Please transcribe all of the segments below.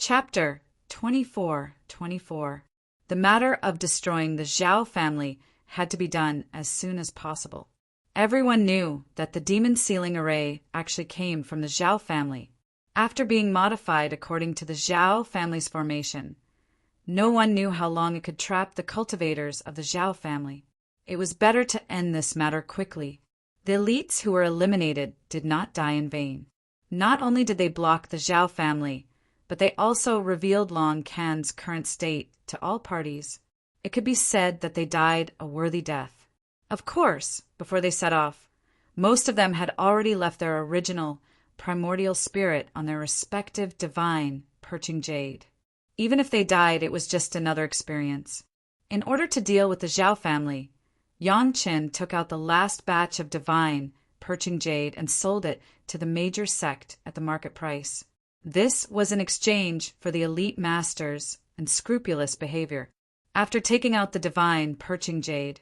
Chapter 24:24. The matter of destroying the Zhao family had to be done as soon as possible. Everyone knew that the demon sealing array actually came from the Zhao family. After being modified according to the Zhao family's formation, no one knew how long it could trap the cultivators of the Zhao family. It was better to end this matter quickly. The elites who were eliminated did not die in vain. Not only did they block the Zhao family, but they also revealed Long Can's current state to all parties. It could be said that they died a worthy death. Of course, before they set off, most of them had already left their original, primordial spirit on their respective divine perching jade. Even if they died, it was just another experience. In order to deal with the Zhao family, Yang Qin took out the last batch of divine perching jade and sold it to the major sect at the market price. This was in exchange for the elite masters and scrupulous behavior. After taking out the divine perching jade,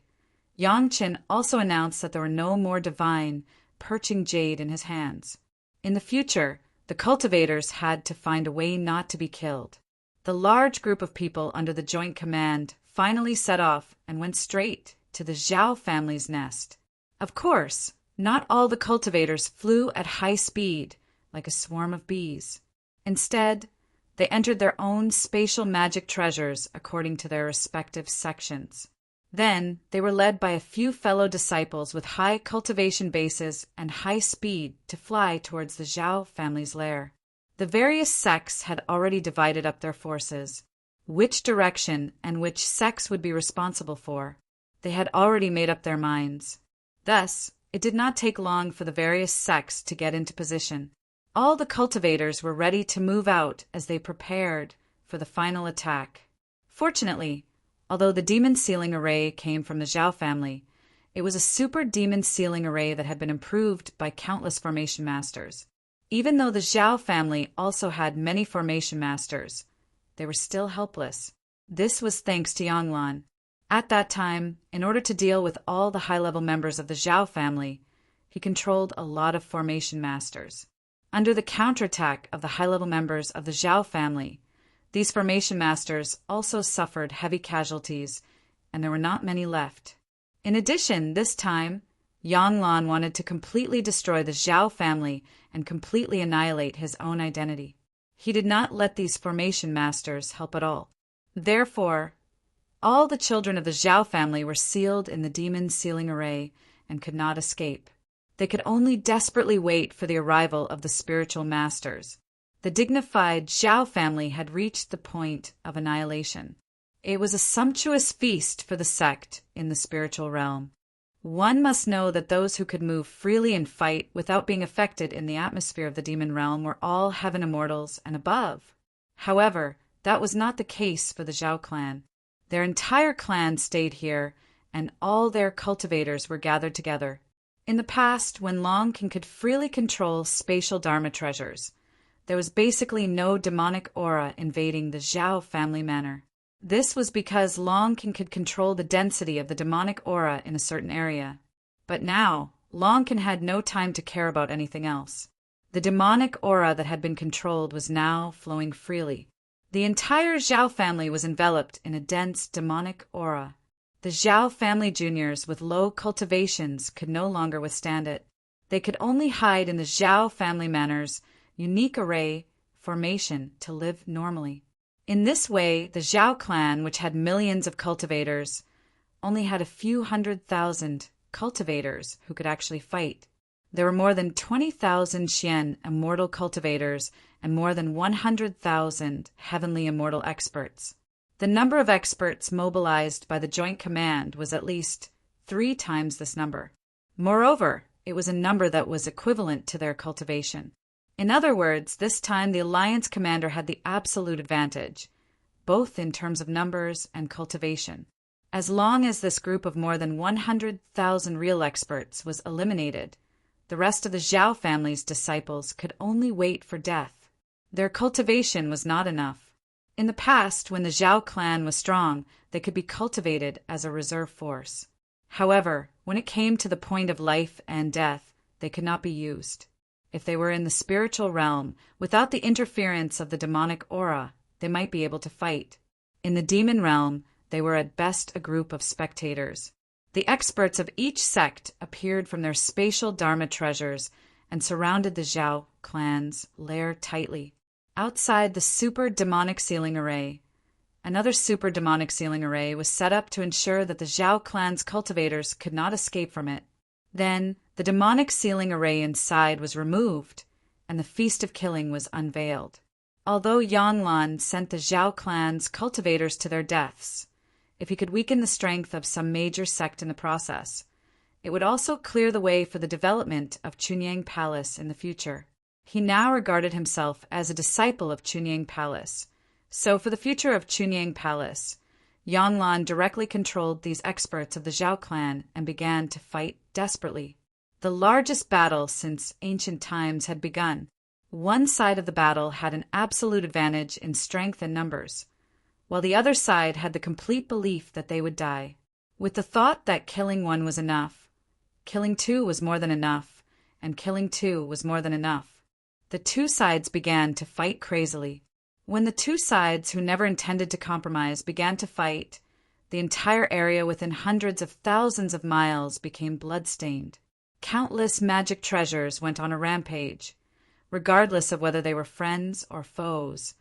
Yang Qin also announced that there were no more divine perching jade in his hands. In the future, the cultivators had to find a way not to be killed. The large group of people under the joint command finally set off and went straight to the Zhao family's nest. Of course, not all the cultivators flew at high speed like a swarm of bees. Instead, they entered their own spatial magic treasures according to their respective sections. Then, they were led by a few fellow disciples with high cultivation bases and high speed to fly towards the Zhao family's lair. The various sects had already divided up their forces. Which direction and which sects would be responsible for, they had already made up their minds. Thus, it did not take long for the various sects to get into position. All the cultivators were ready to move out as they prepared for the final attack. Fortunately, although the demon sealing array came from the Zhao family, it was a super demon sealing array that had been improved by countless formation masters. Even though the Zhao family also had many formation masters, they were still helpless. This was thanks to Yanglan. At that time, in order to deal with all the high-level members of the Zhao family, he controlled a lot of formation masters. Under the counterattack of the high-level members of the Zhao family, these formation masters also suffered heavy casualties, and there were not many left. In addition, this time, Yanglan wanted to completely destroy the Zhao family and completely annihilate his own identity. He did not let these formation masters help at all. Therefore, all the children of the Zhao family were sealed in the demon sealing array and could not escape. They could only desperately wait for the arrival of the spiritual masters. The dignified Zhao family had reached the point of annihilation. It was a sumptuous feast for the sect in the spiritual realm. One must know that those who could move freely and fight without being affected in the atmosphere of the demon realm were all heaven immortals and above. However, that was not the case for the Zhao clan. Their entire clan stayed here, and all their cultivators were gathered together. In the past, when Long Qin could freely control spatial Dharma treasures, there was basically no demonic aura invading the Zhao family manor. This was because Long Qin could control the density of the demonic aura in a certain area. But now, Long Qin had no time to care about anything else. The demonic aura that had been controlled was now flowing freely. The entire Zhao family was enveloped in a dense demonic aura. The Zhao family juniors with low cultivations could no longer withstand it. They could only hide in the Zhao family manor's unique array formation to live normally. In this way, the Zhao clan, which had millions of cultivators, only had a few 100,000 cultivators who could actually fight. There were more than 20,000 Xian immortal cultivators and more than 100,000 heavenly immortal experts. The number of experts mobilized by the Joint Command was at least 3 times this number. Moreover, it was a number that was equivalent to their cultivation. In other words, this time the Alliance commander had the absolute advantage, both in terms of numbers and cultivation. As long as this group of more than 100,000 real experts was eliminated, the rest of the Zhao family's disciples could only wait for death. Their cultivation was not enough. In the past, when the Zhao clan was strong, they could be cultivated as a reserve force. However, when it came to the point of life and death, they could not be used. If they were in the spiritual realm, without the interference of the demonic aura, they might be able to fight. In the demon realm, they were at best a group of spectators. The experts of each sect appeared from their spatial dharma treasures and surrounded the Zhao clan's lair tightly. Outside the super demonic sealing array, another super demonic sealing array was set up to ensure that the Zhao clan's cultivators could not escape from it. Then, the demonic sealing array inside was removed, and the Feast of Killing was unveiled. Although Yanglan sent the Zhao clan's cultivators to their deaths, if he could weaken the strength of some major sect in the process, it would also clear the way for the development of Chunyang Palace in the future. He now regarded himself as a disciple of Chunyang Palace, so for the future of Chunyang Palace, Yanglan directly controlled these experts of the Zhao clan and began to fight desperately. The largest battle since ancient times had begun. One side of the battle had an absolute advantage in strength and numbers, while the other side had the complete belief that they would die. With the thought that killing one was enough, killing two was more than enough, and killing two was more than enough, the two sides began to fight crazily. When the two sides who never intended to compromise began to fight, the entire area within hundreds of thousands of miles became blood-stained. Countless magic treasures went on a rampage, regardless of whether they were friends or foes,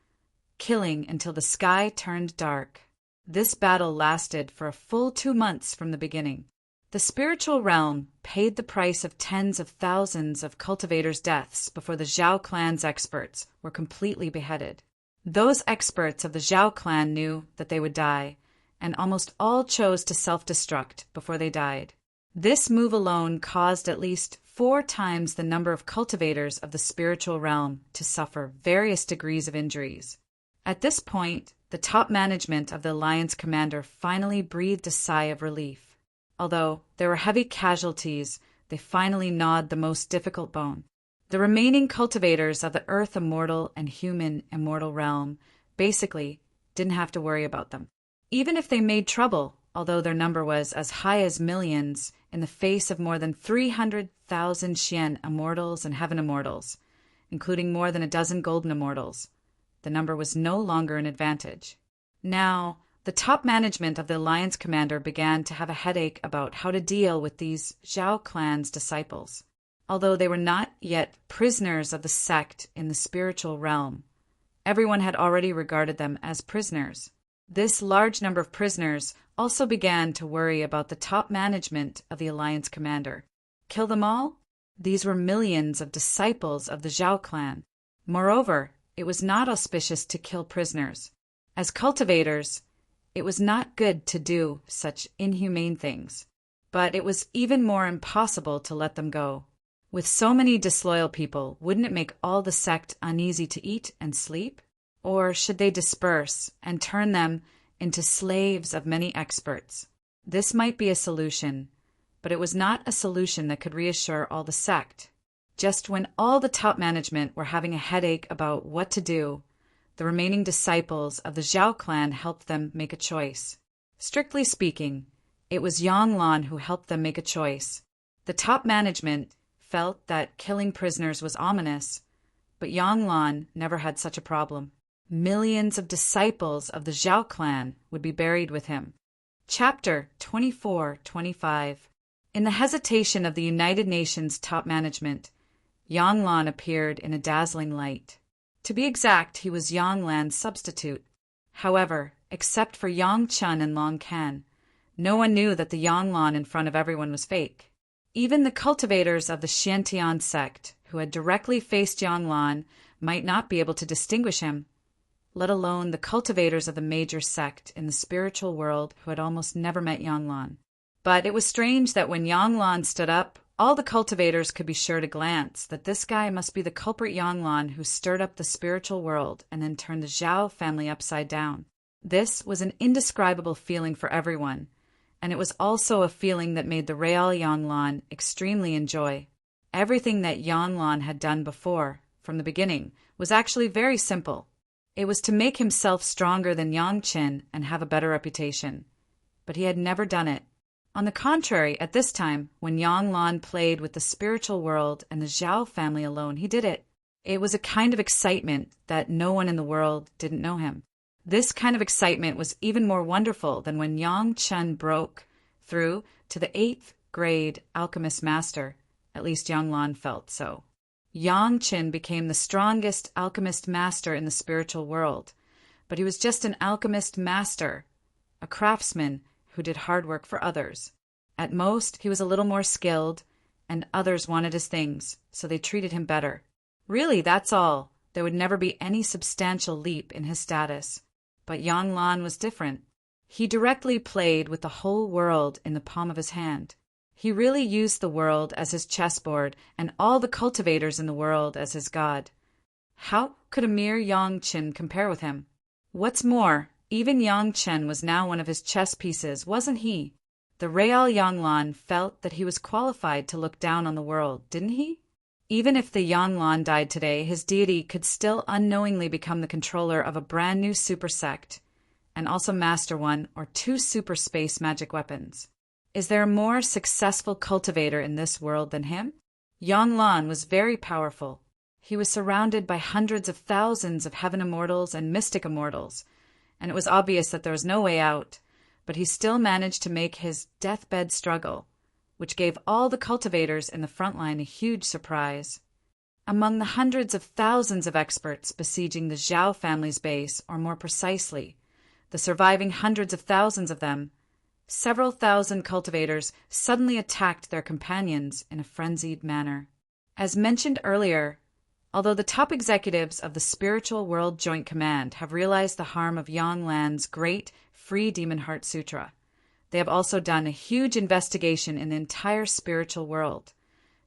killing until the sky turned dark. This battle lasted for a full 2 months from the beginning. The spiritual realm paid the price of tens of thousands of cultivators' deaths before the Zhao clan's experts were completely beheaded. Those experts of the Zhao clan knew that they would die, and almost all chose to self-destruct before they died. This move alone caused at least 4 times the number of cultivators of the spiritual realm to suffer various degrees of injuries. At this point, the top management of the Alliance commander finally breathed a sigh of relief. Although there were heavy casualties, they finally gnawed the most difficult bone. The remaining cultivators of the Earth Immortal and Human Immortal realm basically didn't have to worry about them. Even if they made trouble, although their number was as high as millions in the face of more than 300,000 Xian Immortals and Heaven Immortals, including more than a dozen Golden Immortals, the number was no longer an advantage. Now, the top management of the Alliance commander began to have a headache about how to deal with these Zhao clan's disciples. Although they were not yet prisoners of the sect in the spiritual realm, everyone had already regarded them as prisoners. This large number of prisoners also began to worry about the top management of the Alliance commander. Kill them all? These were millions of disciples of the Zhao clan. Moreover, it was not auspicious to kill prisoners. As cultivators, it was not good to do such inhumane things, but it was even more impossible to let them go. With so many disloyal people, wouldn't it make all the sect uneasy to eat and sleep? Or should they disperse and turn them into slaves of many experts? This might be a solution, but it was not a solution that could reassure all the sect. Just when all the top management were having a headache about what to do, the remaining disciples of the Zhao clan helped them make a choice. Strictly speaking, it was Yanglan who helped them make a choice. The top management felt that killing prisoners was ominous, but Yanglan never had such a problem. Millions of disciples of the Zhao clan would be buried with him. Chapter 24-25. In the hesitation of the United Nations top management, Yanglan appeared in a dazzling light. To be exact, he was Yanglan's substitute. However, except for Yang Chun and Long Can, no one knew that the Yanglan in front of everyone was fake. Even the cultivators of the Xiantian sect, who had directly faced Yanglan, might not be able to distinguish him, let alone the cultivators of the major sect in the spiritual world who had almost never met Yanglan. But it was strange that when Yanglan stood up, all the cultivators could be sure to glance that this guy must be the culprit Yanglan who stirred up the spiritual world and then turned the Zhao family upside down. This was an indescribable feeling for everyone, and it was also a feeling that made the real Yanglan extremely enjoy. Everything that Yanglan had done before, from the beginning, was actually very simple. It was to make himself stronger than Yang Qin and have a better reputation. But he had never done it. On the contrary, at this time, when Yang Lan played with the spiritual world and the Zhao family alone, he did it. It was a kind of excitement that no one in the world didn't know him. This kind of excitement was even more wonderful than when Yang Chen broke through to the 8th grade alchemist master. At least Yang Lan felt so. Yang Chen became the strongest alchemist master in the spiritual world, but he was just an alchemist master, a craftsman who did hard work for others. At most, he was a little more skilled, and others wanted his things, so they treated him better. Really, that's all. There would never be any substantial leap in his status. But Yang Lan was different. He directly played with the whole world in the palm of his hand. He really used the world as his chessboard and all the cultivators in the world as his god. How could a mere Yang Chen compare with him? What's more, even Yang Chen was now one of his chess pieces, wasn't he? The real Yang Lan felt that he was qualified to look down on the world, didn't he? Even if the Yang Lan died today, his deity could still unknowingly become the controller of a brand new super sect, and also master one or two super space magic weapons. Is there a more successful cultivator in this world than him? Yang Lan was very powerful. He was surrounded by hundreds of thousands of heaven immortals and mystic immortals, and it was obvious that there was no way out, but he still managed to make his deathbed struggle, which gave all the cultivators in the front line a huge surprise. Among the hundreds of thousands of experts besieging the Zhao family's base, or more precisely, the surviving hundreds of thousands of them, several thousand cultivators suddenly attacked their companions in a frenzied manner. As mentioned earlier, although the top executives of the Spiritual World Joint Command have realized the harm of Yang Lan's great Free Demon Heart Sutra, they have also done a huge investigation in the entire spiritual world,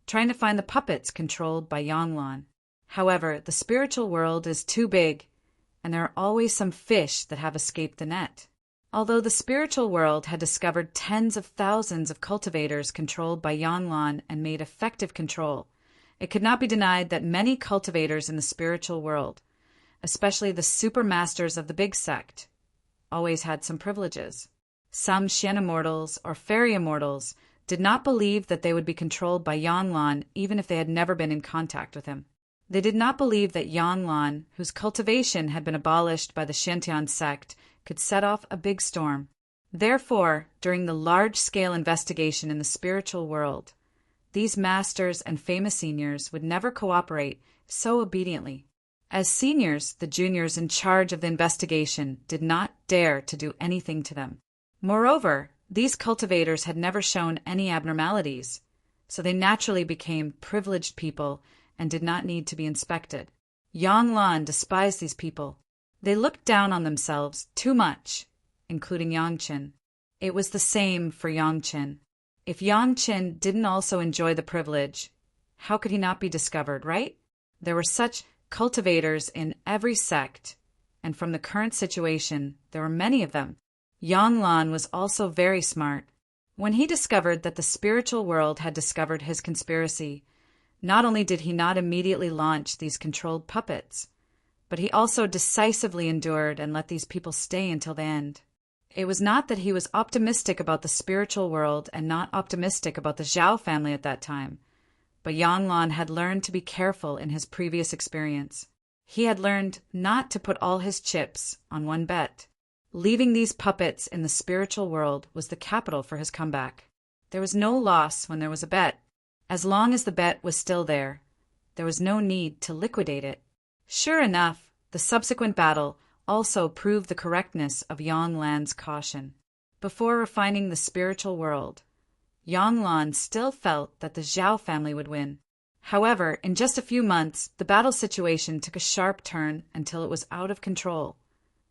trying to find the puppets controlled by Yang Lan. However, the spiritual world is too big, and there are always some fish that have escaped the net. Although the spiritual world had discovered tens of thousands of cultivators controlled by Yang Lan and made effective control, it could not be denied that many cultivators in the spiritual world, especially the supermasters of the big sect, always had some privileges. Some Shen immortals or fairy immortals did not believe that they would be controlled by Yang Lan even if they had never been in contact with him. They did not believe that Yang Lan, whose cultivation had been abolished by the Shantian sect, could set off a big storm. Therefore, during the large-scale investigation in the spiritual world, these masters and famous seniors would never cooperate so obediently. As seniors, the juniors in charge of the investigation did not dare to do anything to them. Moreover, these cultivators had never shown any abnormalities, so they naturally became privileged people and did not need to be inspected. Yang Lan despised these people. They looked down on themselves too much, including Yang Chen. It was the same for Yang Chen. If Yang Chen didn't also enjoy the privilege, how could he not be discovered, right? There were such cultivators in every sect, and from the current situation, there were many of them. Yang Lan was also very smart. When he discovered that the spiritual world had discovered his conspiracy, not only did he not immediately launch these controlled puppets, but he also decisively endured and let these people stay until the end. It was not that he was optimistic about the spiritual world and not optimistic about the Zhao family at that time, but Yang Lan had learned to be careful in his previous experience. He had learned not to put all his chips on one bet. Leaving these puppets in the spiritual world was the capital for his comeback. There was no loss when there was a bet. As long as the bet was still there was no need to liquidate it. Sure enough, the subsequent battle also proved the correctness of Yang Lan's caution. Before refining the spiritual world, Yang Lan still felt that the Zhao family would win. However, in just a few months, the battle situation took a sharp turn until it was out of control,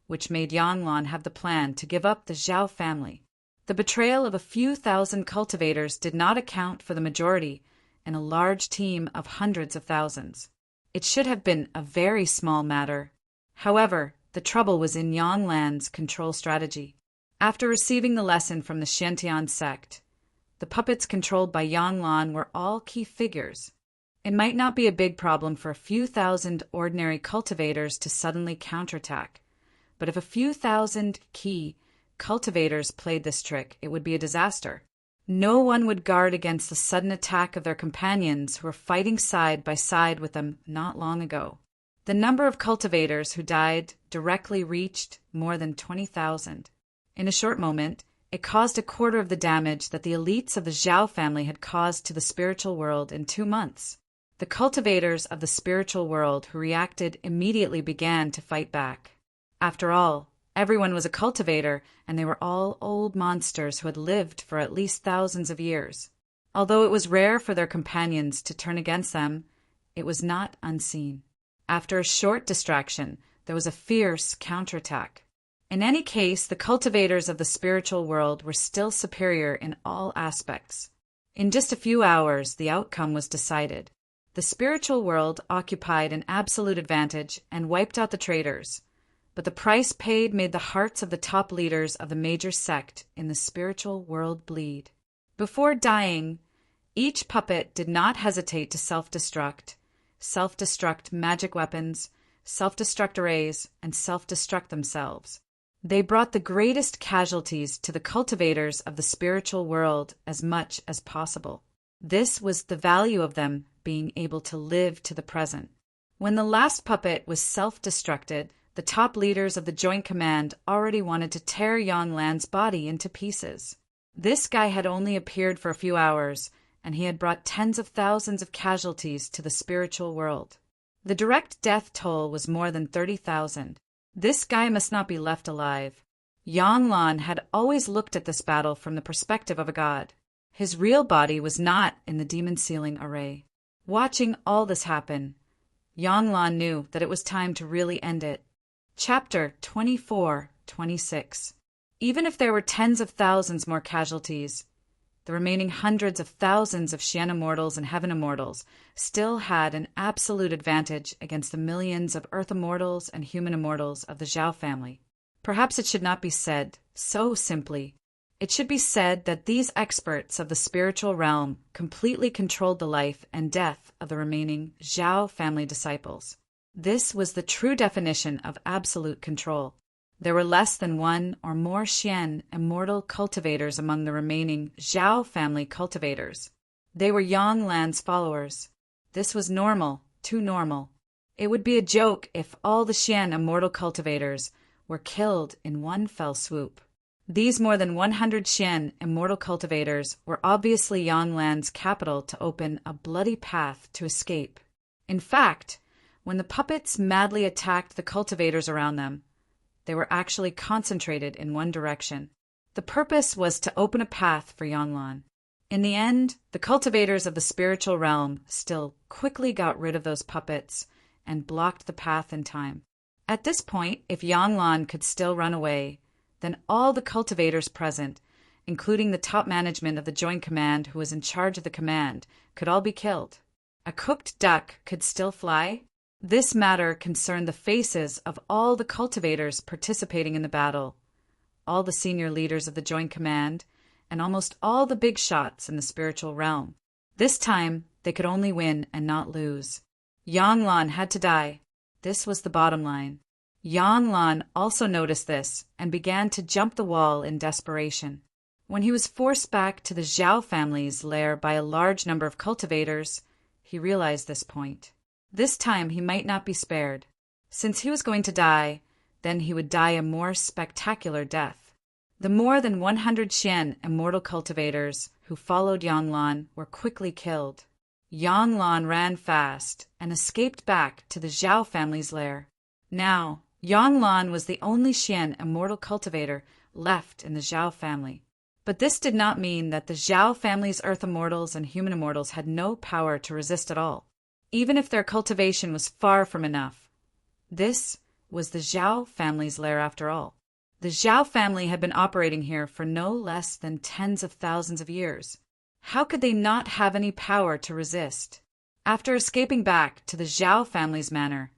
which made Yang Lan have the plan to give up the Zhao family. The betrayal of a few thousand cultivators did not account for the majority in a large team of hundreds of thousands. It should have been a very small matter. However, the trouble was in Yang Lan's control strategy. After receiving the lesson from the Shantian sect, the puppets controlled by Yang Lan were all key figures. It might not be a big problem for a few thousand ordinary cultivators to suddenly counterattack, but if a few thousand key cultivators played this trick, it would be a disaster. No one would guard against the sudden attack of their companions who were fighting side by side with them not long ago. The number of cultivators who died directly reached more than 20,000. In a short moment, it caused a quarter of the damage that the elites of the Zhao family had caused to the spiritual world in 2 months. The cultivators of the spiritual world who reacted immediately began to fight back. After all, everyone was a cultivator, and they were all old monsters who had lived for at least thousands of years. Although it was rare for their companions to turn against them, it was not unseen. After a short distraction, there was a fierce counterattack. In any case, the cultivators of the spiritual world were still superior in all aspects. In just a few hours, the outcome was decided. The spiritual world occupied an absolute advantage and wiped out the traitors, but the price paid made the hearts of the top leaders of the major sect in the spiritual world bleed. Before dying, each puppet did not hesitate to self-destruct magic weapons, self-destruct arrays, and self-destruct themselves. They brought the greatest casualties to the cultivators of the spiritual world as much as possible. This was the value of them being able to live to the present. When the last puppet was self-destructed, the top leaders of the Joint Command already wanted to tear Yanglan's body into pieces. This guy had only appeared for a few hours, and he had brought tens of thousands of casualties to the spiritual world. The direct death toll was more than 30,000. This guy must not be left alive. Yanglan had always looked at this battle from the perspective of a god. His real body was not in the demon sealing array. Watching all this happen, Yanglan knew that it was time to really end it. Chapter 24-26. Even if there were tens of thousands more casualties, the remaining hundreds of thousands of Xian Immortals and Heaven Immortals still had an absolute advantage against the millions of Earth Immortals and Human Immortals of the Zhao family. Perhaps it should not be said so simply. It should be said that these experts of the spiritual realm completely controlled the life and death of the remaining Zhao family disciples. This was the true definition of absolute control. There were less than one or more Xian immortal cultivators among the remaining Zhao family cultivators. They were Yanglan's followers. This was normal, too normal. It would be a joke if all the Xian immortal cultivators were killed in one fell swoop. These more than 100 Xian immortal cultivators were obviously Yanglan's capital to open a bloody path to escape. In fact, when the puppets madly attacked the cultivators around them, they were actually concentrated in one direction. The purpose was to open a path for Yanglan. In the end, the cultivators of the spiritual realm still quickly got rid of those puppets and blocked the path in time. At this point, if Yanglan could still run away, then all the cultivators present, including the top management of the Joint Command who was in charge of the command, could all be killed. A cooked duck could still fly? This matter concerned the faces of all the cultivators participating in the battle, all the senior leaders of the Joint Command, and almost all the big shots in the spiritual realm. This time, they could only win and not lose. Yanglan had to die. This was the bottom line. Yanglan also noticed this and began to jump the wall in desperation. When he was forced back to the Zhao family's lair by a large number of cultivators, he realized this point. This time he might not be spared. Since he was going to die, then he would die a more spectacular death. The more than 100 Xian immortal cultivators who followed Yanglan were quickly killed. Yanglan ran fast and escaped back to the Zhao family's lair. Now, Yanglan was the only Xian immortal cultivator left in the Zhao family. But this did not mean that the Zhao family's Earth Immortals and Human Immortals had no power to resist at all, even if their cultivation was far from enough. This was the Zhao family's lair after all. The Zhao family had been operating here for no less than tens of thousands of years. How could they not have any power to resist? After escaping back to the Zhao family's manor,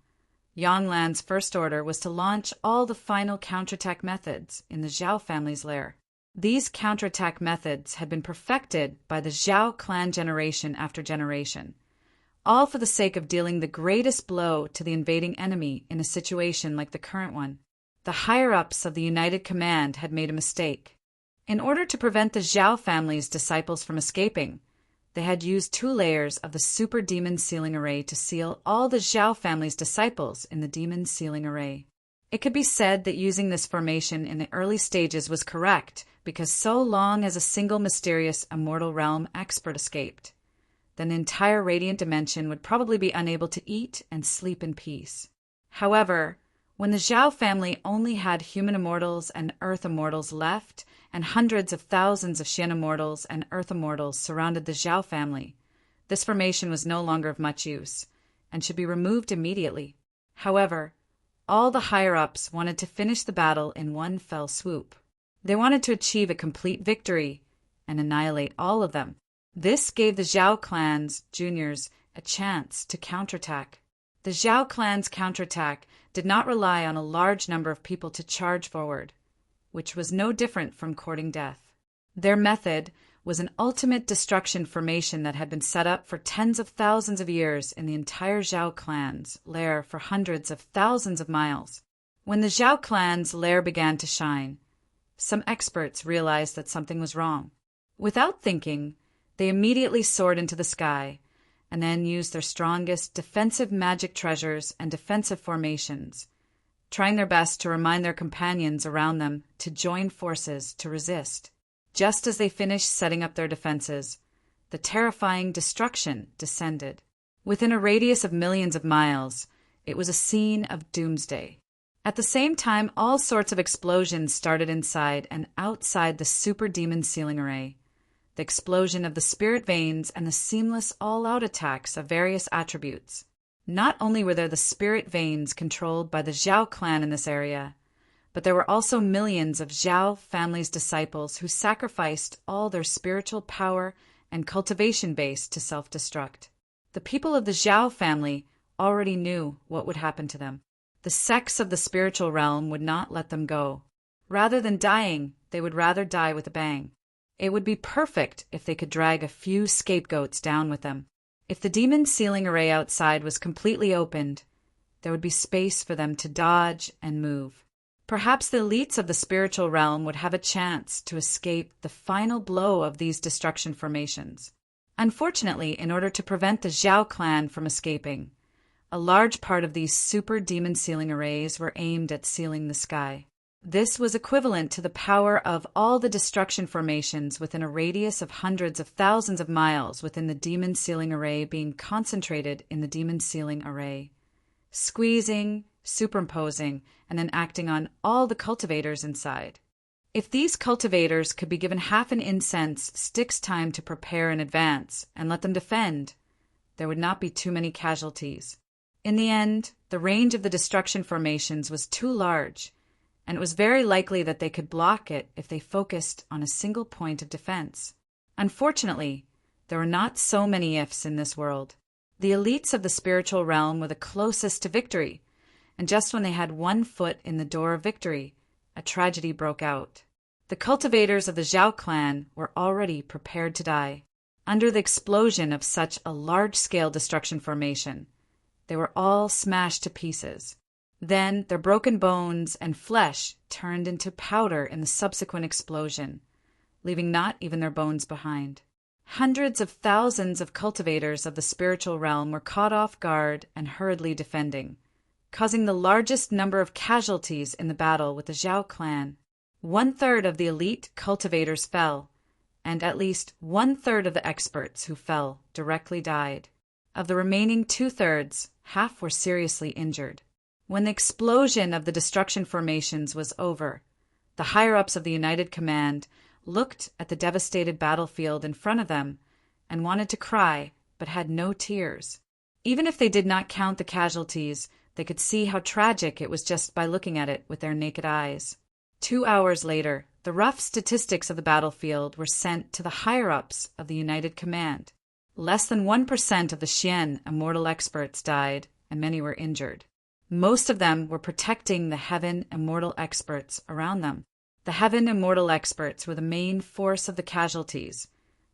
Yanglan's first order was to launch all the final counterattack methods in the Zhao family's lair. These counterattack methods had been perfected by the Zhao clan generation after generation, all for the sake of dealing the greatest blow to the invading enemy in a situation like the current one. The higher-ups of the United Command had made a mistake. In order to prevent the Zhao family's disciples from escaping, they had used 2 layers of the super demon sealing array to seal all the Zhao family's disciples in the demon sealing array. It could be said that using this formation in the early stages was correct, because so long as a single mysterious immortal realm expert escaped, then the entire radiant dimension would probably be unable to eat and sleep in peace. However, when the Zhao family only had human immortals and earth immortals left, and hundreds of thousands of Xian immortals and earth immortals surrounded the Zhao family, this formation was no longer of much use, and should be removed immediately. However, all the higher-ups wanted to finish the battle in one fell swoop. They wanted to achieve a complete victory and annihilate all of them. This gave the Zhao clan's juniors a chance to counterattack. The Zhao clan's counterattack did not rely on a large number of people to charge forward, which was no different from courting death. Their method was an ultimate destruction formation that had been set up for tens of thousands of years in the entire Zhao clan's lair for hundreds of thousands of miles. When the Zhao clan's lair began to shine, some experts realized that something was wrong. Without thinking, they immediately soared into the sky and then used their strongest defensive magic treasures and defensive formations, trying their best to remind their companions around them to join forces to resist. Just as they finished setting up their defenses, the terrifying destruction descended. Within a radius of millions of miles, it was a scene of doomsday. At the same time, all sorts of explosions started inside and outside the super demon sealing array. The explosion of the spirit veins and the seamless all-out attacks of various attributes. Not only were there the spirit veins controlled by the Zhao clan in this area, but there were also millions of Zhao family's disciples who sacrificed all their spiritual power and cultivation base to self-destruct. The people of the Zhao family already knew what would happen to them. The sects of the spiritual realm would not let them go. Rather than dying, they would rather die with a bang. It would be perfect if they could drag a few scapegoats down with them. If the demon sealing array outside was completely opened, there would be space for them to dodge and move. Perhaps the elites of the spiritual realm would have a chance to escape the final blow of these destruction formations. Unfortunately, in order to prevent the Zhao clan from escaping, a large part of these super demon sealing arrays were aimed at sealing the sky. This was equivalent to the power of all the destruction formations within a radius of hundreds of thousands of miles within the demon sealing array being concentrated in the demon sealing array, squeezing, superimposing, and then acting on all the cultivators inside. If these cultivators could be given half an incense stick's time to prepare in advance and let them defend, there would not be too many casualties. In the end, the range of the destruction formations was too large, and it was very likely that they could block it if they focused on a single point of defense. Unfortunately, there were not so many ifs in this world. The elites of the spiritual realm were the closest to victory, and just when they had one foot in the door of victory, a tragedy broke out. The cultivators of the Zhao clan were already prepared to die. Under the explosion of such a large-scale destruction formation, they were all smashed to pieces. Then their broken bones and flesh turned into powder in the subsequent explosion, leaving not even their bones behind. Hundreds of thousands of cultivators of the spiritual realm were caught off guard and hurriedly defending, causing the largest number of casualties in the battle with the Zhao clan. 1/3 of the elite cultivators fell, and at least 1/3 of the experts who fell directly died. Of the remaining 2/3, half were seriously injured. When the explosion of the destruction formations was over, the higher-ups of the United Command looked at the devastated battlefield in front of them and wanted to cry, but had no tears. Even if they did not count the casualties, they could see how tragic it was just by looking at it with their naked eyes. 2 hours later, the rough statistics of the battlefield were sent to the higher-ups of the United Command. Less than 1% of the Xian immortal experts died, and many were injured. Most of them were protecting the Heaven Immortal experts around them. The Heaven Immortal experts were the main force of the casualties,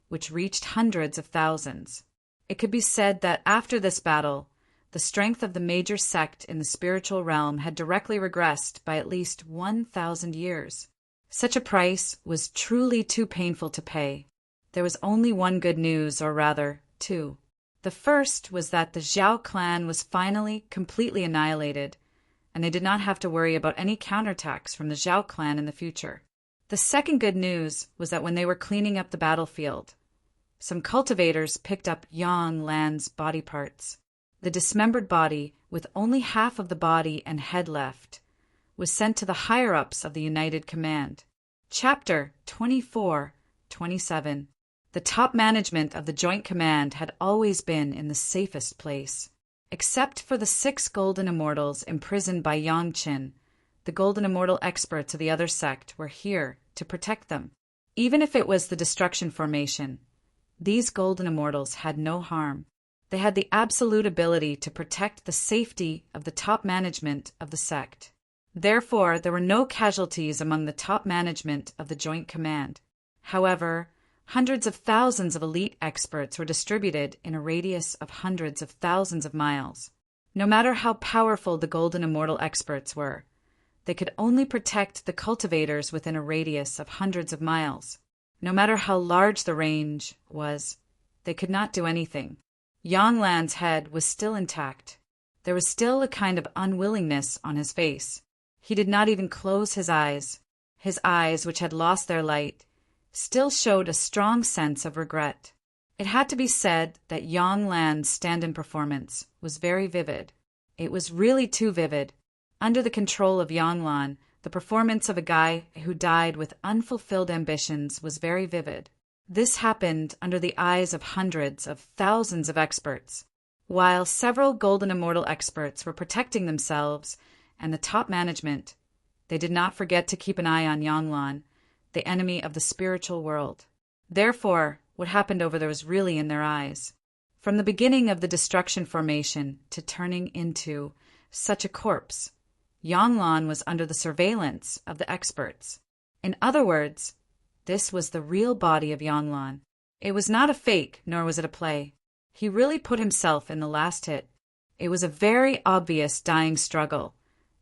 which reached hundreds of thousands. It could be said that after this battle, the strength of the major sect in the spiritual realm had directly regressed by at least 1,000 years. Such a price was truly too painful to pay. There was only one good news, or rather, two. The first was that the Zhao clan was finally completely annihilated, and they did not have to worry about any counterattacks from the Zhao clan in the future. The second good news was that when they were cleaning up the battlefield, some cultivators picked up Yang Lan's body parts. The dismembered body, with only half of the body and head left, was sent to the higher-ups of the United Command. Chapter 24-27. The top management of the Joint Command had always been in the safest place. Except for the 6 Golden Immortals imprisoned by Yang Qin, the Golden Immortal experts of the other sect were here to protect them. Even if it was the Destruction Formation, these Golden Immortals had no harm. They had the absolute ability to protect the safety of the top management of the sect. Therefore, there were no casualties among the top management of the Joint Command. However, hundreds of thousands of elite experts were distributed in a radius of hundreds of thousands of miles. No matter how powerful the Golden Immortal experts were, they could only protect the cultivators within a radius of hundreds of miles. No matter how large the range was, they could not do anything. Yang Lan's head was still intact. There was still a kind of unwillingness on his face. He did not even close his eyes. His eyes, which had lost their light, still showed a strong sense of regret. It had to be said that Yang Lan's stand-in performance was very vivid. It was really too vivid. Under the control of Yang Lan, the performance of a guy who died with unfulfilled ambitions was very vivid. This happened under the eyes of hundreds of thousands of experts. While several Golden Immortal experts were protecting themselves and the top management, they did not forget to keep an eye on Yang Lan, the enemy of the spiritual world. Therefore, what happened over there was really in their eyes. From the beginning of the Destruction Formation to turning into such a corpse, Yang Lan was under the surveillance of the experts. In other words, this was the real body of Yang Lan. It was not a fake, nor was it a play. He really put himself in the last hit. It was a very obvious dying struggle,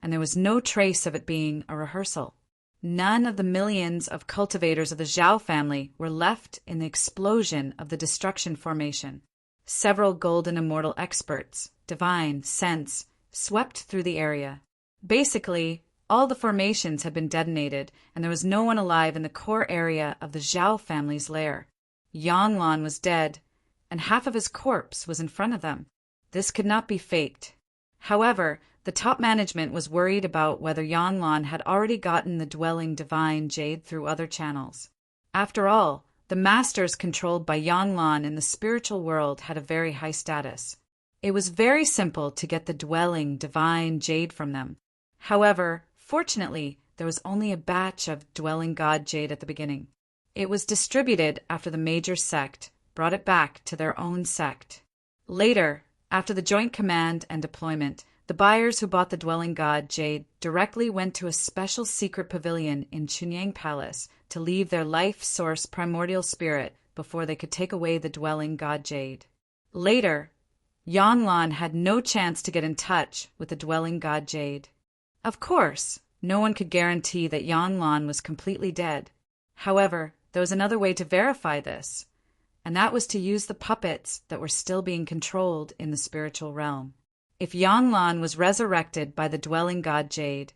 and there was no trace of it being a rehearsal. None of the millions of cultivators of the Zhao family were left in the explosion of the Destruction Formation. Several Golden Immortal experts, divine, sense, swept through the area. Basically, all the formations had been detonated, and there was no one alive in the core area of the Zhao family's lair. Yang Lan was dead, and half of his corpse was in front of them. This could not be faked. However, the top management was worried about whether Yang Lan had already gotten the dwelling divine jade through other channels. After all, the masters controlled by Yang Lan in the spiritual world had a very high status. It was very simple to get the dwelling divine jade from them. However, fortunately, there was only a batch of dwelling god jade at the beginning. It was distributed after the major sect brought it back to their own sect. Later, after the joint command and deployment, the buyers who bought the dwelling god jade directly went to a special secret pavilion in Chunyang Palace to leave their life source primordial spirit before they could take away the dwelling god jade. Later, Yang Lan had no chance to get in touch with the dwelling god jade. Of course, no one could guarantee that Yang Lan was completely dead. However, there was another way to verify this, and that was to use the puppets that were still being controlled in the spiritual realm. If Yang Lan was resurrected by the dwelling god jade,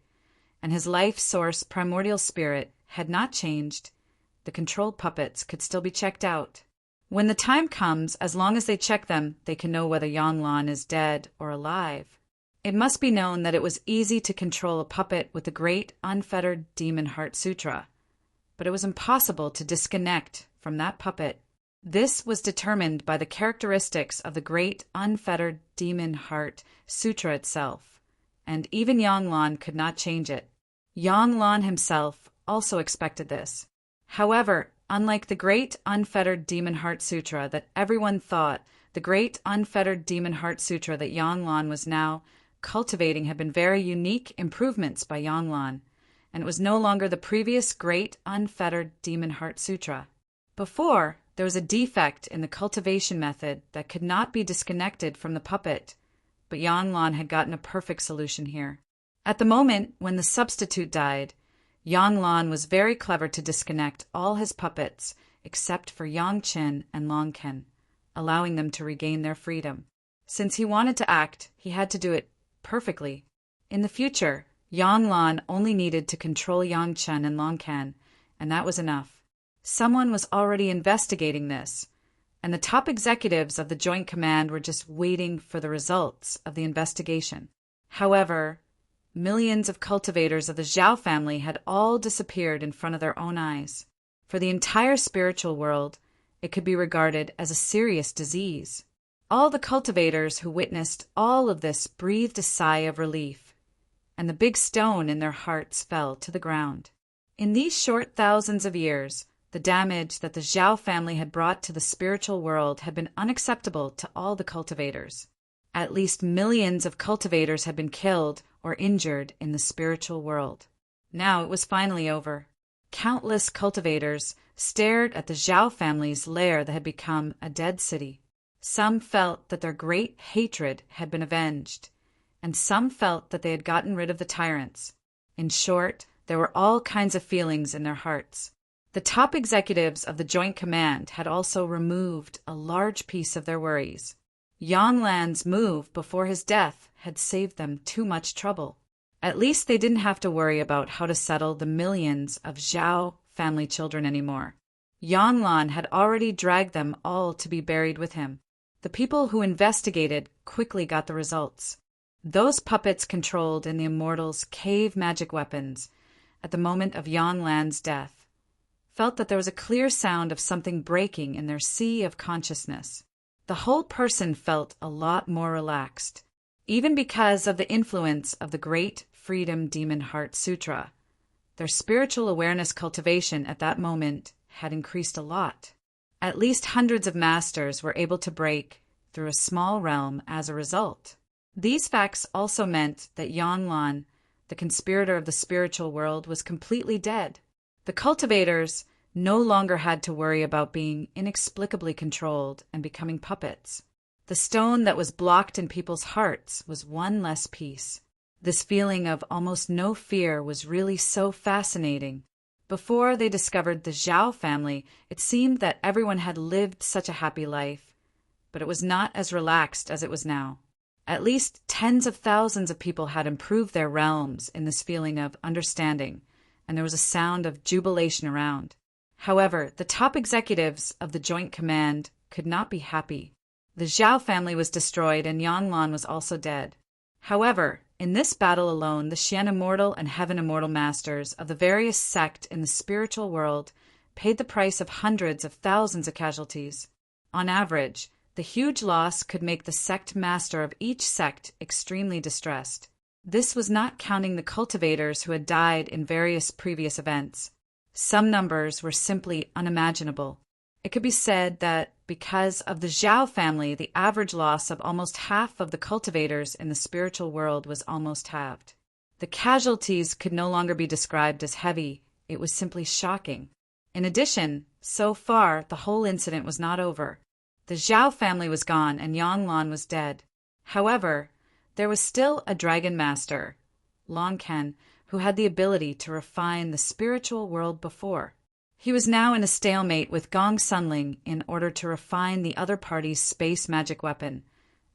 and his life source primordial spirit had not changed, the controlled puppets could still be checked out. When the time comes, as long as they check them, they can know whether Yang Lan is dead or alive. It must be known that it was easy to control a puppet with the Great Unfettered Demon Heart Sutra, but it was impossible to disconnect from that puppet. This was determined by the characteristics of the Great Unfettered Demon Heart Sutra itself, and even Yang Lan could not change it. Yang Lan himself also expected this. However, unlike the Great Unfettered Demon Heart Sutra that everyone thought, the Great Unfettered Demon Heart Sutra that Yang Lan was now cultivating had been very unique improvements by Yang Lan, and it was no longer the previous Great Unfettered Demon Heart Sutra. Before, there was a defect in the cultivation method that could not be disconnected from the puppet, but Yang Lan had gotten a perfect solution here. At the moment when the substitute died, Yang Lan was very clever to disconnect all his puppets except for Yang Qin and Long Ken, allowing them to regain their freedom. Since he wanted to act, he had to do it perfectly. In the future, Yang Lan only needed to control Yang Chen and Long Ken, and that was enough. Someone was already investigating this, and the top executives of the Joint Command were just waiting for the results of the investigation. However, millions of cultivators of the Zhao family had all disappeared in front of their own eyes. For the entire spiritual world, it could be regarded as a serious disease. All the cultivators who witnessed all of this breathed a sigh of relief, and the big stone in their hearts fell to the ground. In these short thousands of years, the damage that the Zhao family had brought to the spiritual world had been unacceptable to all the cultivators. At least millions of cultivators had been killed or injured in the spiritual world. Now it was finally over. Countless cultivators stared at the Zhao family's lair that had become a dead city. Some felt that their great hatred had been avenged, and some felt that they had gotten rid of the tyrants. In short, there were all kinds of feelings in their hearts. The top executives of the Joint Command had also removed a large piece of their worries. Yang Lan's move before his death had saved them too much trouble. At least they didn't have to worry about how to settle the millions of Zhao family children anymore. Yang Lan had already dragged them all to be buried with him. The people who investigated quickly got the results. Those puppets controlled in the Immortal's cave magic weapons at the moment of Yang Lan's death felt that there was a clear sound of something breaking in their sea of consciousness. The whole person felt a lot more relaxed, even because of the influence of the Great Freedom Demon Heart Sutra. Their spiritual awareness cultivation at that moment had increased a lot. At least hundreds of masters were able to break through a small realm as a result. These facts also meant that Yang Lan, the conspirator of the spiritual world, was completely dead. The cultivators no longer had to worry about being inexplicably controlled and becoming puppets. The stone that was blocked in people's hearts was one less piece. This feeling of almost no fear was really so fascinating. Before they discovered the Zhao family, it seemed that everyone had lived such a happy life, but it was not as relaxed as it was now. At least tens of thousands of people had improved their realms in this feeling of understanding, and there was a sound of jubilation around. However, the top executives of the Joint Command could not be happy. The Zhao family was destroyed and Yang Lan was also dead. However, in this battle alone, the Xian Immortal and Heaven Immortal masters of the various sects in the spiritual world paid the price of hundreds of thousands of casualties. On average, the huge loss could make the sect master of each sect extremely distressed. This was not counting the cultivators who had died in various previous events. Some numbers were simply unimaginable. It could be said that because of the Zhao family, the average loss of almost half of the cultivators in the spiritual world was almost halved. The casualties could no longer be described as heavy. It was simply shocking. In addition, so far, the whole incident was not over. The Zhao family was gone and Yang Lan was dead. However, there was still a dragon master, Long Ken, who had the ability to refine the spiritual world before. He was now in a stalemate with Gong Sunling in order to refine the other party's space magic weapon,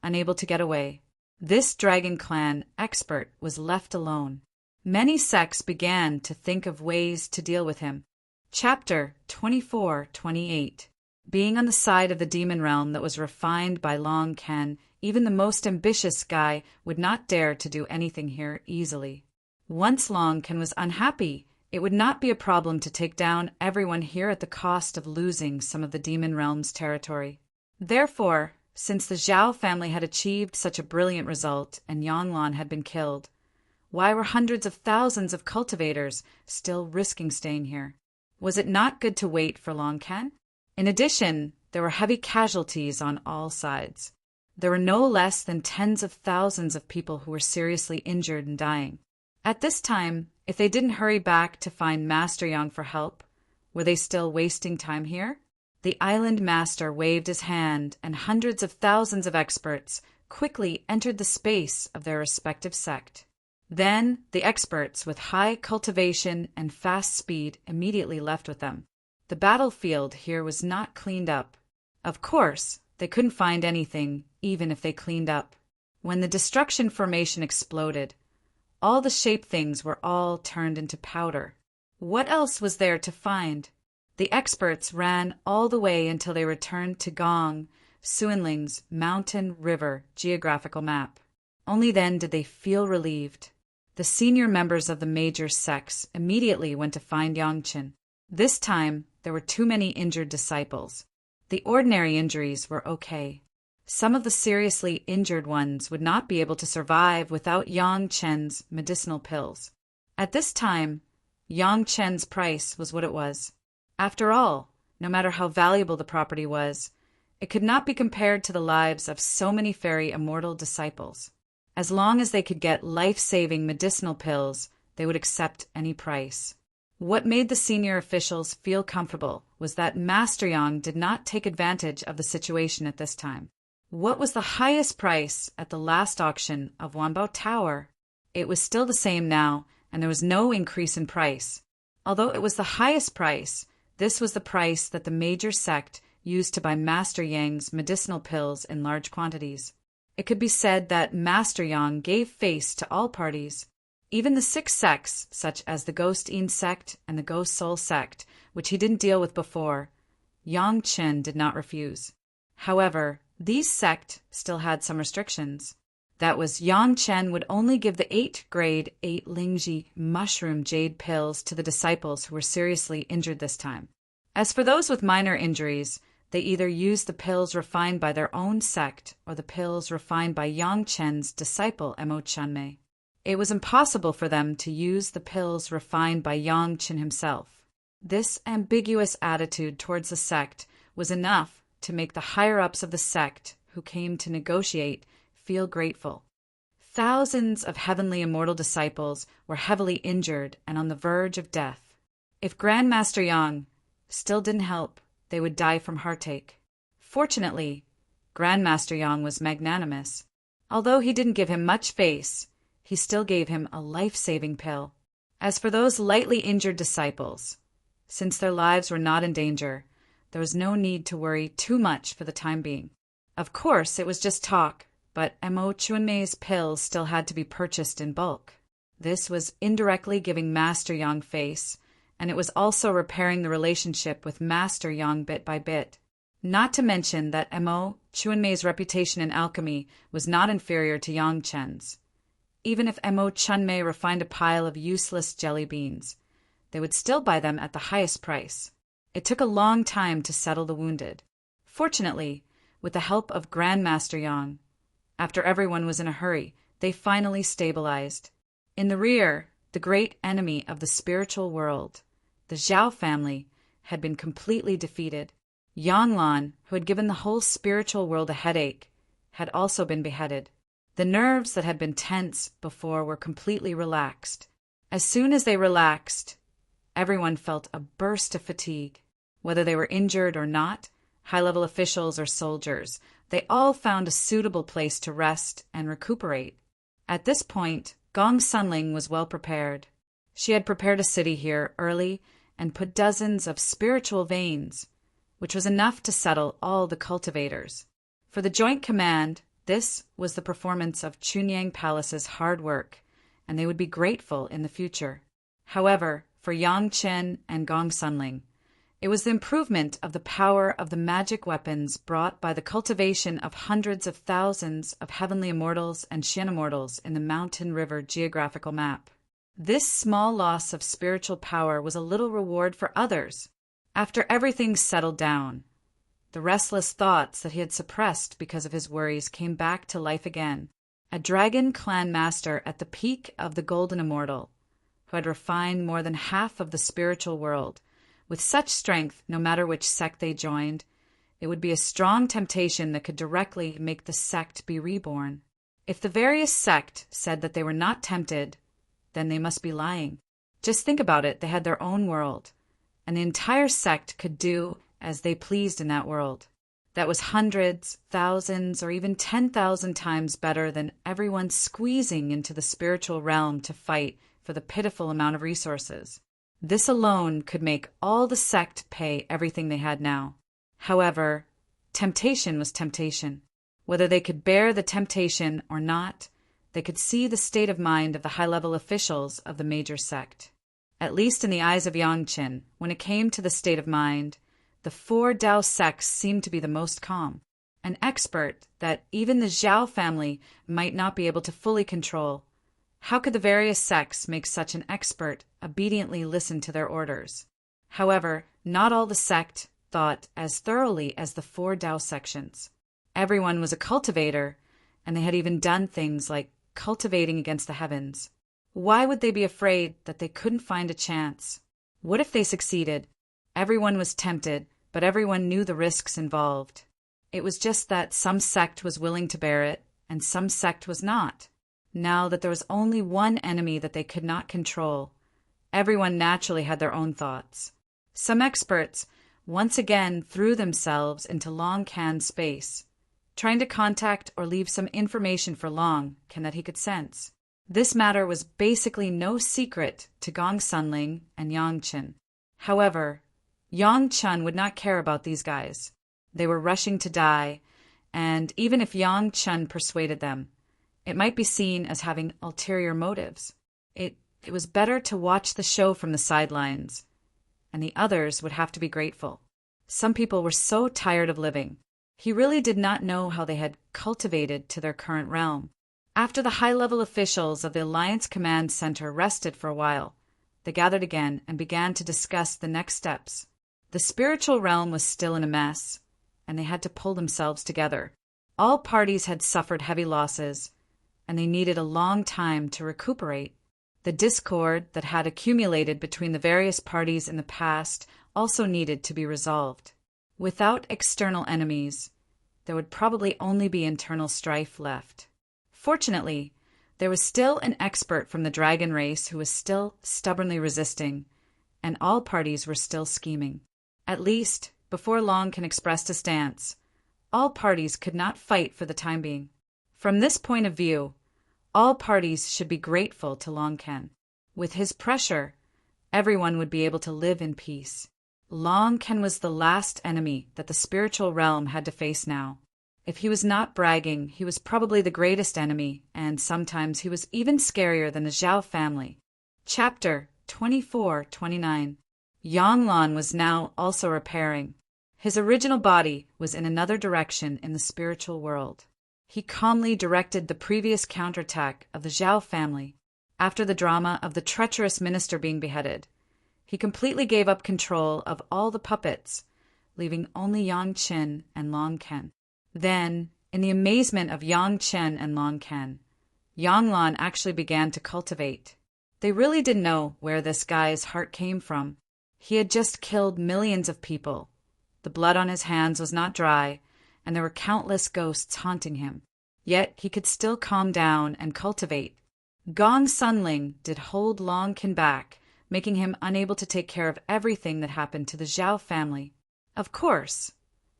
unable to get away. This dragon clan expert was left alone. Many sects began to think of ways to deal with him. Chapter 24-28. Being on the side of the demon realm that was refined by Long Ken, even the most ambitious guy would not dare to do anything here easily. Once Long Ken was unhappy, it would not be a problem to take down everyone here at the cost of losing some of the demon realm's territory. Therefore, since the Zhao family had achieved such a brilliant result and Yang Lan had been killed, why were hundreds of thousands of cultivators still risking staying here? Was it not good to wait for Long Ken? In addition, there were heavy casualties on all sides. There were no less than tens of thousands of people who were seriously injured and dying. At this time, if they didn't hurry back to find Master Yang for help, were they still wasting time here? The island master waved his hand, and hundreds of thousands of experts quickly entered the space of their respective sect. Then the experts with high cultivation and fast speed immediately left with them. The battlefield here was not cleaned up. Of course, they couldn't find anything, even if they cleaned up. When the destruction formation exploded, all the shaped things were all turned into powder. What else was there to find? The experts ran all the way until they returned to Gong Suanling's mountain river geographical map. Only then did they feel relieved. The senior members of the major sects immediately went to find Yangchen. This time, there were too many injured disciples. The ordinary injuries were okay. Some of the seriously injured ones would not be able to survive without Yang Chen's medicinal pills. At this time, Yang Chen's price was what it was. After all, no matter how valuable the property was, it could not be compared to the lives of so many fairy immortal disciples. As long as they could get life-saving medicinal pills, they would accept any price. What made the senior officials feel comfortable was that Master Yang did not take advantage of the situation at this time. What was the highest price at the last auction of Wanbao Tower? It was still the same now, and there was no increase in price. Although it was the highest price, this was the price that the major sect used to buy Master Yang's medicinal pills in large quantities. It could be said that Master Yang gave face to all parties. Even the 6 sects, such as the Ghost Yin sect and the Ghost Soul sect, which he didn't deal with before, Yang Chen did not refuse. However, these sects still had some restrictions. That was, Yang Chen would only give the 8-grade 8 Lingji mushroom jade pills to the disciples who were seriously injured this time. As for those with minor injuries, they either used the pills refined by their own sect or the pills refined by Yang Chen's disciple Mo Chunmei. It was impossible for them to use the pills refined by Yang Chen himself. This ambiguous attitude towards the sect was enough to make the higher-ups of the sect who came to negotiate feel grateful. Thousands of heavenly immortal disciples were heavily injured and on the verge of death. If Grandmaster Yang still didn't help, they would die from heartache. Fortunately, Grandmaster Yang was magnanimous. Although he didn't give him much face, he still gave him a life-saving pill. As for those lightly injured disciples, since their lives were not in danger, there was no need to worry too much for the time being. Of course, it was just talk, but Mo Chunmei's pills still had to be purchased in bulk. This was indirectly giving Master Yang face, and it was also repairing the relationship with Master Yang bit by bit. Not to mention that Mo Chunmei's reputation in alchemy was not inferior to Yang Chen's. Even if Mo Chunmei refined a pile of useless jelly beans, they would still buy them at the highest price. It took a long time to settle the wounded. Fortunately, with the help of Grandmaster Yang, after everyone was in a hurry, they finally stabilized. In the rear, the great enemy of the spiritual world, the Zhao family, had been completely defeated. Yang Lan, who had given the whole spiritual world a headache, had also been beheaded. The nerves that had been tense before were completely relaxed. As soon as they relaxed, everyone felt a burst of fatigue. Whether they were injured or not, high-level officials or soldiers, they all found a suitable place to rest and recuperate. At this point, Gong Sunling was well prepared. She had prepared a city here early and put dozens of spiritual veins, which was enough to settle all the cultivators. For the joint command, this was the performance of Chunyang Palace's hard work, and they would be grateful in the future. However, for Yang Chen and Gong Sunling, it was the improvement of the power of the magic weapons brought by the cultivation of hundreds of thousands of heavenly immortals and Xian immortals in the Mountain River geographical map. This small loss of spiritual power was a little reward for others. After everything settled down, the restless thoughts that he had suppressed because of his worries came back to life again. A dragon clan master at the peak of the Golden Immortal, who had refined more than half of the spiritual world, with such strength, no matter which sect they joined, it would be a strong temptation that could directly make the sect be reborn. If the various sect said that they were not tempted, then they must be lying. Just think about it, they had their own world, and the entire sect could do as they pleased in that world. that was hundreds, thousands, or even 10,000 times better than everyone squeezing into the spiritual realm to fight for the pitiful amount of resources. This alone could make all the sect pay everything they had now. However, temptation was temptation. Whether they could bear the temptation or not, they could see the state of mind of the high-level officials of the major sect. At least in the eyes of Yangqin, when it came to the state of mind, the four Dao sects seemed to be the most calm, an expert that even the Zhao family might not be able to fully control. How could the various sects make such an expert obediently listen to their orders? However, not all the sect thought as thoroughly as the four Dao sections. Everyone was a cultivator, and they had even done things like cultivating against the heavens. Why would they be afraid that they couldn't find a chance? What if they succeeded? Everyone was tempted, but everyone knew the risks involved. It was just that some sect was willing to bear it, and some sect was not. Now that there was only one enemy that they could not control, everyone naturally had their own thoughts. Some experts once again threw themselves into Long Can's space, trying to contact or leave some information for Long Can that he could sense. This matter was basically no secret to Gong Sunling and Yangqin. However, Yangqin would not care about these guys. They were rushing to die, and even if Yangqin persuaded them, it might be seen as having ulterior motives. It was better to watch the show from the sidelines, and the others would have to be grateful. Some people were so tired of living. He really did not know how they had cultivated to their current realm. After the high-level officials of the Alliance Command Center rested for a while, they gathered again and began to discuss the next steps. The spiritual realm was still in a mess, and they had to pull themselves together. All parties had suffered heavy losses, and they needed a long time to recuperate. The discord that had accumulated between the various parties in the past also needed to be resolved. Without external enemies, there would probably only be internal strife left. Fortunately, there was still an expert from the dragon race who was still stubbornly resisting, and all parties were still scheming. At least, before Long Can expressed a stance, all parties could not fight for the time being. From this point of view, all parties should be grateful to Long Can. With his pressure, everyone would be able to live in peace. Long Can was the last enemy that the spiritual realm had to face now. If he was not bragging, he was probably the greatest enemy, and sometimes he was even scarier than the Zhao family. Chapter 24-29. Yanglan was now also repairing. His original body was in another direction in the spiritual world. He calmly directed the previous counterattack of the Zhao family. After the drama of the treacherous minister being beheaded, he completely gave up control of all the puppets, leaving only Yangqin and Long Can. Then, in the amazement of Yangqin and Long Can, Yanglan actually began to cultivate. They really didn't know where this guy's heart came from. He had just killed millions of people. The blood on his hands was not dry, and there were countless ghosts haunting him. Yet he could still calm down and cultivate. Gong Sunling did hold Long Can back, making him unable to take care of everything that happened to the Zhao family. Of course,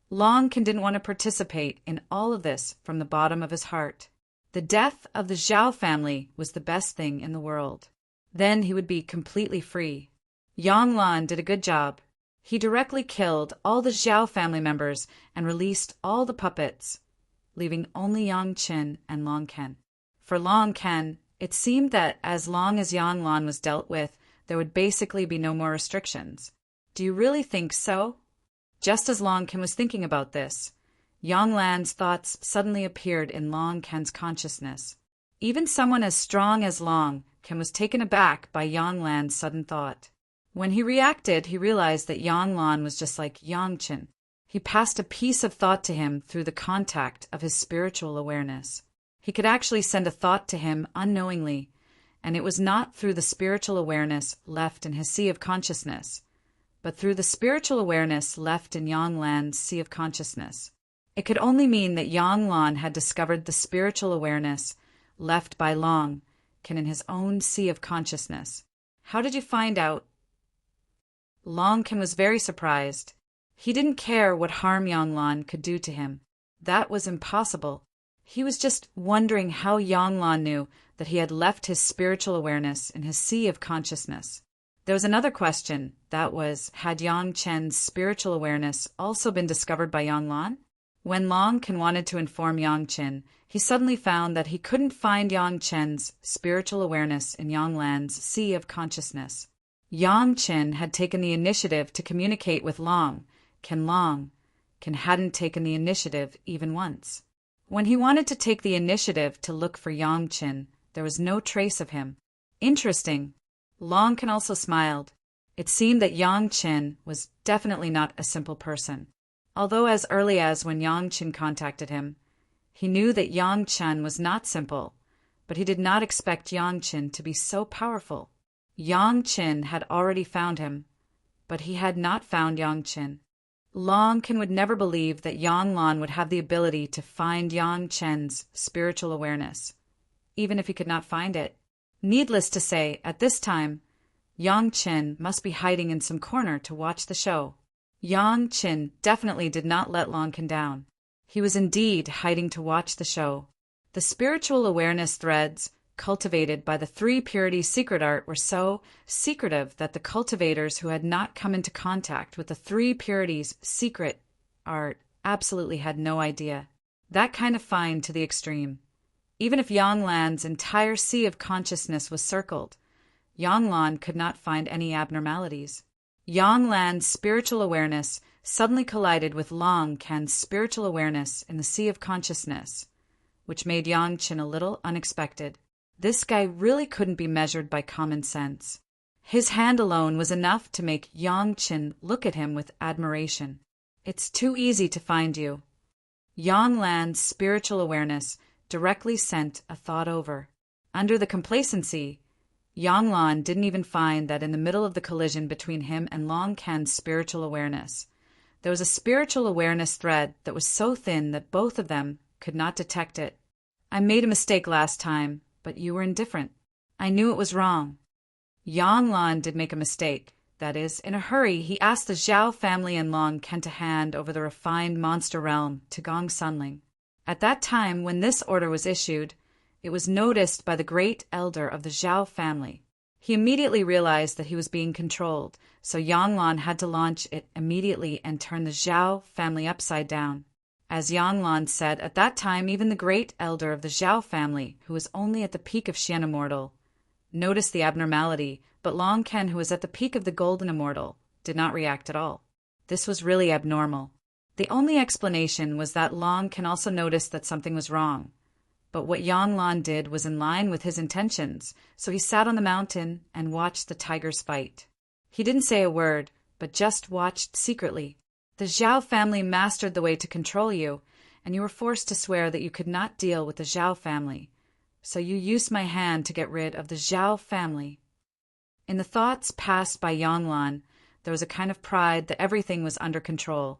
Long Can didn't want to participate in all of this from the bottom of his heart. The death of the Zhao family was the best thing in the world. Then he would be completely free. Yanglan did a good job. He directly killed all the Zhao family members and released all the puppets, leaving only Yangqin and Long Can. For Long Can, it seemed that as long as Yanglan was dealt with, there would basically be no more restrictions. Do you really think so? Just as Long Can was thinking about this, Yanglan's thoughts suddenly appeared in Long Can's consciousness. Even someone as strong as Long Can was taken aback by Yanglan's sudden thought. When he reacted, he realized that Yanglan was just like Yangqin. He passed a piece of thought to him through the contact of his spiritual awareness. He could actually send a thought to him unknowingly, and it was not through the spiritual awareness left in his sea of consciousness, but through the spiritual awareness left in Yanglan's sea of consciousness. It could only mean that Yanglan had discovered the spiritual awareness left by Long Can in his own sea of consciousness. How did you find out? Long Can was very surprised. He didn't care what harm Yanglan could do to him. That was impossible. He was just wondering how Yanglan knew that he had left his spiritual awareness in his sea of consciousness. There was another question, that was, had Yang Chen's spiritual awareness also been discovered by Yanglan? When Long Ken wanted to inform Yang Chen, he suddenly found that he couldn't find Yang Chen's spiritual awareness in Yanglan's sea of consciousness. Yang Chen had taken the initiative to communicate with Long Ken hadn't taken the initiative even once. When he wanted to take the initiative to look for Yang Chen, there was no trace of him. Interesting. Long Ken also smiled. It seemed that Yang Chen was definitely not a simple person. Although as early as when Yang Chen contacted him, he knew that Yang Chen was not simple, but he did not expect Yang Chen to be so powerful. Yang Chen had already found him, but he had not found Yang Chen. Long Ken would never believe that Yanglan would have the ability to find Yang Chen's spiritual awareness, even if he could not find it. Needless to say, at this time, Yang Chen must be hiding in some corner to watch the show. Yang Chen definitely did not let Long Ken down. He was indeed hiding to watch the show. The spiritual awareness threads cultivated by the 3 Purities secret art were so secretive that the cultivators who had not come into contact with the 3 Purities secret art absolutely had no idea. That kind of fine to the extreme. Even if Yanglan's entire sea of consciousness was circled, Yanglan could not find any abnormalities. Yanglan's spiritual awareness suddenly collided with Long Ken's spiritual awareness in the sea of consciousness, which made Yang Chen a little unexpected. This guy really couldn't be measured by common sense. His hand alone was enough to make Yang Chen look at him with admiration. It's too easy to find you. Yanglan's spiritual awareness directly sent a thought over. Under the complacency, Yanglan didn't even find that in the middle of the collision between him and Long Ken's spiritual awareness, there was a spiritual awareness thread that was so thin that both of them could not detect it. I made a mistake last time, but you were indifferent. I knew it was wrong. Yanglan did make a mistake. That is, in a hurry, he asked the Zhao family and Long Ken to hand over the refined monster realm to Gong Sunling. At that time, when this order was issued, it was noticed by the great elder of the Zhao family. He immediately realized that he was being controlled, so Yanglan had to launch it immediately and turn the Zhao family upside down. As Yanglan said, at that time even the great elder of the Zhao family, who was only at the peak of Xian Immortal, noticed the abnormality, but Long Ken, who was at the peak of the Golden Immortal, did not react at all. This was really abnormal. The only explanation was that Long Ken also noticed that something was wrong. But what Yanglan did was in line with his intentions, so he sat on the mountain and watched the tigers fight. He didn't say a word, but just watched secretly. The Zhao family mastered the way to control you, and you were forced to swear that you could not deal with the Zhao family. So you used my hand to get rid of the Zhao family. In the thoughts passed by Yanglan, there was a kind of pride that everything was under control.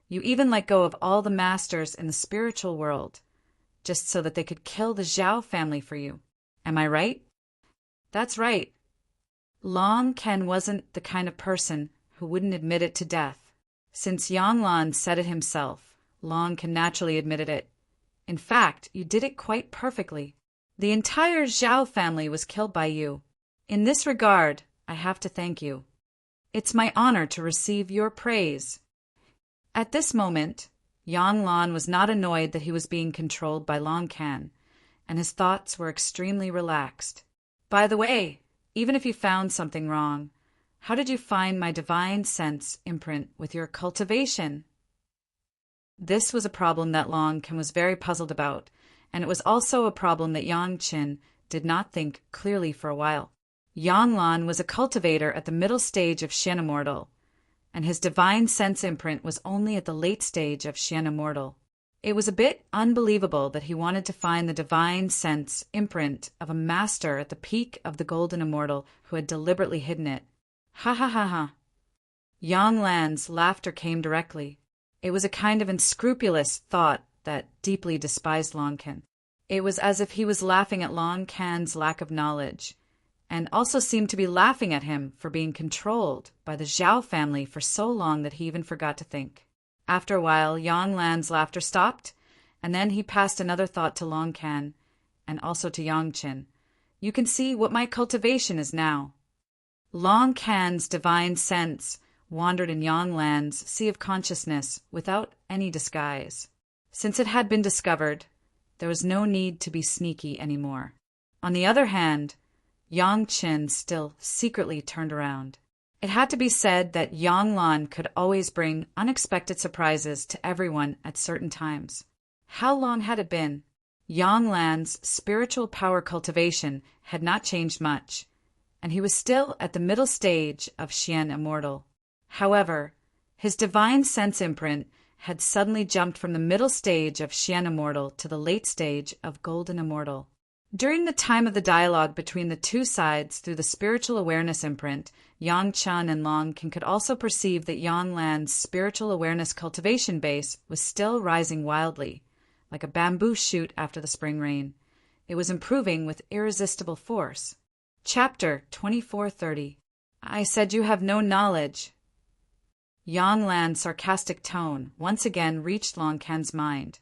You even let go of all the masters in the spiritual world, just so that they could kill the Zhao family for you. Am I right? That's right. Long Ken wasn't the kind of person who wouldn't admit it to death. Since Yanglan said it himself, Long Ken naturally admitted it. In fact, you did it quite perfectly. The entire Zhao family was killed by you. In this regard, I have to thank you. It's my honor to receive your praise. At this moment, Yanglan was not annoyed that he was being controlled by Long Ken, and his thoughts were extremely relaxed. By the way, even if you found something wrong, how did you find my divine sense imprint with your cultivation? This was a problem that Long Ken was very puzzled about, and it was also a problem that Yang Chen did not think clearly for a while. Yanglan was a cultivator at the middle stage of Xian Immortal, and his divine sense imprint was only at the late stage of Xian Immortal. It was a bit unbelievable that he wanted to find the divine sense imprint of a master at the peak of the Golden Immortal who had deliberately hidden it. Ha ha ha ha. Yanglan's laughter came directly. It was a kind of unscrupulous thought that deeply despised Long Ken. It was as if he was laughing at Long Ken's lack of knowledge, and also seemed to be laughing at him for being controlled by the Zhao family for so long that he even forgot to think. After a while, Yang Lan's laughter stopped, and then he passed another thought to Long Can, and also to Yang Qin. You can see what my cultivation is now. Long Can's divine sense wandered in Yang Lan's sea of consciousness without any disguise. Since it had been discovered, there was no need to be sneaky anymore. On the other hand, Yang Qin still secretly turned around. It had to be said that Yang Lan could always bring unexpected surprises to everyone at certain times. How long had it been? Yang Lan's spiritual power cultivation had not changed much, and he was still at the middle stage of Xian Immortal. However, his divine sense imprint had suddenly jumped from the middle stage of Xian Immortal to the late stage of Golden Immortal. During the time of the dialogue between the two sides through the spiritual awareness imprint, Yang Chen and Long Can could also perceive that Yang Lan's spiritual awareness cultivation base was still rising wildly, like a bamboo shoot after the spring rain. It was improving with irresistible force. Chapter 2430. I said you have no knowledge. Yang Lan's sarcastic tone once again reached Long Can's mind.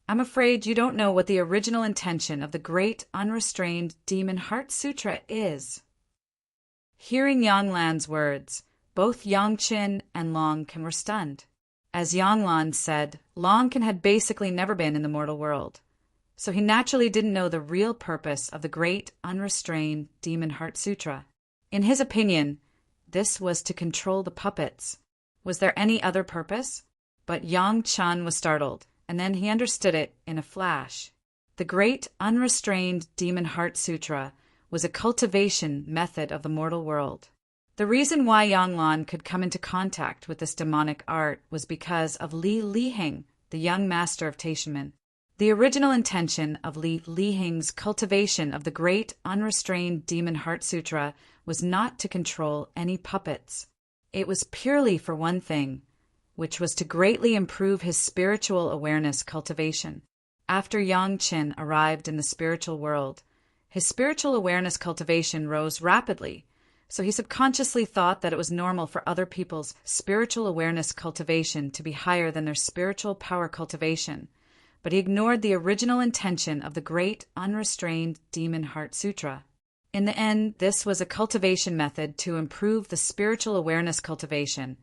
I'm afraid you don't know what the original intention of the great unrestrained Demon Heart Sutra is. Hearing Yang Lan's words, both Yang Qin and Long Can were stunned. As Yang Lan said, Long Can had basically never been in the mortal world, so he naturally didn't know the real purpose of the great unrestrained Demon Heart Sutra. In his opinion, this was to control the puppets. Was there any other purpose? But Yang Chen was startled, and then he understood it in a flash. The great unrestrained Demon Heart Sutra was a cultivation method of the mortal world. The reason why Yang Lan could come into contact with this demonic art was because of Li Liheng, the young master of Taishanmen. The original intention of Li Liheng's cultivation of the great unrestrained Demon Heart Sutra was not to control any puppets. It was purely for one thing, which was to greatly improve his spiritual awareness cultivation. After Yang Qin arrived in the spiritual world, his spiritual awareness cultivation rose rapidly, so he subconsciously thought that it was normal for other people's spiritual awareness cultivation to be higher than their spiritual power cultivation, but he ignored the original intention of the great unrestrained Demon Heart Sutra. In the end, this was a cultivation method to improve the spiritual awareness cultivation,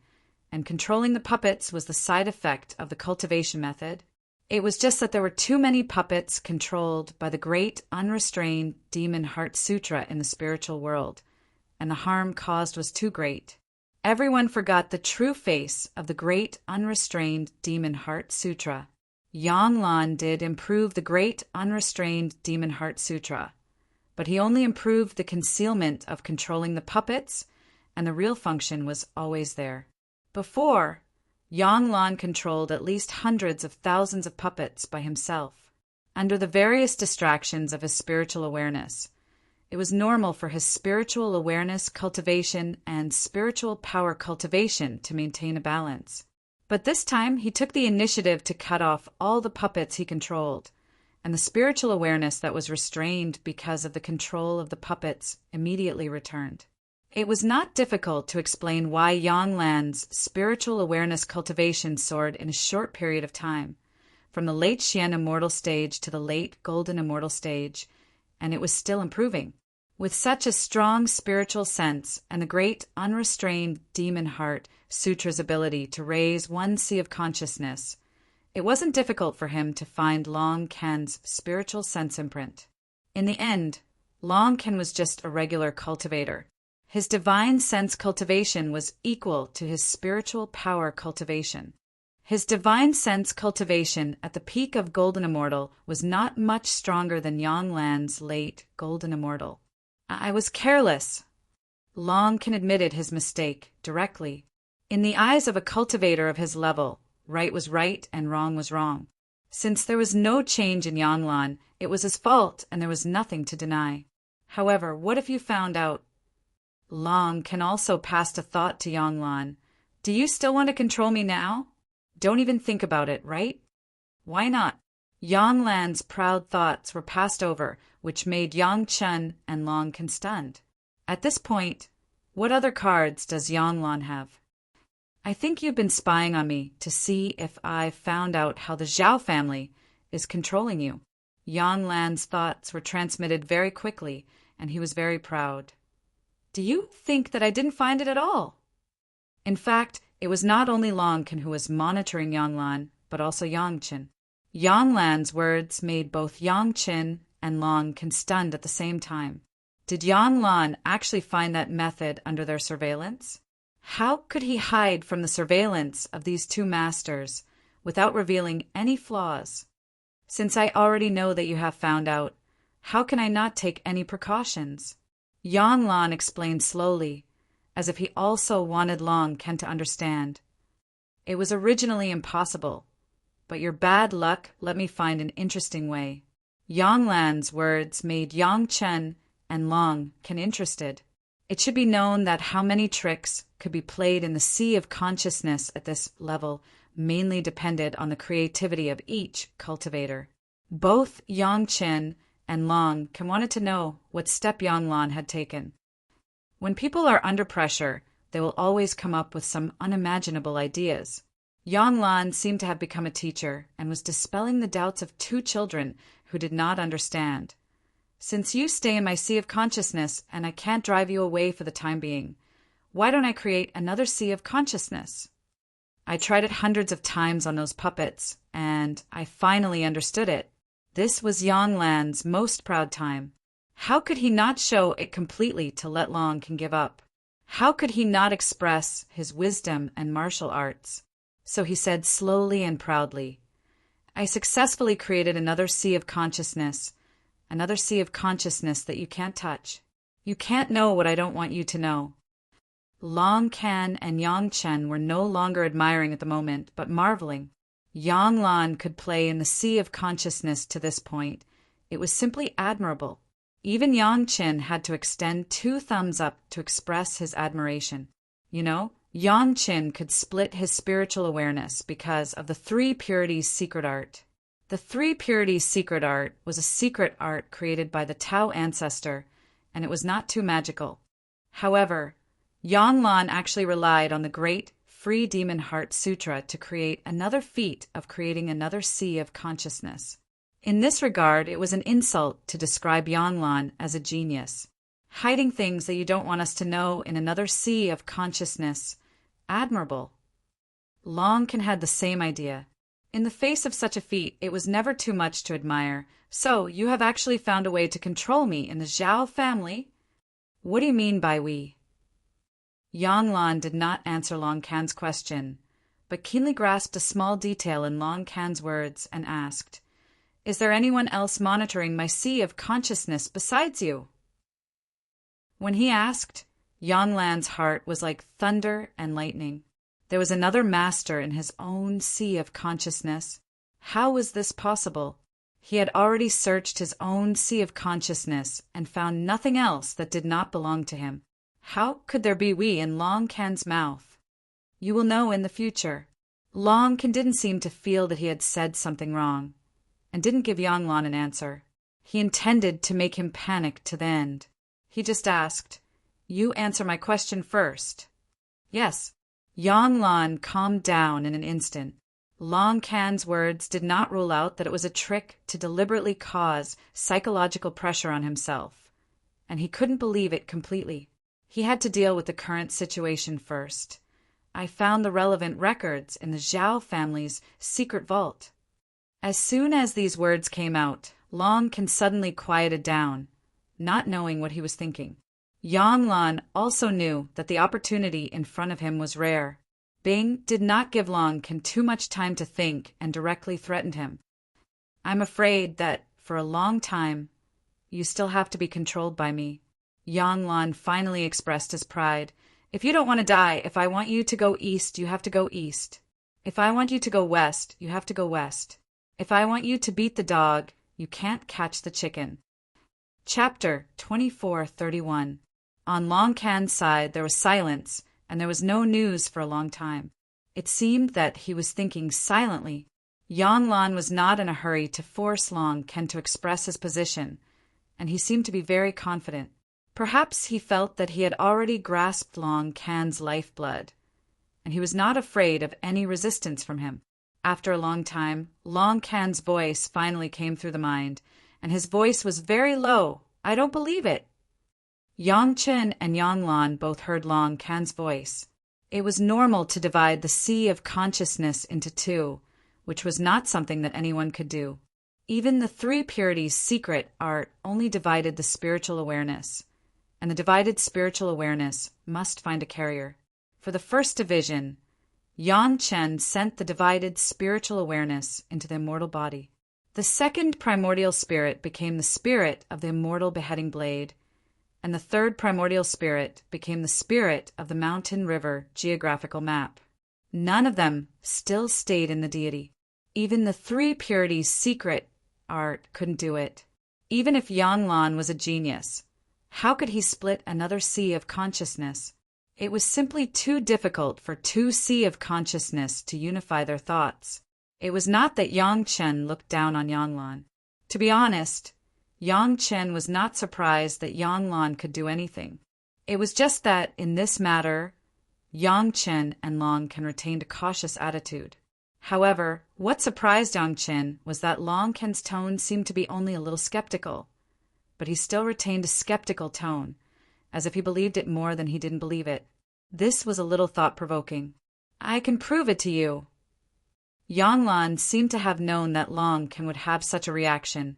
and controlling the puppets was the side effect of the cultivation method. It was just that there were too many puppets controlled by the great unrestrained Demon Heart Sutra in the spiritual world, and the harm caused was too great. Everyone forgot the true face of the great unrestrained Demon Heart Sutra. Yang Lan did improve the great unrestrained Demon Heart Sutra, but he only improved the concealment of controlling the puppets, and the real function was always there. Before, Yang Lan controlled at least hundreds of thousands of puppets by himself. Under the various distractions of his spiritual awareness, it was normal for his spiritual awareness cultivation and spiritual power cultivation to maintain a balance. But this time, he took the initiative to cut off all the puppets he controlled, and the spiritual awareness that was restrained because of the control of the puppets immediately returned. It was not difficult to explain why Yang Lan's spiritual awareness cultivation soared in a short period of time, from the late Xian Immortal stage to the late Golden Immortal stage, and it was still improving. With such a strong spiritual sense and the great unrestrained Demon Heart Sutra's ability to raise one sea of consciousness, it wasn't difficult for him to find Long Can's spiritual sense imprint. In the end, Long Can was just a regular cultivator. His divine sense cultivation was equal to his spiritual power cultivation. His divine sense cultivation at the peak of Golden Immortal was not much stronger than Yang Lan's late Golden Immortal. I was careless. Long Can admitted his mistake directly. In the eyes of a cultivator of his level, right was right and wrong was wrong. Since there was no change in Yang Lan, it was his fault and there was nothing to deny. However, what if you found out? Long Can also passed a thought to Yang Lan. Do you still want to control me now? Don't even think about it, right? Why not? Yang Lan's proud thoughts were passed over, which made Yang Chen and Long Can stunned. At this point, what other cards does Yanlan have? I think you've been spying on me to see if I've found out how the Zhao family is controlling you. Yanlan's thoughts were transmitted very quickly, and he was very proud. Do you think that I didn't find it at all? In fact, it was not only Longcan who was monitoring Yanlan, but also Yangchen. Yanlan's words made both Yangchen and Longcan stunned at the same time. Did Yanlan actually find that method under their surveillance? How could he hide from the surveillance of these two masters without revealing any flaws? Since I already know that you have found out, how can I not take any precautions? Yanlan explained slowly, as if he also wanted Longcan to understand. It was originally impossible, but your bad luck let me find an interesting way. Yanlan's words made Yangchen and Longcan interested. It should be known that how many tricks could be played in the sea of consciousness at this level mainly depended on the creativity of each cultivator. Both Yangchen and Longcan wanted to know what step Yanlan had taken. When people are under pressure, they will always come up with some unimaginable ideas. Yanlan seemed to have become a teacher and was dispelling the doubts of two children who did not understand. Since you stay in my sea of consciousness and I can't drive you away for the time being, why don't I create another sea of consciousness? I tried it hundreds of times on those puppets, and I finally understood it. This was Yanlan's most proud time. How could he not show it completely to let Longcan give up? How could he not express his wisdom and martial arts? So he said slowly and proudly, I successfully created another sea of consciousness that you can't touch. You can't know what I don't want you to know. Longcan and Yangchen were no longer admiring at the moment, but marveling. Yanlan could play in the sea of consciousness to this point. It was simply admirable. Even Yangchen had to extend 2 thumbs up to express his admiration. You know, Yangchen could split his spiritual awareness because of the 3 Purities secret art. The 3 Purities secret art was a secret art created by the Tao ancestor, and it was not too magical. However, Yanlan actually relied on the great Free Demon Heart Sutra to create another feat of creating another sea of consciousness. In this regard, it was an insult to describe Yanlan as a genius. Hiding things that you don't want us to know in another sea of consciousness. Admirable. Longcan had the same idea. In the face of such a feat, it was never too much to admire. So, you have actually found a way to control me in the Zhao family? What do you mean by we? Yanlan did not answer Longcan's question, but keenly grasped a small detail in Longcan's words and asked, Is there anyone else monitoring my sea of consciousness besides you? When he asked, Yanlan's heart was like thunder and lightning. There was another master in his own sea of consciousness. How was this possible? He had already searched his own sea of consciousness and found nothing else that did not belong to him. How could there be we in Longcan's mouth? You will know in the future. Longcan didn't seem to feel that he had said something wrong, and didn't give Yanlan an answer. He intended to make him panic to the end. He just asked, You answer my question first. Yes. Yanlan calmed down in an instant. Longcan's words did not rule out that it was a trick to deliberately cause psychological pressure on himself, and he couldn't believe it completely. He had to deal with the current situation first. I found the relevant records in the Zhao family's secret vault. As soon as these words came out, Longcan suddenly quieted down, not knowing what he was thinking. Yanlan also knew that the opportunity in front of him was rare. Bing did not give Longcan too much time to think and directly threatened him. I'm afraid that, for a long time, you still have to be controlled by me. Yanlan finally expressed his pride. If you don't want to die, if I want you to go east, you have to go east. If I want you to go west, you have to go west. If I want you to beat the dog, you can't catch the chicken. Chapter 2431. On Longcan's side there was silence, and there was no news for a long time. It seemed that he was thinking silently. Yanlan was not in a hurry to force Longcan to express his position, and he seemed to be very confident. Perhaps he felt that he had already grasped Long Can's lifeblood, and he was not afraid of any resistance from him. After a long time, Long Can's voice finally came through the mind, and his voice was very low. "I don't believe it." Yang Chen and Yang Lan both heard Long Can's voice. It was normal to divide the sea of consciousness into two, which was not something that anyone could do. Even the three purities secret art only divided the spiritual awareness, and the divided spiritual awareness must find a carrier. For the first division, Yang Chen sent the divided spiritual awareness into the immortal body. The second primordial spirit became the spirit of the immortal beheading blade, and the third primordial spirit became the spirit of the mountain river geographical map. None of them still stayed in the deity. Even the three purities secret art couldn't do it. Even if Yang Lan was a genius, how could he split another sea of consciousness? It was simply too difficult for two sea of consciousness to unify their thoughts. It was not that Yang Chen looked down on Yang Lan. To be honest, Yang Chen was not surprised that Yang Lan could do anything. It was just that, in this matter, Yang Chen and Long Can retained a cautious attitude. However, what surprised Yang Chen was that Long Can's tone seemed to be only a little skeptical, but he still retained a skeptical tone, as if he believed it more than he didn't believe it. This was a little thought-provoking. "I can prove it to you." Yang Lan seemed to have known that Long Can would have such a reaction,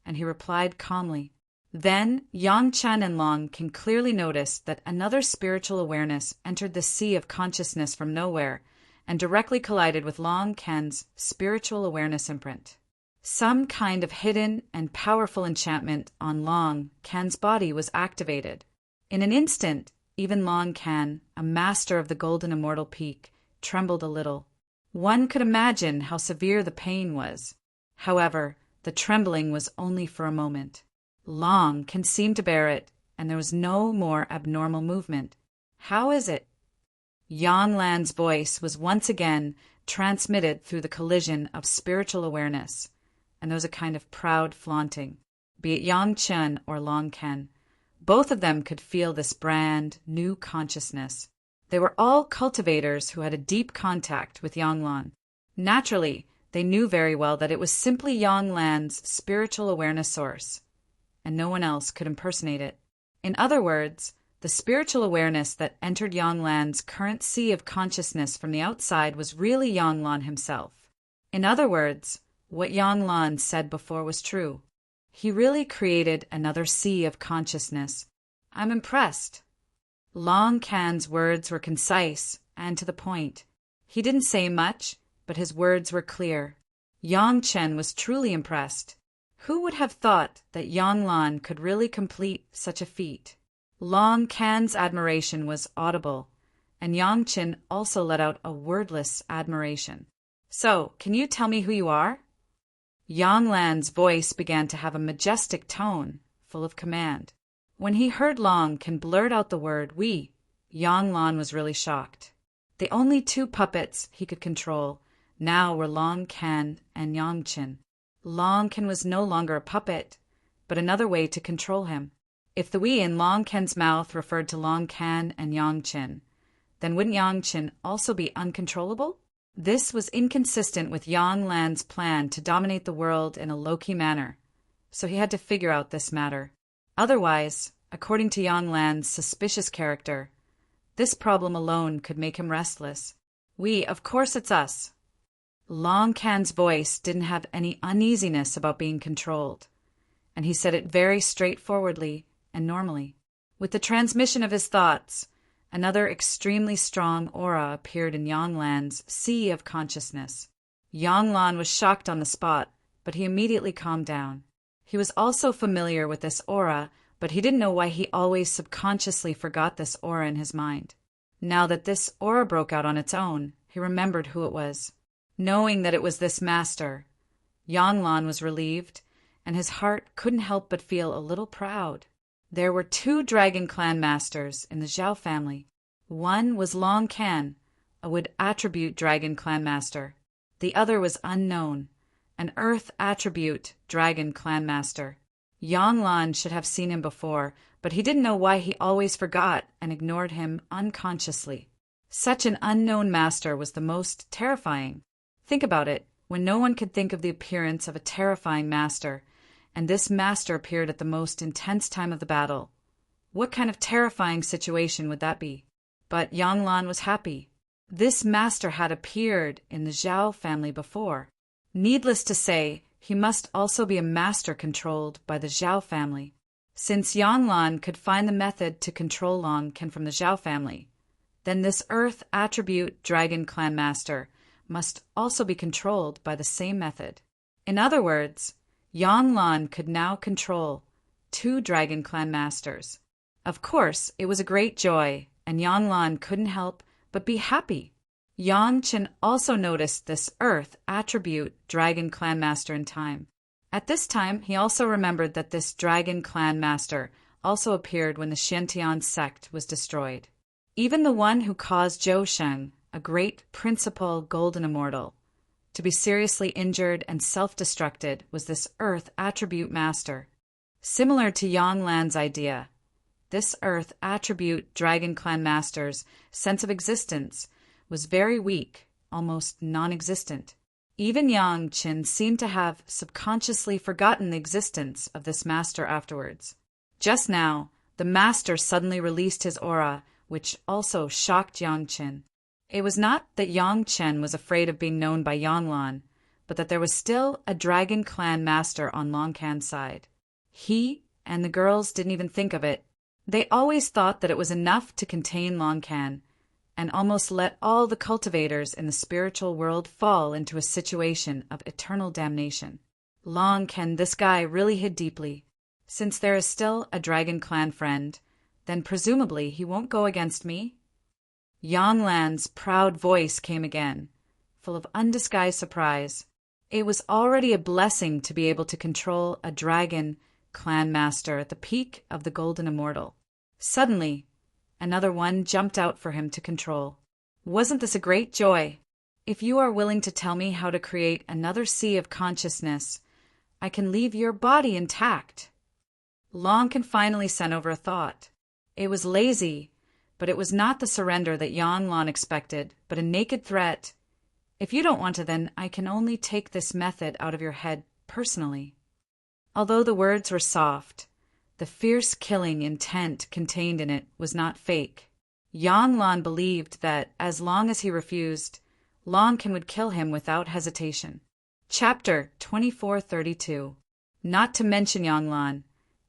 and he replied calmly. Then Yang Chen and Long Can clearly noticed that another spiritual awareness entered the sea of consciousness from nowhere and directly collided with Long Can's spiritual awareness imprint. Some kind of hidden and powerful enchantment on Long Can's body was activated. In an instant, even Long Can, a master of the golden immortal peak, trembled a little. One could imagine how severe the pain was. However, the trembling was only for a moment. Long Can seemed to bear it, and there was no more abnormal movement. "How is it?" Yang Lan's voice was once again transmitted through the collision of spiritual awareness, and there was a kind of proud flaunting. Be it Yang Chen or Long Can, both of them could feel this brand new consciousness. They were all cultivators who had a deep contact with Yang Lan. Naturally, they knew very well that it was simply Yang Lan's spiritual awareness source, and no one else could impersonate it. In other words, the spiritual awareness that entered Yang Lan's current sea of consciousness from the outside was really Yang Lan himself. In other words, what Yang Lan said before was true. He really created another sea of consciousness. "I'm impressed." Long Can's words were concise and to the point. He didn't say much, but his words were clear. Yang Chen was truly impressed. Who would have thought that Yang Lan could really complete such a feat? Long Can's admiration was audible, and Yang Chen also let out a wordless admiration. "So, can you tell me who you are?" Yang Lan's voice began to have a majestic tone, full of command. When he heard Long Can blurt out the word "we," Yang Lan was really shocked. The only two puppets he could control now were Long Can and Yang Chen. Long Can was no longer a puppet, but another way to control him. If the "we" in Long Can's mouth referred to Long Can and Yang Chen, then wouldn't Yang Chen also be uncontrollable? This was inconsistent with Yang Lan's plan to dominate the world in a low-key manner, so he had to figure out this matter. Otherwise, according to Yang Lan's suspicious character, this problem alone could make him restless. "We, of course it's us." Long Can's voice didn't have any uneasiness about being controlled, and he said it very straightforwardly and normally. With the transmission of his thoughts, another extremely strong aura appeared in Yang Lan's sea of consciousness. Yang Lan was shocked on the spot, but he immediately calmed down. He was also familiar with this aura, but he didn't know why he always subconsciously forgot this aura in his mind. Now that this aura broke out on its own, he remembered who it was. Knowing that it was this master, Yang Lan was relieved, and his heart couldn't help but feel a little proud. There were two Dragon Clan masters in the Zhao family. One was Long Can, a wood attribute Dragon Clan master. The other was unknown, an earth attribute Dragon Clan master. Yang Lan should have seen him before, but he didn't know why he always forgot and ignored him unconsciously. Such an unknown master was the most terrifying. Think about it, when no one could think of the appearance of a terrifying master, and this master appeared at the most intense time of the battle. What kind of terrifying situation would that be? But Yang Lan was happy. This master had appeared in the Zhao family before. Needless to say, he must also be a master controlled by the Zhao family. Since Yang Lan could find the method to control Long Ken from the Zhao family, then this Earth attribute Dragon Clan master must also be controlled by the same method. In other words, Yang Lan could now control 2 Dragon Clan masters. Of course, it was a great joy, and Yang Lan couldn't help but be happy. Yang Chen also noticed this Earth attribute Dragon Clan master in time. At this time, he also remembered that this Dragon Clan master also appeared when the Xiantian sect was destroyed. Even the one who caused Zhou Sheng, a great principal golden immortal, to be seriously injured and self-destructed was this Earth attribute master. Similar to Yang Lan's idea, this Earth attribute Dragon Clan master's sense of existence was very weak, almost non-existent. Even Yang Qin seemed to have subconsciously forgotten the existence of this master afterwards. Just now, the master suddenly released his aura, which also shocked Yang Qin. It was not that Yang Chen was afraid of being known by Yang Lan, but that there was still a Dragon Clan master on Long Can's side. He and the girls didn't even think of it. They always thought that it was enough to contain Long Can, and almost let all the cultivators in the spiritual world fall into a situation of eternal damnation. Long Can, this guy really hid deeply. Since there is still a Dragon Clan friend, then presumably he won't go against me. Yang Lan's proud voice came again, full of undisguised surprise. It was already a blessing to be able to control a Dragon Clan master at the peak of the Golden Immortal. Suddenly, another one jumped out for him to control. Wasn't this a great joy? If you are willing to tell me how to create another sea of consciousness, I can leave your body intact. Long Can finally sent over a thought. It was lazy, but it was not the surrender that Yang Lan expected, but a naked threat. If you don't want to, then I can only take this method out of your head personally. Although the words were soft, the fierce killing intent contained in it was not fake. Yang Lan believed that as long as he refused, Long Can would kill him without hesitation. Chapter 2432. Not to mention Yang Lan,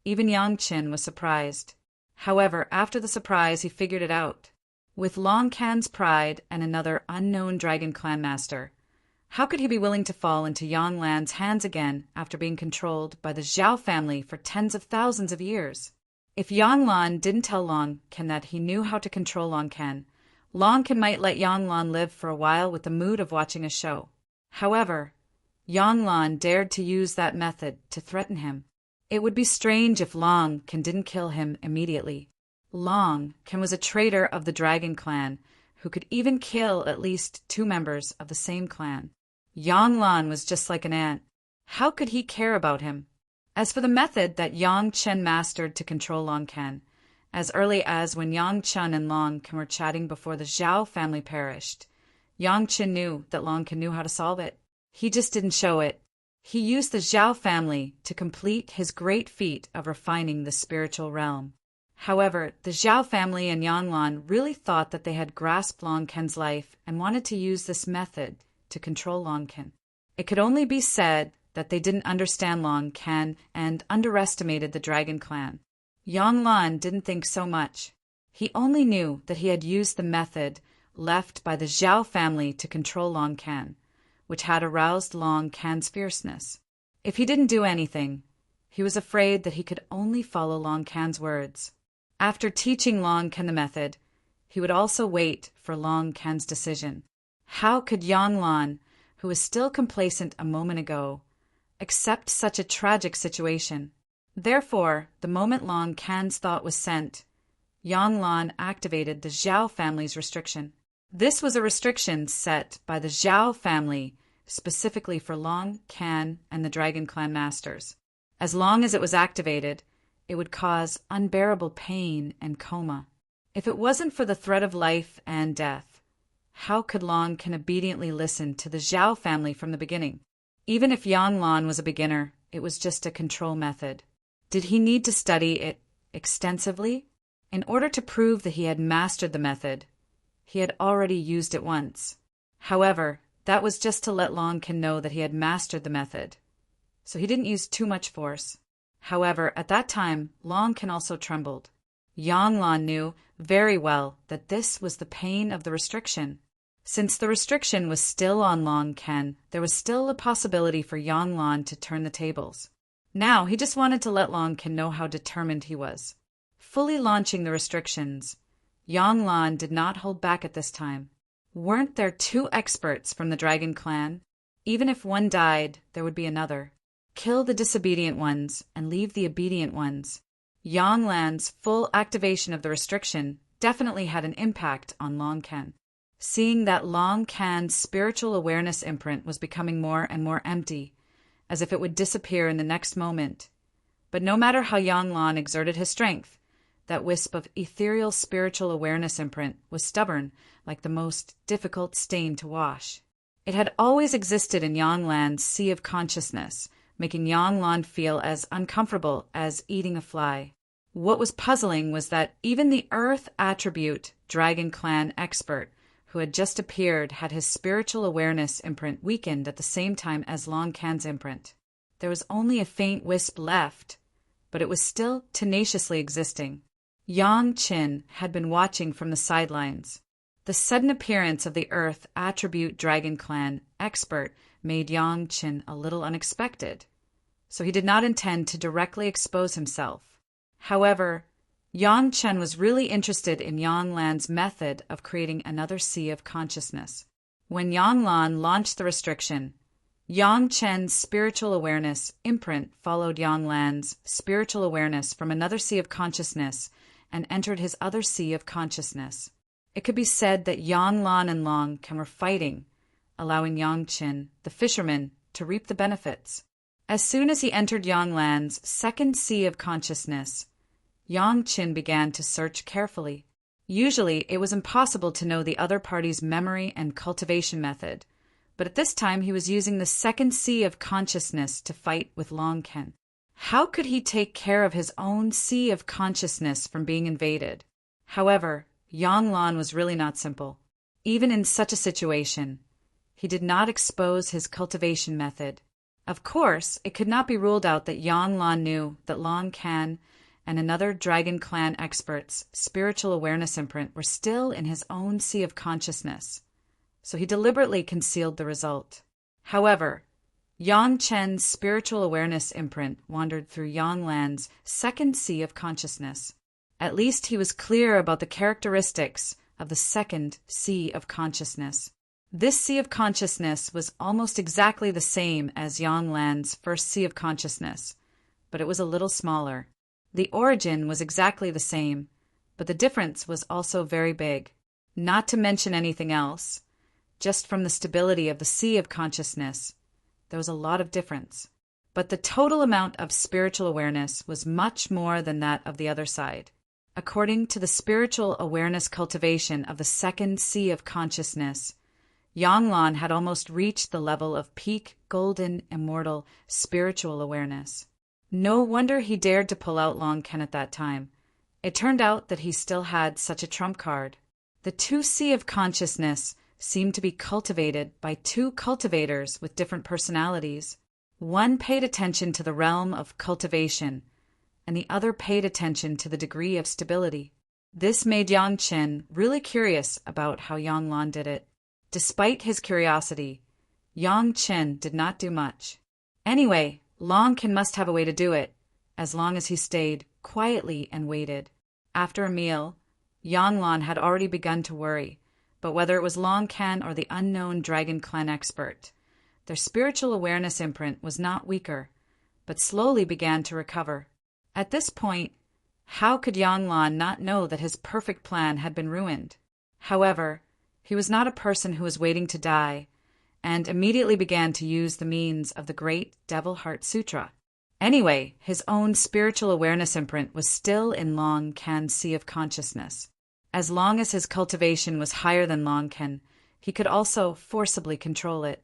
even Yang Qin was surprised. However, after the surprise, he figured it out. With Long Can's pride and another unknown Dragon Clan master, how could he be willing to fall into Yang Lan's hands again after being controlled by the Zhao family for tens of thousands of years? If Yang Lan didn't tell Long Can that he knew how to control Long Can might let Yang Lan live for a while with the mood of watching a show. However, Yang Lan dared to use that method to threaten him. It would be strange if Long Can didn't kill him immediately. Long Can was a traitor of the Dragon Clan, who could even kill at least 2 members of the same clan. Yang Lan was just like an ant. How could he care about him? As for the method that Yang Chen mastered to control Long Can, as early as when Yang Chen and Long Can were chatting before the Zhao family perished, Yang Chen knew that Long Can knew how to solve it. He just didn't show it. He used the Zhao family to complete his great feat of refining the spiritual realm. However, the Zhao family and Yang Lan really thought that they had grasped Long Can's life and wanted to use this method to control Long Can. It could only be said that they didn't understand Long Can and underestimated the Dragon Clan. Yang Lan didn't think so much. He only knew that he had used the method left by the Zhao family to control Long Can, which had aroused Long Can's fierceness. If he didn't do anything, he was afraid that he could only follow Long Can's words. After teaching Long Can the method, he would also wait for Long Can's decision. How could Yang Lan, who was still complacent a moment ago, accept such a tragic situation? Therefore, the moment Long Can's thought was sent, Yang Lan activated the Zhao family's restriction. This was a restriction set by the Zhao family specifically for Long Can and the Dragon Clan masters. As long as it was activated, it would cause unbearable pain and coma. If it wasn't for the threat of life and death, how could Long Ken obediently listen to the Zhao family from the beginning? Even if Yang Lan was a beginner, it was just a control method. Did he need to study it extensively? In order to prove that he had mastered the method, he had already used it once. However, that was just to let Long Ken know that he had mastered the method, so he didn't use too much force. However, at that time, Long Ken also trembled. Yang Lan knew very well that this was the pain of the restriction. Since the restriction was still on Long Ken, there was still a possibility for Yang Lan to turn the tables. Now he just wanted to let Long Ken know how determined he was. Fully launching the restrictions, Yang Lan did not hold back at this time. Weren't there 2 experts from the Dragon Clan? Even if one died, there would be another. Kill the disobedient ones and leave the obedient ones. Yang Lan's full activation of the restriction definitely had an impact on Long Ken. Seeing that Long Ken's spiritual awareness imprint was becoming more and more empty, as if it would disappear in the next moment. But no matter how Yang Lan exerted his strength, that wisp of ethereal spiritual awareness imprint was stubborn, like the most difficult stain to wash. It had always existed in Yang Lan's sea of consciousness, making Yang Lan feel as uncomfortable as eating a fly. What was puzzling was that even the Earth attribute Dragon Clan expert who had just appeared had his spiritual awareness imprint weakened at the same time as Long Ken's imprint. There was only a faint wisp left, but it was still tenaciously existing. Yang Qin had been watching from the sidelines. The sudden appearance of the Earth attribute Dragon Clan expert made Yang Qin a little unexpected, so he did not intend to directly expose himself. However, Yang Chen was really interested in Yang Lan's method of creating another sea of consciousness. When Yang Lan launched the restriction, Yang Chen's spiritual awareness imprint followed Yang Lan's spiritual awareness from another sea of consciousness and entered his other sea of consciousness. It could be said that Yang Lan and Long Ken were fighting, allowing Yang Chen, the fisherman, to reap the benefits. As soon as he entered Yang Lan's second sea of consciousness, Yang Qin began to search carefully. Usually, it was impossible to know the other party's memory and cultivation method, but at this time he was using the second sea of consciousness to fight with Long Ken. How could he take care of his own sea of consciousness from being invaded? However, Yang Lan was really not simple. Even in such a situation, he did not expose his cultivation method. Of course, it could not be ruled out that Yang Lan knew that Long Ken and another Dragon Clan expert's spiritual awareness imprint were still in his own sea of consciousness, so he deliberately concealed the result. However, Yang Chen's spiritual awareness imprint wandered through Yang Lan's second sea of consciousness. At least he was clear about the characteristics of the second sea of consciousness. This sea of consciousness was almost exactly the same as Yang Lan's first sea of consciousness, but it was a little smaller. The origin was exactly the same, but the difference was also very big. Not to mention anything else, just from the stability of the sea of consciousness, there was a lot of difference. But the total amount of spiritual awareness was much more than that of the other side. According to the spiritual awareness cultivation of the second sea of consciousness, Yang Lan had almost reached the level of peak golden immortal spiritual awareness. No wonder he dared to pull out Long Ken at that time. It turned out that he still had such a trump card. The two sea of consciousness seemed to be cultivated by two cultivators with different personalities. One paid attention to the realm of cultivation, and the other paid attention to the degree of stability. This made Yang Chen really curious about how Yang Lan did it. Despite his curiosity, Yang Chen did not do much. Anyway, Long Ken must have a way to do it, as long as he stayed quietly and waited. After a meal, Yang Lan had already begun to worry, but whether it was Long Ken or the unknown Dragon Clan expert, their spiritual awareness imprint was not weaker, but slowly began to recover. At this point, how could Yang Lan not know that his perfect plan had been ruined? However, he was not a person who was waiting to die, and immediately began to use the means of the Great Devil Heart Sutra. Anyway, his own spiritual awareness imprint was still in Long Can's sea of consciousness. As long as his cultivation was higher than Long Can, he could also forcibly control it.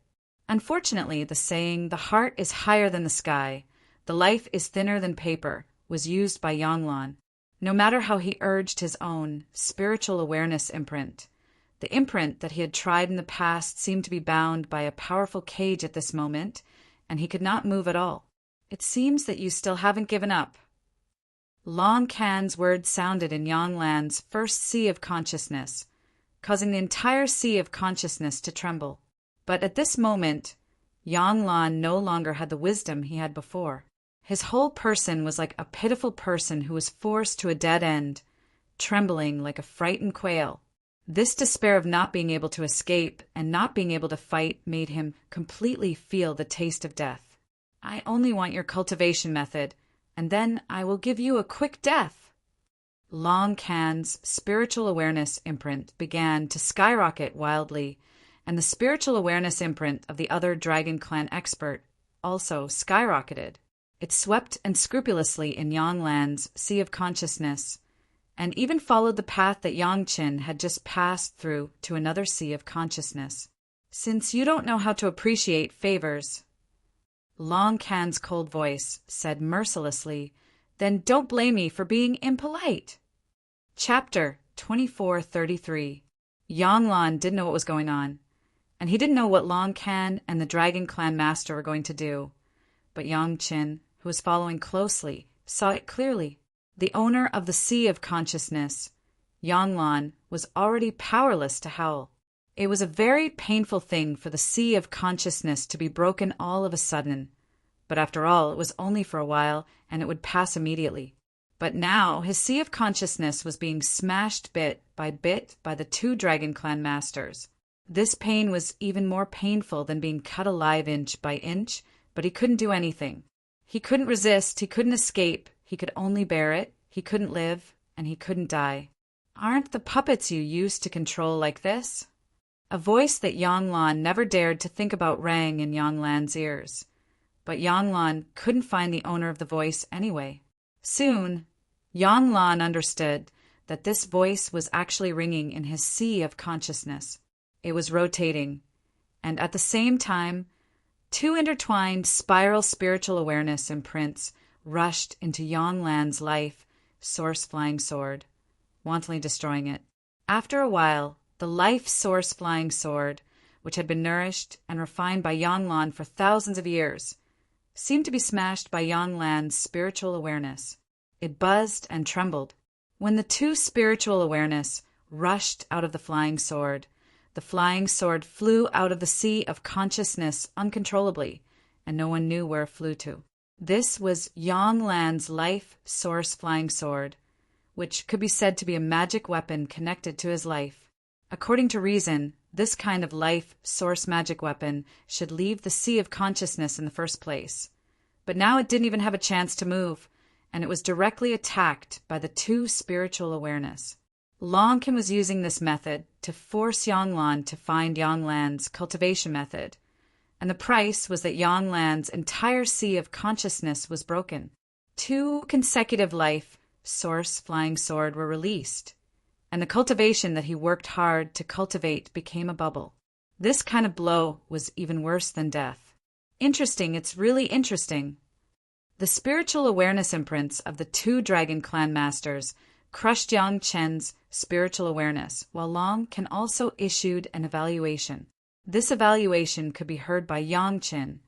Unfortunately, the saying, "the heart is higher than the sky, the life is thinner than paper," was used by Yanglan. No matter how he urged his own spiritual awareness imprint, the imprint that he had tried in the past seemed to be bound by a powerful cage at this moment, and he could not move at all. "It seems that you still haven't given up." Long Can's words sounded in Yanglan's first sea of consciousness, causing the entire sea of consciousness to tremble. But at this moment, Yanglan no longer had the wisdom he had before. His whole person was like a pitiful person who was forced to a dead end, trembling like a frightened quail. This despair of not being able to escape and not being able to fight made him completely feel the taste of death. "I only want your cultivation method, and then I will give you a quick death." Long Can's spiritual awareness imprint began to skyrocket wildly, and the spiritual awareness imprint of the other Dragon Clan expert also skyrocketed. It swept unscrupulously in Yanglan's sea of consciousness, and even followed the path that Yangqin had just passed through to another sea of consciousness. "Since you don't know how to appreciate favors," Long Can's cold voice said mercilessly, "then don't blame me for being impolite." Chapter 2433. Yanglan didn't know what was going on, and he didn't know what Long Can and the Dragon Clan Master were going to do. But Yangqin, who was following closely, saw it clearly. The owner of the sea of consciousness, Yanglan, was already powerless to howl. It was a very painful thing for the sea of consciousness to be broken all of a sudden. But after all, it was only for a while, and it would pass immediately. But now his sea of consciousness was being smashed bit by the two Dragon Clan Masters. This pain was even more painful than being cut alive inch by inch, but he couldn't do anything. He couldn't resist, he couldn't escape, he could only bear it, he couldn't live, and he couldn't die. "Aren't the puppets you used to control like this?" A voice that Yanglan never dared to think about rang in Yanglan's ears. But Yanglan couldn't find the owner of the voice anyway. Soon, Yanglan understood that this voice was actually ringing in his sea of consciousness. It was rotating, and at the same time, two intertwined spiral spiritual awareness imprints rushed into Yanglan's life source flying sword, wantonly destroying it. After a while, the life source flying sword, which had been nourished and refined by Yanglan for thousands of years, seemed to be smashed by Yanglan's spiritual awareness. It buzzed and trembled. When the two spiritual awareness rushed out of the flying sword flew out of the sea of consciousness uncontrollably, and no one knew where it flew to. This was Yanglan's life source flying sword, which could be said to be a magic weapon connected to his life. According to reason, this kind of life source magic weapon should leave the sea of consciousness in the first place. But now it didn't even have a chance to move, and it was directly attacked by the two spiritual awareness. Long Can was using this method to force Yanglan to find Yanglan's cultivation method, and the price was that Yanglan's entire sea of consciousness was broken. Two consecutive life source flying sword were released, and the cultivation that he worked hard to cultivate became a bubble. This kind of blow was even worse than death. Interesting, it's really interesting. The spiritual awareness imprints of the two Dragon Clan Masters crushed Yang Chen's spiritual awareness, while Long Can also issued an evaluation. This evaluation could be heard by Yang Chen,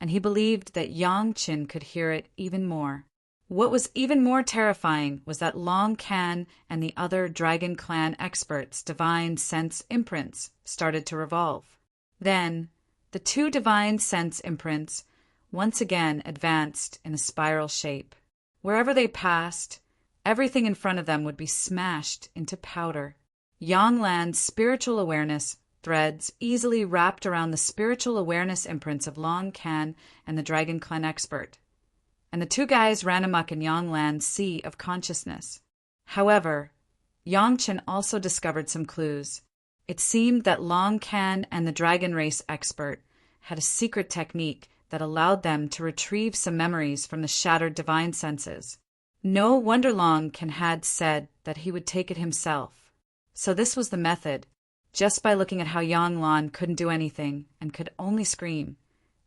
and he believed that Yang Chen could hear it even more. What was even more terrifying was that Long Can and the other Dragon Clan experts' divine sense imprints started to revolve. Then, the two divine sense imprints once again advanced in a spiral shape. Wherever they passed, everything in front of them would be smashed into powder. Yanglan's spiritual awareness threads easily wrapped around the spiritual awareness imprints of Long Can and the Dragon Clan expert, and the two guys ran amok in Yanglan's sea of consciousness. However, Yangchen also discovered some clues. It seemed that Long Can and the Dragon Race expert had a secret technique that allowed them to retrieve some memories from the shattered divine senses. No wonder Longcan had said that he would take it himself. So this was the method. Just by looking at how Yanglan couldn't do anything and could only scream,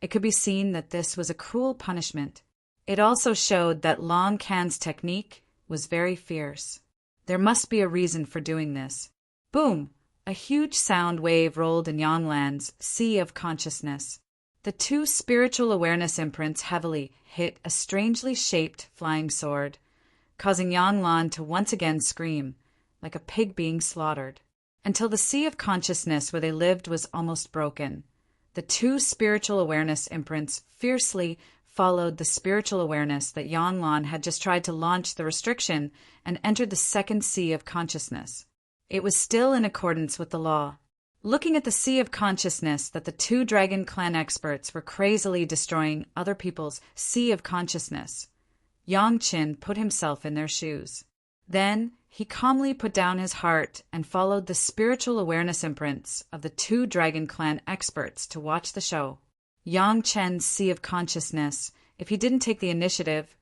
it could be seen that this was a cruel punishment. It also showed that Longcan's technique was very fierce. There must be a reason for doing this. Boom! A huge sound wave rolled in Yanglan's sea of consciousness. The two spiritual awareness imprints heavily hit a strangely shaped flying sword, causing Yanglan to once again scream, like a pig being slaughtered. Until the sea of consciousness where they lived was almost broken, the two spiritual awareness imprints fiercely followed the spiritual awareness that Yanglan had just tried to launch the restriction and entered the second sea of consciousness. It was still in accordance with the law. Looking at the sea of consciousness that the two Dragon Clan experts were crazily destroying other people's sea of consciousness, Yang Qin put himself in their shoes. Then he calmly put down his heart and followed the spiritual awareness imprints of the two Dragon Clan experts to watch the show. Yang Chen's sea of consciousness, if he didn't take the initiative,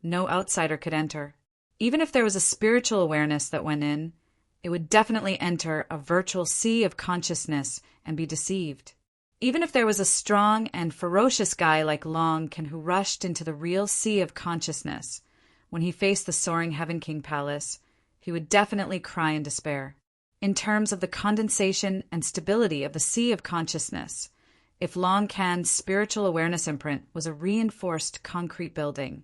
no outsider could enter. Even if there was a spiritual awareness that went in, it would definitely enter a virtual sea of consciousness and be deceived. Even if there was a strong and ferocious guy like Longcan who rushed into the real sea of consciousness, when he faced the soaring Heaven King Palace, he would definitely cry in despair. In terms of the condensation and stability of the sea of consciousness, if Longcan's spiritual awareness imprint was a reinforced concrete building,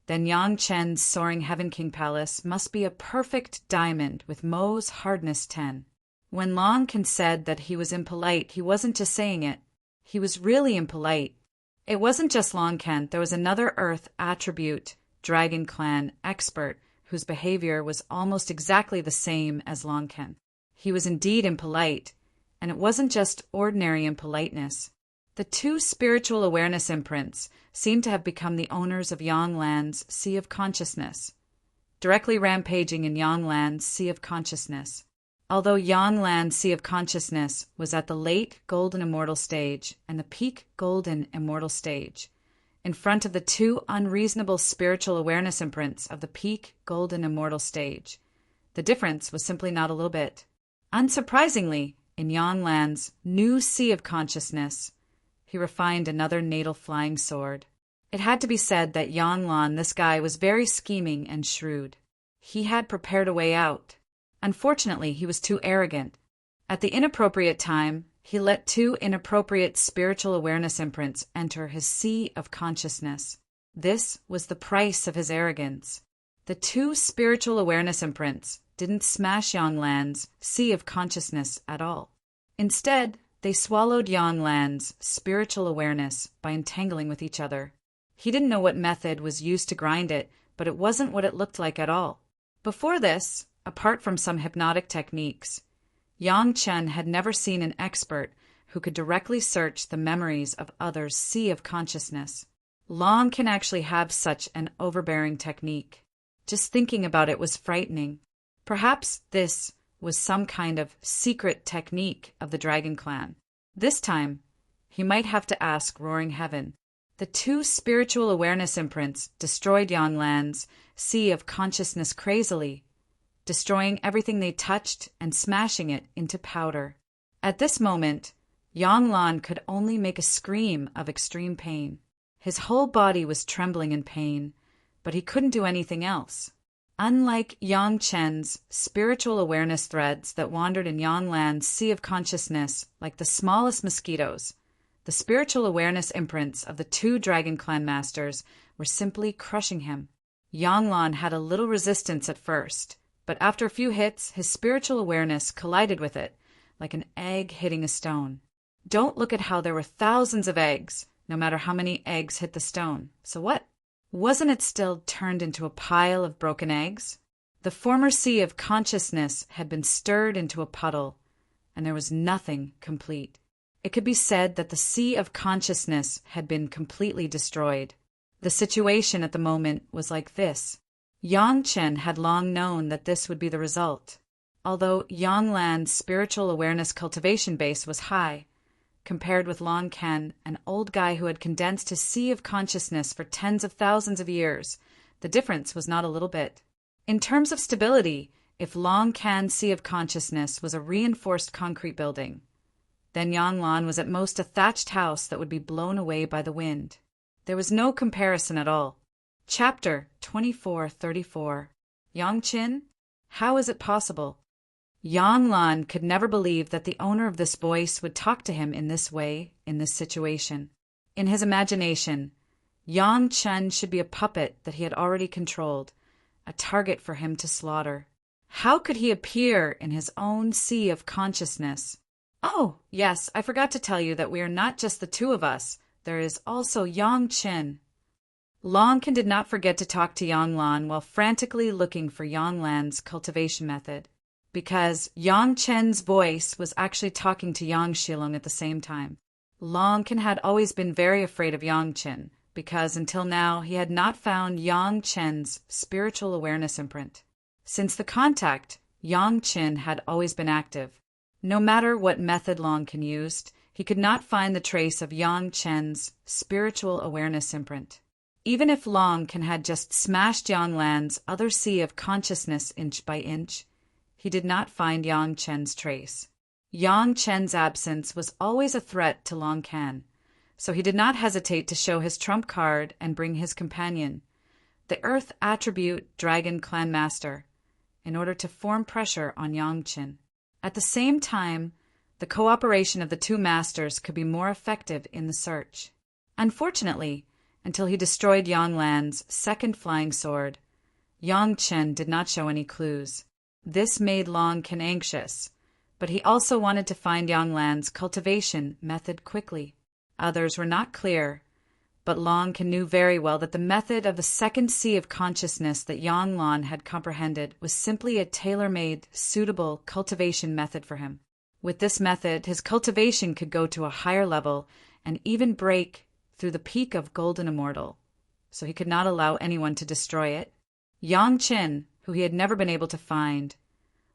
then Yang Chen's soaring Heaven King Palace must be a perfect diamond with Mohs hardness 10. When Longcan said that he was impolite, he wasn't just saying it. He was really impolite. It wasn't just Longcan, there was another Earth attribute Dragon Clan expert whose behavior was almost exactly the same as Longcan. He was indeed impolite, and it wasn't just ordinary impoliteness. The two spiritual awareness imprints seemed to have become the owners of Yanglan's sea of consciousness, directly rampaging in Yanglan's sea of consciousness. Although Yanglan's sea of consciousness was at the late Golden Immortal stage and the peak Golden Immortal stage, in front of the two unreasonable spiritual awareness imprints of the peak Golden Immortal stage, the difference was simply not a little bit. Unsurprisingly, in Yanglan's new sea of consciousness, he refined another natal flying sword. It had to be said that Yanglan, this guy, was very scheming and shrewd. He had prepared a way out. Unfortunately, he was too arrogant. At the inappropriate time, he let two inappropriate spiritual awareness imprints enter his sea of consciousness. This was the price of his arrogance. The two spiritual awareness imprints didn't smash Yanglan's sea of consciousness at all. Instead, they swallowed Yanglan's spiritual awareness by entangling with each other. He didn't know what method was used to grind it, but it wasn't what it looked like at all. Before this, apart from some hypnotic techniques, Yang Chen had never seen an expert who could directly search the memories of others' sea of consciousness. Long can actually have such an overbearing technique. Just thinking about it was frightening. Perhaps this was some kind of secret technique of the Dragon Clan. This time, he might have to ask Roaring Heaven. The two spiritual awareness imprints destroyed Yanglan's sea of consciousness crazily, destroying everything they touched and smashing it into powder. At this moment, Yanglan could only make a scream of extreme pain. His whole body was trembling in pain, but he couldn't do anything else. Unlike Yang Chen's spiritual awareness threads that wandered in Yanglan's sea of consciousness like the smallest mosquitoes, the spiritual awareness imprints of the two Dragon Clan masters were simply crushing him. Yanglan had a little resistance at first, but after a few hits, his spiritual awareness collided with it, like an egg hitting a stone. Don't look at how there were thousands of eggs, no matter how many eggs hit the stone. So what? Wasn't it still turned into a pile of broken eggs? The former sea of consciousness had been stirred into a puddle, and there was nothing complete. It could be said that the sea of consciousness had been completely destroyed. The situation at the moment was like this. Yang Chen had long known that this would be the result. Although Yanglan's spiritual awareness cultivation base was high, compared with Long Ken, an old guy who had condensed his sea of consciousness for tens of thousands of years, the difference was not a little bit. In terms of stability, if Long Ken's sea of consciousness was a reinforced concrete building, then Yanglan was at most a thatched house that would be blown away by the wind. There was no comparison at all. Chapter 2434. Yangqin? How is it possible? Yanglan could never believe that the owner of this voice would talk to him in this way, in this situation. In his imagination, Yangchen should be a puppet that he had already controlled, a target for him to slaughter. How could he appear in his own sea of consciousness? Oh, yes, I forgot to tell you that we are not just the two of us. There is also Yangchen. Long Ken did not forget to talk to Yanglan while frantically looking for Yanglan's cultivation method, because Yangchen's voice was actually talking to Yang Shilong at the same time. Long Ken had always been very afraid of Yangchen, because until now he had not found Yangchen's spiritual awareness imprint. Since the contact, Yangchen had always been active. No matter what method Long Ken used, he could not find the trace of Yangchen's spiritual awareness imprint. Even if Long Ken had just smashed Yanglan's other sea of consciousness inch by inch, he did not find Yangchen's trace. Yangchen's absence was always a threat to Long Ken, so he did not hesitate to show his trump card and bring his companion, the Earth Attribute Dragon Clan Master, in order to form pressure on Yangchen. At the same time, the cooperation of the two masters could be more effective in the search. Unfortunately, until he destroyed Yanglan's second flying sword, Yangchen did not show any clues. This made Long Ken anxious, but he also wanted to find Yanglan's cultivation method quickly. Others were not clear, but Long Ken knew very well that the method of the second sea of consciousness that Yanglan had comprehended was simply a tailor-made, suitable cultivation method for him. With this method, his cultivation could go to a higher level and even break through the peak of Golden Immortal, so he could not allow anyone to destroy it. Yangchen, who he had never been able to find,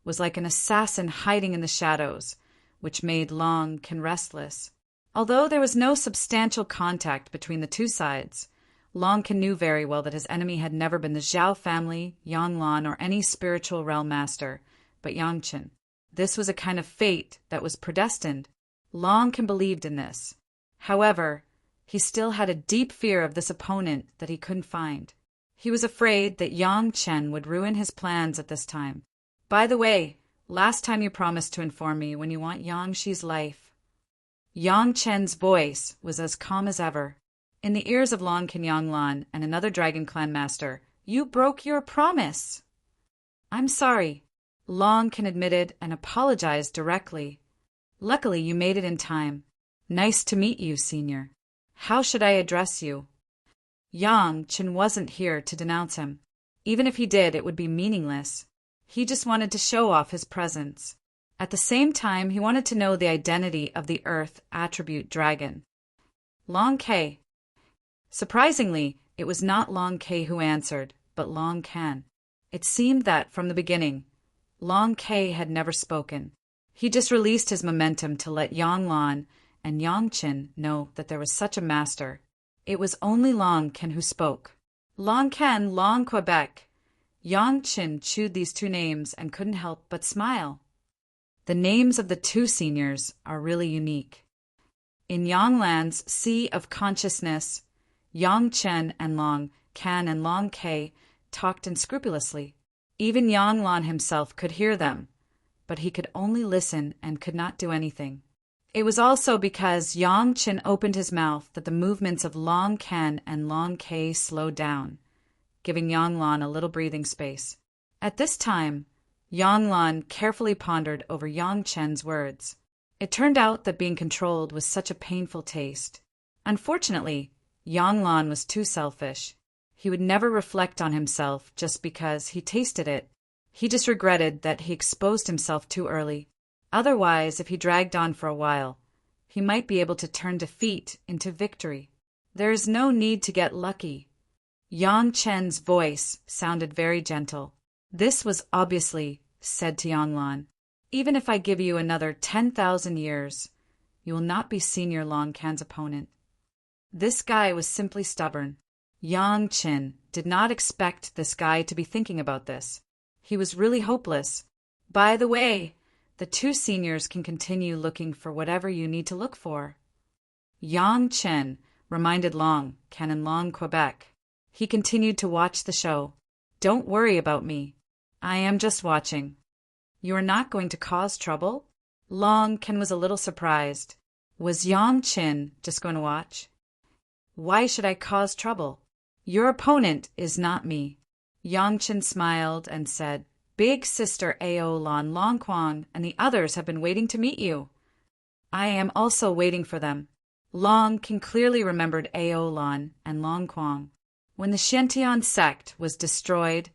was like an assassin hiding in the shadows, which made Long Ken restless. Although there was no substantial contact between the two sides, Long Ken knew very well that his enemy had never been the Zhao family, Yanglan, or any spiritual realm master, but Yangchen. This was a kind of fate that was predestined. Long Ken believed in this. However, he still had a deep fear of this opponent that he couldn't find. He was afraid that Yangchen would ruin his plans at this time. By the way, last time you promised to inform me when you want Yangshi's life. Yangchen's voice was as calm as ever. In the ears of Long Ken Yanglan and another Dragon Clan master, "You broke your promise." "I'm sorry," Long Ken admitted and apologized directly. "Luckily you made it in time. Nice to meet you, Senior. How should I address you?" Yangchen wasn't here to denounce him. Even if he did, it would be meaningless. He just wanted to show off his presence. At the same time, he wanted to know the identity of the Earth Attribute Dragon. Long K. Surprisingly, it was not Long K who answered, but Long Ken. It seemed that, from the beginning, Long K had never spoken. He just released his momentum to let Yanglan and Yangchen know that there was such a master. It was only Long Ken who spoke. Long Ken, Long Quebec. Yangchen chewed these two names and couldn't help but smile. The names of the two seniors are really unique. In Yanglan's sea of consciousness, Yangchen and Long Ken and Long K talked unscrupulously. Even Yanglan himself could hear them, but he could only listen and could not do anything. It was also because Yangchen opened his mouth that the movements of Long Ken and Long K slowed down, giving Yanglan a little breathing space. At this time, Yanglan carefully pondered over Yangchen's words. It turned out that being controlled was such a painful taste. Unfortunately, Yanglan was too selfish. He would never reflect on himself just because he tasted it. He just regretted that he exposed himself too early. Otherwise, if he dragged on for a while, he might be able to turn defeat into victory. There is no need to get lucky. Yangchen's voice sounded very gentle. This was obviously said to Yanglan. Even if I give you another 10,000 years, You will not be Senior Long Can's opponent. This guy was simply stubborn. Yang Qin did not expect this guy to be thinking about this. He was really hopeless. By the way, the two seniors can continue looking for whatever you need to look for. Yang Chen reminded Long Can in Long, Quebec. He continued to watch the show. Don't worry about me. I am just watching. You are not going to cause trouble? Long Can was a little surprised. Was Yang Chen just going to watch? Why should I cause trouble? Your opponent is not me. Yang Chen smiled and said, Big Sister Ao Lan Long Quang and the others have been waiting to meet you. I am also waiting for them. Long Can clearly remembered Ao Lan and Long Quang. When the Xiantian sect was destroyed,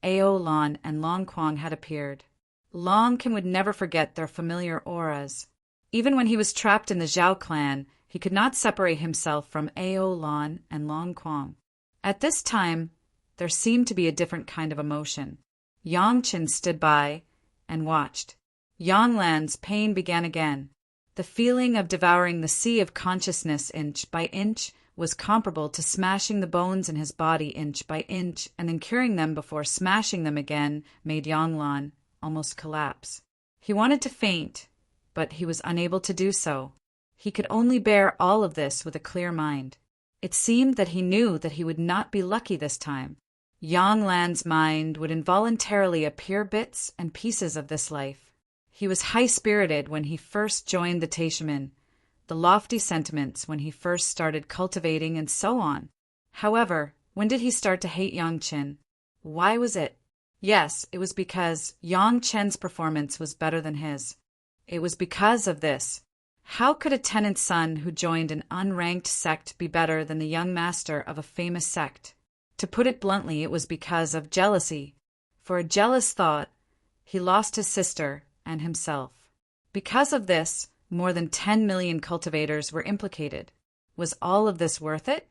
Ao Lan and Long Quang had appeared. Long Can would never forget their familiar auras. Even when he was trapped in the Zhao clan, he could not separate himself from Ao Lan and Long Quang. At this time, there seemed to be a different kind of emotion. Yang Chen stood by and watched. Yang Lan's pain began again. The feeling of devouring the sea of consciousness inch by inch was comparable to smashing the bones in his body inch by inch and then curing them before smashing them again made Yang Lan almost collapse. He wanted to faint, but he was unable to do so. He could only bear all of this with a clear mind. It seemed that he knew that he would not be lucky this time. Yang Lan's mind would involuntarily appear bits and pieces of this life. He was high-spirited when he first joined the Taishaman, the lofty sentiments when he first started cultivating and so on. However, when did he start to hate Yang Chen? Why was it? Yes, it was because Yang Chen's performance was better than his. It was because of this. How could a tenant's son who joined an unranked sect be better than the young master of a famous sect? To put it bluntly, it was because of jealousy. For a jealous thought, he lost his sister and himself. Because of this, more than 10 million cultivators were implicated. Was all of this worth it?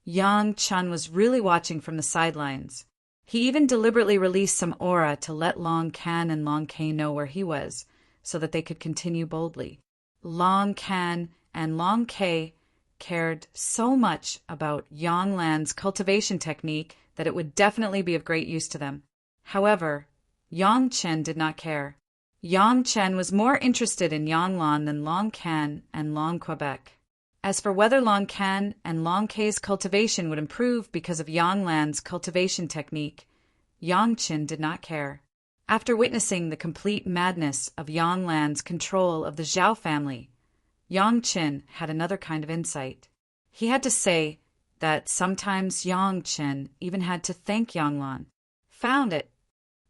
Yang Chen was really watching from the sidelines. He even deliberately released some aura to let Long Can and Long K know where he was, so that they could continue boldly. Long Can and Long K cared so much about Yang Lan's cultivation technique that it would definitely be of great use to them. However, Yang Chen did not care. Yang Chen was more interested in Yang Lan than Long Can and Long Quebec. As for whether Long Can and Long K's cultivation would improve because of Yang Lan's cultivation technique, Yang Chen did not care. After witnessing the complete madness of Yang Lan's control of the Zhao family, Yang Chen had another kind of insight. He had to say that sometimes Yang Chen even had to thank Yang Lan. Found it.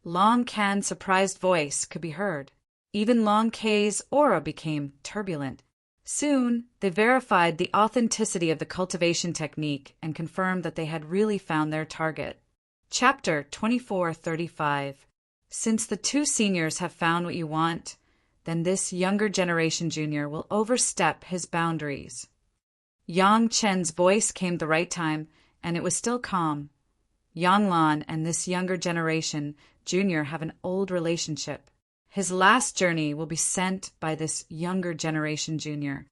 Long Can's surprised voice could be heard. Even Long K's aura became turbulent. Soon, they verified the authenticity of the cultivation technique and confirmed that they had really found their target. Chapter 2435. Since the two seniors have found what you want, then this younger generation junior will overstep his boundaries. Yang Chen's voice came the right time, and it was still calm. Yang Lan and this younger generation junior have an old relationship. His last journey will be sent by this younger generation junior.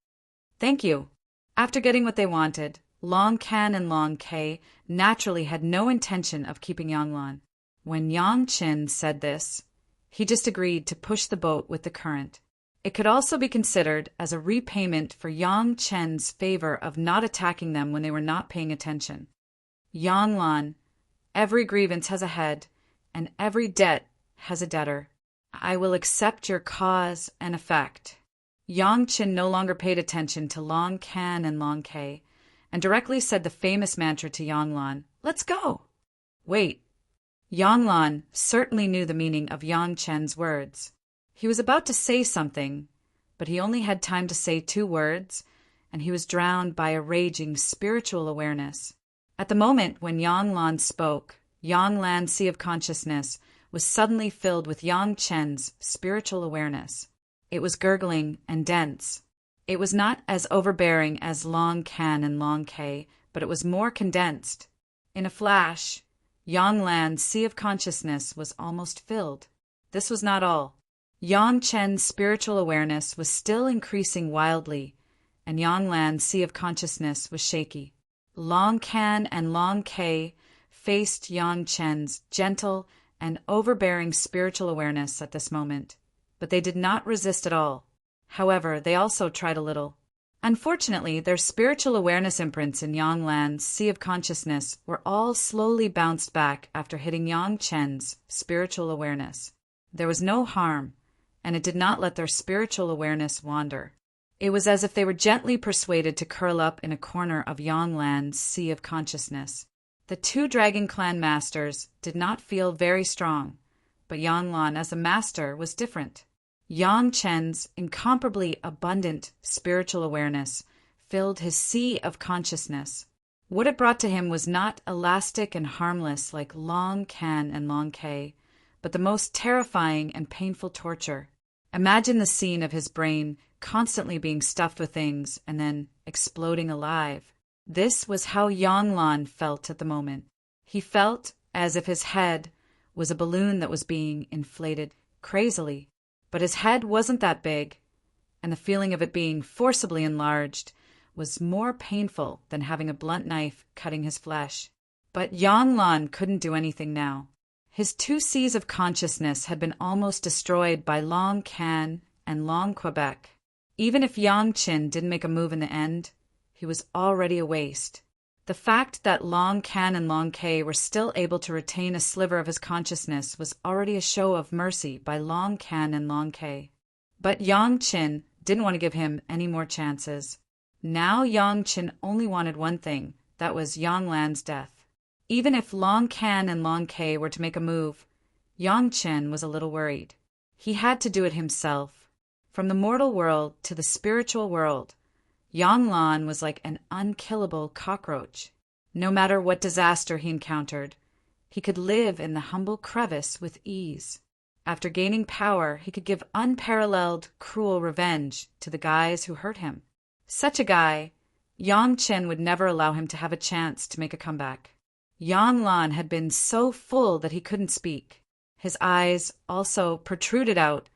Thank you. After getting what they wanted, Long Can and Long K naturally had no intention of keeping Yang Lan. When Yang Chen said this, he just agreed to push the boat with the current. It could also be considered as a repayment for Yang Chen's favor of not attacking them when they were not paying attention. Yang Lan, every grievance has a head, and every debt has a debtor. I will accept your cause and effect. Yang Chen no longer paid attention to Long Can and Long K, and directly said the famous mantra to Yang Lan, "Let's go!" Wait. Yang Lan certainly knew the meaning of Yang Chen's words. He was about to say something, but he only had time to say 2 words, and he was drowned by a raging spiritual awareness. At the moment when Yang Lan spoke, Yang Lan's sea of consciousness was suddenly filled with Yang Chen's spiritual awareness. It was gurgling and dense. It was not as overbearing as Long Can and Long K, but it was more condensed. In a flash, Yang Lan's sea of consciousness was almost filled. This was not all. Yang Chen's spiritual awareness was still increasing wildly, and Yang Lan's sea of consciousness was shaky. Long Can and Long Kei faced Yang Chen's gentle and overbearing spiritual awareness at this moment, but they did not resist at all. However, they also tried a little. Unfortunately, their spiritual awareness imprints in Yang Lan's sea of consciousness were all slowly bounced back after hitting Yang Chen's spiritual awareness. There was no harm, and it did not let their spiritual awareness wander. It was as if they were gently persuaded to curl up in a corner of Yang Lan's sea of consciousness. The two Dragon Clan masters did not feel very strong, but Yang Lan as a master was different. Yang Chen's incomparably abundant spiritual awareness filled his sea of consciousness. What it brought to him was not elastic and harmless like Long Can and Long Kei, but the most terrifying and painful torture. Imagine the scene of his brain constantly being stuffed with things and then exploding alive. This was how Yang Lan felt at the moment. He felt as if his head was a balloon that was being inflated crazily. But his head wasn't that big, and the feeling of it being forcibly enlarged was more painful than having a blunt knife cutting his flesh. But Yang Lan couldn't do anything now. His two seas of consciousness had been almost destroyed by Long Can and Long Quebec. Even if Yang Chen didn't make a move in the end, he was already a waste. The fact that Long Can and Long Kei were still able to retain a sliver of his consciousness was already a show of mercy by Long Can and Long Kei. But Yang Chen didn't want to give him any more chances. Now Yang Chen only wanted one thing, that was Yang Lan's death. Even if Long Can and Long Kei were to make a move, Yang Chen was a little worried. He had to do it himself. From the mortal world to the spiritual world, Yang Lan was like an unkillable cockroach. No matter what disaster he encountered, he could live in the humble crevice with ease. After gaining power, he could give unparalleled, cruel revenge to the guys who hurt him. Such a guy, Yang Chen would never allow him to have a chance to make a comeback. Yang Lan had been so full that he couldn't speak. His eyes also protruded out,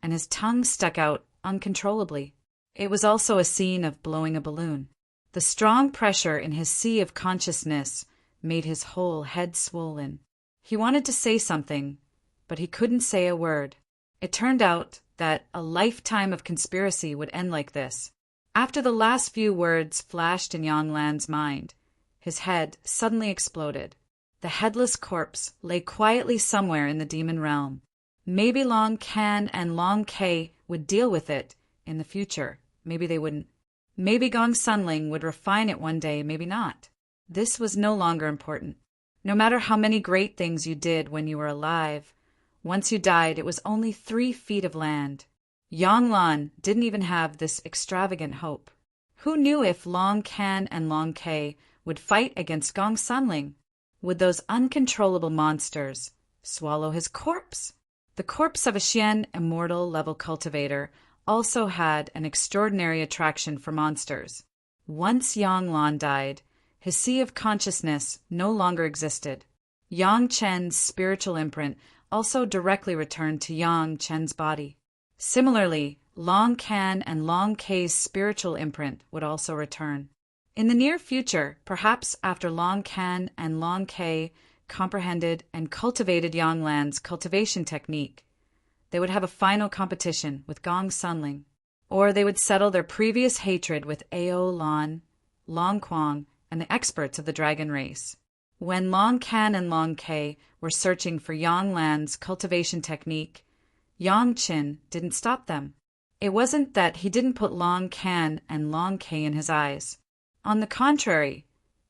and his tongue stuck out uncontrollably. It was also a scene of blowing a balloon. The strong pressure in his sea of consciousness made his whole head swollen. He wanted to say something, but he couldn't say a word. It turned out that a lifetime of conspiracy would end like this. After the last few words flashed in Yang Lan's mind, his head suddenly exploded. The headless corpse lay quietly somewhere in the demon realm. Maybe Long Can and Long Kei would deal with it in the future. Maybe they wouldn't. Maybe Gong Sunling would refine it one day, maybe not. This was no longer important. No matter how many great things you did when you were alive, once you died, it was only 3 feet of land. Yang Lan didn't even have this extravagant hope. Who knew if Long Can and Long Kei would fight against Gong Sunling? Would those uncontrollable monsters swallow his corpse? The corpse of a Xian Immortal level cultivator also had an extraordinary attraction for monsters. Once Yang Lan died, his sea of consciousness no longer existed. Yang Chen's spiritual imprint also directly returned to Yang Chen's body. Similarly, Long Can and Long Kei's spiritual imprint would also return. In the near future, perhaps after Long Can and Long Kei comprehended and cultivated Yang Lan's cultivation technique, they would have a final competition with Gong Sunling, or they would settle their previous hatred with Ao Lan, Long Quang, and the experts of the dragon race. When Long Can and Long Kei were searching for Yang Lan's cultivation technique, Yang Chen didn't stop them. It wasn't that he didn't put Long Can and Long Kei in his eyes. On the contrary,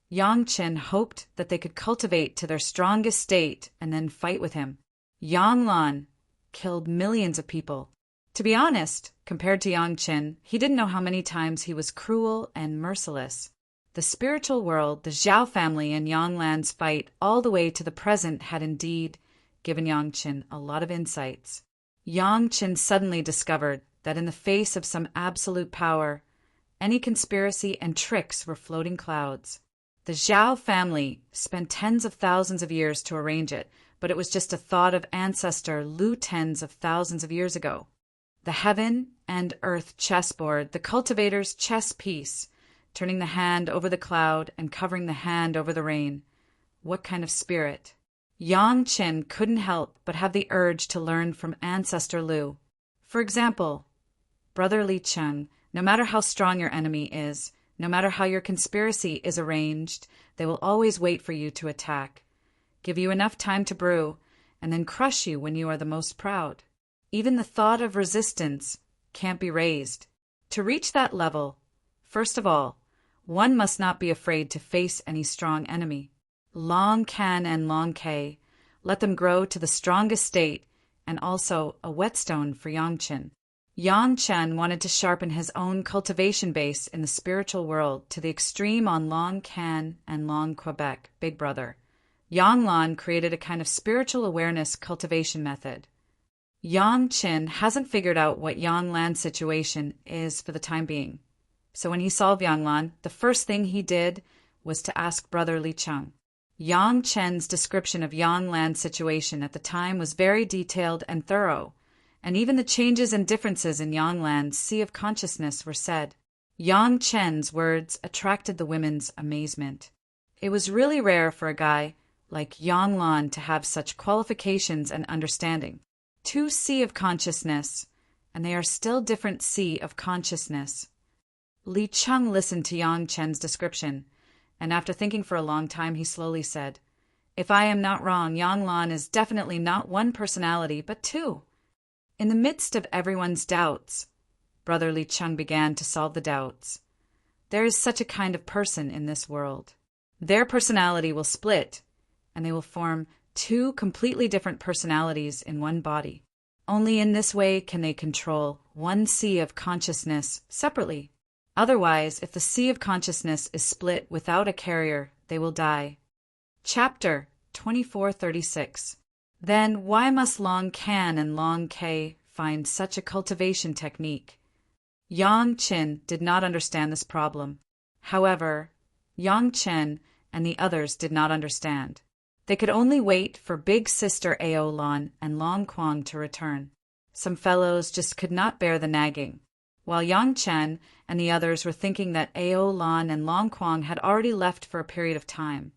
Yang Chen hoped that they could cultivate to their strongest state and then fight with him. Yang Lan killed millions of people. To be honest, compared to Yang Chen, he didn't know how many times he was cruel and merciless. The spiritual world, the Zhao family, and Yang Lan's fight all the way to the present had indeed given Yang Chen a lot of insights. Yang Chen suddenly discovered that in the face of some absolute power, any conspiracy and tricks were floating clouds. The Zhao family spent tens of thousands of years to arrange it, but it was just a thought of ancestor Lu tens of thousands of years ago. The heaven and earth chessboard, the cultivator's chess piece, turning the hand over the cloud and covering the hand over the rain. What kind of spirit? Yang Qin couldn't help but have the urge to learn from ancestor Lu. For example, Brother Li Cheng, no matter how strong your enemy is, no matter how your conspiracy is arranged, they will always wait for you to attack, give you enough time to brew, and then crush you when you are the most proud. Even the thought of resistance can't be raised. To reach that level, first of all, one must not be afraid to face any strong enemy. Long Can and Long K, let them grow to the strongest state, and also a whetstone for Yang Qin. Yang Chen wanted to sharpen his own cultivation base in the spiritual world to the extreme on Long Can and Long Quebec, Big Brother. Yang Lan created a kind of spiritual awareness cultivation method. Yang Qin hasn't figured out what Yang Lan's situation is for the time being. So when he solved Yang Lan, the first thing he did was to ask Brother Li Cheng. Yang Chen's description of Yang Lan's situation at the time was very detailed and thorough, and even the changes and differences in Yang Lan's sea of consciousness were said. Yang Chen's words attracted the women's amazement. It was really rare for a guy like Yang Lan to have such qualifications and understanding. Two sea of consciousness, and they are still different sea of consciousness. Li Cheng listened to Yang Chen's description, and after thinking for a long time, he slowly said, "If I am not wrong, Yang Lan is definitely not one personality, but two." In the midst of everyone's doubts, Brother Li Cheng began to solve the doubts. There is such a kind of person in this world. Their personality will split, and they will form two completely different personalities in one body. Only in this way can they control one sea of consciousness separately. Otherwise, if the sea of consciousness is split without a carrier, they will die. Chapter 2436. Then why must Long Can and Long K find such a cultivation technique? Yang Qin did not understand this problem. However, Yang Qin and the others did not understand. They could only wait for Big Sister Ao Lan and Long Quang to return. Some fellows just could not bear the nagging. While Yang Chen and the others were thinking that Ao Lan and Long Quang had already left for a period of time,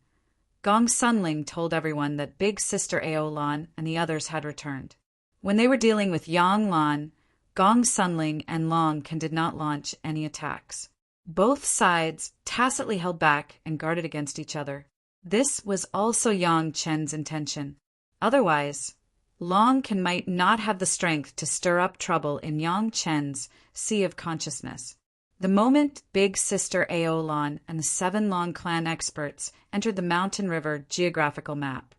Gong Sunling told everyone that Big Sister Ao Lan and the others had returned. When they were dealing with Yang Lan, Gong Sunling and Long Can did not launch any attacks. Both sides tacitly held back and guarded against each other. This was also Yang Chen's intention. Otherwise, Long Can might not have the strength to stir up trouble in Yang Chen's sea of consciousness. The moment Big Sister Ao Lan and the 7 Long clan experts entered the Mountain River geographical map,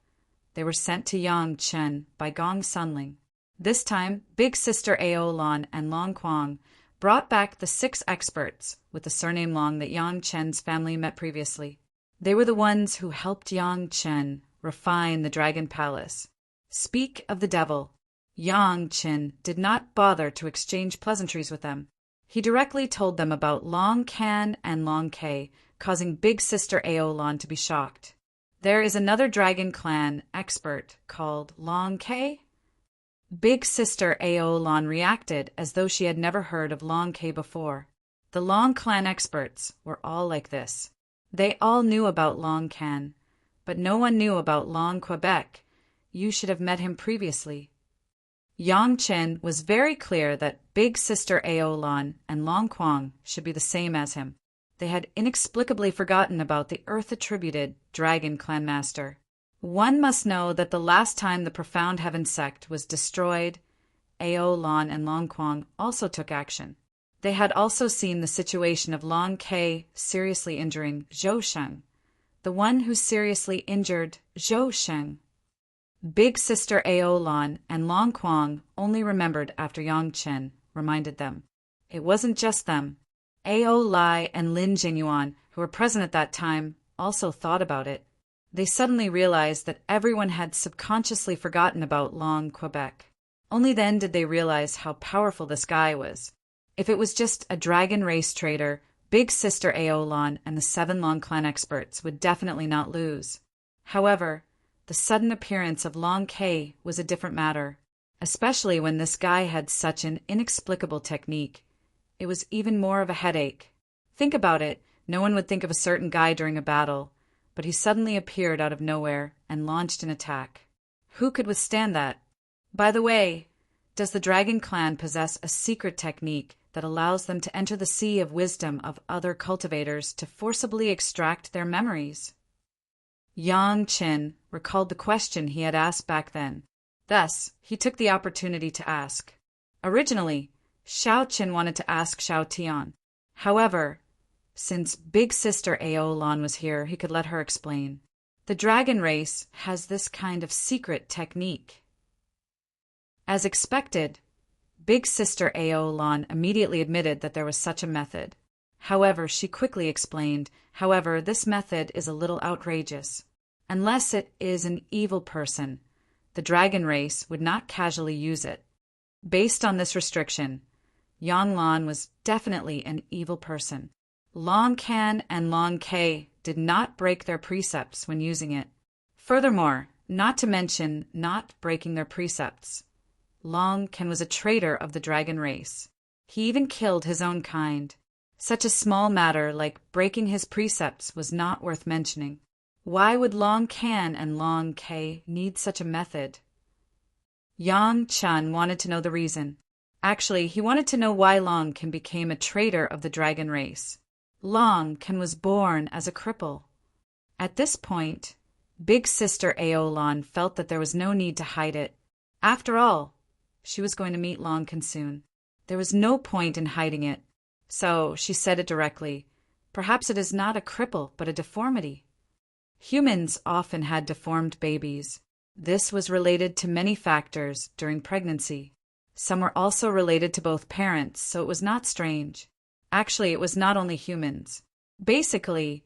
they were sent to Yang Chen by Gong Sunling. This time, Big Sister Ao Lan and Long Quang brought back the 6 experts with the surname Long that Yang Chen's family met previously. They were the ones who helped Yang Chen refine the Dragon Palace. Speak of the devil. Yang Chen did not bother to exchange pleasantries with them. He directly told them about Long Can and Long K, causing Big Sister Ao Lan to be shocked. There is another dragon clan expert called Long K. Big Sister Ao Lan reacted as though she had never heard of Long K before. The Long clan experts were all like this. They all knew about Long Can, but no one knew about Long Quebec. You should have met him previously. Yang Chen was very clear that Big Sister Ao Lan and Long Quang should be the same as him. They had inexplicably forgotten about the Earth-attributed Dragon Clan Master. One must know that the last time the Profound Heaven sect was destroyed, Ao Lan and Long Quang also took action. They had also seen the situation of Long K seriously injuring Zhou Sheng, the one who seriously injured Zhou Sheng. Big Sister Ao Lan and Long Quang only remembered after Yang Chen reminded them. It wasn't just them. Ao Lai and Lin Jingyuan, who were present at that time, also thought about it. They suddenly realized that everyone had subconsciously forgotten about Long Quebec. Only then did they realize how powerful this guy was. If it was just a dragon race trader, Big Sister Ao Lan and the 7 Long clan experts would definitely not lose. However, the The sudden appearance of Long K was a different matter, especially when this guy had such an inexplicable technique. It was even more of a headache. Think about it, no one would think of a certain guy during a battle, but he suddenly appeared out of nowhere and launched an attack. Who could withstand that? By the way, does the Dragon Clan possess a secret technique that allows them to enter the sea of wisdom of other cultivators to forcibly extract their memories? Yang Qin recalled the question he had asked back then. Thus, he took the opportunity to ask. Originally, Xiao Qin wanted to ask Xiao Tian. However, since big sister Aolan was here, he could let her explain. The dragon race has this kind of secret technique. As expected, big sister Aolan immediately admitted that there was such a method. However, she quickly explained, this method is a little outrageous. Unless it is an evil person, the dragon race would not casually use it. Based on this restriction, Yang Lan was definitely an evil person. Long Can and Long K did not break their precepts when using it. Furthermore, not to mention not breaking their precepts, Long Can was a traitor of the dragon race. He even killed his own kind. Such a small matter like breaking his precepts was not worth mentioning. Why would Long Can and Long K need such a method? Yang Chun wanted to know the reason. Actually, he wanted to know why Long Can became a traitor of the dragon race. Long Can was born as a cripple. At this point, big sister Aolan felt that there was no need to hide it. After all, she was going to meet Long Can soon. There was no point in hiding it. So she said it directly. Perhaps it is not a cripple, but a deformity. Humans often had deformed babies. This was related to many factors during pregnancy. Some were also related to both parents, so it was not strange. Actually, it was not only humans. Basically,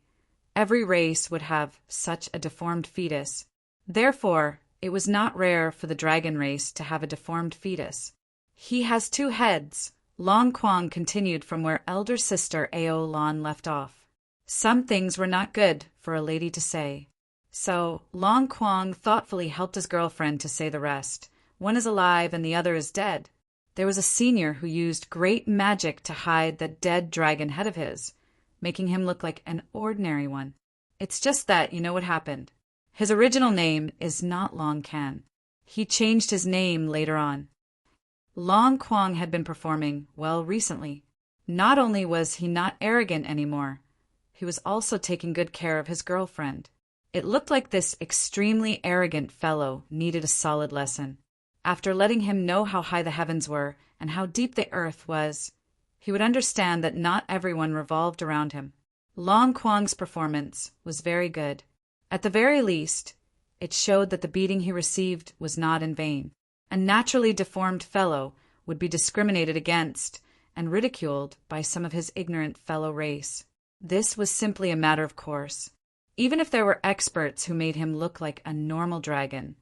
every race would have such a deformed fetus. Therefore, it was not rare for the dragon race to have a deformed fetus. He has 2 heads. Long Quang continued from where elder sister Aolan left off. Some things were not good for a lady to say. So, Long Quang thoughtfully helped his girlfriend to say the rest. One is alive and the other is dead. There was a senior who used great magic to hide the dead dragon head of his, making him look like an ordinary one. It's just that you know what happened. His original name is not Long Can. He changed his name later on. Long Quang had been performing well recently. Not only was he not arrogant anymore, he was also taking good care of his girlfriend. It looked like this extremely arrogant fellow needed a solid lesson. After letting him know how high the heavens were and how deep the earth was, he would understand that not everyone revolved around him. Long Quang's performance was very good. At the very least, it showed that the beating he received was not in vain. A naturally deformed fellow would be discriminated against and ridiculed by some of his ignorant fellow race. This was simply a matter of course. Even if there were experts who made him look like a normal dragon,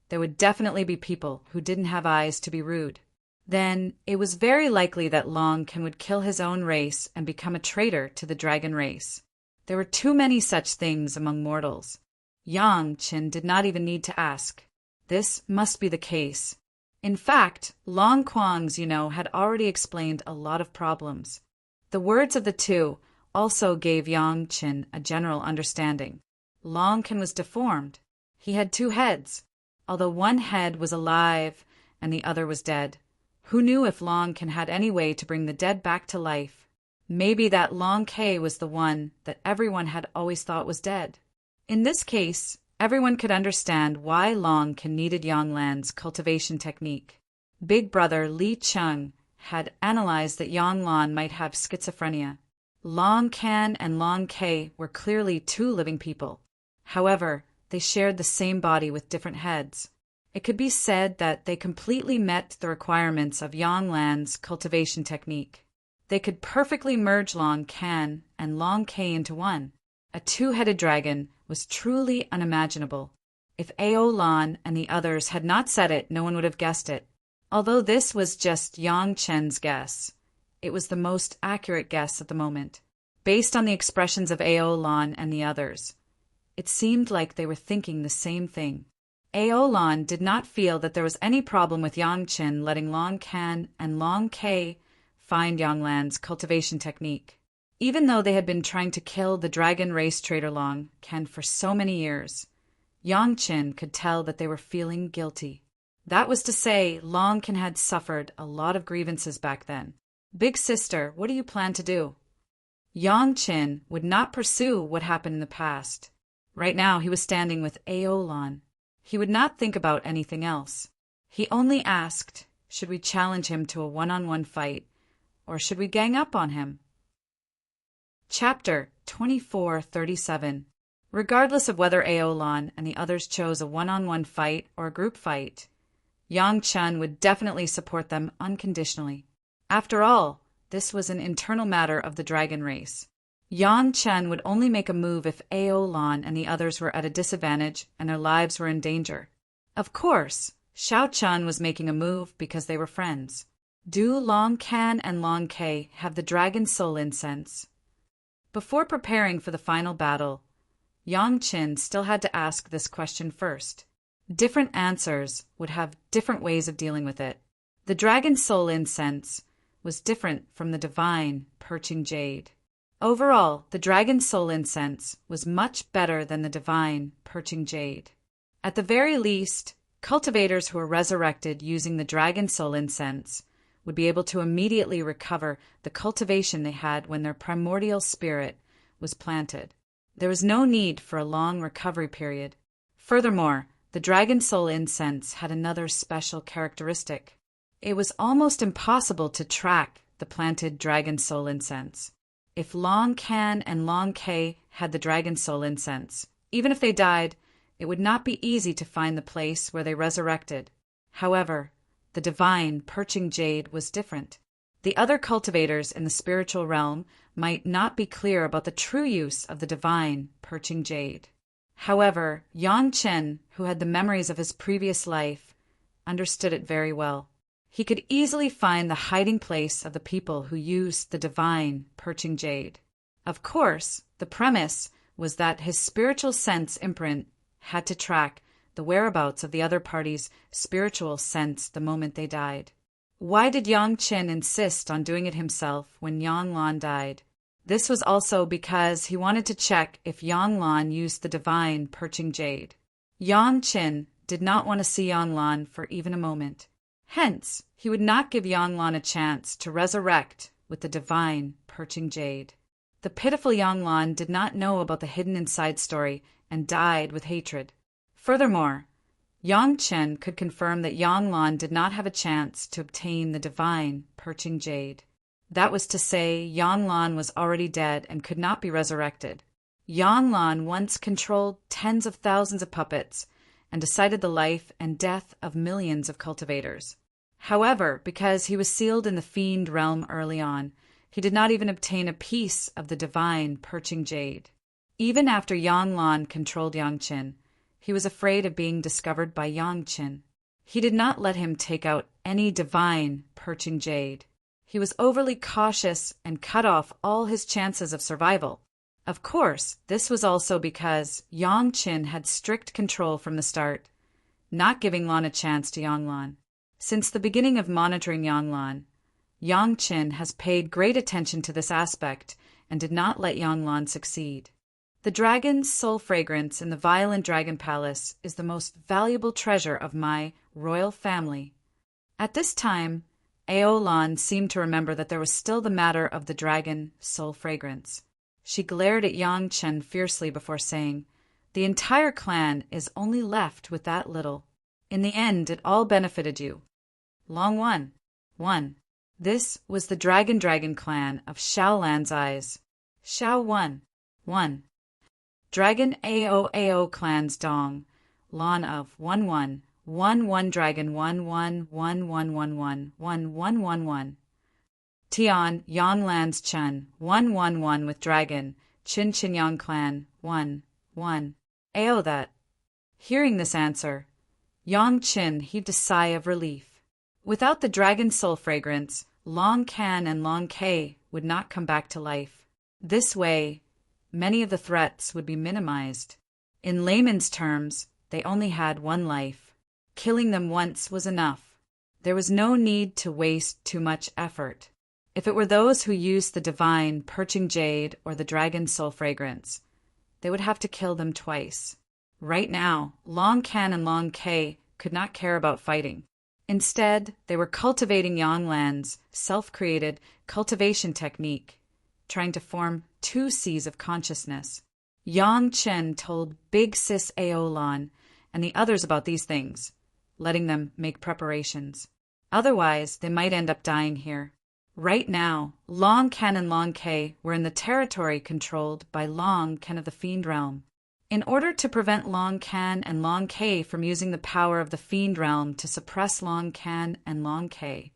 there would definitely be people who didn't have eyes to be rude. Then it was very likely that Long Can would kill his own race and become a traitor to the dragon race. There were too many such things among mortals. Yang Qin did not even need to ask. This must be the case. In fact, Long Quang's, had already explained a lot of problems. The words of the two also gave Yang Qin a general understanding. Long Can was deformed. He had 2 heads, although one head was alive and the other was dead. Who knew if Long Can had any way to bring the dead back to life? Maybe that Long K was the one that everyone had always thought was dead. In this case, everyone could understand why Long Can needed Yang Lan's cultivation technique. Big brother Li Cheng had analyzed that Yang Lan might have schizophrenia. Long Can and Long K were clearly 2 living people. However, they shared the same body with different heads. It could be said that they completely met the requirements of Yang Lan's cultivation technique. They could perfectly merge Long Can and Long K into one. A 2-headed dragon was truly unimaginable. If Aolan and the others had not said it, no one would have guessed it. Although this was just Yang Chen's guess, it was the most accurate guess at the moment. Based on the expressions of Aolan and the others, It seemed like they were thinking the same thing. Aolan did not feel that there was any problem with Yang Qin letting Long Can and Long Ke find Yang Lan's cultivation technique. Even though they had been trying to kill the dragon race trader Long Can for so many years, Yang Qin could tell that they were feeling guilty. That was to say, Long Can had suffered a lot of grievances back then. Big sister, what do you plan to do? Yang Qin would not pursue what happened in the past. Right now he was standing with Aolan. He would not think about anything else. He only asked, should we challenge him to a one-on-one fight, or should we gang up on him? Chapter 2437. Regardless of whether Aolan and the others chose a one-on-one fight or a group fight, Yang Qin would definitely support them unconditionally. After all, this was an internal matter of the dragon race. Yang Qin would only make a move if Aolan and the others were at a disadvantage and their lives were in danger. Of course, Xiao Chun was making a move because they were friends. Do Long Can and Long Ke have the dragon soul incense? Before preparing for the final battle, Yang Qin still had to ask this question first. Different answers would have different ways of dealing with it. The dragon soul incense was different from the divine perching jade. Overall, the dragon soul incense was much better than the divine perching jade. At the very least, cultivators who were resurrected using the dragon soul incense would be able to immediately recover the cultivation they had when their primordial spirit was planted. There was no need for a long recovery period. Furthermore, the dragon soul incense had another special characteristic. It was almost impossible to track the planted dragon soul incense. If Long Can and Long Ke had the dragon soul incense, even if they died, it would not be easy to find the place where they resurrected. However, the divine perching jade was different. The other cultivators in the spiritual realm might not be clear about the true use of the divine perching jade. However, Yang Qin, who had the memories of his previous life, understood it very well. He could easily find the hiding place of the people who used the divine perching jade. Of course, the premise was that his spiritual sense imprint had to track the whereabouts of the other party's spiritual sense the moment they died. Why did Yang Qin insist on doing it himself when Yang Lan died? This was also because he wanted to check if Yang Lan used the divine perching jade. Yang Qin did not want to see Yang Lan for even a moment. Hence, he would not give Yang Lan a chance to resurrect with the divine perching jade. The pitiful Yang Lan did not know about the hidden inside story and died with hatred. Furthermore, Yang Qin could confirm that Yang Lan did not have a chance to obtain the divine perching jade. That was to say, Yang Lan was already dead and could not be resurrected. Yang Lan once controlled tens of thousands of puppets and decided the life and death of millions of cultivators. However, because he was sealed in the fiend realm early on, he did not even obtain a piece of the divine perching jade. Even after Yang Lan controlled Yang Qin, he was afraid of being discovered by Yang Qin. He did not let him take out any divine perching jade. He was overly cautious and cut off all his chances of survival. Of course, this was also because Yang Qin had strict control from the start, not giving Lan a chance to Yang Lan. Since the beginning of monitoring Yang Lan, Yang Qin has paid great attention to this aspect and did not let Yang Lan succeed. The dragon's soul fragrance in the Violent Dragon Palace is the most valuable treasure of my royal family. At this time, Aolan seemed to remember that there was still the matter of the dragon soul fragrance. She glared at Yang Qin fiercely before saying, "The entire clan is only left with that little. In the end, it all benefited you. Long won. This was the Dragon clan of Xiaolan's eyes. Xiao won. Dragon Ao clan's Dong, Lan of 1 dragon 1 Tian Yang Lan's Chen 1 with dragon Chin Yang clan 1 Ao that. Hearing this answer, Yang Qin heaved a sigh of relief. Without the dragon soul fragrance, Long Can and Long Ke would not come back to life. This way, many of the threats would be minimized. In layman's terms, they only had one life. Killing them once was enough. There was no need to waste too much effort. If it were those who used the divine perching jade or the dragon's soul fragrance, they would have to kill them twice. Right now, Long Can and Long Kei could not care about fighting. Instead, they were cultivating Yanglan's self-created cultivation technique, trying to form two seas of consciousness. Yang Chen told Big Sis Aolan and the others about these things, letting them make preparations. Otherwise, they might end up dying here. Right now, Long Can and Long Kei were in the territory controlled by Long Can of the Fiend Realm. In order to prevent Long Can and Long Kei from using the power of the Fiend Realm to suppress Long Can and Long Kei,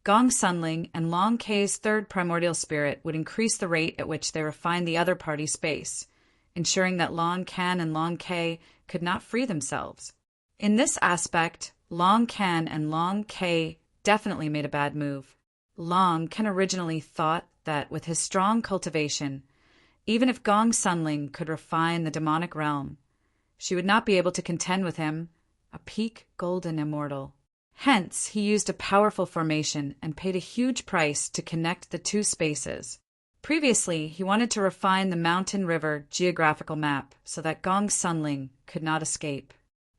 Gong Sunling and Long Kei's third primordial spirit would increase the rate at which they refined the other party's space, ensuring that Long Can and Long Kei could not free themselves. In this aspect, Long Can and Long Kei definitely made a bad move. Long Can originally thought that with his strong cultivation, even if Gong Sunling could refine the demonic realm, she would not be able to contend with him, a peak golden immortal. Hence, he used a powerful formation and paid a huge price to connect the two spaces. Previously, he wanted to refine the mountain river geographical map so that Gong Sunling could not escape.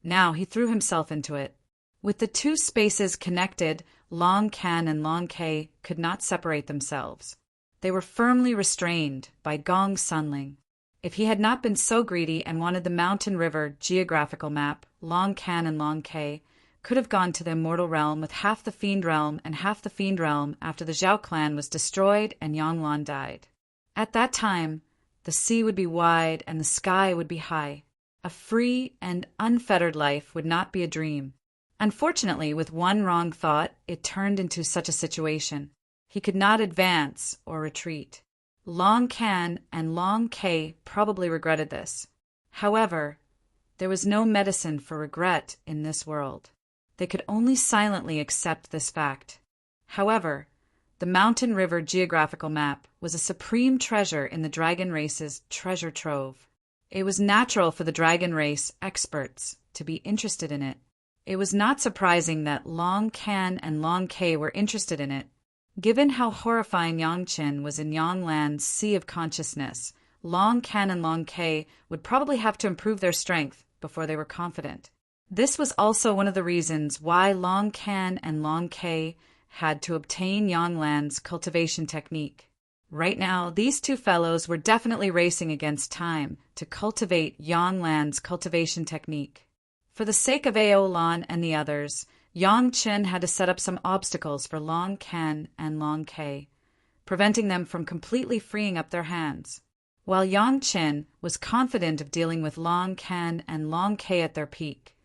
Now he threw himself into it. With the two spaces connected, Long Can and Long Kei could not separate themselves. They were firmly restrained by Gong Sunling. If he had not been so greedy and wanted the mountain river geographical map, Long Can and Long Kei could have gone to the immortal realm with half the fiend realm and half the fiend realm after the Zhao clan was destroyed and Yanglan died. At that time, the sea would be wide and the sky would be high. A free and unfettered life would not be a dream. Unfortunately, with one wrong thought, it turned into such a situation. He could not advance or retreat. Long Can and Long Kei probably regretted this. However, there was no medicine for regret in this world. They could only silently accept this fact. However, the mountain river geographical map was a supreme treasure in the dragon race's treasure trove. It was natural for the dragon race experts to be interested in it. It was not surprising that Long Can and Long Kei were interested in it. Given how horrifying Yangchen was in Yanglan's sea of consciousness, Long Can and Long Kei would probably have to improve their strength before they were confident. This was also one of the reasons why Long Can and Long Kei had to obtain Yanglan's cultivation technique. Right now, these two fellows were definitely racing against time to cultivate Yanglan's cultivation technique. For the sake of Aolan and the others, Yang Chen had to set up some obstacles for Long Can and Long Kei, preventing them from completely freeing up their hands. While Yang Chen was confident of dealing with Long Can and Long Kei at their peak,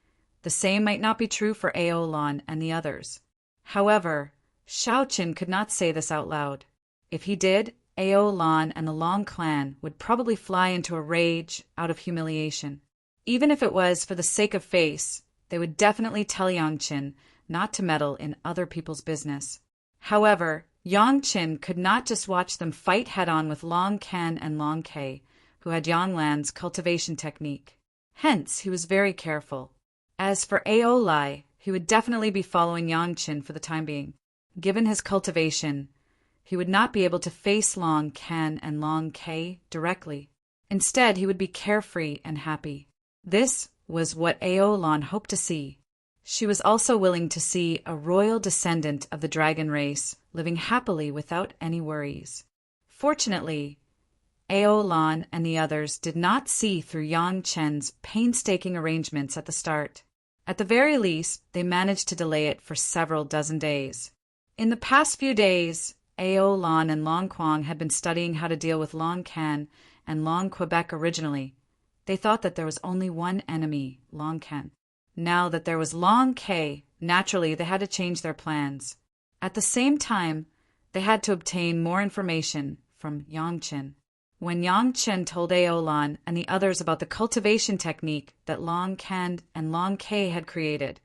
the same might not be true for Aolan and the others. However, Shaoqin could not say this out loud. If he did, Aolan and the Long clan would probably fly into a rage out of humiliation. Even if it was for the sake of face, they would definitely tell Yangchen not to meddle in other people's business. However, Yangchen could not just watch them fight head-on with Long Can and Long Kei, who had Yanglan's cultivation technique. Hence, he was very careful. As for Aolai, he would definitely be following Yangchen for the time being. Given his cultivation, he would not be able to face Long Can and Long Kei directly. Instead, he would be carefree and happy. This was what Aolan hoped to see. She was also willing to see a royal descendant of the dragon race living happily without any worries. Fortunately, Aolan and the others did not see through Yang Chen's painstaking arrangements at the start. At the very least, they managed to delay it for several dozen days. In the past few days, Aolan and Long Quang had been studying how to deal with Long Can and Long Quebec originally. They thought that there was only one enemy, Long Can. Now that there was Long Kei, naturally they had to change their plans. At the same time, they had to obtain more information from Yangchen. When Yangchen told Aolan and the others about the cultivation technique that Long Can and Long Kei had created,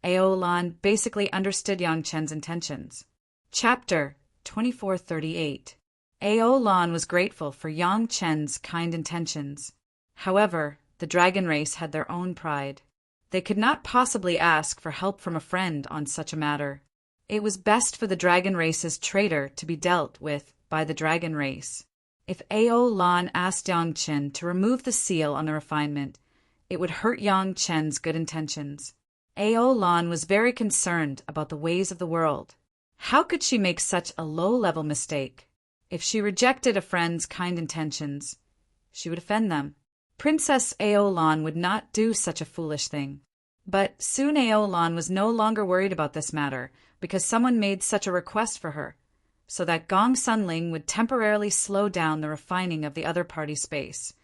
Aolan basically understood Yangchen's intentions. Chapter 2438. Aolan was grateful for Yangchen's kind intentions. However, the dragon race had their own pride. They could not possibly ask for help from a friend on such a matter. It was best for the dragon race's traitor to be dealt with by the dragon race. If Ao Lan asked Yang Chen to remove the seal on the refinement, it would hurt Yang Chen's good intentions. Ao Lan was very concerned about the ways of the world. How could she make such a low-level mistake? If she rejected a friend's kind intentions, she would offend them. Princess Ao Lan would not do such a foolish thing. But soon Ao Lan was no longer worried about this matter, because someone made such a request for her, so that Gong Sunling would temporarily slow down the refining of the other party's space,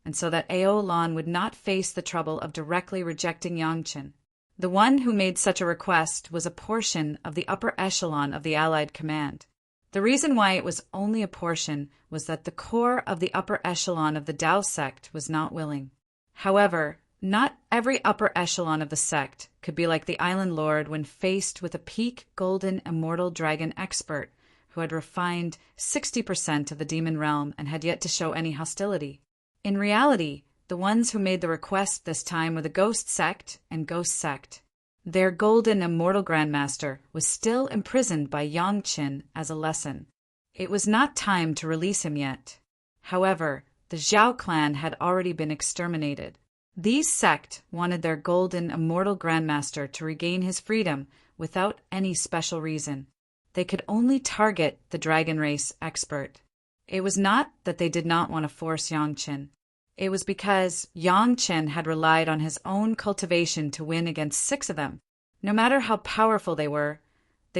and so that Ao Lan would not face the trouble of directly rejecting Yang Chen. The one who made such a request was a portion of the upper echelon of the Allied command. The reason why it was only a portion was that the core of the upper echelon of the Dao sect was not willing. However, not every upper echelon of the sect could be like the Island Lord when faced with a peak golden immortal dragon expert who had refined 60% of the demon realm and had yet to show any hostility. In reality, the ones who made the request this time were the Ghost Sect and Ghost Sect. Their golden immortal grandmaster was still imprisoned by Yang Chen as a lesson. It was not time to release him yet. However, the Zhao clan had already been exterminated. These sect wanted their golden immortal grandmaster to regain his freedom without any special reason. They could only target the dragon race expert. It was not that they did not want to force Yang Chen. It was because Yang Chen had relied on his own cultivation to win against 6 of them. No matter how powerful they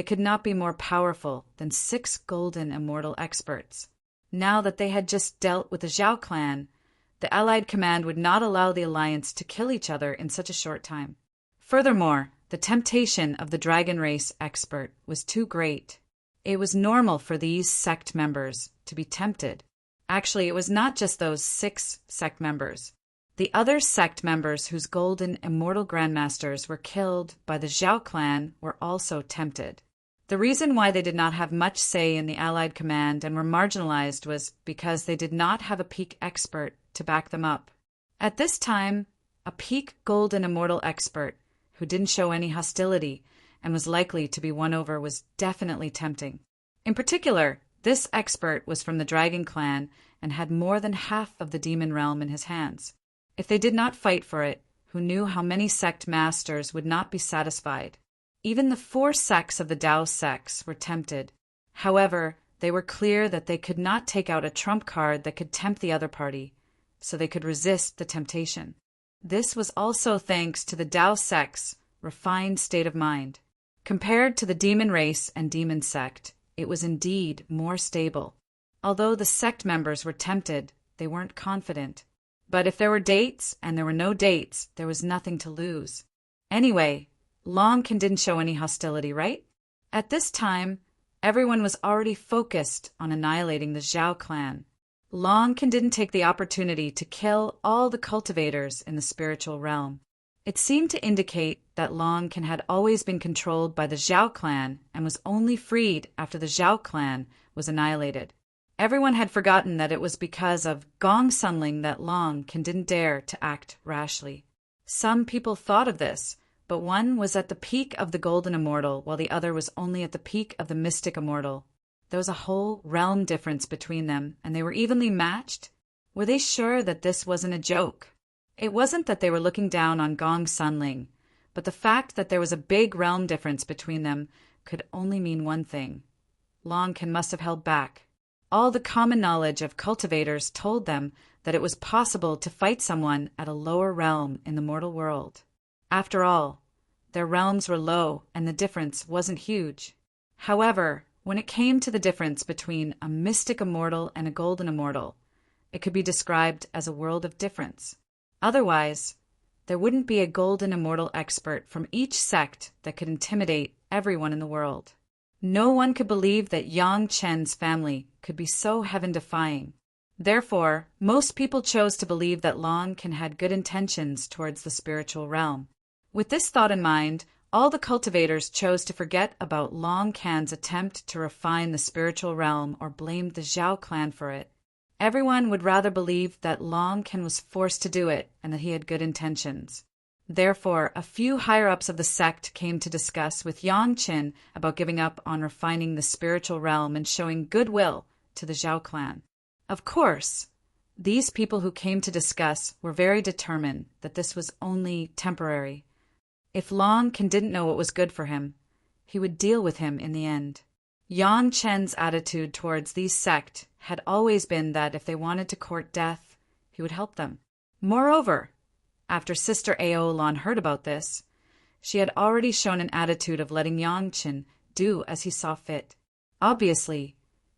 could not be more powerful than 6 golden immortal experts. Now that they had just dealt with the Zhao clan, the Allied command would not allow the alliance to kill each other in such a short time. Furthermore, the temptation of the dragon race expert was too great. It was normal for these sect members to be tempted. Actually, it was not just those 6 sect members. The other sect members whose golden immortal grandmasters were killed by the Zhao clan were also tempted. The reason why they did not have much say in the Allied command and were marginalized was because they did not have a peak expert to back them up. At this time, a peak golden immortal expert who didn't show any hostility and was likely to be won over was definitely tempting. In particular, this expert was from the Dragon Clan and had more than half of the demon realm in his hands. If they did not fight for it, who knew how many sect masters would not be satisfied? Even the 4 sects of the Dao sects were tempted. However, they were clear that they could not take out a trump card that could tempt the other party, so they could resist the temptation. This was also thanks to the Dao sect's refined state of mind. Compared to the demon race and demon sect, it was indeed more stable. Although the sect members were tempted, they weren't confident. But if there were dates and there were no dates, there was nothing to lose. Anyway, Longkin didn't show any hostility, right? At this time, everyone was already focused on annihilating the Zhao clan. Longkin didn't take the opportunity to kill all the cultivators in the spiritual realm. It seemed to indicate that Longkin had always been controlled by the Zhao clan and was only freed after the Zhao clan was annihilated. Everyone had forgotten that it was because of Gong Sunling that Longkin didn't dare to act rashly. Some people thought of this, but one was at the peak of the Golden Immortal while the other was only at the peak of the Mystic Immortal. There was a whole realm difference between them, and they were evenly matched. Were they sure that this wasn't a joke? It wasn't that they were looking down on Gong Sunling, but the fact that there was a big realm difference between them could only mean one thing. Longkin must have held back. All the common knowledge of cultivators told them that it was possible to fight someone at a lower realm in the mortal world. After all, their realms were low and the difference wasn't huge. However, when it came to the difference between a mystic immortal and a golden immortal, it could be described as a world of difference. Otherwise, there wouldn't be a golden immortal expert from each sect that could intimidate everyone in the world. No one could believe that Yang Chen's family could be so heaven-defying. Therefore, most people chose to believe that Longkin had good intentions towards the spiritual realm. With this thought in mind, all the cultivators chose to forget about Longkin's attempt to refine the spiritual realm or blamed the Zhao clan for it. Everyone would rather believe that Long Ken was forced to do it and that he had good intentions. Therefore, a few higher-ups of the sect came to discuss with Yang Qin about giving up on refining the spiritual realm and showing goodwill to the Zhao clan. Of course, these people who came to discuss were very determined that this was only temporary. If Long Ken didn't know what was good for him, he would deal with him in the end. Yang Chen's attitude towards these sect had always been that if they wanted to court death, he would help them. Moreover, after Sister Aolon heard about this, she had already shown an attitude of letting Yang Chen do as he saw fit. Obviously,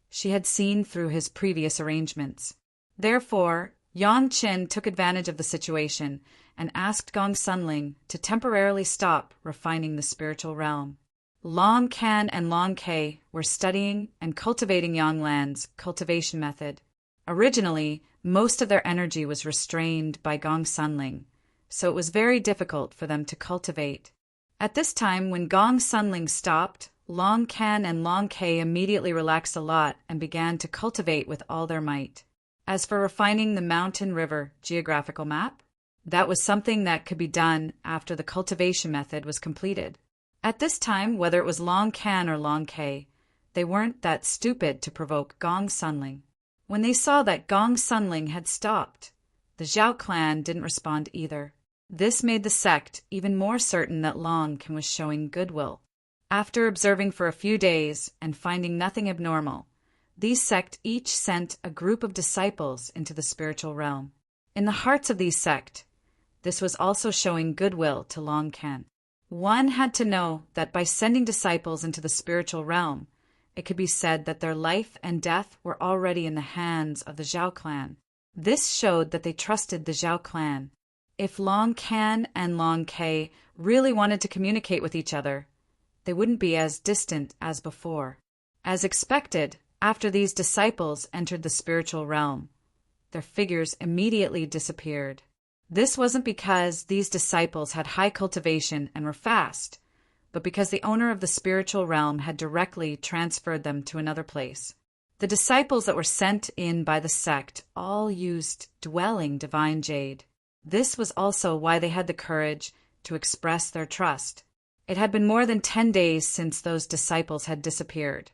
she had seen through his previous arrangements. Therefore, Yang Chen took advantage of the situation and asked Gong Sunling to temporarily stop refining the spiritual realm. Long Can and Long Ke were studying and cultivating Yanglan's cultivation method. Originally, most of their energy was restrained by Gong Sunling, so it was very difficult for them to cultivate. At this time, when Gong Sunling stopped, Long Can and Long Ke immediately relaxed a lot and began to cultivate with all their might. As for refining the mountain river geographical map, that was something that could be done after the cultivation method was completed. At this time, whether it was Long Can or Long Ke, they weren't that stupid to provoke Gong Sunling. When they saw that Gong Sunling had stopped, the Zhao clan didn't respond either. This made the sect even more certain that Long Can was showing goodwill. After observing for a few days and finding nothing abnormal, these sect each sent a group of disciples into the spiritual realm. In the hearts of these sect, this was also showing goodwill to Long Can. One had to know that by sending disciples into the spiritual realm, it could be said that their life and death were already in the hands of the Zhao clan. This showed that they trusted the Zhao clan. If Long Can and Long Ke really wanted to communicate with each other, they wouldn't be as distant as before. As expected, after these disciples entered the spiritual realm, their figures immediately disappeared. This wasn't because these disciples had high cultivation and were fast, but because the owner of the spiritual realm had directly transferred them to another place. The disciples that were sent in by the sect all used dwelling divine jade. This was also why they had the courage to express their trust. It had been more than 10 days since those disciples had disappeared,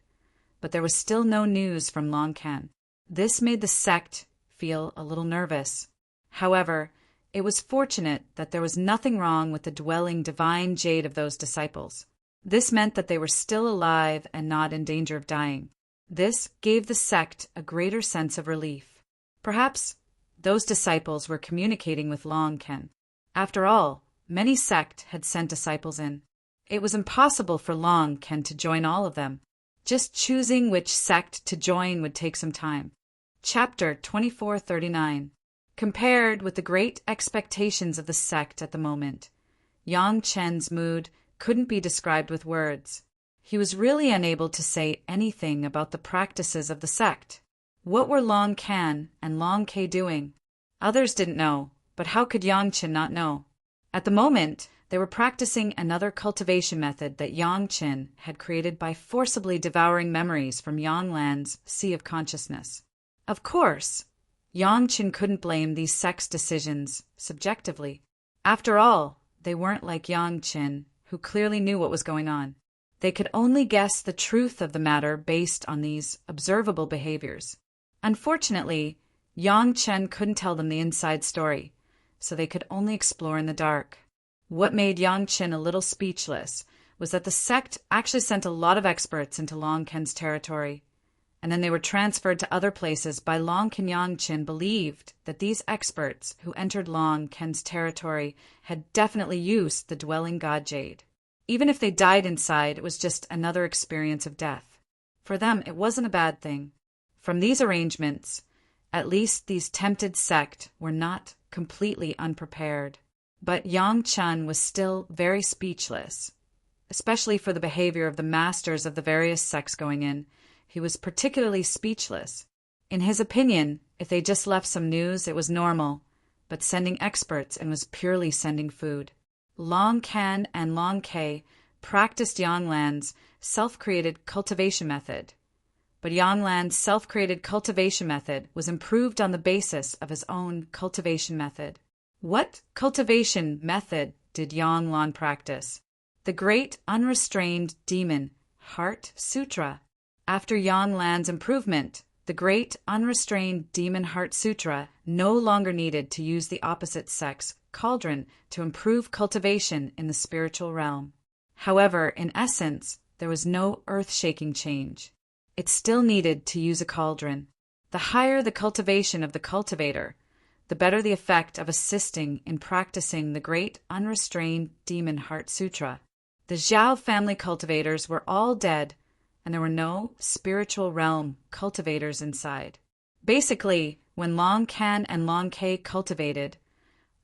but there was still no news from Long Can. This made the sect feel a little nervous. However, it was fortunate that there was nothing wrong with the dwelling divine jade of those disciples. This meant that they were still alive and not in danger of dying. This gave the sect a greater sense of relief. Perhaps those disciples were communicating with Long Can. After all, many sect had sent disciples in. It was impossible for Long Can to join all of them. Just choosing which sect to join would take some time. Chapter 2439. Compared with the great expectations of the sect at the moment, Yang Chen's mood couldn't be described with words. He was really unable to say anything about the practices of the sect. What were Long Can and Long Ke doing? Others didn't know, but how could Yang Chen not know? At the moment, they were practicing another cultivation method that Yang Chen had created by forcibly devouring memories from Yanglan's sea of consciousness. Of course, Yang Chen couldn't blame these sect's decisions subjectively. After all, they weren't like Yang Chen, who clearly knew what was going on. They could only guess the truth of the matter based on these observable behaviors. Unfortunately, Yang Chen couldn't tell them the inside story, so they could only explore in the dark. What made Yang Chen a little speechless was that the sect actually sent a lot of experts into Long Ken's territory, and then they were transferred to other places by Long Ken. Yang Chen believed that these experts who entered Long Ken's territory had definitely used the dwelling god jade. Even if they died inside, it was just another experience of death. For them, it wasn't a bad thing. From these arrangements, at least these tempted sect were not completely unprepared. But Yang Chen was still very speechless, especially for the behavior of the masters of the various sects going in. He was particularly speechless. In his opinion, if they just left some news, it was normal, but sending experts and was purely sending food. Long Can and Long Ke practiced Yanglan's self-created cultivation method, but Yang Lan's self-created cultivation method was improved on the basis of his own cultivation method. What cultivation method did Yang Lan practice? The Great Unrestrained Demon Heart Sutra. After Yang Lan's improvement, the Great Unrestrained Demon Heart Sutra no longer needed to use the opposite sex cauldron to improve cultivation in the spiritual realm. However, in essence, there was no earth-shaking change. It still needed to use a cauldron. The higher the cultivation of the cultivator, the better the effect of assisting in practicing the Great Unrestrained Demon Heart Sutra. The Zhao family cultivators were all dead, and there were no spiritual realm cultivators inside. Basically, when Long Can and Long Ke cultivated,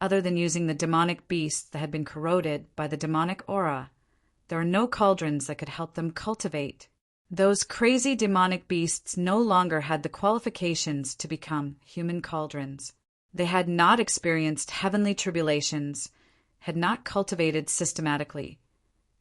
other than using the demonic beasts that had been corroded by the demonic aura, there are no cauldrons that could help them cultivate. Those crazy demonic beasts no longer had the qualifications to become human cauldrons. They had not experienced heavenly tribulations, had not cultivated systematically,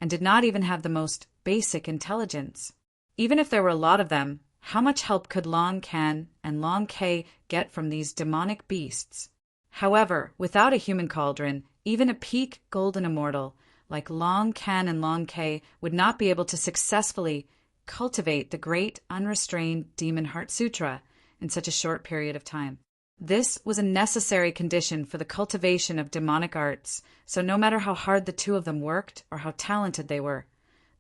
and did not even have the most basic intelligence. Even if there were a lot of them, how much help could Long Can and Long Ke get from these demonic beasts? However, without a human cauldron, even a peak golden immortal like Long Can and Long Ke would not be able to successfully cultivate the Great Unrestrained Demon Heart Sutra in such a short period of time. This was a necessary condition for the cultivation of demonic arts, so no matter how hard the two of them worked or how talented they were,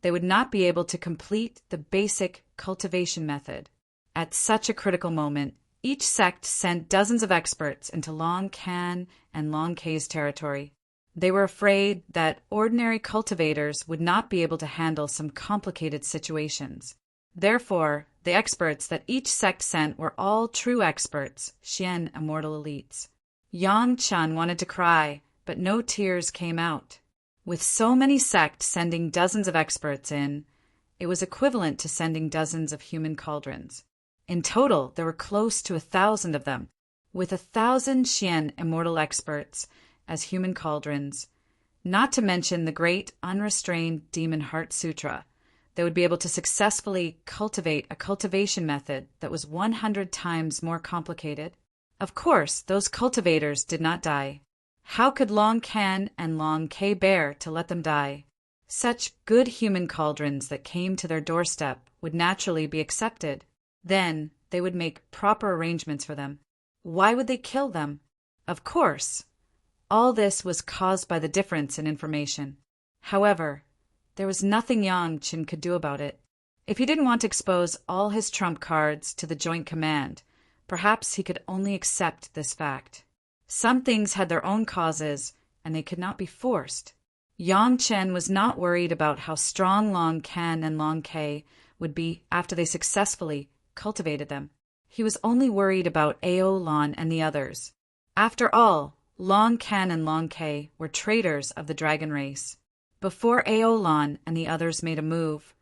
they would not be able to complete the basic cultivation method. At such a critical moment, each sect sent dozens of experts into Long Can and Long Ke's territory. They were afraid that ordinary cultivators would not be able to handle some complicated situations. Therefore, the experts that each sect sent were all true experts, Xian immortal elites. Yang Chen wanted to cry, but no tears came out. With so many sects sending dozens of experts in, it was equivalent to sending dozens of human cauldrons. In total, there were close to 1,000 of them, with 1,000 Xian immortal experts as human cauldrons, not to mention the Great Unrestrained Demon Heart Sutra. They would be able to successfully cultivate a cultivation method that was 100 times more complicated. Of course, those cultivators did not die. How could Long Can and Long Ke bear to let them die? Such good human cauldrons that came to their doorstep would naturally be accepted. Then they would make proper arrangements for them. Why would they kill them? Of course, all this was caused by the difference in information. However, there was nothing Yang Qin could do about it. If he didn't want to expose all his trump cards to the Joint Command, perhaps he could only accept this fact. Some things had their own causes, and they could not be forced. Yang Chen was not worried about how strong Long Can and Long Ke would be after they successfully cultivated them. He was only worried about Ao Lan and the others. After all, Long Can and Long Ke were traitors of the dragon race. Before Ao Lan and the others made a move,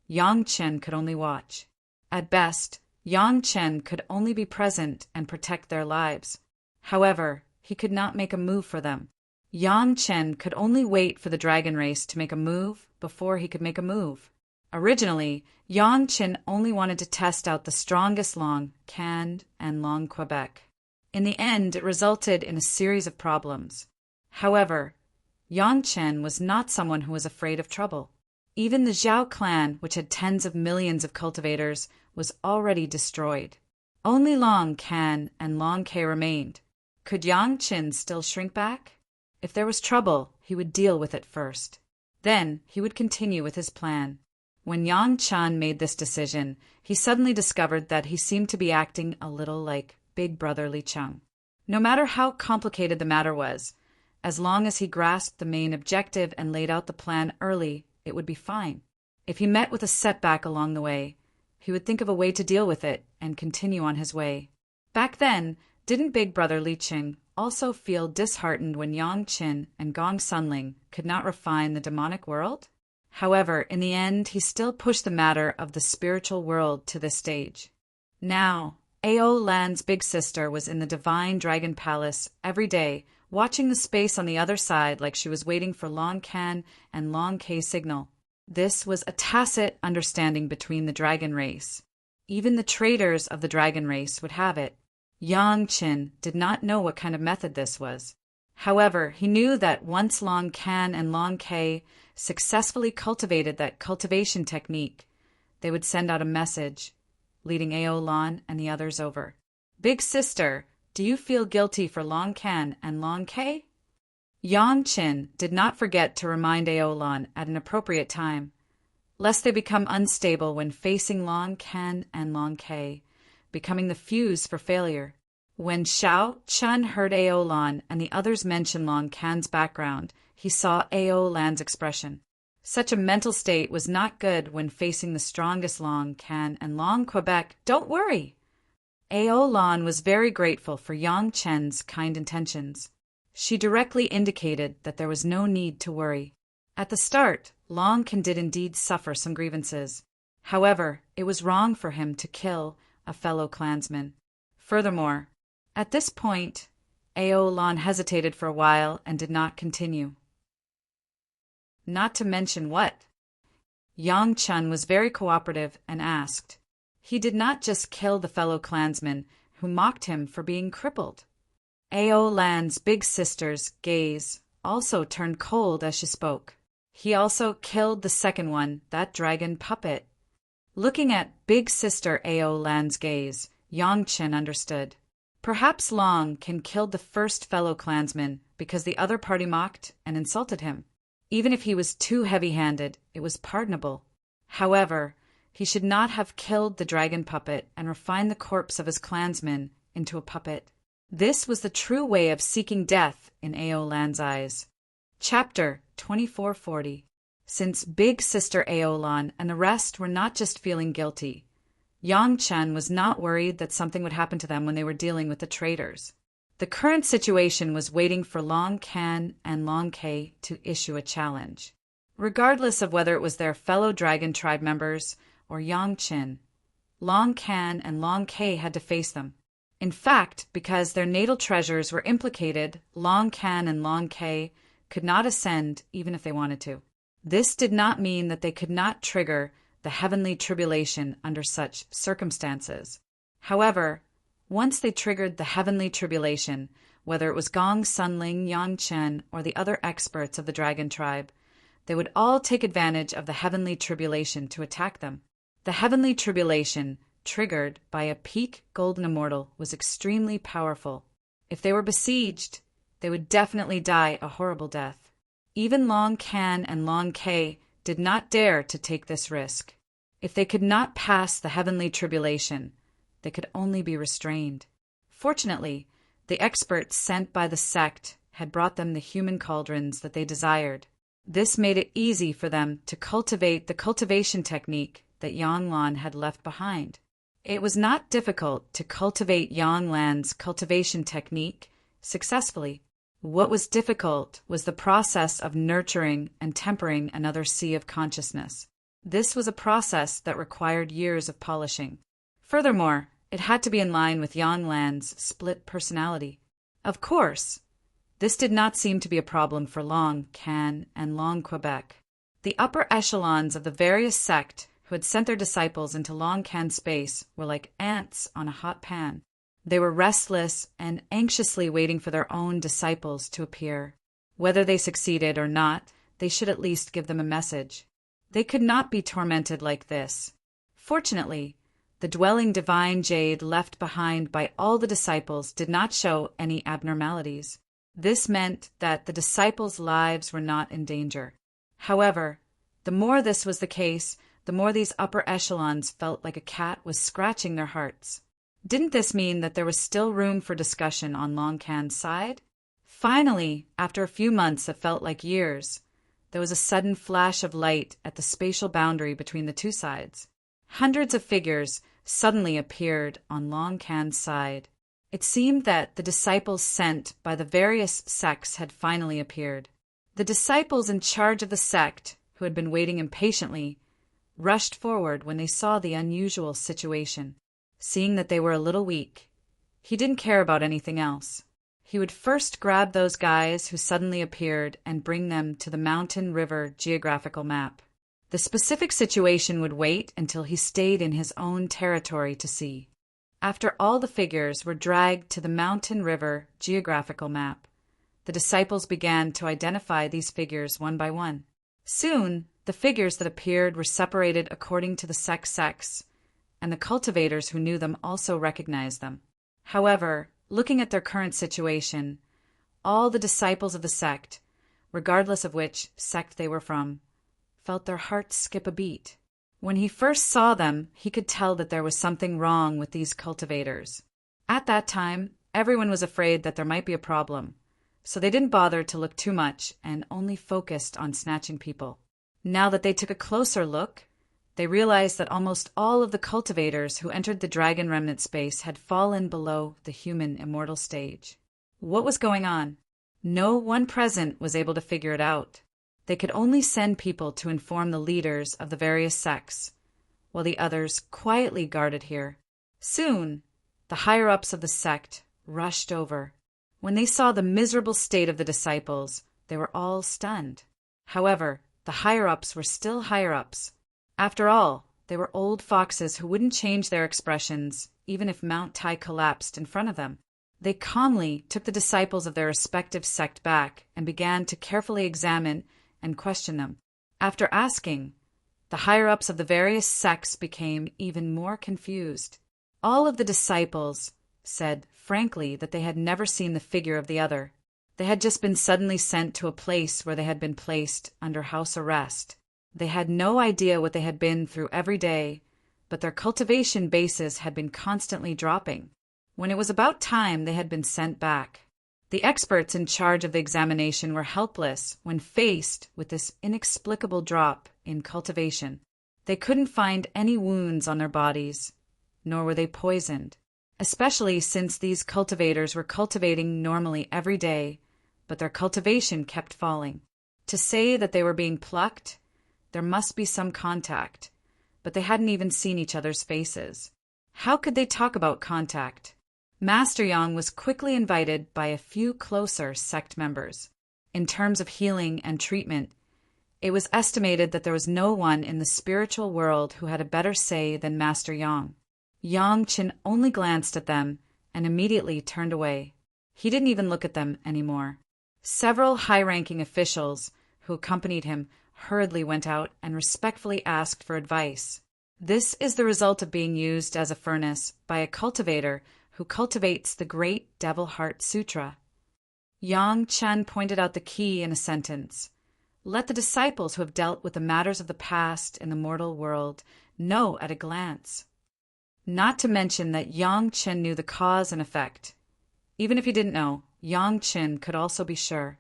Yang Chen could only watch. At best, Yang Chen could only be present and protect their lives. However, he could not make a move for them. Yang Chen could only wait for the dragon race to make a move before he could make a move. Originally, Yang Chen only wanted to test out the strongest Long Can and Long Quebec. In the end, it resulted in a series of problems. However, Yang Chen was not someone who was afraid of trouble. Even the Zhao clan, which had tens of millions of cultivators, was already destroyed. Only Long Can and Long Ke remained. Could Yang Chen still shrink back? If there was trouble, he would deal with it first. Then he would continue with his plan. When Yang Chen made this decision, he suddenly discovered that he seemed to be acting a little like Big Brother Li Cheng. No matter how complicated the matter was, as long as he grasped the main objective and laid out the plan early, it would be fine. If he met with a setback along the way, he would think of a way to deal with it and continue on his way. Back then, didn't Big Brother Li Cheng also feel disheartened when Yang Qin and Gong Sunling could not refine the demonic world? However, in the end, he still pushed the matter of the spiritual world to this stage. Now, Ao Lan's big sister was in the Divine Dragon Palace every day, watching the space on the other side like she was waiting for Long Can and Long Ke signal. This was a tacit understanding between the dragon race. Even the traders of the dragon race would have it. Yang Qin did not know what kind of method this was. However, he knew that once Long Can and Long Ke successfully cultivated that cultivation technique, they would send out a message, leading Ao Lan and the others over. Big sister, do you feel guilty for Long Can and Long Ke? Yang Qin did not forget to remind Ao Lan at an appropriate time, lest they become unstable when facing Long Can and Long Ke, becoming the fuse for failure. When Xiao Chun heard Ao Lan and the others mention Long Can's background, he saw Ao Lan's expression. Such a mental state was not good when facing the strongest Long Can and Long Quebec. Don't worry! Ao Lan was very grateful for Yang Chen's kind intentions. She directly indicated that there was no need to worry. At the start, Long Can did indeed suffer some grievances. However, it was wrong for him to kill a fellow clansman. Furthermore, at this point, Ao Lan hesitated for a while and did not continue. Not to mention what? Yang Chun was very cooperative and asked. He did not just kill the fellow clansman who mocked him for being crippled. Ao Lan's big sister's gaze also turned cold as she spoke. He also killed the second one, that dragon puppet. Looking at big sister Ao Lan's gaze, Yang Chen understood. Perhaps Long Can killed the first fellow clansman because the other party mocked and insulted him. Even if he was too heavy-handed, it was pardonable. However, he should not have killed the dragon puppet and refined the corpse of his clansman into a puppet. This was the true way of seeking death in Ao Lan's eyes. Chapter 2440. Since big sister Ao Lan and the rest were not just feeling guilty, Yang Chen was not worried that something would happen to them when they were dealing with the traders. The current situation was waiting for Long Can and Long Ke to issue a challenge. Regardless of whether it was their fellow dragon tribe members or Yang Chen, Long Can and Long Ke had to face them. In fact, because their natal treasures were implicated, Long Can and Long Ke could not ascend even if they wanted to. This did not mean that they could not trigger the heavenly tribulation under such circumstances. However, once they triggered the heavenly tribulation, whether it was Gong Sunling, Yang Chen, or the other experts of the dragon tribe, they would all take advantage of the heavenly tribulation to attack them. The heavenly tribulation, triggered by a peak golden immortal, was extremely powerful. If they were besieged, they would definitely die a horrible death. Even Long Can and Long Ke did not dare to take this risk. If they could not pass the heavenly tribulation, they could only be restrained. Fortunately, the experts sent by the sect had brought them the human cauldrons that they desired. This made it easy for them to cultivate the cultivation technique that Yang Lan had left behind. It was not difficult to cultivate Yang Lan's cultivation technique successfully. What was difficult was the process of nurturing and tempering another sea of consciousness. This was a process that required years of polishing. Furthermore, it had to be in line with Yang Lan's split personality. Of course, this did not seem to be a problem for Long Can and Long Quebec. The upper echelons of the various sect who had sent their disciples into Long Can space were like ants on a hot pan. They were restless and anxiously waiting for their own disciples to appear. Whether they succeeded or not, they should at least give them a message. They could not be tormented like this. Fortunately, the dwelling divine jade left behind by all the disciples did not show any abnormalities. This meant that the disciples' lives were not in danger. However, the more this was the case, the more these upper echelons felt like a cat was scratching their hearts. Didn't this mean that there was still room for discussion on Long Can's side? Finally, after a few months that felt like years, there was a sudden flash of light at the spatial boundary between the two sides. Hundreds of figures suddenly appeared on Long Can's side. It seemed that the disciples sent by the various sects had finally appeared. The disciples in charge of the sect, who had been waiting impatiently, rushed forward when they saw the unusual situation. Seeing that they were a little weak, he didn't care about anything else. He would first grab those guys who suddenly appeared and bring them to the mountain river geographical map. The specific situation would wait until he stayed in his own territory to see. After all the figures were dragged to the mountain river geographical map, the disciples began to identify these figures one by one. Soon, the figures that appeared were separated according to the sects, and the cultivators who knew them also recognized them. However, looking at their current situation, all the disciples of the sect, regardless of which sect they were from, felt their hearts skip a beat. When he first saw them, he could tell that there was something wrong with these cultivators. At that time, everyone was afraid that there might be a problem, so they didn't bother to look too much and only focused on snatching people. Now that they took a closer look, they realized that almost all of the cultivators who entered the dragon remnant space had fallen below the human immortal stage. What was going on? No one present was able to figure it out. They could only send people to inform the leaders of the various sects, while the others quietly guarded here. Soon, the higher-ups of the sect rushed over. When they saw the miserable state of the disciples, they were all stunned. However, the higher-ups were still higher-ups. After all, they were old foxes who wouldn't change their expressions, even if Mount Tai collapsed in front of them. They calmly took the disciples of their respective sect back and began to carefully examine and question them. After asking, the higher-ups of the various sects became even more confused. All of the disciples said, frankly, that they had never seen the figure of the other. They had just been suddenly sent to a place where they had been placed under house arrest. They had no idea what they had been through every day, but their cultivation bases had been constantly dropping. When it was about time, they had been sent back. The experts in charge of the examination were helpless when faced with this inexplicable drop in cultivation. They couldn't find any wounds on their bodies, nor were they poisoned, especially since these cultivators were cultivating normally every day, but their cultivation kept falling. To say that they were being plucked, there must be some contact, but they hadn't even seen each other's faces. How could they talk about contact? Master Yang was quickly invited by a few closer sect members. In terms of healing and treatment, it was estimated that there was no one in the spiritual world who had a better say than Master Yang. Yang Qin only glanced at them and immediately turned away. He didn't even look at them anymore. Several high-ranking officials who accompanied him hurriedly went out and respectfully asked for advice. This is the result of being used as a furnace by a cultivator who cultivates the Great Devil Heart Sutra. Yang Chen pointed out the key in a sentence. Let the disciples who have dealt with the matters of the past in the mortal world know at a glance. Not to mention that Yang Chen knew the cause and effect. Even if he didn't know, Yang Chen could also be sure.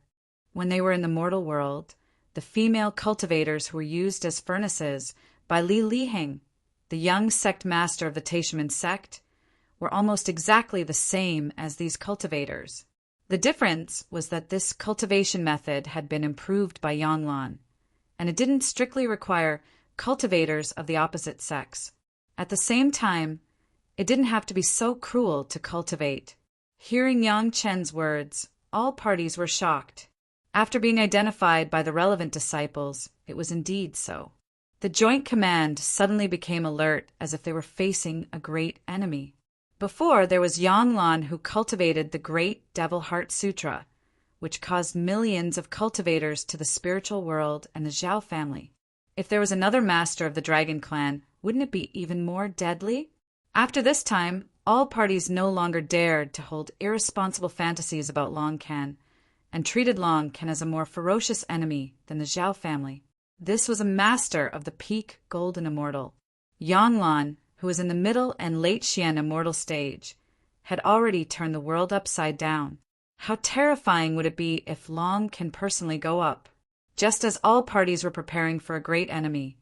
When they were in the mortal world, the female cultivators who were used as furnaces by Li Liheng, the young sect master of the Taishaman sect, were almost exactly the same as these cultivators. The difference was that this cultivation method had been improved by Yanglan, and it didn't strictly require cultivators of the opposite sex. At the same time, it didn't have to be so cruel to cultivate. Hearing Yang Chen's words, all parties were shocked. After being identified by the relevant disciples, it was indeed so. The joint command suddenly became alert as if they were facing a great enemy. Before, there was Yanglan who cultivated the Great Devil Heart Sutra, which caused millions of cultivators to the spiritual world and the Zhao family. If there was another master of the Dragon Clan, wouldn't it be even more deadly? After this time, all parties no longer dared to hold irresponsible fantasies about Long Can, and treated Long Can as a more ferocious enemy than the Zhao family. This was a master of the peak Golden Immortal. Yanglan, who was in the middle and late Xian immortal stage, had already turned the world upside down. How terrifying would it be if Long can personally go up? Just as all parties were preparing for a great enemy,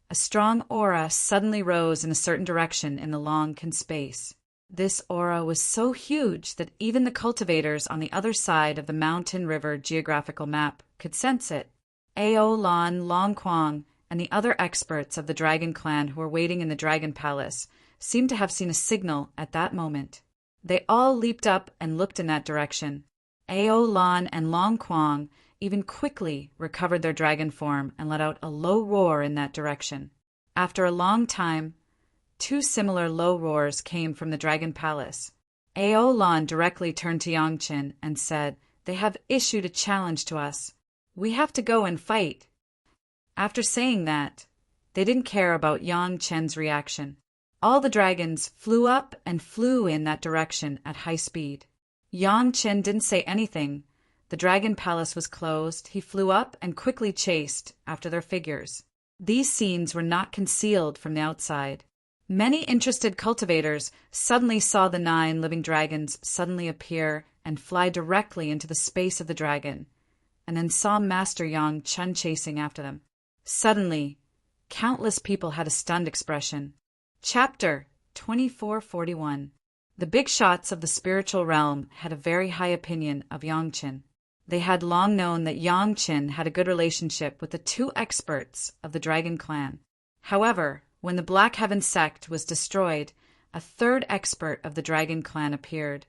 a strong aura suddenly rose in a certain direction in the Long Can space. This aura was so huge that even the cultivators on the other side of the mountain river geographical map could sense it. Ao Lan, Long Quang, and the other experts of the Dragon Clan who were waiting in the Dragon Palace seemed to have seen a signal at that moment. They all leaped up and looked in that direction. Ao Lan and Long Quang even quickly recovered their dragon form and let out a low roar in that direction. After a long time, two similar low roars came from the Dragon Palace. Aolan directly turned to Yangchen and said, "They have issued a challenge to us. We have to go and fight." After saying that, they didn't care about Yang Chen's reaction. All the dragons flew up and flew in that direction at high speed. Yang Chen didn't say anything. The dragon palace was closed. He flew up and quickly chased after their figures. These scenes were not concealed from the outside. Many interested cultivators suddenly saw the 9 living dragons suddenly appear and fly directly into the space of the dragon, and then saw Master Yang Chen chasing after them. Suddenly, countless people had a stunned expression. Chapter 2441. The big shots of the spiritual realm had a very high opinion of Yangchen. They had long known that Yangchen had a good relationship with the 2 experts of the Dragon Clan. However, when the Black Heaven sect was destroyed, a 3rd expert of the Dragon Clan appeared,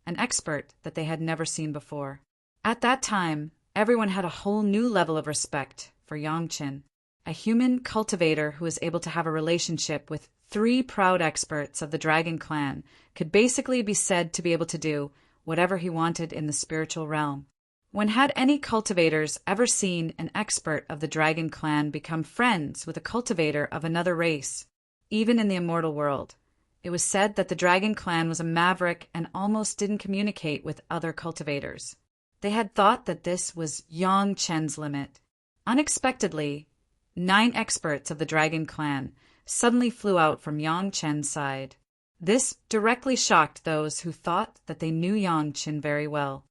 an expert that they had never seen before. At that time, everyone had a whole new level of respect for Yangchen, a human cultivator who was able to have a relationship with 3 proud experts of the Dragon Clan could basically be said to be able to do whatever he wanted in the spiritual realm. When had any cultivators ever seen an expert of the Dragon Clan become friends with a cultivator of another race? Even in the Immortal world, it was said that the Dragon Clan was a maverick and almost didn't communicate with other cultivators. They had thought that this was Yang Chen's limit. Unexpectedly, 9 experts of the Dragon Clan suddenly flew out from Yang Chen's side. This directly shocked those who thought that they knew Yang Chen very well.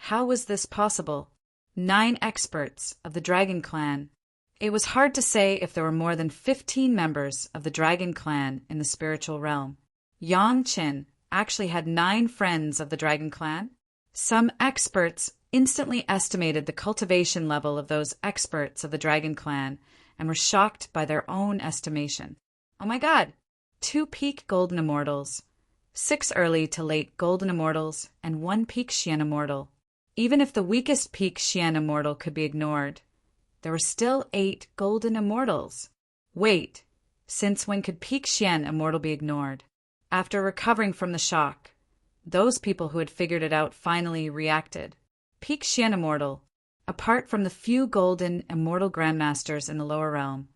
How was this possible? 9 experts of the Dragon Clan. It was hard to say if there were more than 15 members of the Dragon Clan in the spiritual realm. Yang Chen actually had 9 friends of the Dragon Clan. Some experts instantly estimated the cultivation level of those experts of the Dragon Clan and were shocked by their own estimation. Oh my God! 2 peak Golden Immortals, 6 early to late Golden Immortals, and 1 peak Xian Immortal. Even if the weakest peak Xian Immortal could be ignored, there were still 8 Golden Immortals. Wait, since when could peak Xian Immortal be ignored? After recovering from the shock, those people who had figured it out finally reacted. Peak Xian Immortal, apart from the few Golden Immortal Grandmasters in the lower realm,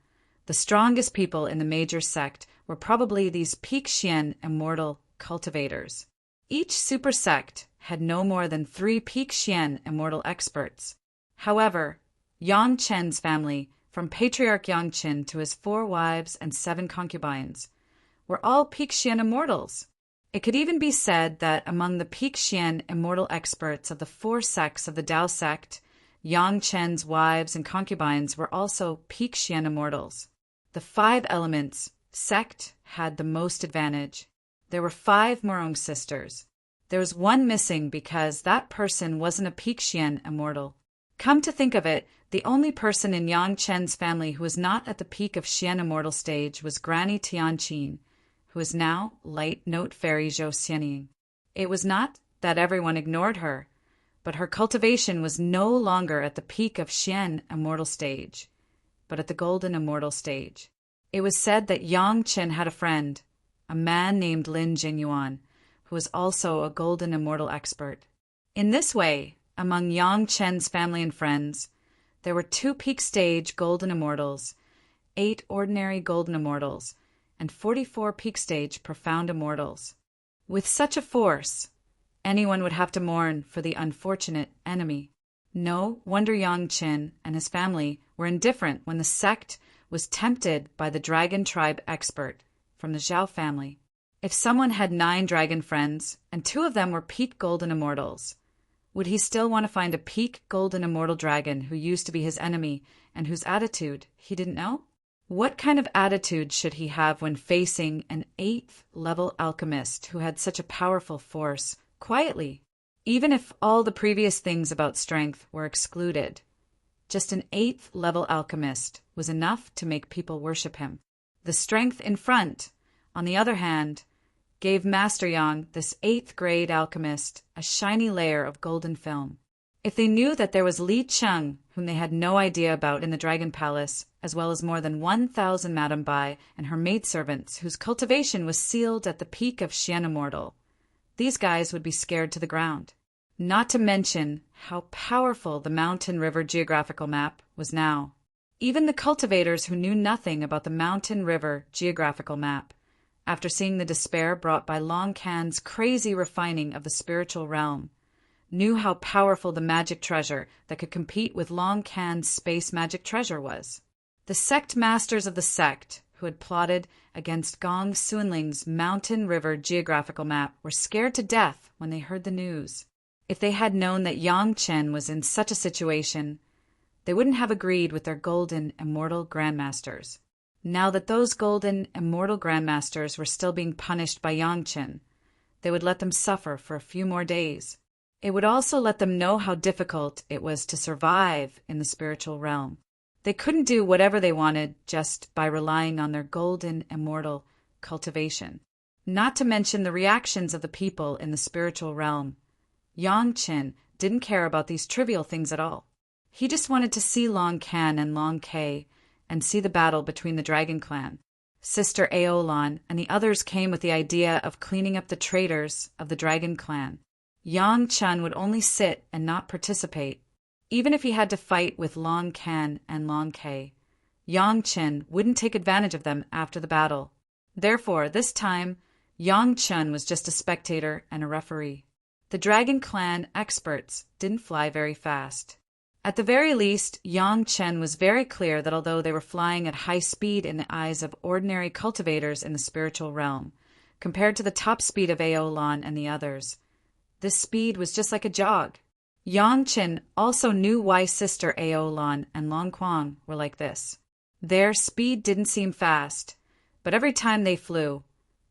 the strongest people in the major sect were probably these peak Xian Immortal cultivators. Each super sect had no more than 3 peak Xian Immortal experts. However, Yang Chen's family, from Patriarch Yang Chen to his 4 wives and 7 concubines, were all peak Xian Immortals. It could even be said that among the peak Xian Immortal experts of the 4 sects of the Dao sect, Yang Chen's wives and concubines were also peak Xian Immortals. The 5 elements sect had the most advantage. There were 5 Morong sisters. There was 1 missing because that person wasn't a peak Xian Immortal. Come to think of it, the only person in Yang Chen's family who was not at the peak of Xian Immortal stage was Granny Tianqin, who is now Light Note Fairy Zhou Xianying. It was not that everyone ignored her, but her cultivation was no longer at the peak of Xian Immortal stage, but at the Golden Immortal stage. It was said that Yang Chen had a friend, a man named Lin Jinyuan, who was also a Golden Immortal expert. In this way, among Yang Chen's family and friends, there were 2 peak stage Golden Immortals, 8 ordinary Golden Immortals, and 44 peak stage Profound Immortals. With such a force, anyone would have to mourn for the unfortunate enemy. No wonder Yang Chen and his family were indifferent when the sect was tempted by the Dragon Tribe expert from the Zhao family. If someone had 9 dragon friends, and 2 of them were peak Golden Immortals, would he still want to find a peak Golden Immortal dragon who used to be his enemy and whose attitude he didn't know? What kind of attitude should he have when facing an 8th level alchemist who had such a powerful force quietly? Even if all the previous things about strength were excluded, just an 8th level alchemist was enough to make people worship him. The strength in front, on the other hand, gave Master Yang, this 8th grade alchemist, a shiny layer of golden film. If they knew that there was Li Cheng, whom they had no idea about in the Dragon Palace, as well as more than 1,000 Madame Bai and her maidservants whose cultivation was sealed at the peak of Immortal, these guys would be scared to the ground. Not to mention how powerful the Mountain River geographical map was now. Even the cultivators who knew nothing about the Mountain River geographical map, after seeing the despair brought by Long Can's crazy refining of the spiritual realm, knew how powerful the magic treasure that could compete with Long Can's space magic treasure was. The sect masters of the sect, who had plotted against Gong Sunling's Mountain River geographical map, were scared to death when they heard the news. If they had known that Yang Chen was in such a situation, they wouldn't have agreed with their golden immortal grandmasters. Now that those golden immortal grandmasters were still being punished by Yang Chen, they would let them suffer for a few more days. It would also let them know how difficult it was to survive in the spiritual realm. They couldn't do whatever they wanted just by relying on their golden immortal cultivation. Not to mention the reactions of the people in the spiritual realm. Yang Chen didn't care about these trivial things at all. He just wanted to see Long Can and Long Kei and see the battle between the Dragon Clan. Sister Aolan and the others came with the idea of cleaning up the traitors of the Dragon Clan. Yang Chen would only sit and not participate. Even if he had to fight with Long Can and Long Kei, Yang Chen wouldn't take advantage of them after the battle. Therefore, this time, Yang Chen was just a spectator and a referee. The Dragon Clan experts didn't fly very fast. At the very least, Yang Chen was very clear that although they were flying at high speed in the eyes of ordinary cultivators in the spiritual realm, compared to the top speed of Aolan and the others, this speed was just like a jog. Yang Chen also knew why Sister Aolan and Long Quang were like this. Their speed didn't seem fast, but every time they flew,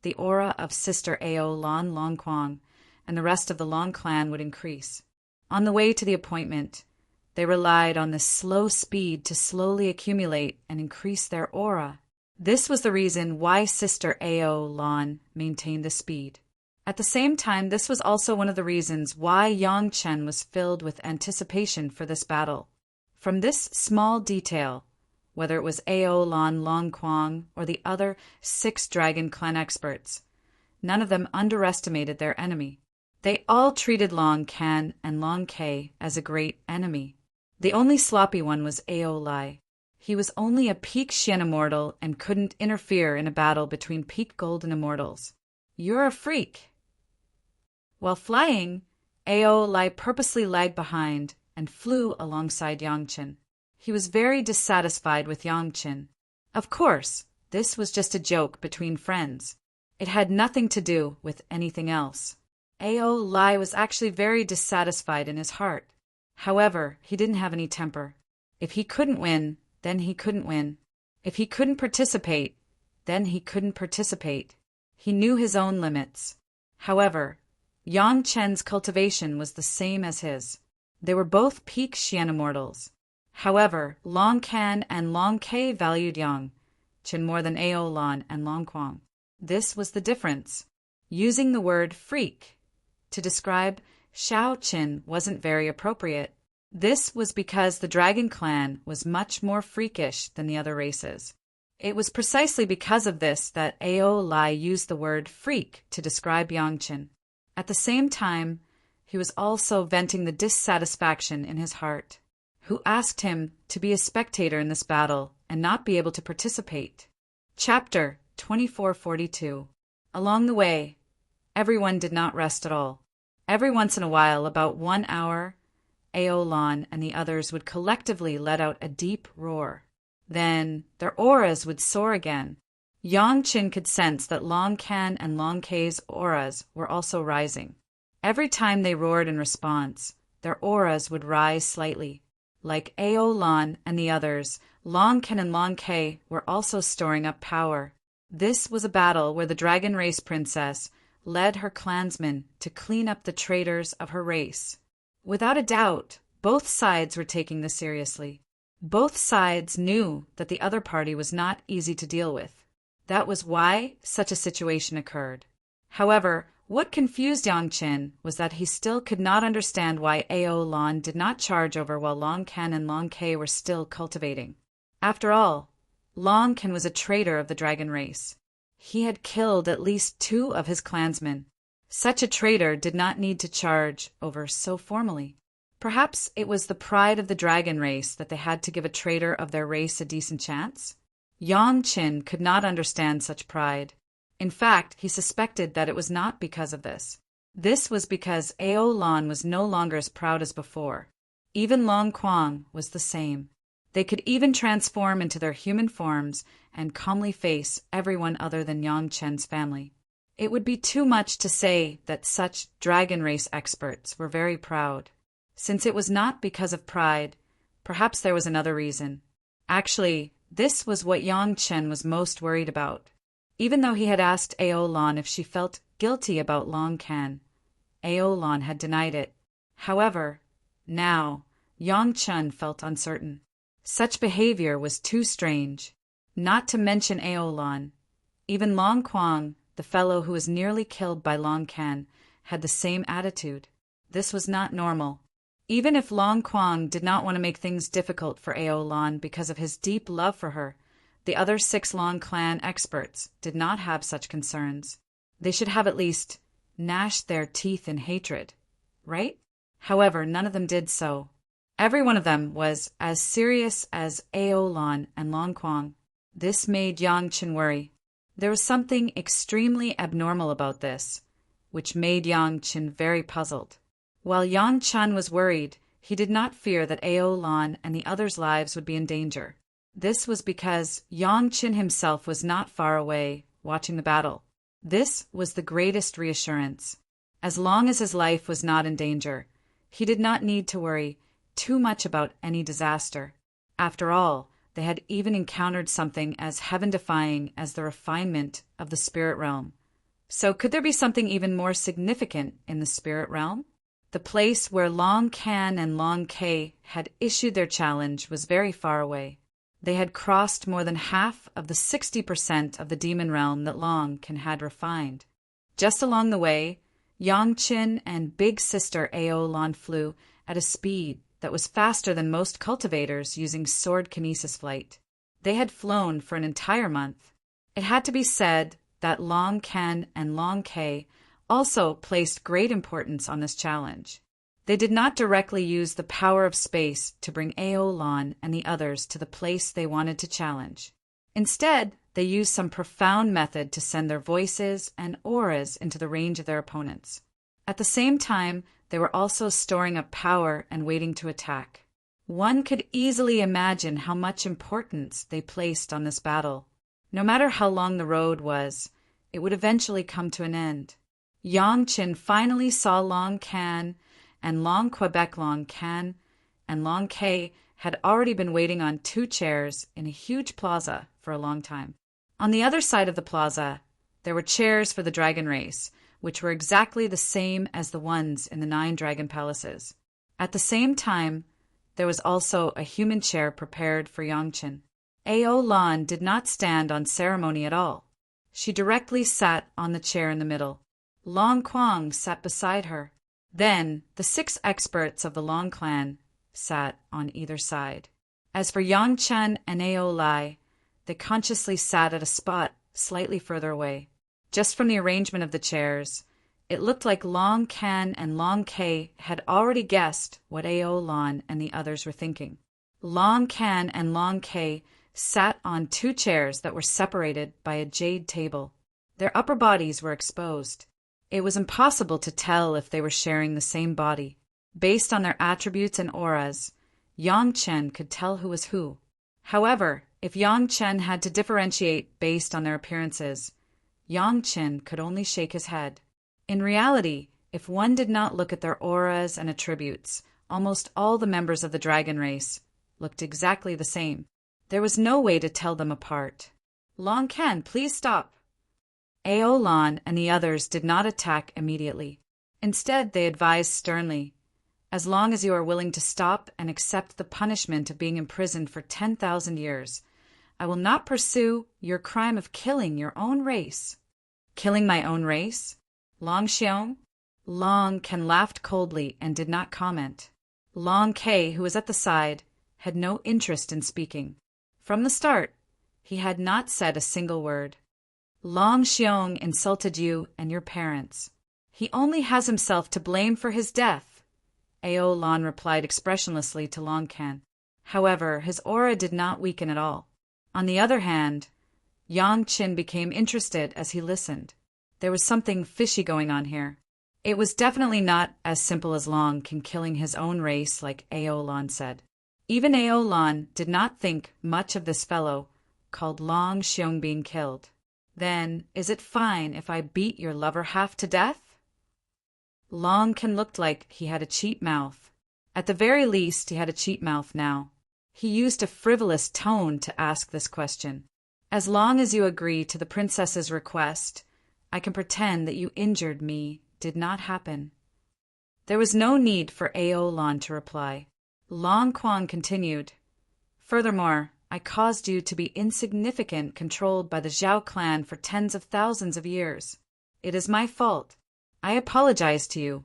the aura of Sister Aolan, Long Quang, and the rest of the Long Clan would increase. On the way to the appointment, they relied on this slow speed to slowly accumulate and increase their aura. This was the reason why Sister Aolan maintained the speed. At the same time, this was also one of the reasons why Yang Chen was filled with anticipation for this battle. From this small detail, whether it was Aolan, Long Quang, or the other 6 Dragon Clan experts, none of them underestimated their enemy. They all treated Long Can and Long Kei as a great enemy. The only sloppy one was Aolai. He was only a peak Shen immortal and couldn't interfere in a battle between peak golden immortals. You're a freak. While flying, Aolai purposely lagged behind and flew alongside Yang Chen. He was very dissatisfied with Yang Chen. Of course, this was just a joke between friends. It had nothing to do with anything else. Aolai was actually very dissatisfied in his heart. However, he didn't have any temper. If he couldn't win, then he couldn't win. If he couldn't participate, then he couldn't participate. He knew his own limits. However, Yang Chen's cultivation was the same as his. They were both peak Shen immortals. However, Long Can and Long Kei valued Yang Chen more than Aolan and Long Quang. This was the difference. Using the word freak to describe Xiao Qin wasn't very appropriate. This was because the Dragon Clan was much more freakish than the other races. It was precisely because of this that Aolai used the word freak to describe Yang Chen. At the same time, he was also venting the dissatisfaction in his heart. Who asked him to be a spectator in this battle and not be able to participate? Chapter 2442. Along the way, everyone did not rest at all. Every once in a while, about 1 hour, Aolan and the others would collectively let out a deep roar. Then their auras would soar again. Yang Chen could sense that Long Can and Long Kei's auras were also rising. Every time they roared in response, their auras would rise slightly. Like Aolan and the others, Long Can and Long Kei were also storing up power. This was a battle where the Dragon Race Princess led her clansmen to clean up the traitors of her race. Without a doubt, both sides were taking this seriously. Both sides knew that the other party was not easy to deal with. That was why such a situation occurred. However, What confused Yang Qin was that he still could not understand why Ao Lan did not charge over while Long Can and Long K were still cultivating. After all, Long Can was a traitor of the dragon race. He had killed at least 2 of his clansmen. Such a traitor did not need to charge over so formally. Perhaps it was the pride of the dragon race that they had to give a traitor of their race a decent chance? Yang Qin could not understand such pride. In fact, he suspected that it was not because of this. This was because Ao Lan was no longer as proud as before. Even Long Quang was the same. They could even transform into their human forms and calmly face everyone other than Yang Chen's family. It would be too much to say that such dragon race experts were very proud. Since it was not because of pride, perhaps there was another reason. Actually, this was what Yang Chen was most worried about. Even though he had asked Ao Lan if she felt guilty about Long Can, Ao Lan had denied it. However, now, Yang Chen felt uncertain. Such behavior was too strange. Not to mention Ao Lan. Even Long Quang, the fellow who was nearly killed by Long Can, had the same attitude. This was not normal. Even if Long Quang did not want to make things difficult for Ao Lan because of his deep love for her, the other 6 Long clan experts did not have such concerns. They should have at least gnashed their teeth in hatred, right? However, none of them did so. Every one of them was as serious as Ao Lan and Long Quang. This made Yang Chen worry. There was something extremely abnormal about this, which made Yang Chen very puzzled. While Yang Chen was worried, he did not fear that Ao Lan and the others' lives would be in danger. This was because Yang Chen himself was not far away, watching the battle. This was the greatest reassurance. As long as his life was not in danger, he did not need to worry too much about any disaster. After all, they had even encountered something as heaven-defying as the refinement of the spirit realm. So could there be something even more significant in the spirit realm? The place where Long Can and Long K had issued their challenge was very far away. They had crossed more than half of the 60% of the demon realm that Long Can had refined. Just along the way, Yang Qin and big sister Ao Lan flew at a speed that was faster than most cultivators using sword kinesis flight. They had flown for an entire month. It had to be said that Long Can and Long K also placed great importance on this challenge. They did not directly use the power of space to bring Ao Lan and the others to the place they wanted to challenge. Instead, they used some profound method to send their voices and auras into the range of their opponents. At the same time, they were also storing up power and waiting to attack. One could easily imagine how much importance they placed on this battle. No matter how long the road was, it would eventually come to an end. Yang Qin finally saw Long Can and Long Quebec Long Can and Long K had already been waiting on 2 chairs in a huge plaza for a long time. On the other side of the plaza, there were chairs for the dragon race, which were exactly the same as the ones in the 9 dragon palaces. At the same time, there was also a human chair prepared for Yang Qin. Ao Lan did not stand on ceremony at all. She directly sat on the chair in the middle. Long Quang sat beside her. Then the 6 experts of the Long clan sat on either side. As for Yang Chen and Ao Lai, they consciously sat at a spot slightly further away. Just from the arrangement of the chairs, it looked like Long Can and Long K had already guessed what Ao Lan and the others were thinking. Long Can and Long K sat on 2 chairs that were separated by a jade table. Their upper bodies were exposed. It was impossible to tell if they were sharing the same body. Based on their attributes and auras, Yang Chen could tell who was who. However, if Yang Chen had to differentiate based on their appearances, Yang Chen could only shake his head. In reality, if one did not look at their auras and attributes, almost all the members of the dragon race looked exactly the same. There was no way to tell them apart. Long Can, please stop. Ao Lan and the others did not attack immediately. Instead, they advised sternly, "As long as you are willing to stop and accept the punishment of being imprisoned for 10,000 years, I will not pursue your crime of killing your own race." Killing my own race? Long Xiong? Long Ken laughed coldly and did not comment. Long K, who was at the side, had no interest in speaking. From the start, he had not said a single word. Long Xiong insulted you and your parents. He only has himself to blame for his death, Ao Lan replied expressionlessly to Long Ken. However, his aura did not weaken at all. On the other hand, Yang Qin became interested as he listened. There was something fishy going on here. It was definitely not as simple as Long Ken killing his own race like Ao Lan said. Even Ao Lan did not think much of this fellow called Long Xiong being killed. Then, is it fine if I beat your lover half to death? Long Ken looked like he had a cheap mouth. At the very least, he had a cheap mouth now. He used a frivolous tone to ask this question. As long as you agree to the princess's request, I can pretend that you injured me did not happen. There was no need for Ao Lan to reply. Long Quang continued. Furthermore, I caused you to be insignificant, controlled by the Zhao clan for tens of thousands of years. It is my fault. I apologize to you.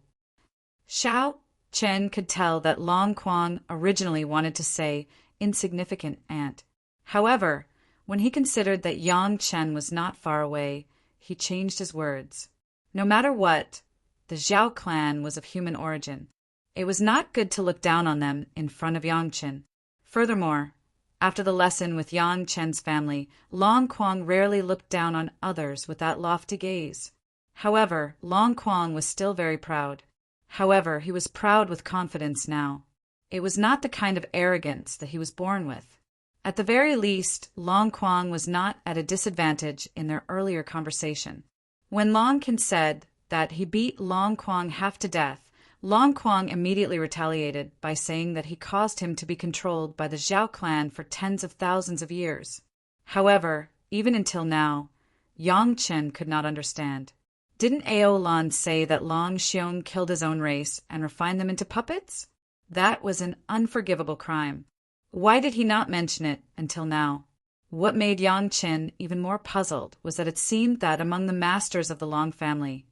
Xiao Chen could tell that Long Quang originally wanted to say insignificant aunt. However, when he considered that Yang Chen was not far away, he changed his words. No matter what, the Zhao clan was of human origin. It was not good to look down on them in front of Yang Chen. Furthermore, after the lesson with Yang Chen's family, Long Quang rarely looked down on others with that lofty gaze. However, Long Quang was still very proud. However, he was proud with confidence now. It was not the kind of arrogance that he was born with. At the very least, Long Quang was not at a disadvantage in their earlier conversation. When Long Ken said that he beat Long Quang half to death, Long Quang immediately retaliated by saying that he caused him to be controlled by the Zhao clan for tens of thousands of years. However, even until now, Yang Chen could not understand. Didn't Ao Lan say that Long Xiong killed his own race and refined them into puppets? That was an unforgivable crime. Why did he not mention it until now? What made Yang Chen even more puzzled was that it seemed that among the masters of the Long family,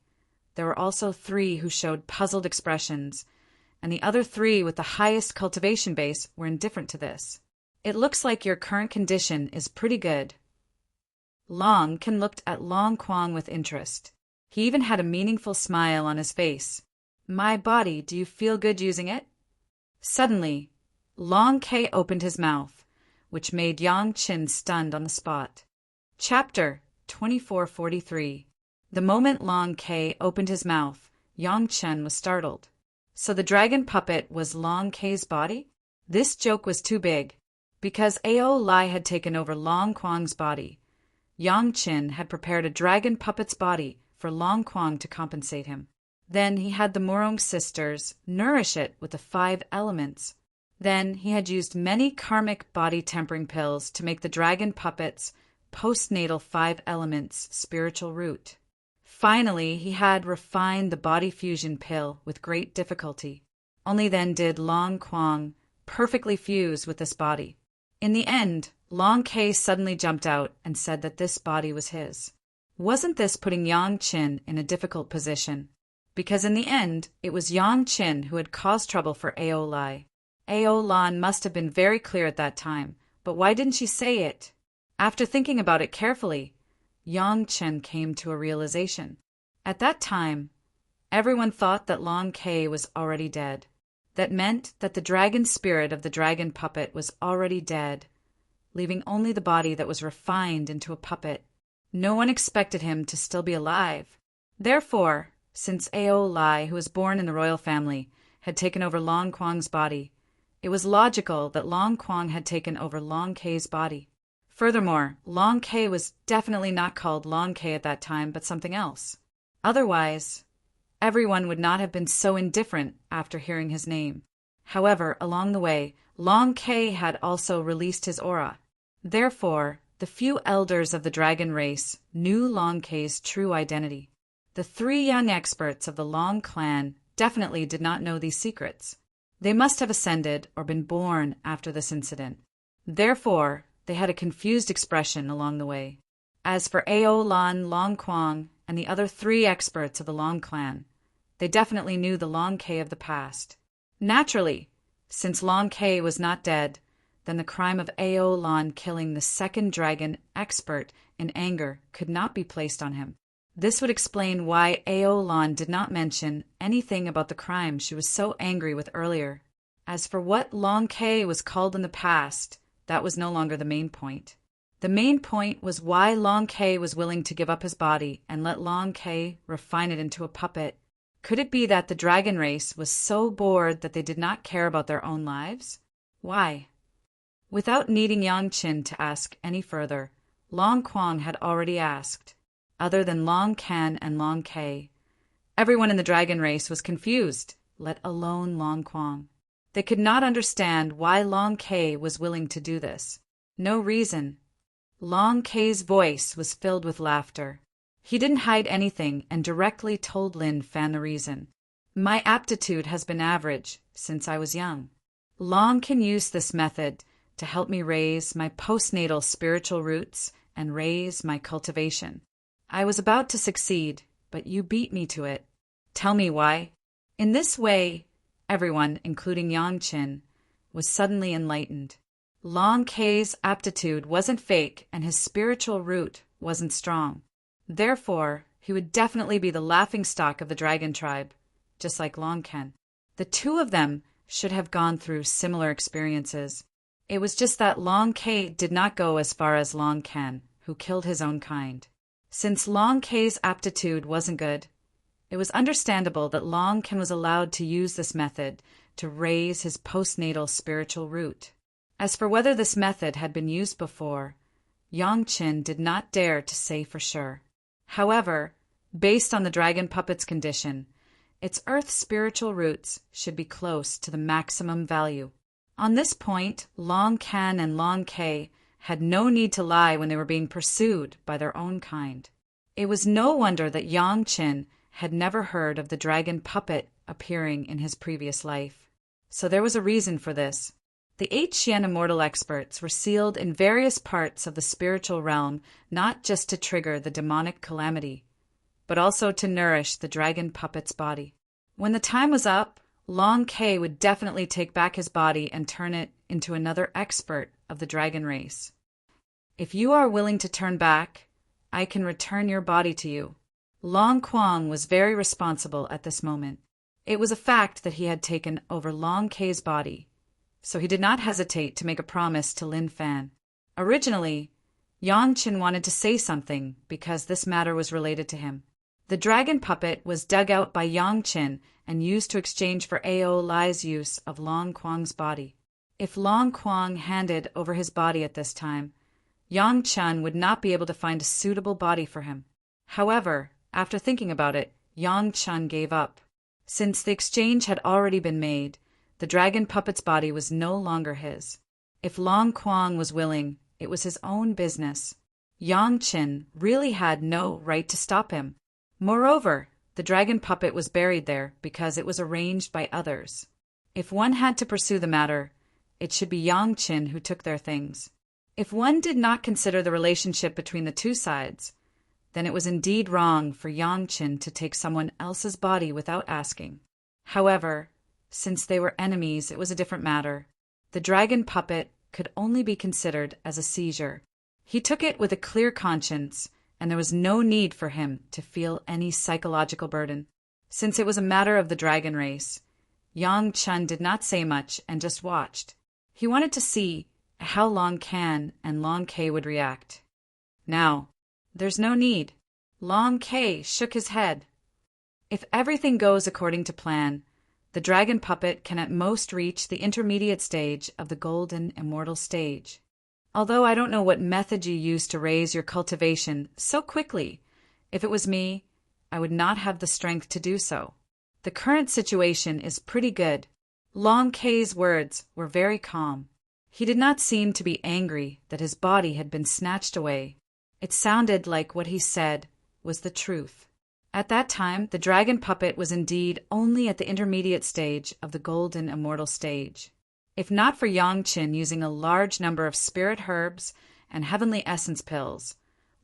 there were also 3 who showed puzzled expressions, and the other 3 with the highest cultivation base were indifferent to this. It looks like your current condition is pretty good. Long Ken looked at Long Quang with interest. He even had a meaningful smile on his face. My body, do you feel good using it? Suddenly, Long K opened his mouth, which made Yang Chen stunned on the spot. Chapter 2443. The moment Long K opened his mouth, Yang Chen was startled. So the dragon puppet was Long K's body? This joke was too big. Because Ao Lai had taken over Long Quang's body, Yang Chen had prepared a dragon puppet's body for Long Quang to compensate him. Then he had the Morong sisters nourish it with the 5 elements. Then he had used many karmic body tempering pills to make the dragon puppet's postnatal 5 elements spiritual root. Finally, he had refined the body fusion pill with great difficulty. Only then did Long Quang perfectly fuse with this body. In the end, Long K suddenly jumped out and said that this body was his. Wasn't this putting Yang Qin in a difficult position? Because in the end, it was Yang Qin who had caused trouble for Ao Lai. Ao Lan must have been very clear at that time, but why didn't she say it? After thinking about it carefully, Yang Chen came to a realization. At that time, everyone thought that Long K was already dead. That meant that the dragon spirit of the dragon puppet was already dead, leaving only the body that was refined into a puppet. No one expected him to still be alive. Therefore, since Ao Lai, who was born in the royal family, had taken over Long Quang's body, it was logical that Long Quang had taken over Long K's body. Furthermore, Long K was definitely not called Long K at that time, but something else. Otherwise, everyone would not have been so indifferent after hearing his name. However, along the way, Long K had also released his aura. Therefore, the few elders of the dragon race knew Long K's true identity. The 3 young experts of the Long clan definitely did not know these secrets. They must have ascended or been born after this incident. Therefore, they had a confused expression along the way. As for Ao Lan, Long Quang, and the other 3 experts of the Long clan. They definitely knew the Long K of the past. Naturally, since Long K was not dead, then the crime of Ao Lon killing the second dragon expert in anger could not be placed on him. This would explain why Ao Lon did not mention anything about the crime she was so angry with earlier. As for what Long K was called in the past, that was no longer the main point. The main point was why Long K was willing to give up his body and let Long K refine it into a puppet. Could it be that the dragon race was so bored that they did not care about their own lives? Why? Without needing Yang Qin to ask any further, Long Quang had already asked. Other than Long Can and Long K, everyone in the dragon race was confused, let alone Long Quang. They could not understand why Long K was willing to do this. No reason. Long K's voice was filled with laughter. He didn't hide anything and directly told Lin Fan the reason. My aptitude has been average since I was young. Long can use this method to help me raise my postnatal spiritual roots and raise my cultivation. I was about to succeed, but you beat me to it. Tell me why. In this way, everyone, including Yang Qin, was suddenly enlightened. Long K's aptitude wasn't fake and his spiritual root wasn't strong. Therefore, he would definitely be the laughingstock of the dragon tribe, just like Long Ken. The 2 of them should have gone through similar experiences. It was just that Long K did not go as far as Long Ken, who killed his own kind. Since Long K's aptitude wasn't good, it was understandable that Long Ken was allowed to use this method to raise his postnatal spiritual root. As for whether this method had been used before, Yang Qin did not dare to say for sure. However, based on the dragon puppet's condition, its earth spiritual roots should be close to the maximum value. On this point, Long Can and Long K had no need to lie when they were being pursued by their own kind. It was no wonder that Yang Qin had never heard of the dragon puppet appearing in his previous life. So there was a reason for this. The 8 Xian Immortal experts were sealed in various parts of the spiritual realm not just to trigger the demonic calamity, but also to nourish the dragon puppet's body. When the time was up, Long K would definitely take back his body and turn it into another expert of the dragon race. If you are willing to turn back, I can return your body to you. Long Quang was very responsible at this moment. It was a fact that he had taken over Long K's body, so he did not hesitate to make a promise to Lin Fan. Originally, Yang Qin wanted to say something because this matter was related to him. The dragon puppet was dug out by Yang Qin and used to exchange for Ao Lai's use of Long Quang's body. If Long Quang handed over his body at this time, Yang Qin would not be able to find a suitable body for him. However, after thinking about it, Yang Qin gave up. Since the exchange had already been made, the dragon puppet's body was no longer his. If Long Quang was willing, it was his own business. Yang Qin really had no right to stop him. Moreover, the dragon puppet was buried there because it was arranged by others. If one had to pursue the matter, it should be Yang Qin who took their things. If one did not consider the relationship between the 2 sides, then it was indeed wrong for Yang Qin to take someone else's body without asking. However, since they were enemies, it was a different matter. The dragon puppet could only be considered as a seizure. He took it with a clear conscience, and there was no need for him to feel any psychological burden. Since it was a matter of the dragon race, Yang Qin did not say much and just watched. He wanted to see how Long Can and Long K would react. Now, there's no need. Long K shook his head. If everything goes according to plan, the dragon puppet can at most reach the intermediate stage of the golden immortal stage. Although I don't know what method you used to raise your cultivation so quickly, if it was me, I would not have the strength to do so. The current situation is pretty good. Long K's words were very calm. He did not seem to be angry that his body had been snatched away. It sounded like what he said was the truth. At that time, the dragon puppet was indeed only at the intermediate stage of the golden immortal stage. If not for Yang Qin using a large number of spirit herbs and heavenly essence pills,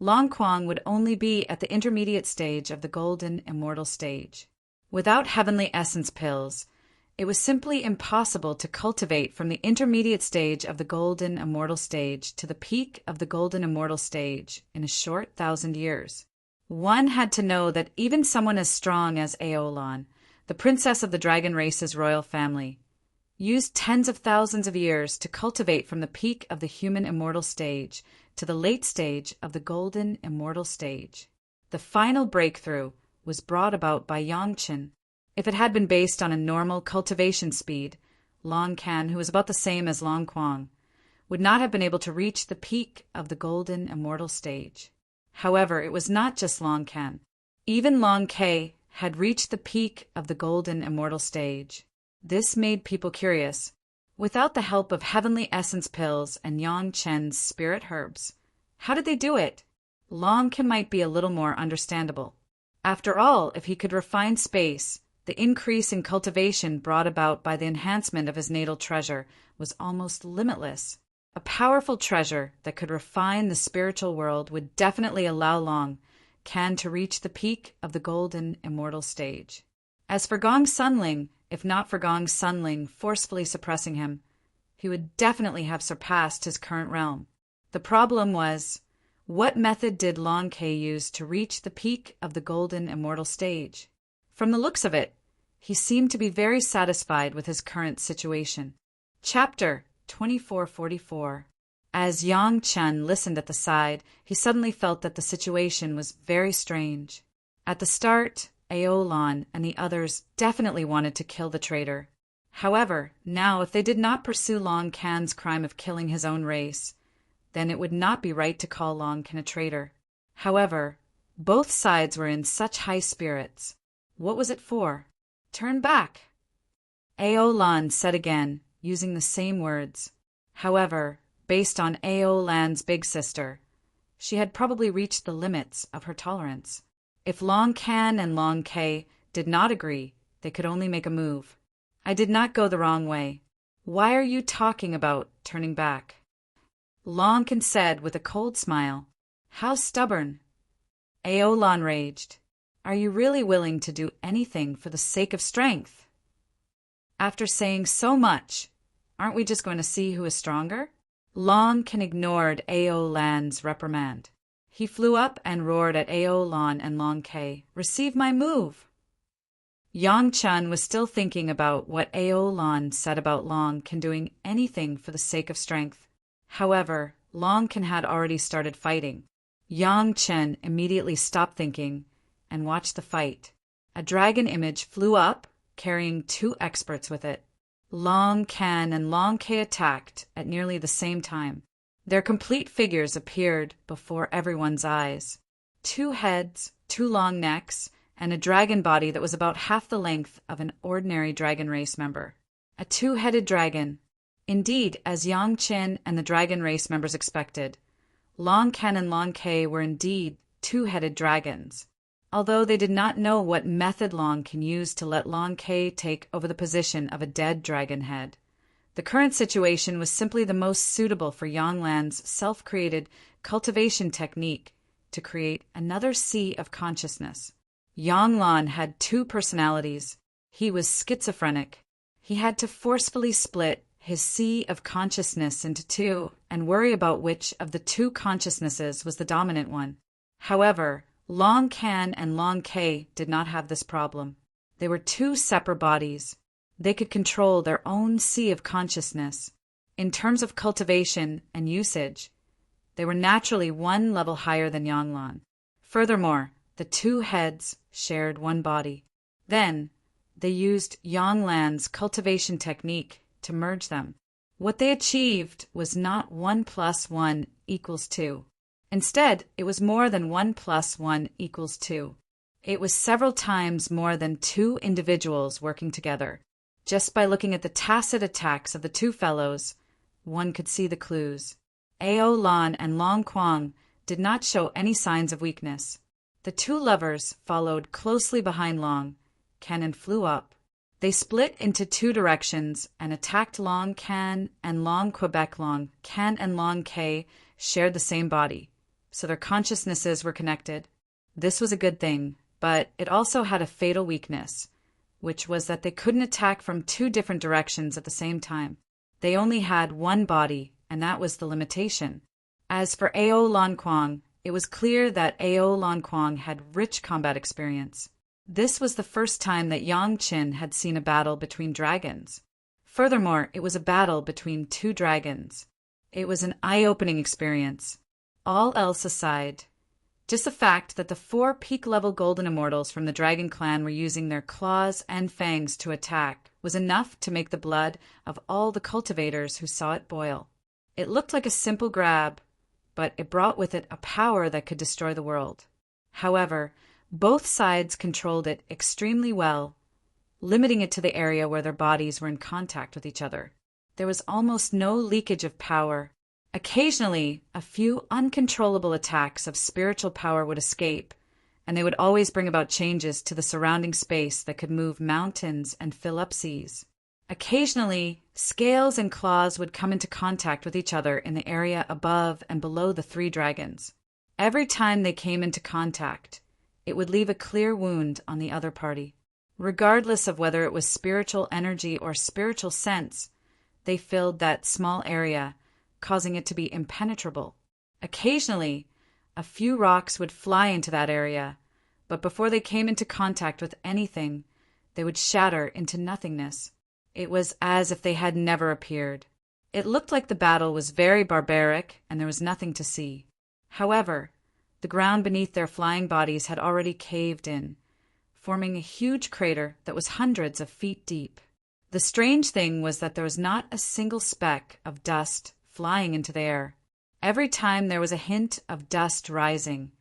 Long Quang would only be at the intermediate stage of the golden immortal stage. Without heavenly essence pills, it was simply impossible to cultivate from the intermediate stage of the golden immortal stage to the peak of the golden immortal stage in a short 1,000 years. One had to know that even someone as strong as Aeolon, the princess of the dragon race's royal family, used tens of thousands of years to cultivate from the peak of the human immortal stage to the late stage of the golden immortal stage. The final breakthrough was brought about by Yangchen. If it had been based on a normal cultivation speed, Long Can, who was about the same as Long Quang, would not have been able to reach the peak of the golden immortal stage. However, it was not just Long Can. Even Long Ke had reached the peak of the golden immortal stage. This made people curious. Without the help of heavenly essence pills and Yang Chen's spirit herbs, how did they do it? Long Can might be a little more understandable. After all, if he could refine space, the increase in cultivation brought about by the enhancement of his natal treasure was almost limitless. A powerful treasure that could refine the spiritual world would definitely allow Long Can to reach the peak of the golden immortal stage. As for Gong Sunling, if not for Gong Sunling forcefully suppressing him, he would definitely have surpassed his current realm. The problem was, what method did Long Ke use to reach the peak of the golden immortal stage? From the looks of it, he seemed to be very satisfied with his current situation. Chapter 2444. As Yang Chen listened at the side, he suddenly felt that the situation was very strange. At the start, Aeolon and the others definitely wanted to kill the traitor. However, now if they did not pursue Long Can's crime of killing his own race, then it would not be right to call Long Can a traitor. However, both sides were in such high spirits. What was it for? Turn back, Aeolon said again, using the same words. However, based on Aeolan's big sister, she had probably reached the limits of her tolerance. If Long Can and Long Ke did not agree, they could only make a move. I did not go the wrong way. Why are you talking about turning back? Long Can said with a cold smile. How stubborn. Aeolon raged. Are you really willing to do anything for the sake of strength? After saying so much, aren't we just going to see who is stronger? Long Can ignored Aeolan's reprimand. He flew up and roared at Aeolon and Long Ke. Receive my move! Yang Chen was still thinking about what Aeolon said about Long Can doing anything for the sake of strength. However, Long Can had already started fighting. Yang Chen immediately stopped thinking and watched the fight. A dragon image flew up, carrying 2 experts with it. Long Can and Long Ke attacked at nearly the same time. Their complete figures appeared before everyone's eyes. 2 heads, 2 long necks, and a dragon body that was about half the length of an ordinary dragon race member. A 2-headed dragon. Indeed, as Yang Chen and the dragon race members expected, Long Can and Long Ke were indeed 2-headed dragons. Although they did not know what method Long Can use to let Long Ke take over the position of a dead dragon head, the current situation was simply the most suitable for Yanglan's self-created cultivation technique to create another sea of consciousness. Yanglan had 2 personalities. He was schizophrenic. He had to forcefully split his sea of consciousness into 2 and worry about which of the 2 consciousnesses was the dominant one. However, Long Can and Long Ke did not have this problem. They were 2 separate bodies. They could control their own sea of consciousness. In terms of cultivation and usage, they were naturally 1 level higher than Yanglan. Furthermore, the 2 heads shared 1 body. Then, they used Yanglan's cultivation technique to merge them. What they achieved was not 1 + 1 = 2. Instead, it was more than 1 + 1 = 2. It was several times more than 2 individuals working together. Just by looking at the tacit attacks of the 2 fellows, one could see the clues. Aeolon and Long Quang did not show any signs of weakness. The 2 lovers followed closely behind Long Can and flew up. They split into 2 directions and attacked Long Can and Long Quebec. Long Can and Long Ke shared the same body. so their consciousnesses were connected. This was a good thing, but it also had a fatal weakness, which was that they couldn't attack from two different directions at the same time. They only had one body, and that was the limitation. As for Ao Lan Kuang, it was clear that Ao Lan Kuang had rich combat experience. This was the first time that Yang Qin had seen a battle between dragons. Furthermore, it was a battle between two dragons. It was an eye-opening experience. All else aside, just the fact that the 4 peak-level golden immortals from the dragon clan were using their claws and fangs to attack was enough to make the blood of all the cultivators who saw it boil. It looked like a simple grab, but it brought with it a power that could destroy the world. However, both sides controlled it extremely well, limiting it to the area where their bodies were in contact with each other. There was almost no leakage of power. Occasionally, a few uncontrollable attacks of spiritual power would escape, and they would always bring about changes to the surrounding space that could move mountains and fill up seas. Occasionally, scales and claws would come into contact with each other in the area above and below the 3 dragons. Every time they came into contact, it would leave a clear wound on the other party. Regardless of whether it was spiritual energy or spiritual sense, they filled that small area, causing it to be impenetrable. Occasionally, a few rocks would fly into that area, but before they came into contact with anything, they would shatter into nothingness. It was as if they had never appeared. It looked like the battle was very barbaric and there was nothing to see. However, the ground beneath their flying bodies had already caved in, forming a huge crater that was hundreds of feet deep. The strange thing was that there was not a single speck of dust flying into the air. Every time there was a hint of dust rising,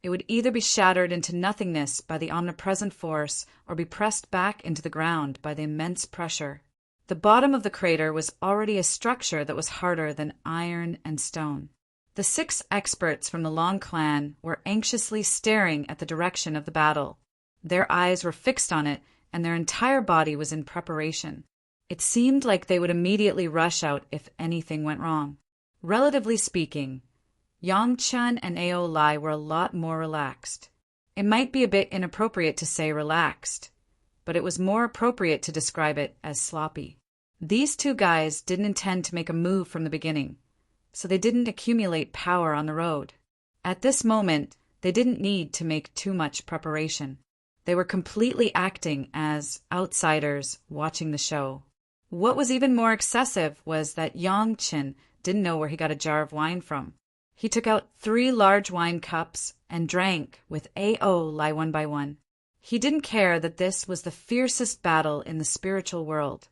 it would either be shattered into nothingness by the omnipresent force or be pressed back into the ground by the immense pressure. The bottom of the crater was already a structure that was harder than iron and stone. The 6 experts from the Long clan were anxiously staring at the direction of the battle. Their eyes were fixed on it, and their entire body was in preparation. It seemed like they would immediately rush out if anything went wrong. Relatively speaking, Yang Chen and Ao Lai were a lot more relaxed. It might be a bit inappropriate to say relaxed, but it was more appropriate to describe it as sloppy. These 2 guys didn't intend to make a move from the beginning, so they didn't accumulate power on the road. At this moment, they didn't need to make too much preparation. They were completely acting as outsiders watching the show. What was even more excessive was that Yang Qin didn't know where he got a jar of wine from. He took out 3 large wine cups and drank with Ao Lai one by one. He didn't care that this was the fiercest battle in the spiritual world.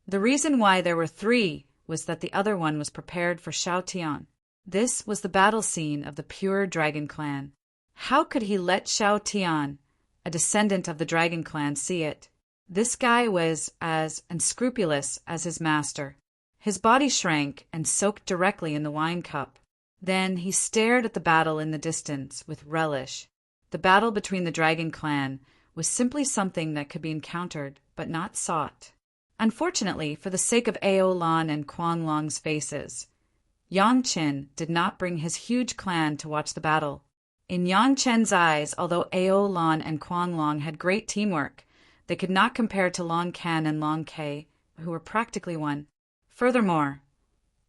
The reason why there were 3 was that the other one was prepared for Shao Tian. This was the battle scene of the pure dragon clan. How could he let Shao Tian, a descendant of the dragon clan, see it? This guy was as unscrupulous as his master. His body shrank and soaked directly in the wine cup. Then he stared at the battle in the distance with relish. The battle between the dragon clan was simply something that could be encountered but not sought. Unfortunately, for the sake of Ao Lan and Kuang Long's faces, Yang Qin did not bring his huge clan to watch the battle. In Yang Chen's eyes, although Ao Lan and Kuang Long had great teamwork, they could not compare to Long Can and Long Kei, who were practically one. Furthermore,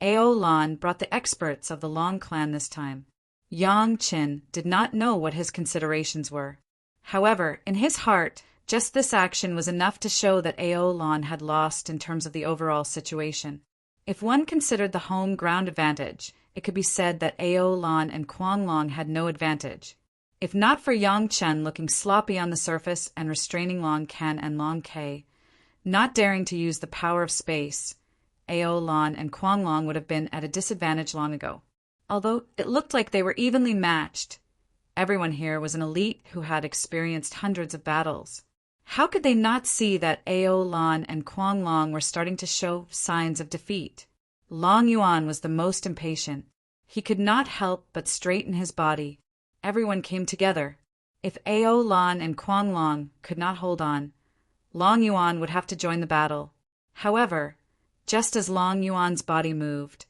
Ao Lan brought the experts of the Long clan this time. Yang Qin did not know what his considerations were. However, in his heart, just this action was enough to show that Ao Lan had lost in terms of the overall situation. If one considered the home ground advantage, it could be said that Ao Lan and Kuang Long had no advantage. If not for Yang Chen looking sloppy on the surface and restraining Long Can and Long Kei, not daring to use the power of space, Ao Lan and Kuang Long would have been at a disadvantage long ago. Although it looked like they were evenly matched, everyone here was an elite who had experienced hundreds of battles. How could they not see that Ao Lan and Kuang Long were starting to show signs of defeat? Long Yuan was the most impatient. He could not help but straighten his body. Everyone came together. If Ao Lan and Kuang Long could not hold on, Long Yuan would have to join the battle. However, just as Long Yuan's body moved,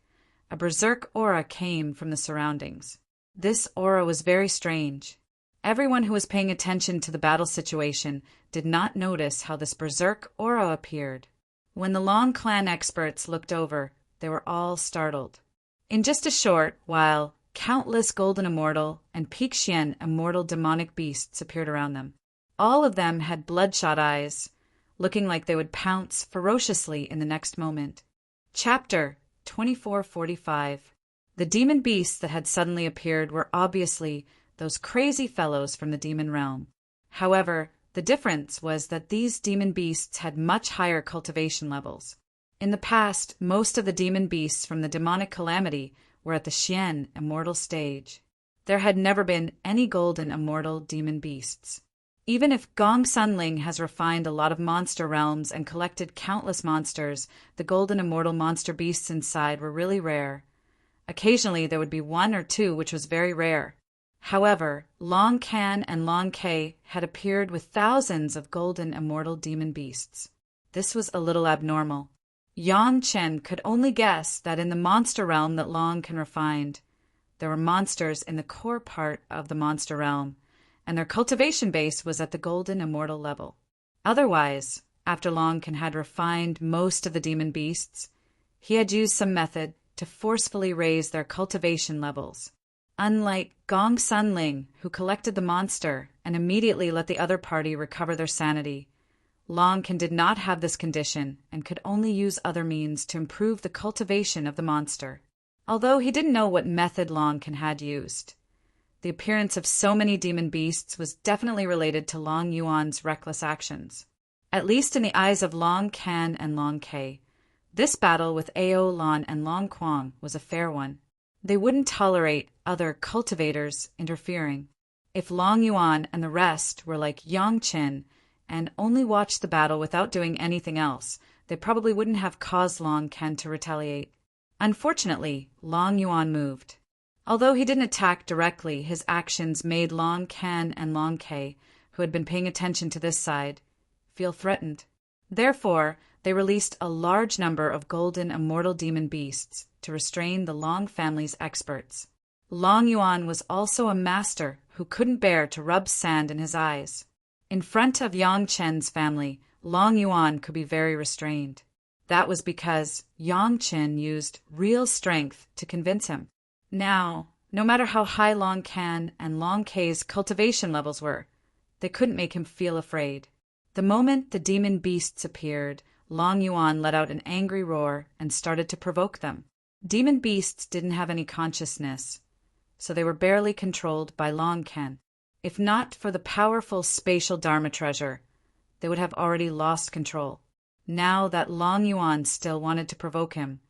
a berserk aura came from the surroundings. This aura was very strange. Everyone who was paying attention to the battle situation did not notice how this berserk aura appeared. When the Long clan experts looked over, they were all startled. In just a short while, countless golden immortal and Pixian immortal demonic beasts appeared around them. All of them had bloodshot eyes, looking like they would pounce ferociously in the next moment. Chapter 2445. The demon beasts that had suddenly appeared were obviously those crazy fellows from the demon realm. However, the difference was that these demon beasts had much higher cultivation levels. In the past, most of the demon beasts from the demonic calamity were at the Xian immortal stage. There had never been any golden immortal demon beasts. Even if Gong Sunling has refined a lot of monster realms and collected countless monsters, the golden immortal monster beasts inside were really rare. Occasionally there would be one or two, which was very rare. However, Long Can and Long K had appeared with thousands of golden immortal demon beasts. This was a little abnormal. Yang Chen could only guess that in the monster realm that Long Can refined, there were monsters in the core part of the monster realm, and their cultivation base was at the golden immortal level. Otherwise, after Long Can had refined most of the demon beasts, he had used some method to forcefully raise their cultivation levels. Unlike Gong Sunling, who collected the monster and immediately let the other party recover their sanity, Long Can did not have this condition and could only use other means to improve the cultivation of the monster. Although he didn't know what method Long Can had used, the appearance of so many demon beasts was definitely related to Long Yuan's reckless actions. At least in the eyes of Long Can and Long K, this battle with Ao Lan and Long Quang was a fair one. They wouldn't tolerate other cultivators interfering. If Long Yuan and the rest were like Yang Qin and only watched the battle without doing anything else, they probably wouldn't have caused Long Can to retaliate. Unfortunately, Long Yuan moved. Although he didn't attack directly, his actions made Long Can and Long K, who had been paying attention to this side, feel threatened. Therefore, they released a large number of golden immortal demon beasts to restrain the Long family's experts. Long Yuan was also a master who couldn't bear to rub sand in his eyes. In front of Yang Chen's family, Long Yuan could be very restrained. That was because Yang Chen used real strength to convince him. Now, no matter how high Long Can and Long K's cultivation levels were, they couldn't make him feel afraid. The moment the demon beasts appeared, Long Yuan let out an angry roar and started to provoke them. Demon beasts didn't have any consciousness, so they were barely controlled by Long Can. If not for the powerful spatial Dharma treasure, they would have already lost control. Now that Long Yuan still wanted to provoke him,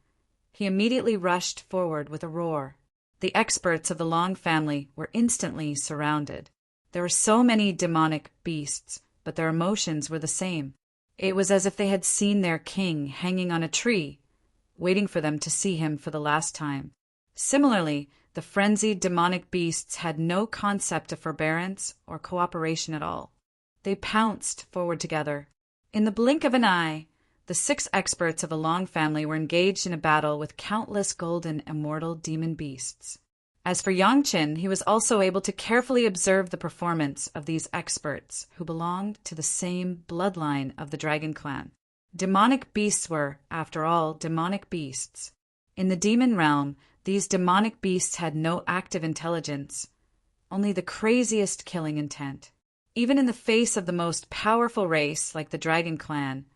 he immediately rushed forward with a roar. The experts of the Long family were instantly surrounded. There were so many demonic beasts, but their emotions were the same. It was as if they had seen their king hanging on a tree, waiting for them to see him for the last time. Similarly, the frenzied demonic beasts had no concept of forbearance or cooperation at all. They pounced forward together. In the blink of an eye, the 6 experts of the Long family were engaged in a battle with countless golden immortal demon beasts. As for Yang Qin, he was also able to carefully observe the performance of these experts who belonged to the same bloodline of the Dragon Clan. Demonic beasts were, after all, demonic beasts. In the demon realm, these demonic beasts had no active intelligence, only the craziest killing intent. Even in the face of the most powerful race like the Dragon Clan,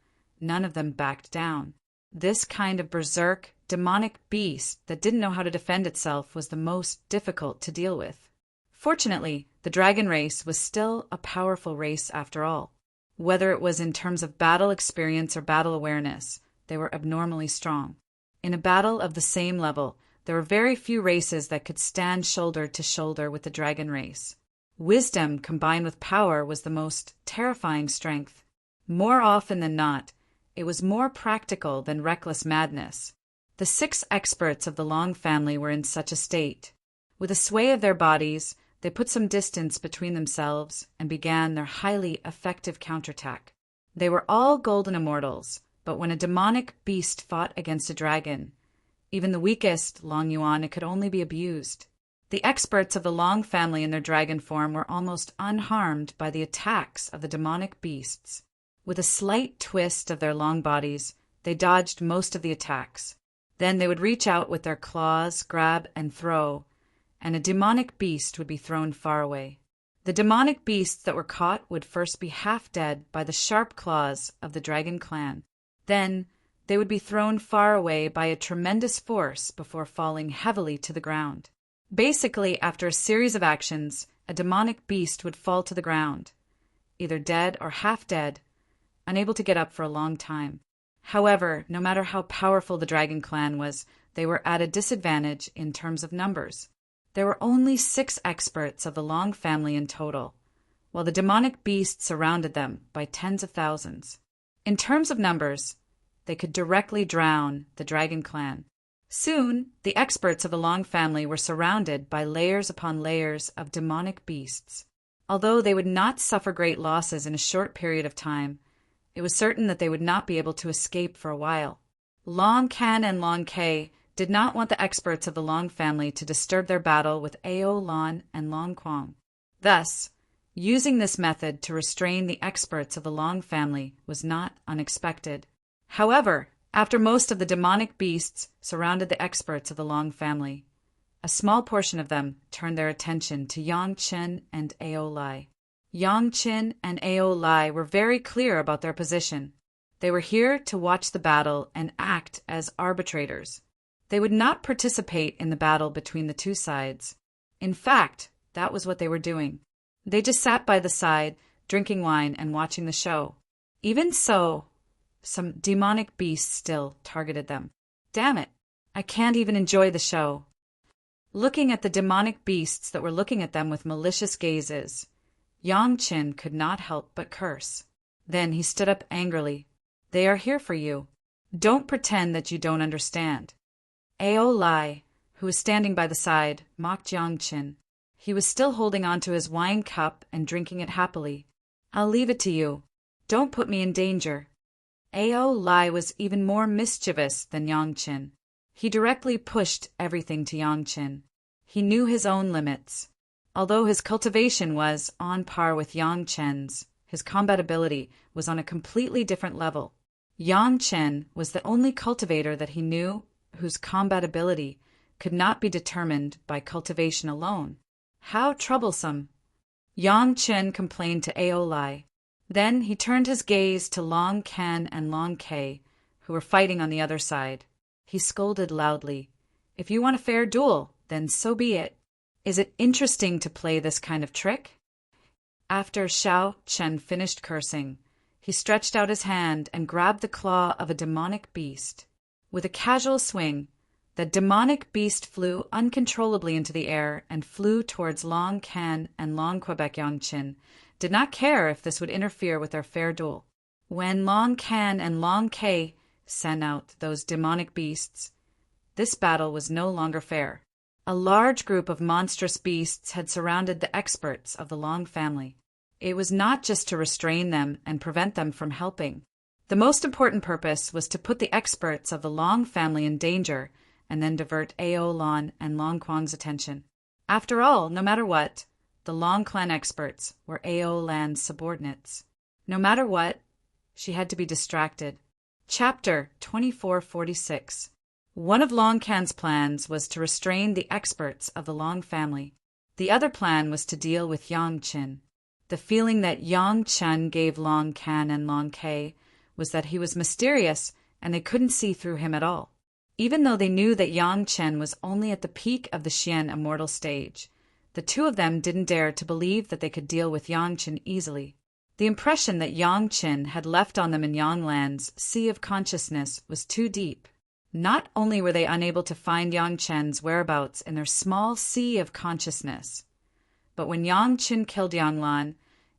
none of them backed down. This kind of berserk, demonic beast that didn't know how to defend itself was the most difficult to deal with. Fortunately, the dragon race was still a powerful race after all. Whether it was in terms of battle experience or battle awareness, they were abnormally strong. In a battle of the same level, there were very few races that could stand shoulder to shoulder with the dragon race. Wisdom combined with power was the most terrifying strength. More often than not, it was more practical than reckless madness. The 6 experts of the Long family were in such a state. With a sway of their bodies, they put some distance between themselves and began their highly effective counterattack. They were all golden immortals, but when a demonic beast fought against a dragon, even the weakest Long Yuan could only be abused. The experts of the Long family in their dragon form were almost unharmed by the attacks of the demonic beasts. With a slight twist of their long bodies, they dodged most of the attacks. Then they would reach out with their claws, grab and throw, and a demonic beast would be thrown far away. The demonic beasts that were caught would first be half dead by the sharp claws of the dragon clan. Then they would be thrown far away by a tremendous force before falling heavily to the ground. Basically, after a series of actions, a demonic beast would fall to the ground, either dead or half dead, unable to get up for a long time. However, no matter how powerful the dragon clan was, they were at a disadvantage in terms of numbers. There were only 6 experts of the Long family in total, while the demonic beasts surrounded them by tens of thousands. In terms of numbers, they could directly drown the dragon clan. Soon, the experts of the Long family were surrounded by layers upon layers of demonic beasts. Although they would not suffer great losses in a short period of time, it was certain that they would not be able to escape for a while. Long Can and Long Kay did not want the experts of the Long family to disturb their battle with Ao, Lon, and Long Quang. Thus, using this method to restrain the experts of the Long family was not unexpected. However, after most of the demonic beasts surrounded the experts of the Long family, a small portion of them turned their attention to Yang Chen and Ao Lai. Yang Chen and Ao Lai were very clear about their position. They were here to watch the battle and act as arbitrators. They would not participate in the battle between the two sides. In fact, that was what they were doing. They just sat by the side, drinking wine and watching the show. Even so, some demonic beasts still targeted them. Damn it, I can't even enjoy the show. Looking at the demonic beasts that were looking at them with malicious gazes, Yang Chen could not help but curse. Then he stood up angrily. They are here for you. Don't pretend that you don't understand. Ao Lai, who was standing by the side, mocked Yang Chen. He was still holding on to his wine cup and drinking it happily. I'll leave it to you. Don't put me in danger. Ao Lai was even more mischievous than Yang Chen. He directly pushed everything to Yang Chen. He knew his own limits. Although his cultivation was on par with Yang Chen's, his combat ability was on a completely different level. Yang Chen was the only cultivator that he knew whose combat ability could not be determined by cultivation alone. How troublesome! Yang Chen complained to Ao Lai. Then he turned his gaze to Long Can and Long Kay, who were fighting on the other side. He scolded loudly. If you want a fair duel, then so be it. Is it interesting to play this kind of trick? After Xiao Chen finished cursing, he stretched out his hand and grabbed the claw of a demonic beast. With a casual swing, the demonic beast flew uncontrollably into the air and flew towards Long Can and Long Quebec. Yang Chen did not care if this would interfere with their fair duel. When Long Can and Long Kay sent out those demonic beasts, this battle was no longer fair. A large group of monstrous beasts had surrounded the experts of the Long family. It was not just to restrain them and prevent them from helping. The most important purpose was to put the experts of the Long family in danger and then divert Ao, Lon, and Long Quang's attention. After all, no matter what, the Long clan experts were Ao Lan's subordinates. No matter what, she had to be distracted. Chapter 2446. One of Long Can's plans was to restrain the experts of the Long family. The other plan was to deal with Yang Chen. The feeling that Yang Chen gave Long Can and Long Kay was that he was mysterious and they couldn't see through him at all. Even though they knew that Yang Chen was only at the peak of the Xian Immortal stage, the two of them didn't dare to believe that they could deal with Yang Chen easily. The impression that Yang Chen had left on them in Yanglan's sea of consciousness was too deep. Not only were they unable to find Yang Chen's whereabouts in their small sea of consciousness, but when Yang Chen killed Yanglan,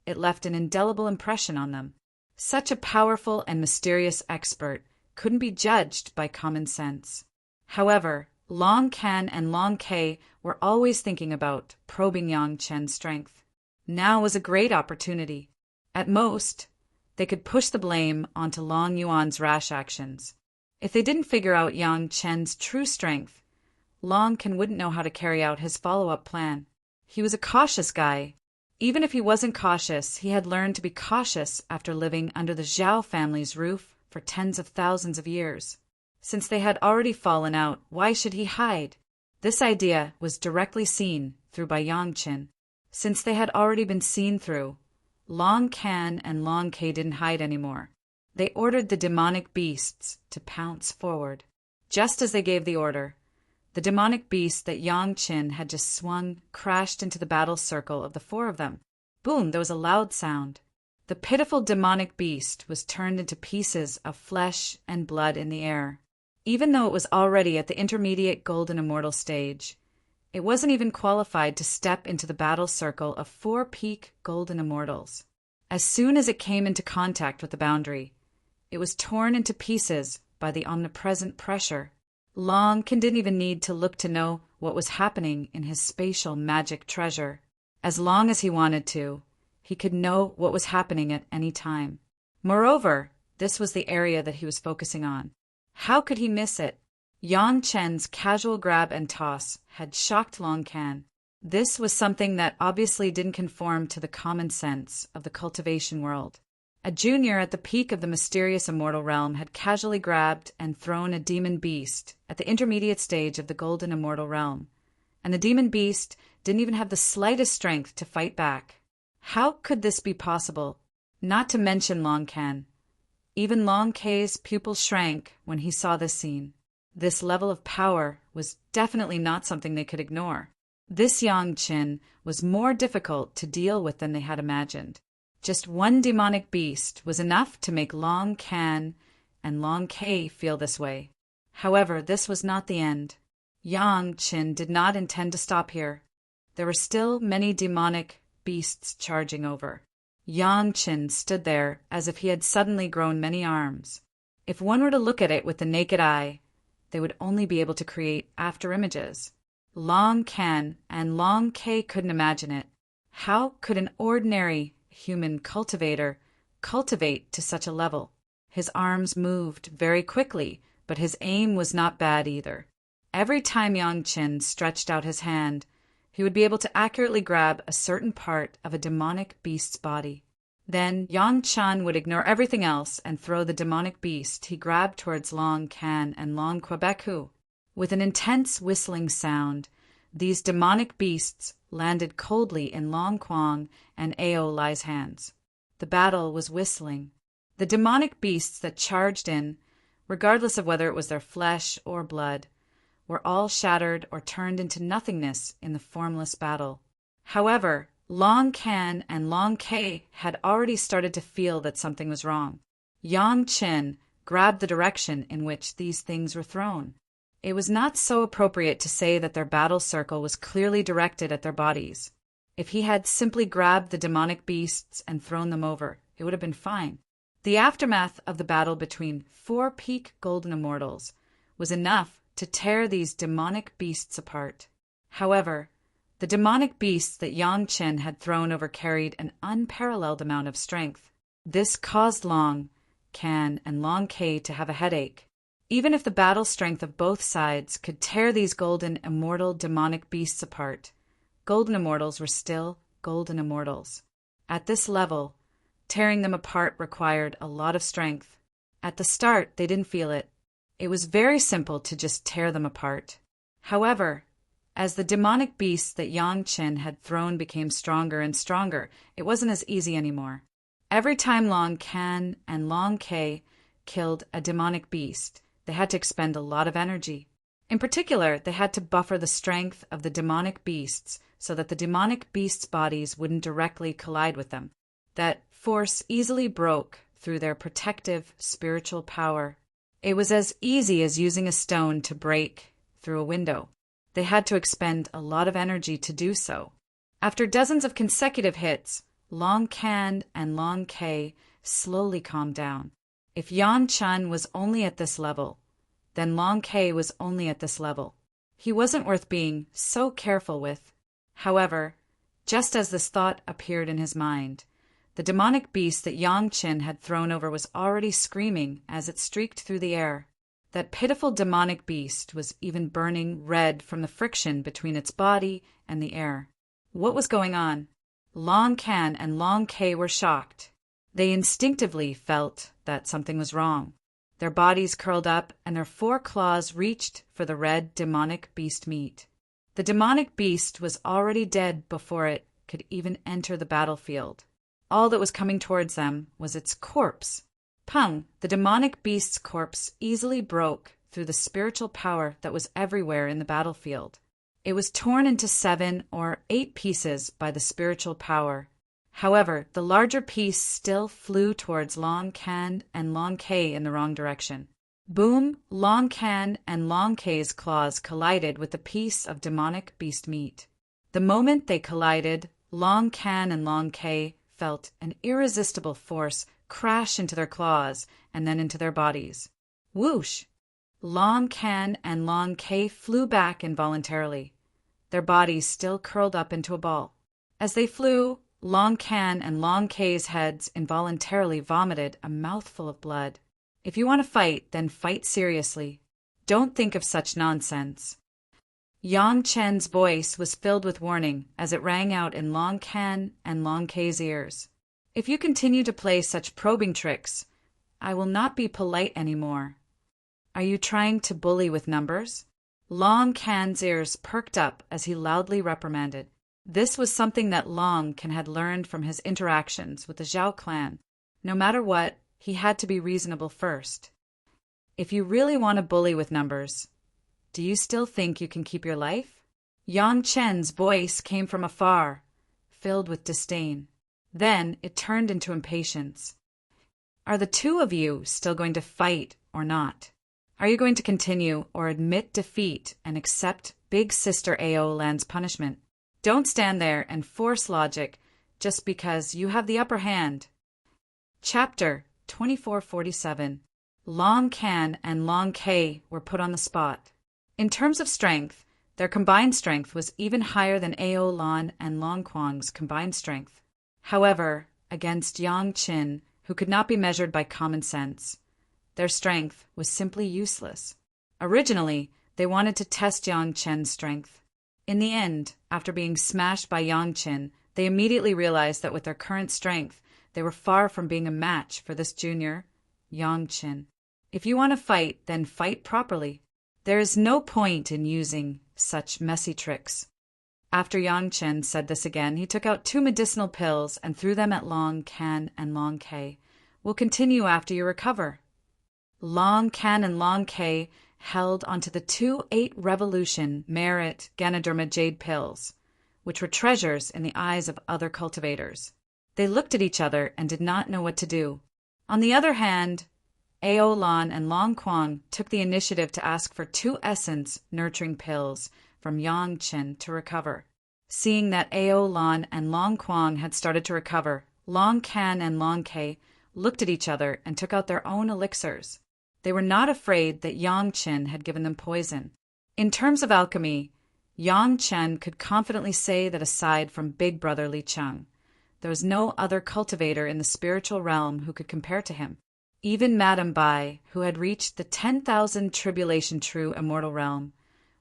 it left an indelible impression on them. Such a powerful and mysterious expert couldn't be judged by common sense. However, Long Can and Long Kay were always thinking about probing Yang Chen's strength. Now was a great opportunity. At most, they could push the blame onto Long Yuan's rash actions. If they didn't figure out Yang Chen's true strength, Long Can wouldn't know how to carry out his follow-up plan. He was a cautious guy. Even if he wasn't cautious, he had learned to be cautious after living under the Zhao family's roof for tens of thousands of years. Since they had already fallen out, why should he hide? This idea was directly seen through by Yang Qin. Since they had already been seen through, Long Can and Long Ke didn't hide anymore. They ordered the demonic beasts to pounce forward. Just as they gave the order, the demonic beast that Yang Qin had just swung crashed into the battle circle of the four of them. Boom! There was a loud sound. The pitiful demonic beast was turned into pieces of flesh and blood in the air. Even though it was already at the intermediate golden immortal stage, it wasn't even qualified to step into the battle circle of four peak golden immortals. As soon as it came into contact with the boundary, it was torn into pieces by the omnipresent pressure. Long Can didn't even need to look to know what was happening in his spatial magic treasure. As long as he wanted to, he could know what was happening at any time. Moreover, this was the area that he was focusing on. How could he miss it? Yang Chen's casual grab and toss had shocked Long Can. This was something that obviously didn't conform to the common sense of the cultivation world. A junior at the peak of the mysterious immortal realm had casually grabbed and thrown a demon beast at the intermediate stage of the golden immortal realm, and the demon beast didn't even have the slightest strength to fight back. How could this be possible? Not to mention Long Can. Even Long Ke's pupil shrank when he saw this scene. This level of power was definitely not something they could ignore. This Yang Qin was more difficult to deal with than they had imagined. Just one demonic beast was enough to make Long Can and Long Ke feel this way. However, this was not the end. Yang Qin did not intend to stop here. There were still many demonic beasts charging over. Yang Qin stood there as if he had suddenly grown many arms. If one were to look at it with the naked eye, they would only be able to create afterimages. Long Can and Long Ke couldn't imagine it. How could an ordinary human cultivator cultivate to such a level? His arms moved very quickly, but his aim was not bad either. Every time Yang Qin stretched out his hand, he would be able to accurately grab a certain part of a demonic beast's body. Then Yang Chan would ignore everything else and throw the demonic beast he grabbed towards Long Can and Long Quebecu. With an intense whistling sound, these demonic beasts landed coldly in Long Quang and Ao Lai's hands. The battle was whistling. The demonic beasts that charged in, regardless of whether it was their flesh or blood, were all shattered or turned into nothingness in the formless battle. However, Long Can and Long Ke had already started to feel that something was wrong. Yang Qin grabbed the direction in which these things were thrown. It was not so appropriate to say that their battle circle was clearly directed at their bodies. If he had simply grabbed the demonic beasts and thrown them over, it would have been fine. The aftermath of the battle between four peak golden immortals was enough to tear these demonic beasts apart. However, the demonic beasts that Yang Qin had thrown over carried an unparalleled amount of strength. This caused Long Can and Long Ke to have a headache. Even if the battle strength of both sides could tear these golden immortal demonic beasts apart, golden immortals were still golden immortals. At this level, tearing them apart required a lot of strength. At the start, they didn't feel it. It was very simple to just tear them apart. However, as the demonic beasts that Yang Qin had thrown became stronger and stronger, it wasn't as easy anymore. Every time Long Can and Long Ke killed a demonic beast, they had to expend a lot of energy. In particular, they had to buffer the strength of the demonic beasts so that the demonic beasts' bodies wouldn't directly collide with them. That force easily broke through their protective spiritual power. It was as easy as using a stone to break through a window. They had to expend a lot of energy to do so. After dozens of consecutive hits, Long Can and Long Ke slowly calmed down. If Yang Chan was only at this level, then Long Ke was only at this level. He wasn't worth being so careful with. However, just as this thought appeared in his mind, the demonic beast that Yang Qin had thrown over was already screaming as it streaked through the air. That pitiful demonic beast was even burning red from the friction between its body and the air. What was going on? Long Can and Long Kay were shocked. They instinctively felt that something was wrong. Their bodies curled up and their 4 claws reached for the red demonic beast meat. The demonic beast was already dead before it could even enter the battlefield. All that was coming towards them was its corpse. Pung, the demonic beast's corpse, easily broke through the spiritual power that was everywhere in the battlefield. It was torn into 7 or 8 pieces by the spiritual power. However, the larger piece still flew towards Long Can and Long Kay in the wrong direction. Boom! Long Can and Long Kay's claws collided with the piece of demonic beast meat. The moment they collided, Long Can and Long Kay felt an irresistible force crash into their claws and then into their bodies. Whoosh! Long Can and Long Kay flew back involuntarily, their bodies still curled up into a ball. As they flew, Long Can and Long Kay's heads involuntarily vomited a mouthful of blood. If you want to fight, then fight seriously. Don't think of such nonsense. Yang Chen's voice was filled with warning as it rang out in Long Can and Long Kay's ears. If you continue to play such probing tricks, I will not be polite anymore. Are you trying to bully with numbers? Long Can's ears perked up as he loudly reprimanded. This was something that Long Can had learned from his interactions with the Zhao clan. No matter what, he had to be reasonable first. If you really want to bully with numbers, do you still think you can keep your life? Yang Chen's voice came from afar, filled with disdain. Then it turned into impatience. Are the 2 of you still going to fight or not? Are you going to continue or admit defeat and accept Big Sister Ao Lan's punishment? Don't stand there and force logic just because you have the upper hand. Chapter 2447. Long Can and Long Kay were put on the spot. In terms of strength, their combined strength was even higher than Ao Lan and Long Quang's combined strength. However, against Yang Qin, who could not be measured by common sense, their strength was simply useless. Originally, they wanted to test Yang Chen's strength. In the end, after being smashed by Yang Qin, they immediately realized that with their current strength, they were far from being a match for this junior, Yang Qin. If you want to fight, then fight properly. There is no point in using such messy tricks. After Yang Chen said this again, he took out 2 medicinal pills and threw them at Long Can and Long Kay. We'll continue after you recover. Long Can and Long Kay held onto the 2 8-revolution merit Ganoderma jade pills, which were treasures in the eyes of other cultivators. They looked at each other and did not know what to do. On the other hand, Ao Lan and Long Quang took the initiative to ask for 2 essence nurturing pills from Yang Chen to recover. Seeing that Ao Lan and Long Quang had started to recover, Long Can and Long Kay looked at each other and took out their own elixirs. They were not afraid that Yang Chen had given them poison. In terms of alchemy, Yang Chen could confidently say that aside from Big Brother Li Cheng, there was no other cultivator in the spiritual realm who could compare to him. Even Madame Bai, who had reached the 10,000 tribulation true immortal realm,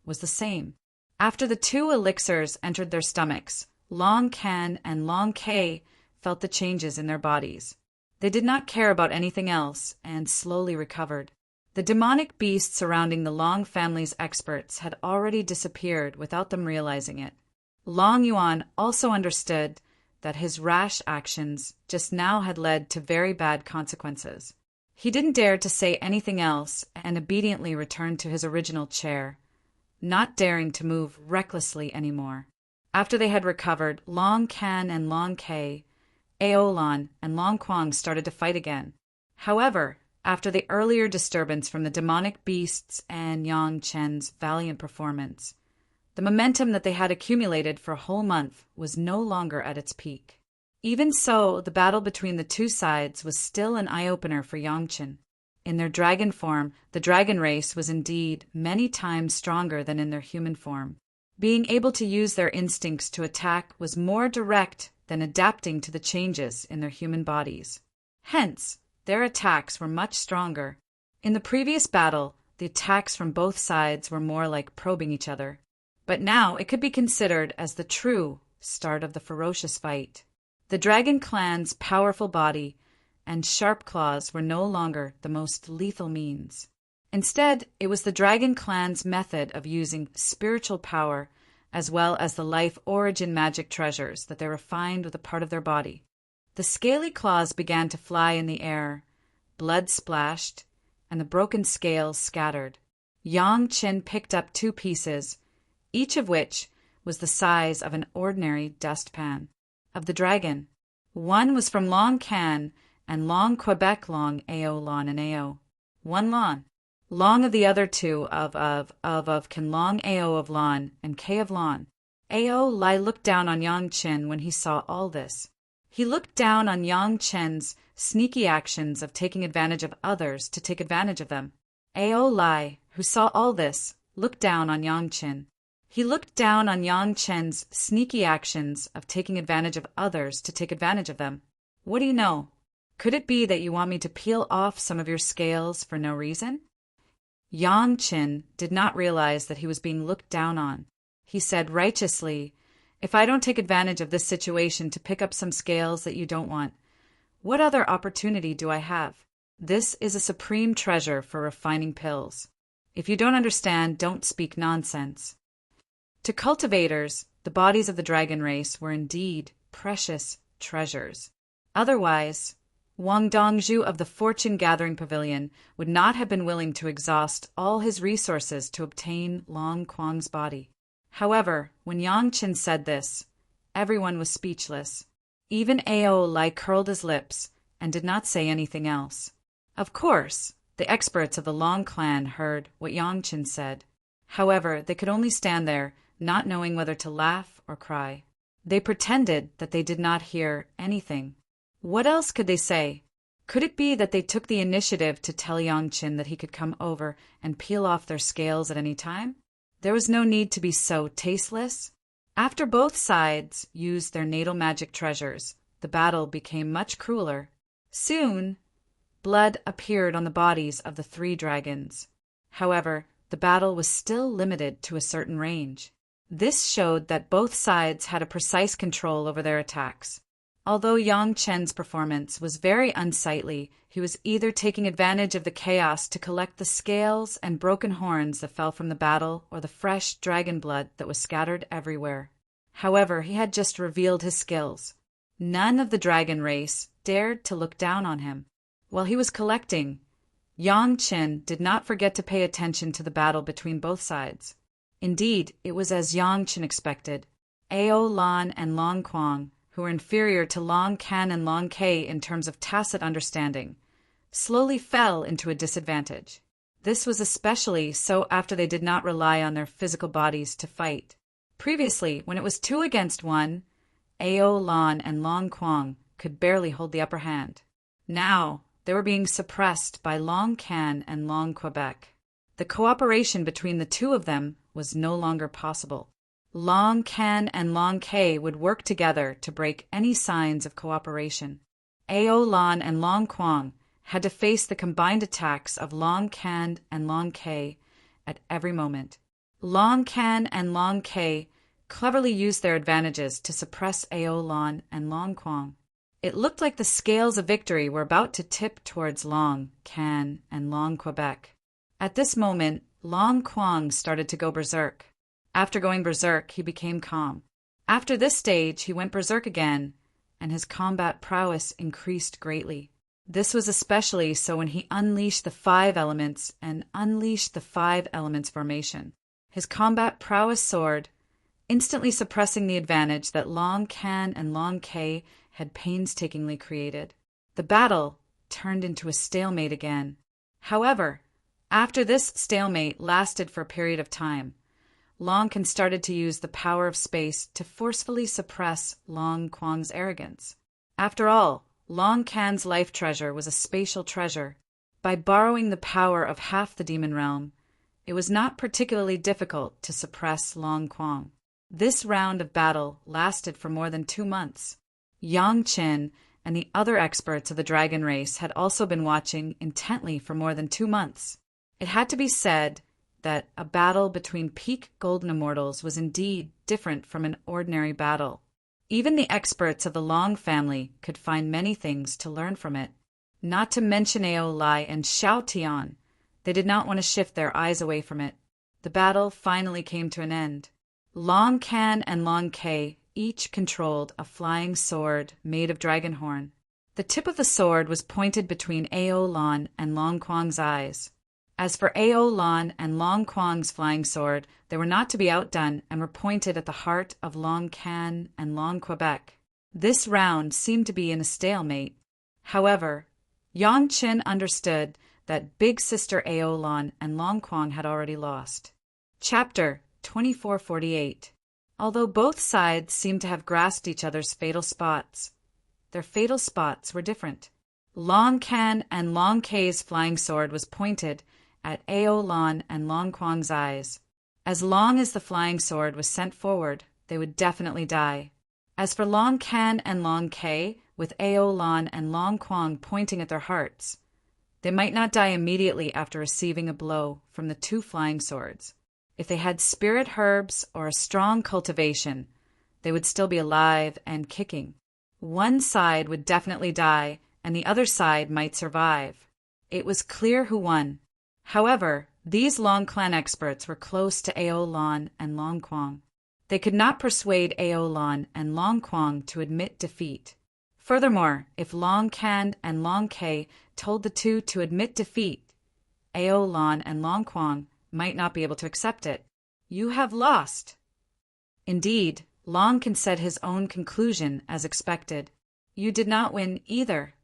was the same. After the 2 elixirs entered their stomachs, Long Can and Long Kay felt the changes in their bodies. They did not care about anything else and slowly recovered. The demonic beast surrounding the Long family's experts had already disappeared without them realizing it. Long Yuan also understood that his rash actions just now had led to very bad consequences. He didn't dare to say anything else and obediently returned to his original chair, not daring to move recklessly anymore. After they had recovered, Long Can and Long Kay, Ao Lan, and Long Quang started to fight again. However, after the earlier disturbance from the demonic beasts and Yang Chen's valiant performance, the momentum that they had accumulated for a whole month was no longer at its peak. Even so, the battle between the 2 sides was still an eye-opener for Yang Chen. In their dragon form, the dragon race was indeed many times stronger than in their human form. Being able to use their instincts to attack was more direct than adapting to the changes in their human bodies. Hence, their attacks were much stronger. In the previous battle, the attacks from both sides were more like probing each other. But now it could be considered as the true start of the ferocious fight. The dragon clan's powerful body and sharp claws were no longer the most lethal means. Instead, it was the dragon clan's method of using spiritual power as well as the life origin magic treasures that they refined with a part of their body. The scaly claws began to fly in the air, blood splashed, and the broken scales scattered. Yang Qin picked up 2 pieces, each of which was the size of an ordinary dustpan, of the dragon. One was from Long Can and Long Quebec Long Ao Lon and Ao. 1 Lon. Long of the other 2 of Can Long Ao of Lon and K of Lon. Ao Lai looked down on Yang Qin when he saw all this. He looked down on Yang Qin's sneaky actions of taking advantage of others to take advantage of them. Ao Lai, who saw all this, looked down on Yang Qin. He looked down on Yang Qin's sneaky actions of taking advantage of others to take advantage of them. What do you know? Could it be that you want me to peel off some of your scales for no reason? Yang Qin did not realize that he was being looked down on. He said righteously, "If I don't take advantage of this situation to pick up some scales that you don't want, what other opportunity do I have? This is a supreme treasure for refining pills. If you don't understand, don't speak nonsense." To cultivators, the bodies of the dragon race were indeed precious treasures. Otherwise, Wang Dongzhu of the fortune-gathering pavilion would not have been willing to exhaust all his resources to obtain Long Quang's body. However, when Yang Qin said this, everyone was speechless. Even Ao Lai curled his lips and did not say anything else. Of course, the experts of the Long clan heard what Yang Qin said. However, they could only stand there, not knowing whether to laugh or cry. They pretended that they did not hear anything. What else could they say? Could it be that they took the initiative to tell Yang Qin that he could come over and peel off their scales at any time? There was no need to be so tasteless. After both sides used their natal magic treasures, the battle became much crueler. Soon, blood appeared on the bodies of the 3 dragons. However, the battle was still limited to a certain range. This showed that both sides had a precise control over their attacks. Although Yang Qin's performance was very unsightly, he was either taking advantage of the chaos to collect the scales and broken horns that fell from the battle or the fresh dragon blood that was scattered everywhere. However, he had just revealed his skills. None of the dragon race dared to look down on him. While he was collecting, Yang Qin did not forget to pay attention to the battle between both sides. Indeed, it was as Yang Qin expected. Ao Lan and Long Quang, who were inferior to Long Can and Long K in terms of tacit understanding, slowly fell into a disadvantage. This was especially so after they did not rely on their physical bodies to fight. Previously, when it was 2 against 1, Ao Lan and Long Quang could barely hold the upper hand. Now, they were being suppressed by Long Can and Long Quebec. The cooperation between the 2 of them was no longer possible. Long Can and Long K would work together to break any signs of cooperation. Ao Lan and Long Quang had to face the combined attacks of Long Can and Long K at every moment. Long Can and Long K cleverly used their advantages to suppress Ao Lan and Long Quang. It looked like the scales of victory were about to tip towards Long Can and Long Quebec. At this moment, Long Quang started to go berserk. After going berserk, he became calm. After this stage, he went berserk again, and his combat prowess increased greatly. This was especially so when he unleashed the 5 elements and unleashed the 5 elements formation. His combat prowess soared, instantly suppressing the advantage that Long Can and Long K had painstakingly created. The battle turned into a stalemate again. However, after this stalemate lasted for a period of time, Long Can started to use the power of space to forcefully suppress Long Quang's arrogance. After all, Long Can's life treasure was a spatial treasure. By borrowing the power of half the demon realm, it was not particularly difficult to suppress Long Quang. This round of battle lasted for more than 2 months. Yang Qin and the other experts of the dragon race had also been watching intently for more than 2 months. It had to be said that a battle between peak golden immortals was indeed different from an ordinary battle. Even the experts of the Long family could find many things to learn from it. Not to mention Aolai and Xiao Tian. They did not want to shift their eyes away from it. The battle finally came to an end. Long Can and Long Kei each controlled a flying sword made of dragon horn. The tip of the sword was pointed between Aolan and Long Quang's eyes. As for Aolan and Long Quang's flying sword, they were not to be outdone and were pointed at the heart of Long Can and Long Quebec. This round seemed to be in a stalemate. However, Yang Qin understood that big sister Aolan and Long Quang had already lost. Chapter 2448. Although both sides seemed to have grasped each other's fatal spots, their fatal spots were different. Long Can and Long Kei's flying sword was pointed at Aolan and Long Quang's eyes. As long as the flying sword was sent forward, they would definitely die. As for Long Can and Long Kei, with Aolan and Long Quang pointing at their hearts, they might not die immediately after receiving a blow from the two flying swords. If they had spirit herbs or a strong cultivation, they would still be alive and kicking. One side would definitely die, and the other side might survive. It was clear who won. However, these Long Clan experts were close to Aolan and Long Quang. They could not persuade Aolan and Long Quang to admit defeat. Furthermore, if Long Can and Long Kei told the two to admit defeat, Aolan and Long Quang might not be able to accept it. You have lost. Indeed, Long Can said his own conclusion as expected. You did not win either.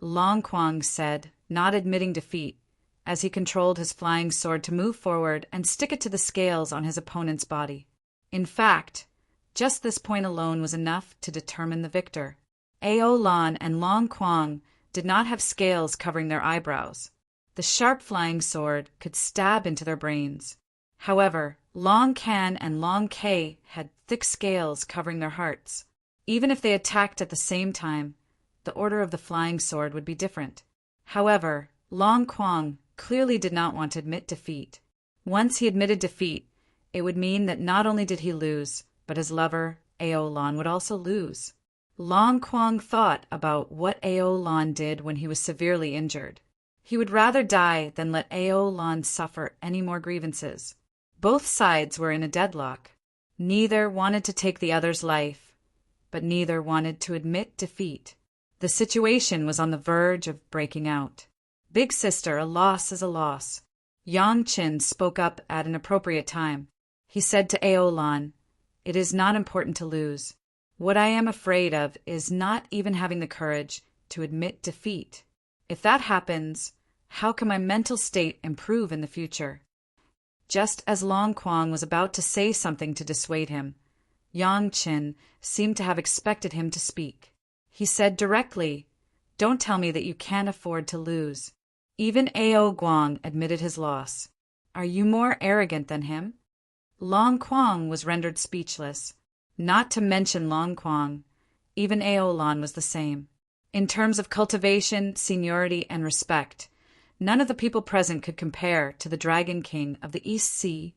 Long Quang said, not admitting defeat, as he controlled his flying sword to move forward and stick it to the scales on his opponent's body. In fact, just this point alone was enough to determine the victor. Aolan and Long Quang did not have scales covering their eyebrows. The sharp flying sword could stab into their brains. However, Long Can and Long Kei had thick scales covering their hearts. Even if they attacked at the same time, the order of the flying sword would be different. However, Long Quang clearly did not want to admit defeat. Once he admitted defeat, it would mean that not only did he lose, but his lover, Aolan, would also lose. Long Quang thought about what Aolan did when he was severely injured. He would rather die than let Aolan suffer any more grievances. Both sides were in a deadlock. Neither wanted to take the other's life, but neither wanted to admit defeat. The situation was on the verge of breaking out. Big sister, a loss is a loss. Yang Qin spoke up at an appropriate time. He said to Aolan, "It is not important to lose. What I am afraid of is not even having the courage to admit defeat. If that happens, how can my mental state improve in the future?" Just as Long Quang was about to say something to dissuade him, Yang Qin seemed to have expected him to speak. He said directly, "Don't tell me that you can't afford to lose." Even Ao Guang admitted his loss. Are you more arrogant than him? Long Quang was rendered speechless. Not to mention Long Quang, even Aolan was the same. In terms of cultivation, seniority, and respect, none of the people present could compare to the Dragon King of the East Sea,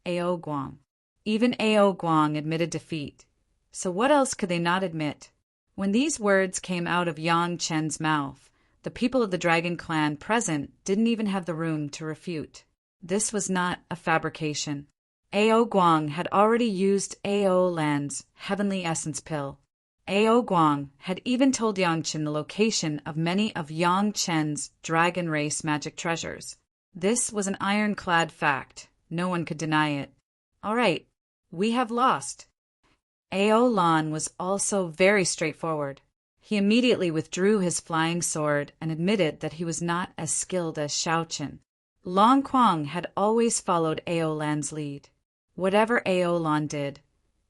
Ao Guang. Even Ao Guang admitted defeat. So what else could they not admit? When these words came out of Yang Chen's mouth, the people of the Dragon Clan present didn't even have the room to refute. This was not a fabrication. Ao Guang had already used Aolan's Heavenly Essence Pill. Ao Guang had even told Yang Chen the location of many of Yang Chen's dragon race magic treasures. This was an ironclad fact. No one could deny it. All right, we have lost. Aolan was also very straightforward. He immediately withdrew his flying sword and admitted that he was not as skilled as Xiaoqin. Long Quang had always followed Aolan's lead. Whatever Aolan did,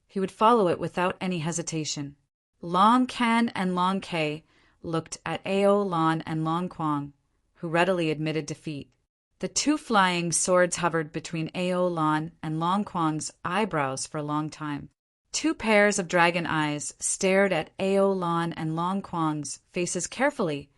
he would follow it without any hesitation. Long Can and Long Kei looked at Aolan and Long Quang, who readily admitted defeat. The two flying swords hovered between Aolan and Long Quang's eyebrows for a long time. Two pairs of dragon eyes stared at Aolan and Long Quang's faces carefully,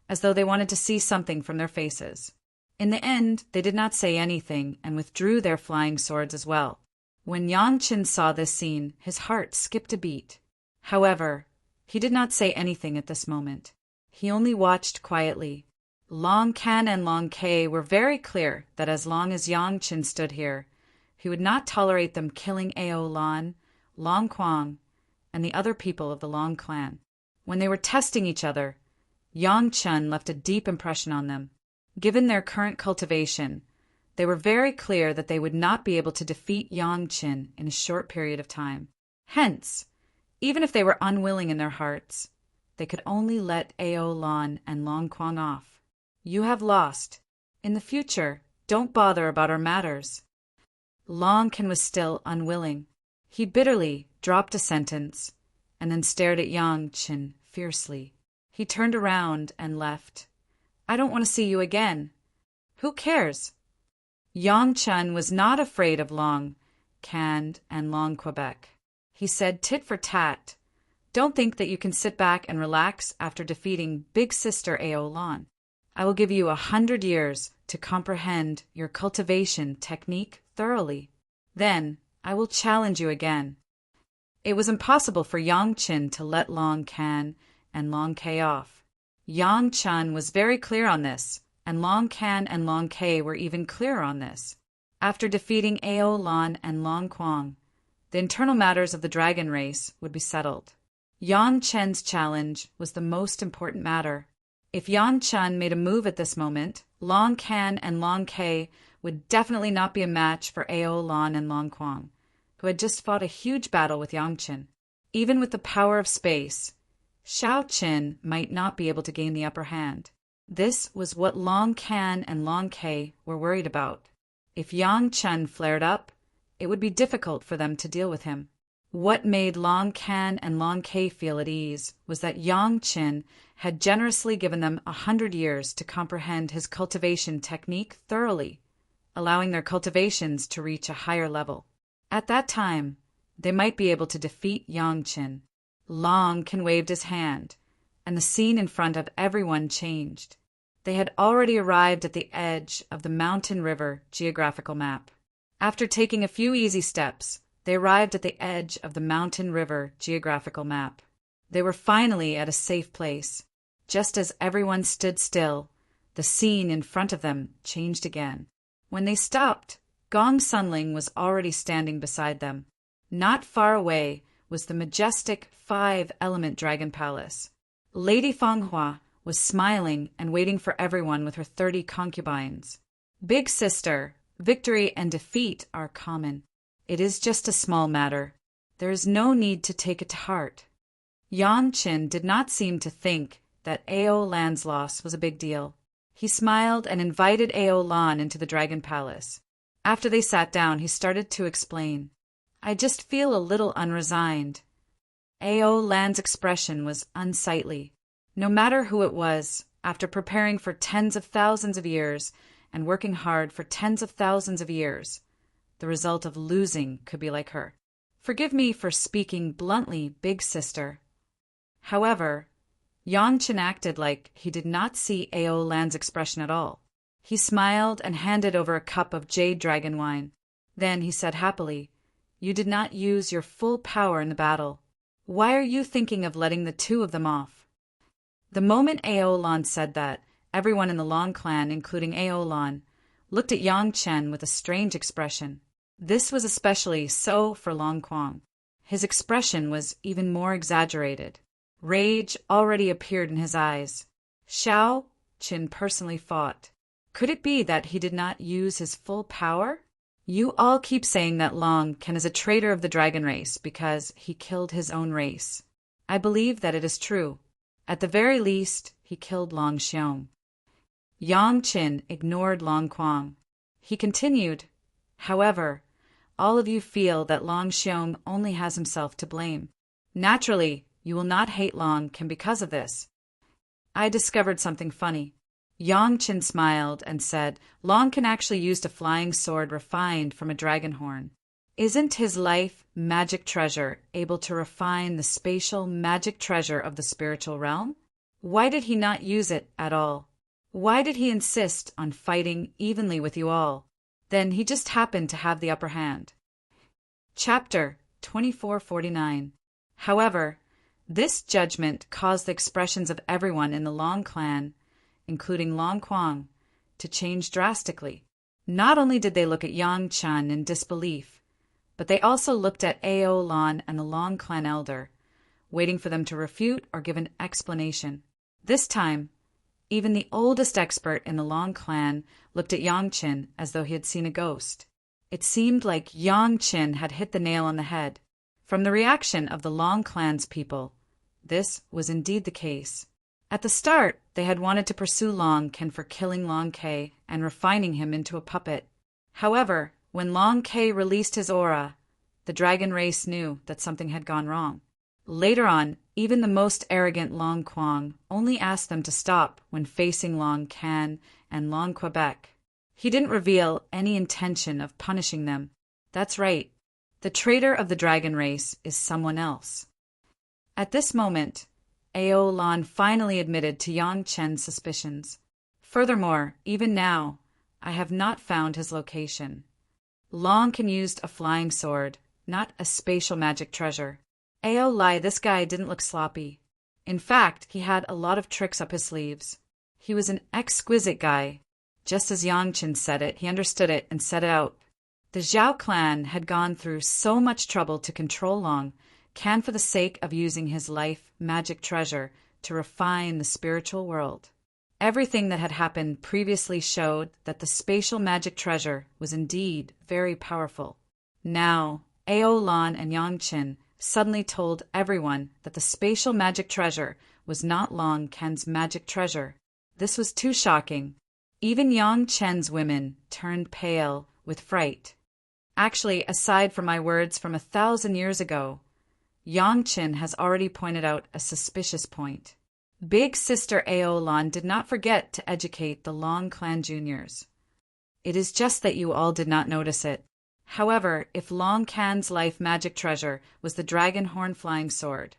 as though they wanted to see something from their faces. In the end, they did not say anything and withdrew their flying swords as well. When Yang Qin saw this scene, his heart skipped a beat. However, he did not say anything at this moment. He only watched quietly. Long Can and Long Kei were very clear that as long as Yang Qin stood here, he would not tolerate them killing Ao Lan, Long Quang, and the other people of the Long clan. When they were testing each other, Yang Chen left a deep impression on them. Given their current cultivation, they were very clear that they would not be able to defeat Yang Qin in a short period of time. Hence, even if they were unwilling in their hearts, they could only let Ao Lan and Long Quang off. You have lost. In the future, don't bother about our matters. Long Qin was still unwilling. He bitterly dropped a sentence and then stared at Yang Qin fiercely. He turned around and left. I don't want to see you again. Who cares? Yang Chen was not afraid of Long Can and Long Quebec. He said tit for tat. Don't think that you can sit back and relax after defeating big sister Ao Lan. I will give you 100 years to comprehend your cultivation technique thoroughly. Then I will challenge you again. It was impossible for Yang Qin to let Long Can and Long Kei off. Yang Chen was very clear on this, and Long Can and Long Kei were even clearer on this. After defeating Ao Lan and Long Quang, the internal matters of the dragon race would be settled. Yang Chen's challenge was the most important matter. If Yang Chen made a move at this moment, Long Can and Long Kei would definitely not be a match for Ao Lan and Long Quang, who had just fought a huge battle with Yang Chen. Even with the power of space, Shao Qin might not be able to gain the upper hand. This was what Long Can and Long Kei were worried about. If Yang Chen flared up, it would be difficult for them to deal with him. What made Long Can and Long Kei feel at ease was that Yang Qin had generously given them 100 years to comprehend his cultivation technique thoroughly, allowing their cultivations to reach a higher level. At that time, they might be able to defeat Yang Qin. Long Can waved his hand, and the scene in front of everyone changed. They had already arrived at the edge of the Mountain River geographical map. After taking a few easy steps, they arrived at the edge of the Mountain River geographical map. They were finally at a safe place. Just as everyone stood still, the scene in front of them changed again. When they stopped, Gong Sunling was already standing beside them. Not far away was the majestic 5-element dragon palace. Lady Fanghua was smiling and waiting for everyone with her 30 concubines. Big sister, victory and defeat are common. It is just a small matter. There is no need to take it to heart. Yang Qin did not seem to think that Ao Lan's loss was a big deal. He smiled and invited Ao Lan into the dragon palace. After they sat down, he started to explain. I just feel a little unresigned. Ao Lan's expression was unsightly. No matter who it was, after preparing for tens of thousands of years and working hard for tens of thousands of years, the result of losing could be like her. Forgive me for speaking bluntly, big sister. However, Yang Qin acted like he did not see Ao Lan's expression at all. He smiled and handed over a cup of jade dragon wine. Then he said happily, You did not use your full power in the battle. Why are you thinking of letting the two of them off? The moment Ao Lan said that, everyone in the Long clan, including Ao Lan, looked at Yang Chen with a strange expression. This was especially so for Long Quang. His expression was even more exaggerated. Rage already appeared in his eyes. Shao Qin personally fought. Could it be that he did not use his full power? You all keep saying that Long Can is a traitor of the dragon race because he killed his own race. I believe that it is true. At the very least, he killed Long Xiong. Yang Qin ignored Long Quang. He continued, However, all of you feel that Long Xiong only has himself to blame. Naturally, you will not hate Long Can because of this. I discovered something funny. Yang Qin smiled and said, Long Can actually used a flying sword refined from a dragon horn. Isn't his life magic treasure able to refine the spatial magic treasure of the spiritual realm? Why did he not use it at all? Why did he insist on fighting evenly with you all? Then he just happened to have the upper hand. Chapter 2449. However, this judgment caused the expressions of everyone in the Long clan, including Long Kwang, to change drastically. Not only did they look at Yang Chen in disbelief, but they also looked at Ao Lan and the Long clan elder, waiting for them to refute or give an explanation. This time, even the oldest expert in the Long clan looked at Yang Chen as though he had seen a ghost. It seemed like Yang Chen had hit the nail on the head. From the reaction of the Long clan's people, this was indeed the case. At the start, they had wanted to pursue Long Ken for killing Long K and refining him into a puppet. However, when Long K released his aura, the dragon race knew that something had gone wrong. Later on, even the most arrogant Long Kwang only asked them to stop when facing Long Can and Long Quebec. He didn't reveal any intention of punishing them. That's right. The traitor of the dragon race is someone else. At this moment, Ao Lan finally admitted to Yang Chen's suspicions. Furthermore, even now, I have not found his location. Long Ken used a flying sword, not a spatial magic treasure. Ao Lai, this guy didn't look sloppy. In fact, he had a lot of tricks up his sleeves. He was an exquisite guy. Just as Yang Chen said it, he understood it and set it out. The Zhao clan had gone through so much trouble to control Long Can for the sake of using his life magic treasure to refine the spiritual world. Everything that had happened previously showed that the spatial magic treasure was indeed very powerful. Now, Ao Lan and Yang Chen suddenly told everyone that the spatial magic treasure was not Long Ken's magic treasure. This was too shocking. Even Yang Chen's women turned pale with fright. Actually, aside from my words from 1,000 years ago, Yang Chen has already pointed out a suspicious point. Big Sister Ao Lan did not forget to educate the Long clan juniors. It is just that you all did not notice it. However, if Long Can's life magic treasure was the dragon horn flying sword,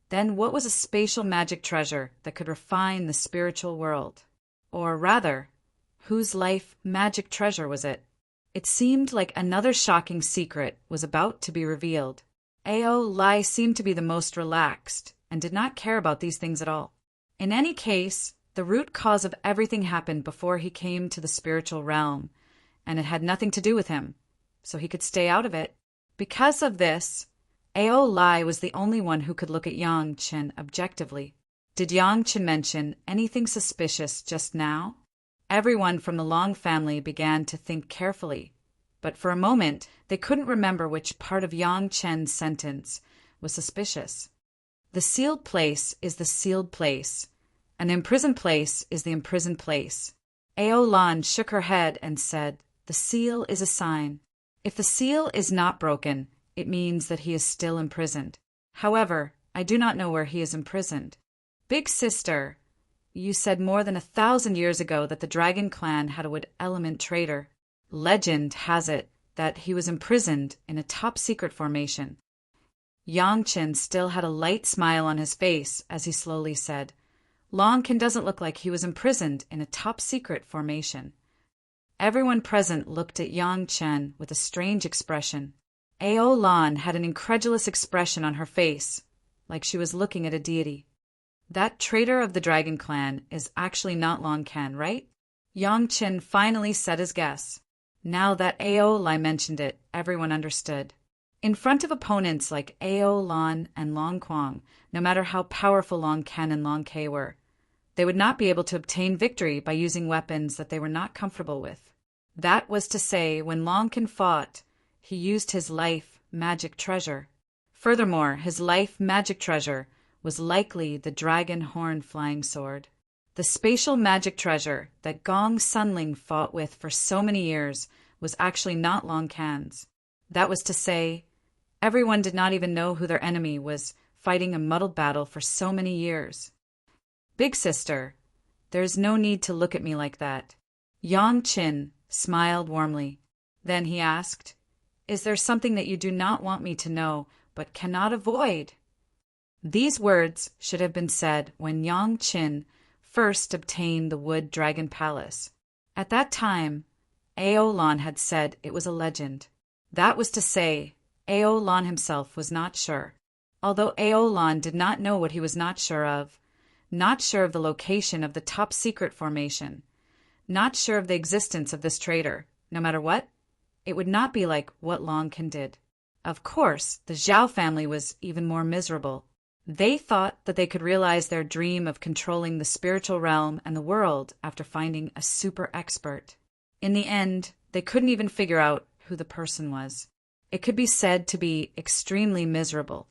then what was a spatial magic treasure that could refine the spiritual world? Or rather, whose life magic treasure was it? It seemed like another shocking secret was about to be revealed. Ao Lai seemed to be the most relaxed and did not care about these things at all. In any case, the root cause of everything happened before he came to the spiritual realm, and it had nothing to do with him, so he could stay out of it. Because of this, Ao Lai was the only one who could look at Yang Chen objectively. Did Yang Chen mention anything suspicious just now? Everyone from the Long family began to think carefully, but for a moment they couldn't remember which part of Yang Chen's sentence was suspicious. The sealed place is the sealed place, and the imprisoned place is the imprisoned place. Ao Lan shook her head and said, "The seal is a sign. If the seal is not broken, it means that he is still imprisoned. However, I do not know where he is imprisoned." Big Sister, you said more than 1,000 years ago that the Dragon Clan had a wood element traitor. Legend has it that he was imprisoned in a top-secret formation. Yang Chen still had a light smile on his face as he slowly said, "Long Ken doesn't look like he was imprisoned in a top-secret formation." Everyone present looked at Yang Chen with a strange expression. Ao Lan had an incredulous expression on her face, like she was looking at a deity. That traitor of the Dragon Clan is actually not Long Ken, right? Yang Chen finally said his guess. Now that Ao Lai mentioned it, everyone understood. In front of opponents like Ao Lan and Long Kwang, no matter how powerful Long Ken and Long K were, they would not be able to obtain victory by using weapons that they were not comfortable with. That was to say, when Long Ken fought, he used his life magic treasure. Furthermore, his life magic treasure was likely the dragon horn flying sword. The spatial magic treasure that Gong Sunling fought with for so many years was actually not Long Can's. That was to say, everyone did not even know who their enemy was fighting a muddled battle for so many years. Big Sister, there's no need to look at me like that. Yang Chen smiled warmly. Then he asked, "Is there something that you do not want me to know but cannot avoid?" These words should have been said when Yang Chen first obtain the wood dragon palace. At that time, Aolon had said it was a legend. That was to say, Aolon himself was not sure. Although Aolon did not know what he was not sure of the location of the top secret formation, not sure of the existence of this traitor, no matter what, it would not be like what Longkin did. Of course, the Zhao family was even more miserable. They thought that they could realize their dream of controlling the spiritual realm and the world after finding a super expert. In the end, they couldn't even figure out who the person was. It could be said to be extremely miserable.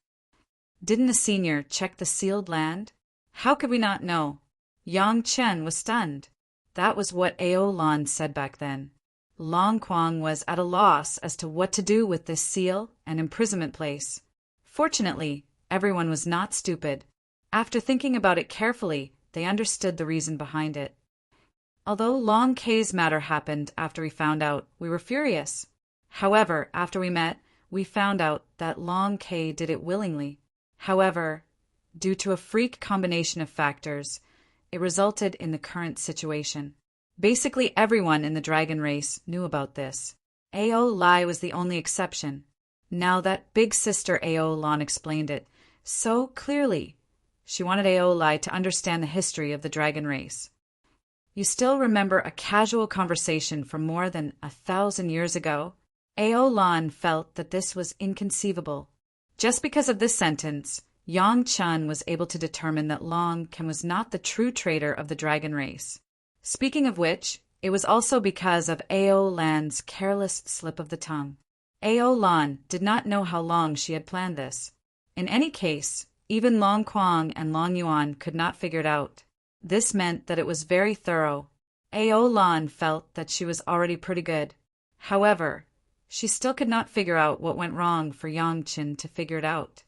Didn't a senior check the sealed land? How could we not know? Yang Chen was stunned. That was what Aolon said back then. Long Quang was at a loss as to what to do with this seal and imprisonment place. Fortunately, everyone was not stupid. After thinking about it carefully, they understood the reason behind it. Although Long K's matter happened after we found out, we were furious. However, after we met, we found out that Long K did it willingly. However, due to a freak combination of factors, it resulted in the current situation. Basically everyone in the dragon race knew about this. Aolai was the only exception. Now that big sister Aolon explained it so clearly, she wanted Aolai to understand the history of the dragon race. You still remember a casual conversation from more than 1,000 years ago? Aolon felt that this was inconceivable. Just because of this sentence, Yang Chen was able to determine that Long Ken was not the true traitor of the dragon race. Speaking of which, it was also because of Aolan's careless slip of the tongue. Aolan did not know how long she had planned this. In any case, even Long Quang and Long Yuan could not figure it out. This meant that it was very thorough. Aolan felt that she was already pretty good. However, she still could not figure out what went wrong for Yang Chen to figure it out.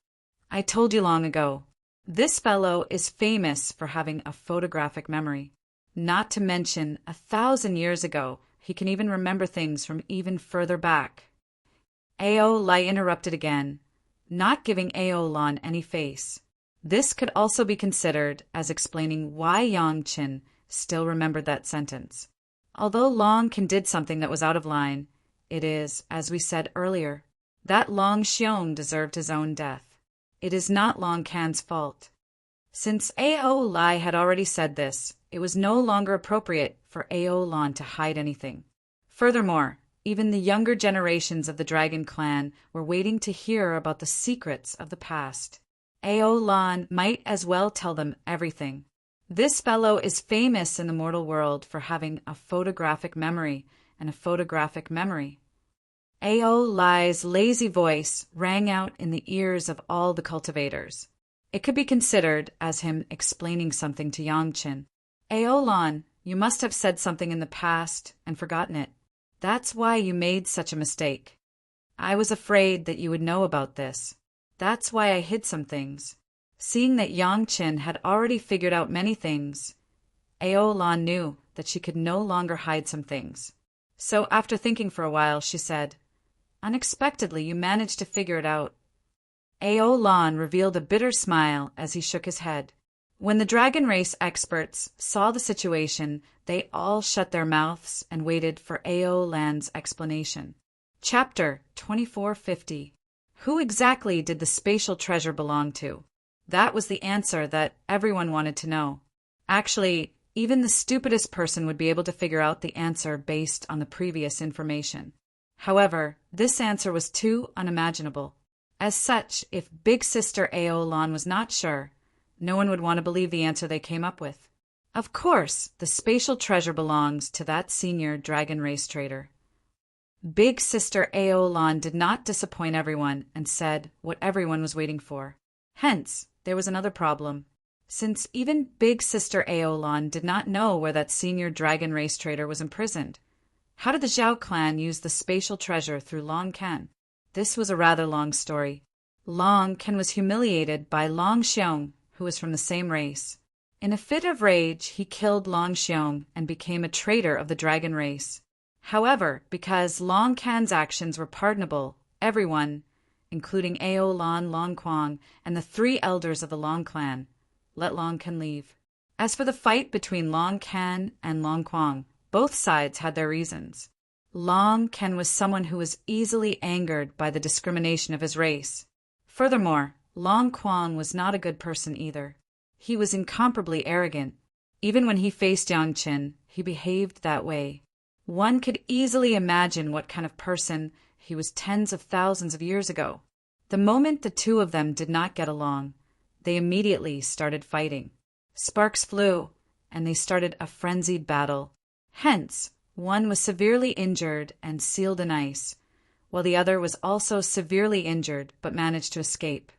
I told you long ago, this fellow is famous for having a photographic memory. Not to mention, 1,000 years ago, he can even remember things from even further back. Aolai interrupted again, not giving Aolan any face. This could also be considered as explaining why Yang Chen still remembered that sentence. Although Long Ken did something that was out of line, it is, as we said earlier, that Long Xiong deserved his own death. It is not Long Can's fault. Since Aolai had already said this, it was no longer appropriate for Aolan to hide anything. Furthermore, even the younger generations of the Dragon Clan were waiting to hear about the secrets of the past. Aolan might as well tell them everything. This fellow is famous in the mortal world for having a photographic memory and a photographic memory. Aolai's lazy voice rang out in the ears of all the cultivators. It could be considered as him explaining something to Yang Chen. Aolan, you must have said something in the past and forgotten it. That's why you made such a mistake. I was afraid that you would know about this. That's why I hid some things. Seeing that Yang Chen had already figured out many things, Aolan knew that she could no longer hide some things. So after thinking for a while, she said, "Unexpectedly, you managed to figure it out." Aolan revealed a bitter smile as he shook his head. When the dragon race experts saw the situation, they all shut their mouths and waited for Aolan's explanation. Chapter 2450. Who exactly did the spatial treasure belong to? That was the answer that everyone wanted to know. Actually, even the stupidest person would be able to figure out the answer based on the previous information. However, this answer was too unimaginable. As such, if Big Sister Aolan was not sure, no one would want to believe the answer they came up with. Of course, the spatial treasure belongs to that senior dragon race trader. Big Sister Aolan did not disappoint everyone and said what everyone was waiting for. Hence, there was another problem. Since even Big Sister Aolan did not know where that senior dragon race trader was imprisoned, how did the Zhao clan use the spatial treasure through Long Ken? This was a rather long story. Long Ken was humiliated by Long Xiong, who was from the same race. In a fit of rage, he killed Long Xiong and became a traitor of the dragon race. However, because Long Can's actions were pardonable, everyone, including Aolan, Long Quang, and the 3 elders of the Long clan, let Long Can leave. As for the fight between Long Can and Long Quang, both sides had their reasons. Long Can was someone who was easily angered by the discrimination of his race. Furthermore, Long Quang was not a good person either. He was incomparably arrogant. Even when he faced Yang Qin, he behaved that way. One could easily imagine what kind of person he was tens of thousands of years ago. The moment the two of them did not get along, they immediately started fighting. Sparks flew, and they started a frenzied battle. Hence, one was severely injured and sealed in ice, while the other was also severely injured but managed to escape.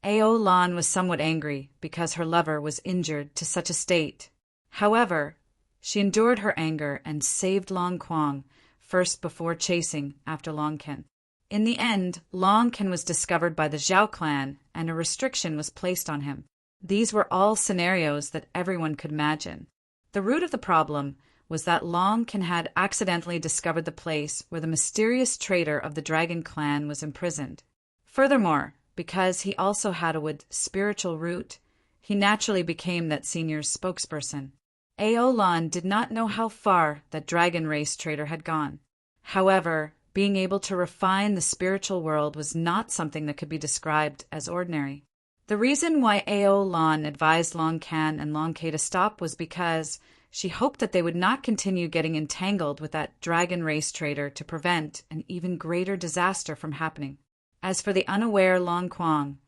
Ao Lan was somewhat angry because her lover was injured to such a state. However, she endured her anger and saved Long Quang first before chasing after Long Ken. In the end, Long Ken was discovered by the Zhao clan and a restriction was placed on him. These were all scenarios that everyone could imagine. The root of the problem was that Long Ken had accidentally discovered the place where the mysterious traitor of the Dragon clan was imprisoned. Furthermore, because he also had a spiritual root, he naturally became that senior's spokesperson. Ao Lan did not know how far that dragon race traitor had gone. However, being able to refine the spiritual world was not something that could be described as ordinary. The reason why Ao Lan advised Long Can and Long Ke to stop was because she hoped that they would not continue getting entangled with that dragon race traitor to prevent an even greater disaster from happening. As for the unaware Long Quang,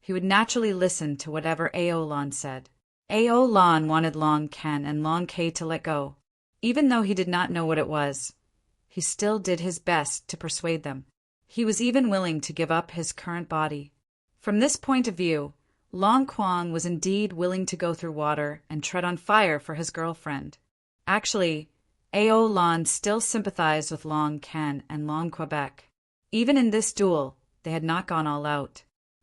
he would naturally listen to whatever Ao Lan said. Ao Lan wanted Long Can and Long Ke to let go. Even though he did not know what it was, he still did his best to persuade them. He was even willing to give up his current body. From this point of view, Long Quang was indeed willing to go through water and tread on fire for his girlfriend. Actually, Ao Lan still sympathized with Long Can and Long Quebec. Even in this duel, they had not gone all out.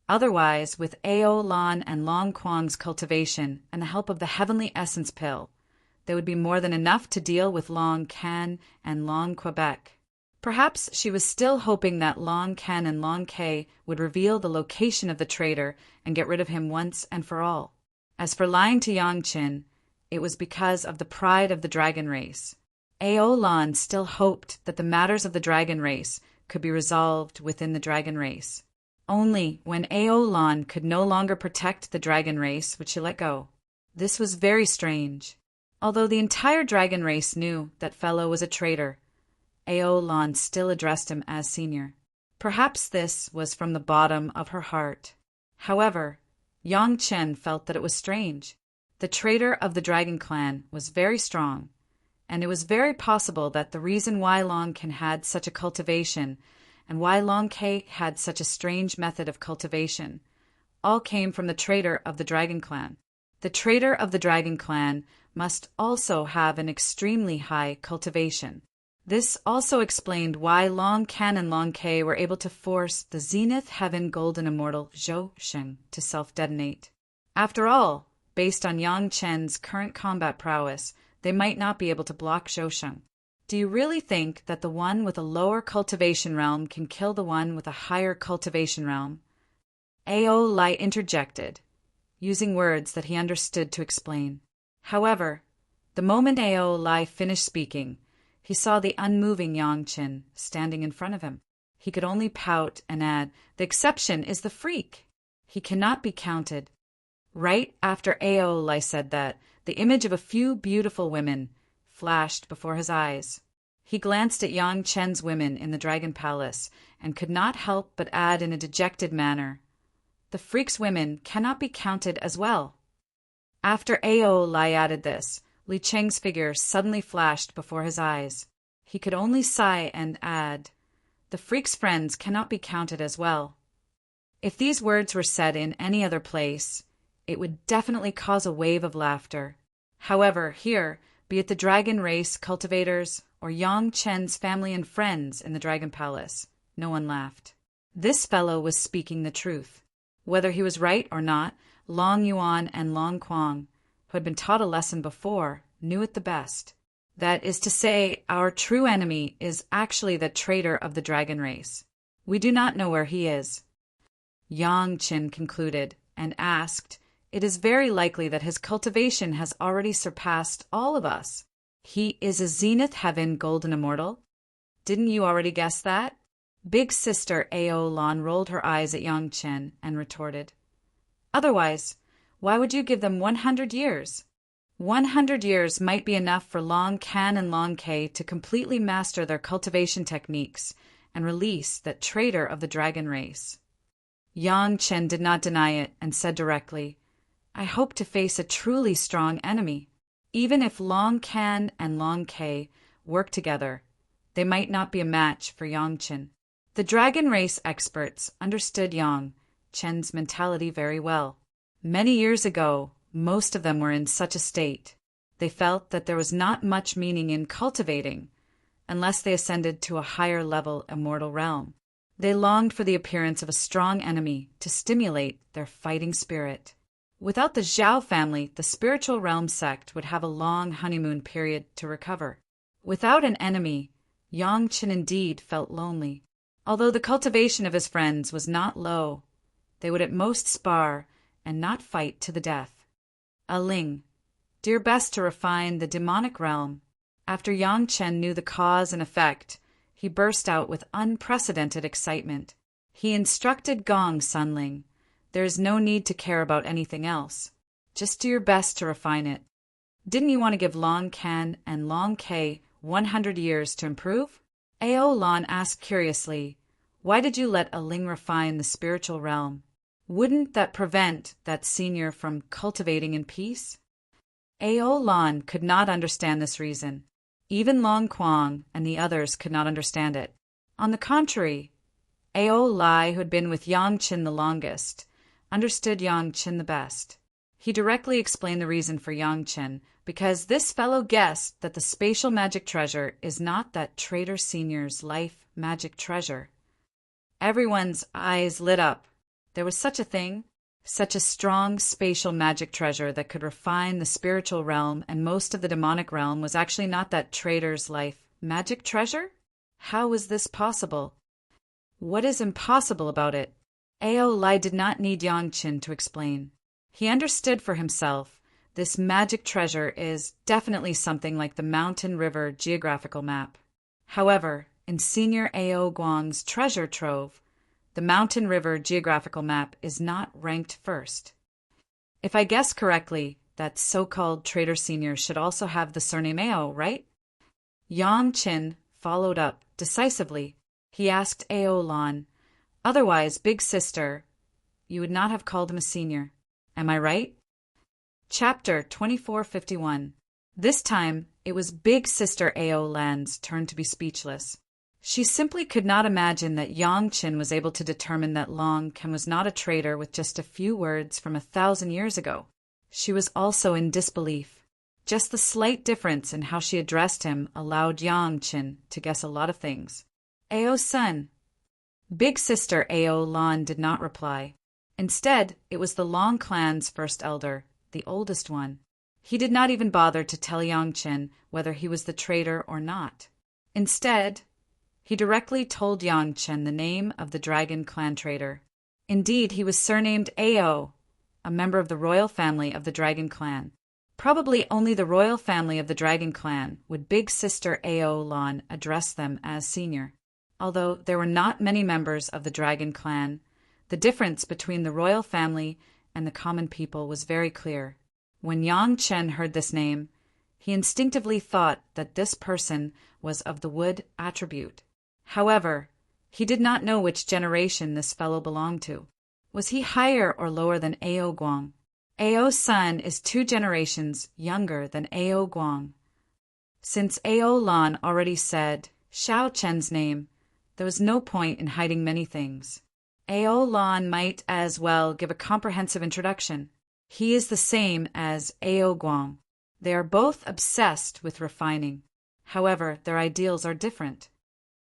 Otherwise, with Ao Lan and Long Quang's cultivation and the help of the Heavenly Essence Pill, there would be more than enough to deal with Long Can and Long Quebec. Perhaps she was still hoping that Long Can and Long Ke would reveal the location of the traitor and get rid of him once and for all. As for lying to Yang Qin, it was because of the pride of the dragon race. Ao Lan still hoped that the matters of the dragon race could be resolved within the dragon race. Only when Ao Lan could no longer protect the dragon race would she let go. This was very strange. Although the entire dragon race knew that fellow was a traitor, Ao Lan still addressed him as senior. Perhaps this was from the bottom of her heart. However, Yang Chen felt that it was strange. The traitor of the Dragon clan was very strong, and it was very possible that the reason why Long Ken had such a cultivation and why Long Ke had such a strange method of cultivation all came from the traitor of the Dragon clan. The traitor of the Dragon clan must also have an extremely high cultivation. This also explained why Long Can and Long Ke were able to force the Zenith Heaven Golden Immortal Zhou Sheng to self-detonate. After all, based on Yang Chen's current combat prowess, they might not be able to block Zhou Sheng. Do you really think that the one with a lower cultivation realm can kill the one with a higher cultivation realm? Ao Lai interjected, using words that he understood to explain. However, the moment Ao Lai finished speaking, he saw the unmoving Yang Qin standing in front of him. He could only pout and add, "The exception is the freak. He cannot be counted." Right after Ao Lai said that, the image of a few beautiful women flashed before his eyes. He glanced at Yang Chen's women in the Dragon Palace and could not help but add in a dejected manner, "The freak's women cannot be counted as well." After Ao Lai added this, Li Cheng's figure suddenly flashed before his eyes. He could only sigh and add, "The freak's friends cannot be counted as well." If these words were said in any other place, it would definitely cause a wave of laughter. However, here, be it the dragon race cultivators or Yang Chen's family and friends in the Dragon Palace, no one laughed. This fellow was speaking the truth. Whether he was right or not, Long Yuan and Long Quang, who had been taught a lesson before, knew it the best. That is to say, our true enemy is actually the traitor of the dragon race. We do not know where he is. Yang Qin concluded and asked it is very likely that his cultivation has already surpassed all of us. He is a zenith heaven golden immortal. Didn't you already guess that? Big sister Ao Lan rolled her eyes at Yang Chen and retorted. Otherwise, why would you give them 100 years? 100 years might be enough for Long Can and Long K to completely master their cultivation techniques and release that traitor of the dragon race. Yang Chen did not deny it and said directly, I hope to face a truly strong enemy. Even if Long Can and Long K work together, they might not be a match for Yang Chen. The dragon race experts understood Yang Chen's mentality very well. Many years ago, most of them were in such a state. They felt that there was not much meaning in cultivating unless they ascended to a higher level immortal realm. They longed for the appearance of a strong enemy to stimulate their fighting spirit. Without the Zhao family, the spiritual realm sect would have a long honeymoon period to recover. Without an enemy, Yang Chen indeed felt lonely. Although the cultivation of his friends was not low, they would at most spar and not fight to the death. Ling, do your best to refine the demonic realm. After Yang Chen knew the cause and effect, he burst out with unprecedented excitement. He instructed Gong Sunling, there is no need to care about anything else. Just do your best to refine it. Didn't you want to give Long Can and Long K 100 years to improve? Ao Lan asked curiously, why did you let Ling refine the spiritual realm? Wouldn't that prevent that senior from cultivating in peace? Ao Lan could not understand this reason. Even Long Quang and the others could not understand it. On the contrary, Ao Lai, who had been with Yang Chen the longest, understood Yang Chen the best. He directly explained the reason for Yang Chen, because this fellow guessed that the spatial magic treasure is not that traitor senior's life magic treasure. Everyone's eyes lit up. There was such a thing, such a strong spatial magic treasure that could refine the spiritual realm, and most of the demonic realm was actually not that traitor's life magic treasure? How was this possible? What is impossible about it? Ao Lai did not need Yang Chen to explain. He understood for himself. This magic treasure is definitely something like the Mountain River geographical map. However, in Senior Ao Guang's treasure trove, the Mountain River geographical map is not ranked first. If I guess correctly, that so-called traitor senior should also have the surname Ao, right? Yang Chen followed up decisively. He asked Ao Lan, otherwise, big sister, you would not have called him a senior. Am I right? Chapter 2451. This time, it was big sister Ao Lan's turn to be speechless. She simply could not imagine that Yang Chen was able to determine that Long Can was not a traitor with just a few words from 1,000 years ago. She was also in disbelief. Just the slight difference in how she addressed him allowed Yang Chen to guess a lot of things. Ao-san. Big sister Ao Lan did not reply. Instead, it was the Long clan's first elder, the oldest one. He did not even bother to tell Yang Chen whether he was the traitor or not. Instead, he directly told Yang Chen the name of the dragon clan traitor. Indeed, he was surnamed Ao, a member of the royal family of the dragon clan. Probably only the royal family of the dragon clan would big sister Ao Lan address them as senior. Although there were not many members of the dragon clan, the difference between the royal family and the common people was very clear. When Yang Chen heard this name, he instinctively thought that this person was of the wood attribute. However, he did not know which generation this fellow belonged to. Was he higher or lower than Ao Guang? Ao's son is 2 generations younger than Ao Guang. Since Ao Lan already said Xiao Chen's name, there was no point in hiding many things. Ao Lan might as well give a comprehensive introduction. He is the same as Ao Guang. They are both obsessed with refining. However, their ideals are different.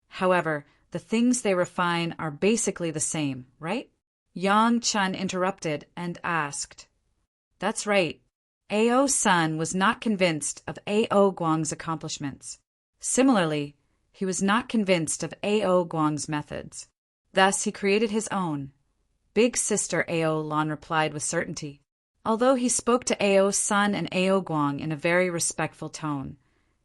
However, the things they refine are basically the same, right? Yang Chen interrupted and asked. That's right. Ao's son was not convinced of Ao Guang's accomplishments. Similarly, he was not convinced of Ao Guang's methods. Thus, he created his own. Big sister Ao Lan replied with certainty. Although he spoke to Ao Sun and Ao Guang in a very respectful tone,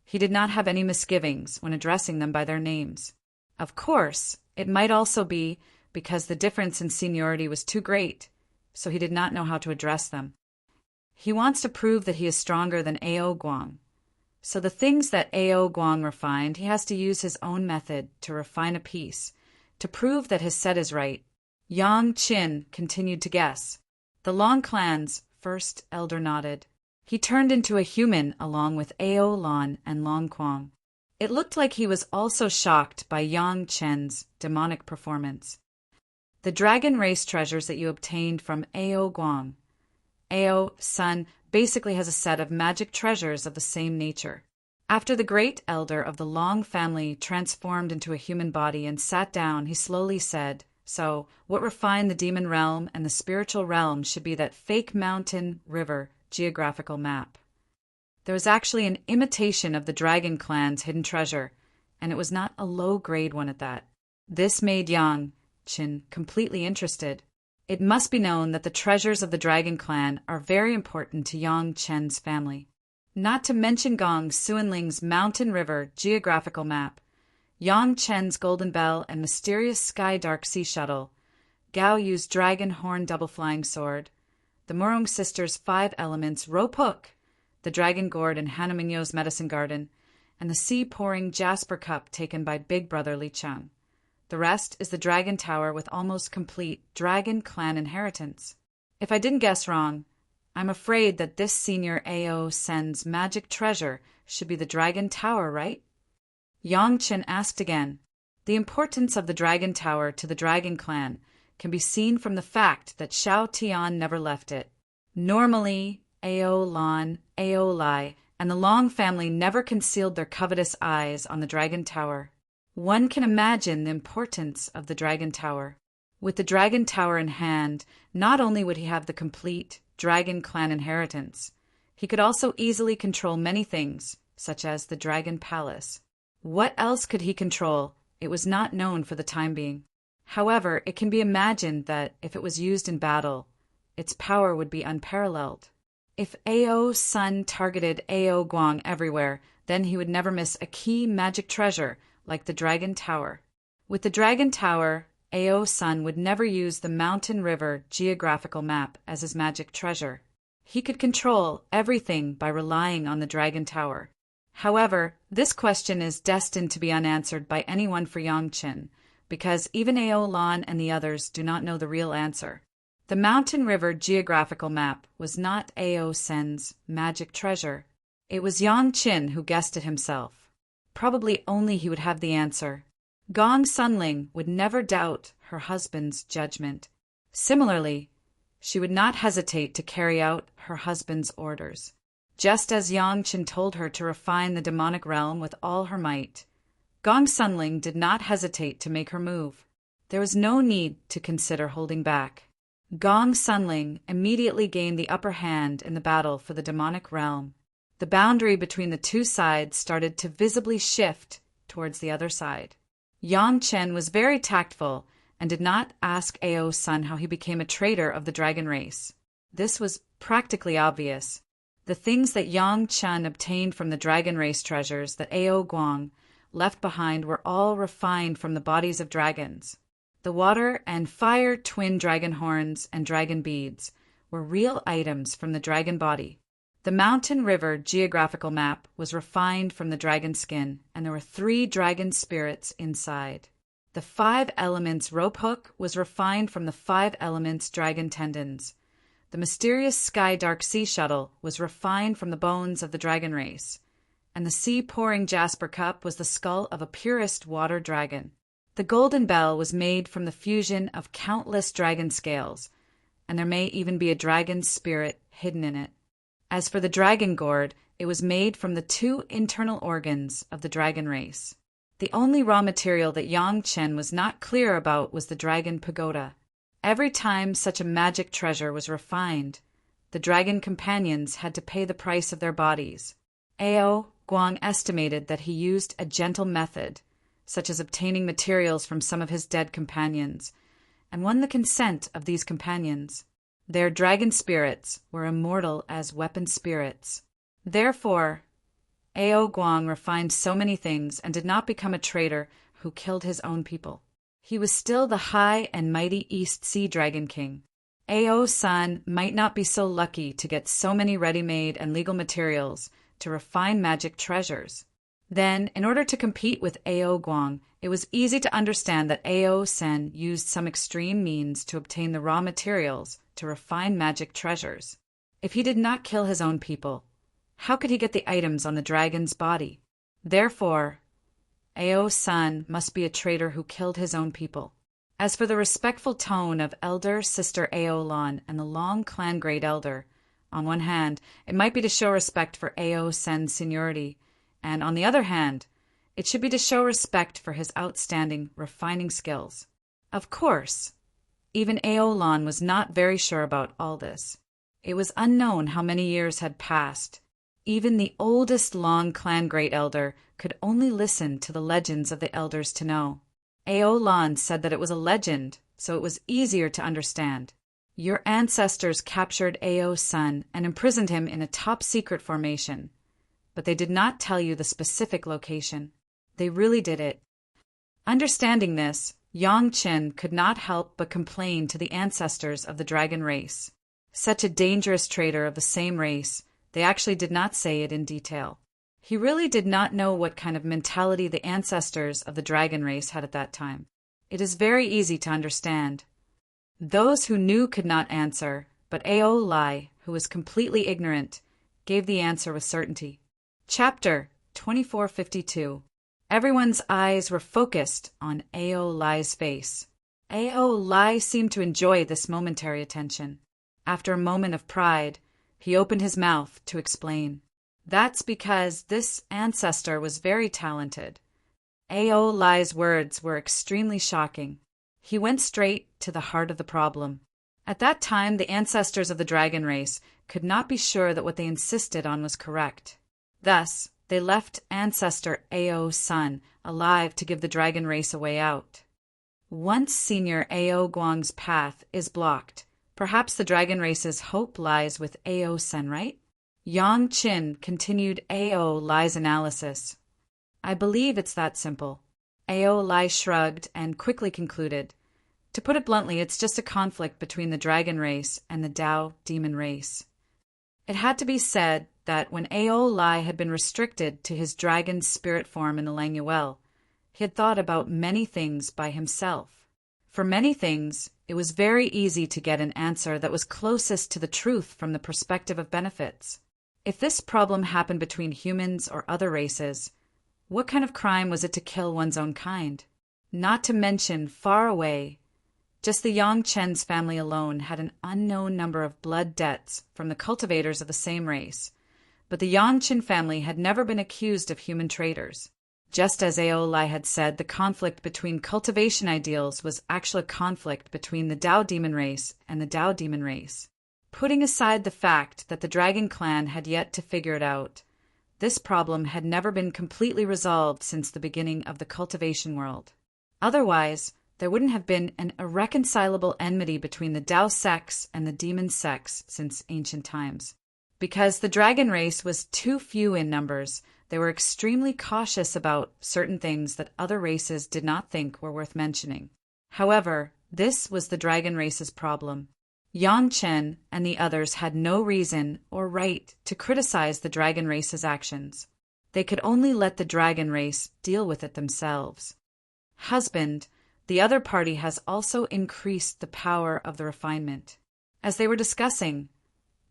he did not have any misgivings when addressing them by their names. Of course, it might also be because the difference in seniority was too great, so he did not know how to address them. He wants to prove that he is stronger than Ao Guang. So the things that Ao Guang refined, he has to use his own method to refine a piece, to prove that his set is right. Yang Qin continued to guess. The Long Clan's first elder nodded. He turned into a human along with Ao Lan and Long Quang. It looked like he was also shocked by Yang Chen's demonic performance. The dragon race treasures that you obtained from Ao Guang. Ao Sun basically has a set of magic treasures of the same nature. After the great elder of the Long family transformed into a human body and sat down, he slowly said, "So, what refined the demon realm and the spiritual realm should be that fake mountain river geographical map. There was actually an imitation of the Dragon Clan's hidden treasure, and it was not a low-grade one at that." This made Yang Qin completely interested. It must be known that the treasures of the Dragon Clan are very important to Yang Chen's family. Not to mention Gong Suanling's mountain river geographical map, Yang Chen's golden bell and mysterious sky dark sea shuttle, Gao Yu's dragon horn double flying sword, the Murong sisters' 5 elements rope hook, the dragon gourd in Hannah Mingyo's medicine garden, and the sea-pouring jasper cup taken by big brother Li Chang. The rest is the Dragon Tower with almost complete Dragon Clan inheritance. If I didn't guess wrong, I'm afraid that this senior Ao Sen's magic treasure should be the Dragon Tower, right? Yang Qin asked again. The importance of the Dragon Tower to the Dragon Clan can be seen from the fact that Xiao Tian never left it. Normally, Ao Lan, Ao Lai, and the Long family never concealed their covetous eyes on the Dragon Tower. One can imagine the importance of the Dragon Tower. With the Dragon Tower in hand, not only would he have the complete Dragon Clan inheritance, he could also easily control many things, such as the Dragon Palace. What else could he control? It was not known for the time being. However, it can be imagined that if it was used in battle, its power would be unparalleled. If Ao Sun targeted Ao Guang everywhere, then he would never miss a key magic treasure like the Dragon Tower. With the Dragon Tower, Ao Sun would never use the mountain river geographical map as his magic treasure. He could control everything by relying on the Dragon Tower. However, this question is destined to be unanswered by anyone for Yang Qin, because even Ao Lan and the others do not know the real answer. The mountain river geographical map was not Ao Sen's magic treasure. It was Yang Qin who guessed it himself. Probably only he would have the answer. Gong Sunling would never doubt her husband's judgment. Similarly, she would not hesitate to carry out her husband's orders. Just as Yang Qin told her to refine the demonic realm with all her might, Gong Sunling did not hesitate to make her move. There was no need to consider holding back. Gong Sunling immediately gained the upper hand in the battle for the demonic realm. The boundary between the two sides started to visibly shift towards the other side. Yang Chen was very tactful and did not ask Ao Sun how he became a traitor of the dragon race. This was practically obvious. The things that Yang Chen obtained from the dragon race treasures that Ao Guang left behind were all refined from the bodies of dragons. The water and fire twin dragon horns and dragon beads were real items from the dragon body. The mountain river geographical map was refined from the dragon skin, and there were 3 dragon spirits inside. The 5 elements rope hook was refined from the 5 elements dragon tendons. The mysterious sky dark sea shuttle was refined from the bones of the dragon race, and the sea-pouring jasper cup was the skull of a purest water dragon. The golden bell was made from the fusion of countless dragon scales, and there may even be a dragon spirit hidden in it. As for the dragon gourd, it was made from the 2 internal organs of the dragon race. The only raw material that Yang Chen was not clear about was the dragon pagoda. Every time such a magic treasure was refined, the dragon companions had to pay the price of their bodies. Ao Guang estimated that he used a gentle method, such as obtaining materials from some of his dead companions, and won the consent of these companions. Their dragon spirits were immortal as weapon spirits. Therefore, Ao Guang refined so many things and did not become a traitor who killed his own people. He was still the high and mighty East Sea Dragon King. Ao Sun might not be so lucky to get so many ready-made and legal materials to refine magic treasures. Then, in order to compete with Ao Guang, it was easy to understand that Ao Sen used some extreme means to obtain the raw materials to refine magic treasures. If he did not kill his own people, how could he get the items on the dragon's body? Therefore, Ao Sun must be a traitor who killed his own people. As for the respectful tone of elder sister Ao Lan and the Long Clan Great Elder, on one hand, it might be to show respect for Ao Sen's seniority, and on the other hand, it should be to show respect for his outstanding refining skills. Of course, even Ao Lan was not very sure about all this. It was unknown how many years had passed. Even the oldest Long Clan Great Elder could only listen to the legends of the elders to know. Ao Lan said that it was a legend, so it was easier to understand. Your ancestors captured Ao Sun and imprisoned him in a top-secret formation, but they did not tell you the specific location. They really did it. Understanding this, Yang Qin could not help but complain to the ancestors of the dragon race. Such a dangerous traitor of the same race, they actually did not say it in detail. He really did not know what kind of mentality the ancestors of the dragon race had at that time. It is very easy to understand. Those who knew could not answer, but Ao Lai, who was completely ignorant, gave the answer with certainty. Chapter 2452. Everyone's eyes were focused on Ao Lai's face. Ao Lai seemed to enjoy this momentary attention. After a moment of pride, he opened his mouth to explain. That's because this ancestor was very talented. Ao Lai's words were extremely shocking. He went straight to the heart of the problem. At that time, the ancestors of the dragon race could not be sure that what they insisted on was correct. Thus, they left ancestor Ao Sun alive to give the dragon race a way out. Once Senior Ao Guang's path is blocked, perhaps the dragon race's hope lies with Ao Sun, right? Yang Qin continued Ao Lai's analysis. I believe it's that simple. Ao Lai shrugged and quickly concluded. To put it bluntly, it's just a conflict between the dragon race and the Dao demon race. It had to be said that when Ao Lai had been restricted to his dragon spirit form in the Languel, he had thought about many things by himself. For many things, it was very easy to get an answer that was closest to the truth from the perspective of benefits. If this problem happened between humans or other races, what kind of crime was it to kill one's own kind? Not to mention, far away, just the Yang Chen's family alone had an unknown number of blood debts from the cultivators of the same race, but the Yang Chen family had never been accused of human traitors. Just as Ao Lai had said, the conflict between cultivation ideals was actually a conflict between the Dao demon race and the Dao demon race. Putting aside the fact that the Dragon Clan had yet to figure it out, this problem had never been completely resolved since the beginning of the cultivation world. Otherwise, there wouldn't have been an irreconcilable enmity between the Dao sects and the demon sects since ancient times. Because the dragon race was too few in numbers, they were extremely cautious about certain things that other races did not think were worth mentioning. However, this was the dragon race's problem. Yang Chen and the others had no reason or right to criticize the dragon race's actions. They could only let the dragon race deal with it themselves. Husband, the other party has also increased the power of the refinement. As they were discussing,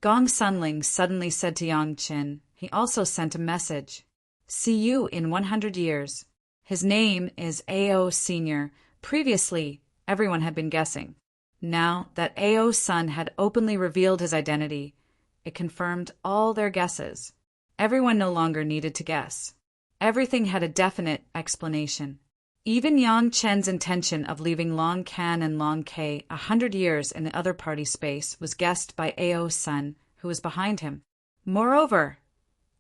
Gong Sunling suddenly said to Yang Chen, he also sent a message. See you in 100 years. His name is Ao Senior. Previously, everyone had been guessing. Now that Ao Sun had openly revealed his identity, it confirmed all their guesses. Everyone no longer needed to guess. Everything had a definite explanation. Even Yang Chen's intention of leaving Long Can and Long K 100 years in the other party space was guessed by Ao Sun, who was behind him. Moreover,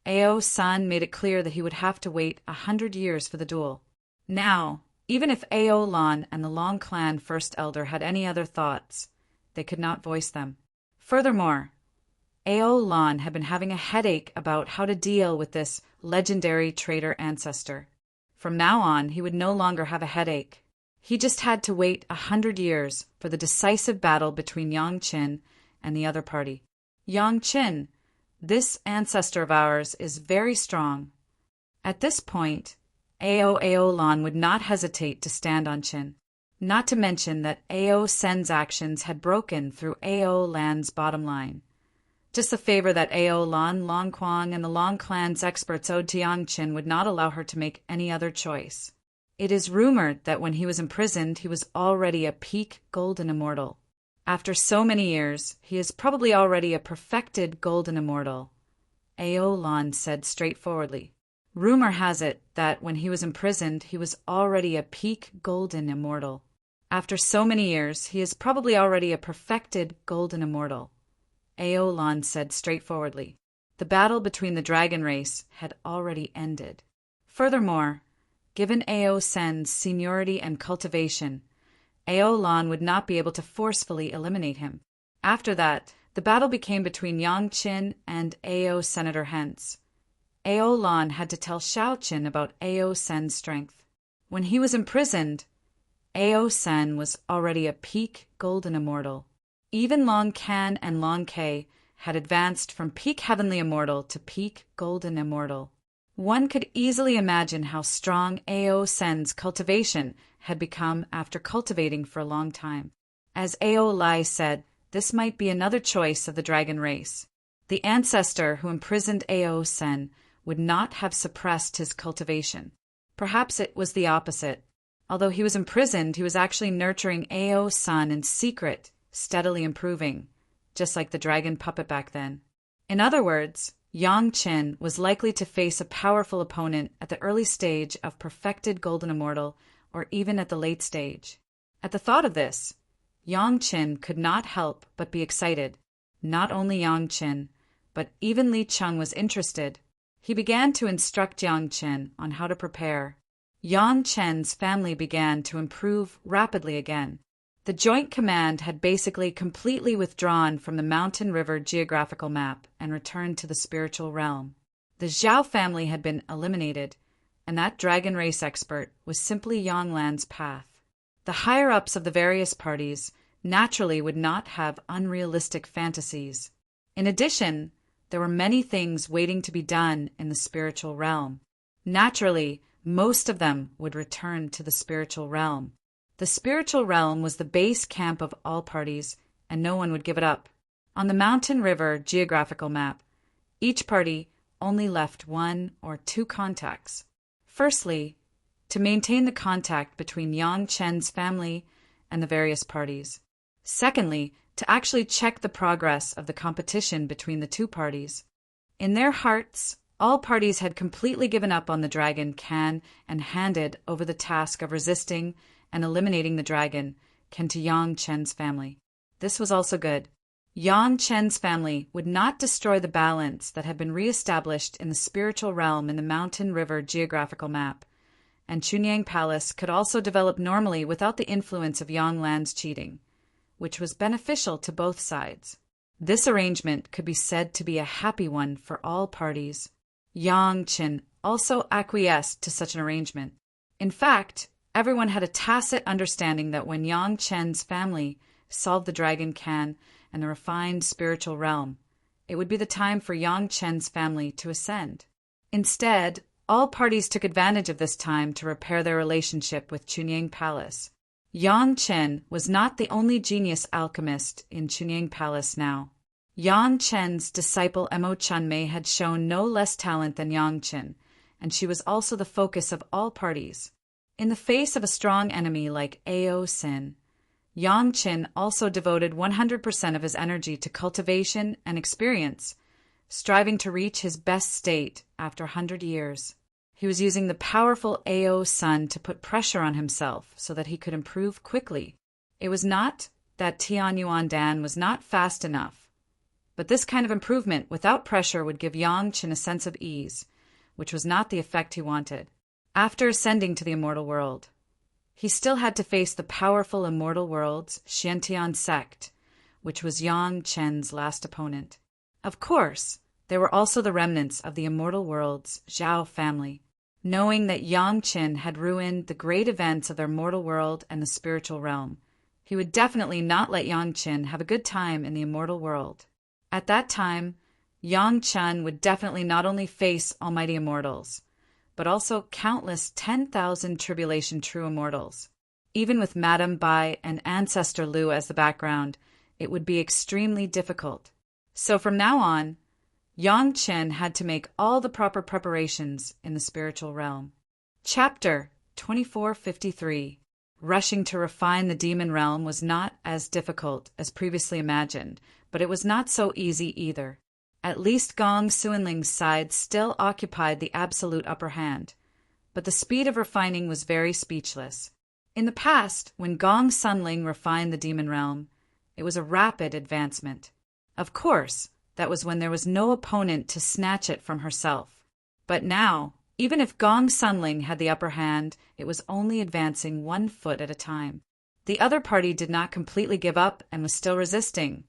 Ao Sun made it clear that he would have to wait 100 years for the duel. Now, even if Ao Lan and the Long Clan First Elder had any other thoughts, they could not voice them. Furthermore, Ao Lan had been having a headache about how to deal with this legendary traitor ancestor. From now on, he would no longer have a headache. He just had to wait 100 years for the decisive battle between Yang Qin and the other party. Yang Qin, this ancestor of ours is very strong. At this point, Ao Lan would not hesitate to stand on Qin. Not to mention that Ao Sen's actions had broken through Ao Lan's bottom line. Just the favor that Ao Lan, Long Quang, and the Long clan's experts owed to Yang Qin would not allow her to make any other choice. It is rumored that when he was imprisoned, he was already a peak golden immortal. After so many years, he is probably already a perfected golden immortal, Ao Lan said straightforwardly. Rumor has it that when he was imprisoned, he was already a peak golden immortal. After so many years, he is probably already a perfected golden immortal, Ao Lan said straightforwardly. The battle between the dragon race had already ended. Furthermore, given Ao Sen's seniority and cultivation, Ao Lan would not be able to forcefully eliminate him. After that, the battle became between Yang Qin and Ao Senator Hence. Ao Lan had to tell Xiao Qin about Ao Sen's strength. When he was imprisoned, Ao Sen was already a peak golden immortal. Even Long Can and Long K had advanced from peak heavenly immortal to peak golden immortal. One could easily imagine how strong Ao Sen's cultivation had become after cultivating for a long time. As Ao Lai said, this might be another choice of the dragon race. The ancestor who imprisoned Ao Sen would not have suppressed his cultivation. Perhaps it was the opposite. Although he was imprisoned, he was actually nurturing Ao San in secret, steadily improving, just like the dragon puppet back then. In other words, Yang Qin was likely to face a powerful opponent at the early stage of perfected golden immortal or even at the late stage. At the thought of this, Yang Qin could not help but be excited. Not only Yang Qin, but even Li Cheng was interested. He began to instruct Yang Qin on how to prepare. Yang Qin's family began to improve rapidly again. The Joint Command had basically completely withdrawn from the Mountain River geographical map and returned to the spiritual realm. The Zhao family had been eliminated, and that dragon race expert was simply Yang Lan's path. The higher-ups of the various parties naturally would not have unrealistic fantasies. In addition, there were many things waiting to be done in the spiritual realm. Naturally, most of them would return to the spiritual realm. The spiritual realm was the base camp of all parties, and no one would give it up. On the Mountain River geographical map, each party only left 1 or 2 contacts. Firstly, to maintain the contact between Yang Chen's family and the various parties. Secondly, to actually check the progress of the competition between the 2 parties. In their hearts, all parties had completely given up on the dragon Can and handed over the task of resisting and eliminating the dragon Can to Yang Chen's family. This was also good. Yang Chen's family would not destroy the balance that had been re-established in the spiritual realm in the Mountain River geographical map, and Chunyang Palace could also develop normally without the influence of Yang Lan's cheating, which was beneficial to both sides. This arrangement could be said to be a happy one for all parties. Yang Qin also acquiesced to such an arrangement. In fact, everyone had a tacit understanding that when Yang Chen's family solved the dragon Can and the refined spiritual realm, it would be the time for Yang Chen's family to ascend. Instead, all parties took advantage of this time to repair their relationship with Chunyang Palace. Yang Chen was not the only genius alchemist in Chunyang Palace now. Yang Chen's disciple Emo Chunmei had shown no less talent than Yang Chen, and she was also the focus of all parties. In the face of a strong enemy like Ao Sin, Yang Chen also devoted 100% of his energy to cultivation and experience, striving to reach his best state after 100 years. He was using the powerful Ao Sun to put pressure on himself so that he could improve quickly. It was not that Tian Yuan Dan was not fast enough, but this kind of improvement without pressure would give Yang Chen a sense of ease, which was not the effect he wanted. After ascending to the immortal world, he still had to face the powerful immortal world's Xiantian sect, which was Yang Chen's last opponent. Of course, there were also the remnants of the Immortal World's Zhao family. Knowing that Yang Chen had ruined the great events of their mortal world and the spiritual realm, he would definitely not let Yang Chen have a good time in the immortal world. At that time, Yang Chen would definitely not only face almighty immortals, but also countless 10,000 tribulation true immortals. Even with Madame Bai and Ancestor Lu as the background, it would be extremely difficult. So from now on, Yang Chen had to make all the proper preparations in the spiritual realm. Chapter 2453. Rushing to refine the demon realm was not as difficult as previously imagined, but it was not so easy either. At least Gong Suinling's side still occupied the absolute upper hand, but the speed of refining was very speechless. In the past, when Gong Sunling refined the demon realm, it was a rapid advancement. Of course, that was when there was no opponent to snatch it from herself. But now, even if Gong Sunling had the upper hand, it was only advancing 1 foot at a time. The other party did not completely give up and was still resisting,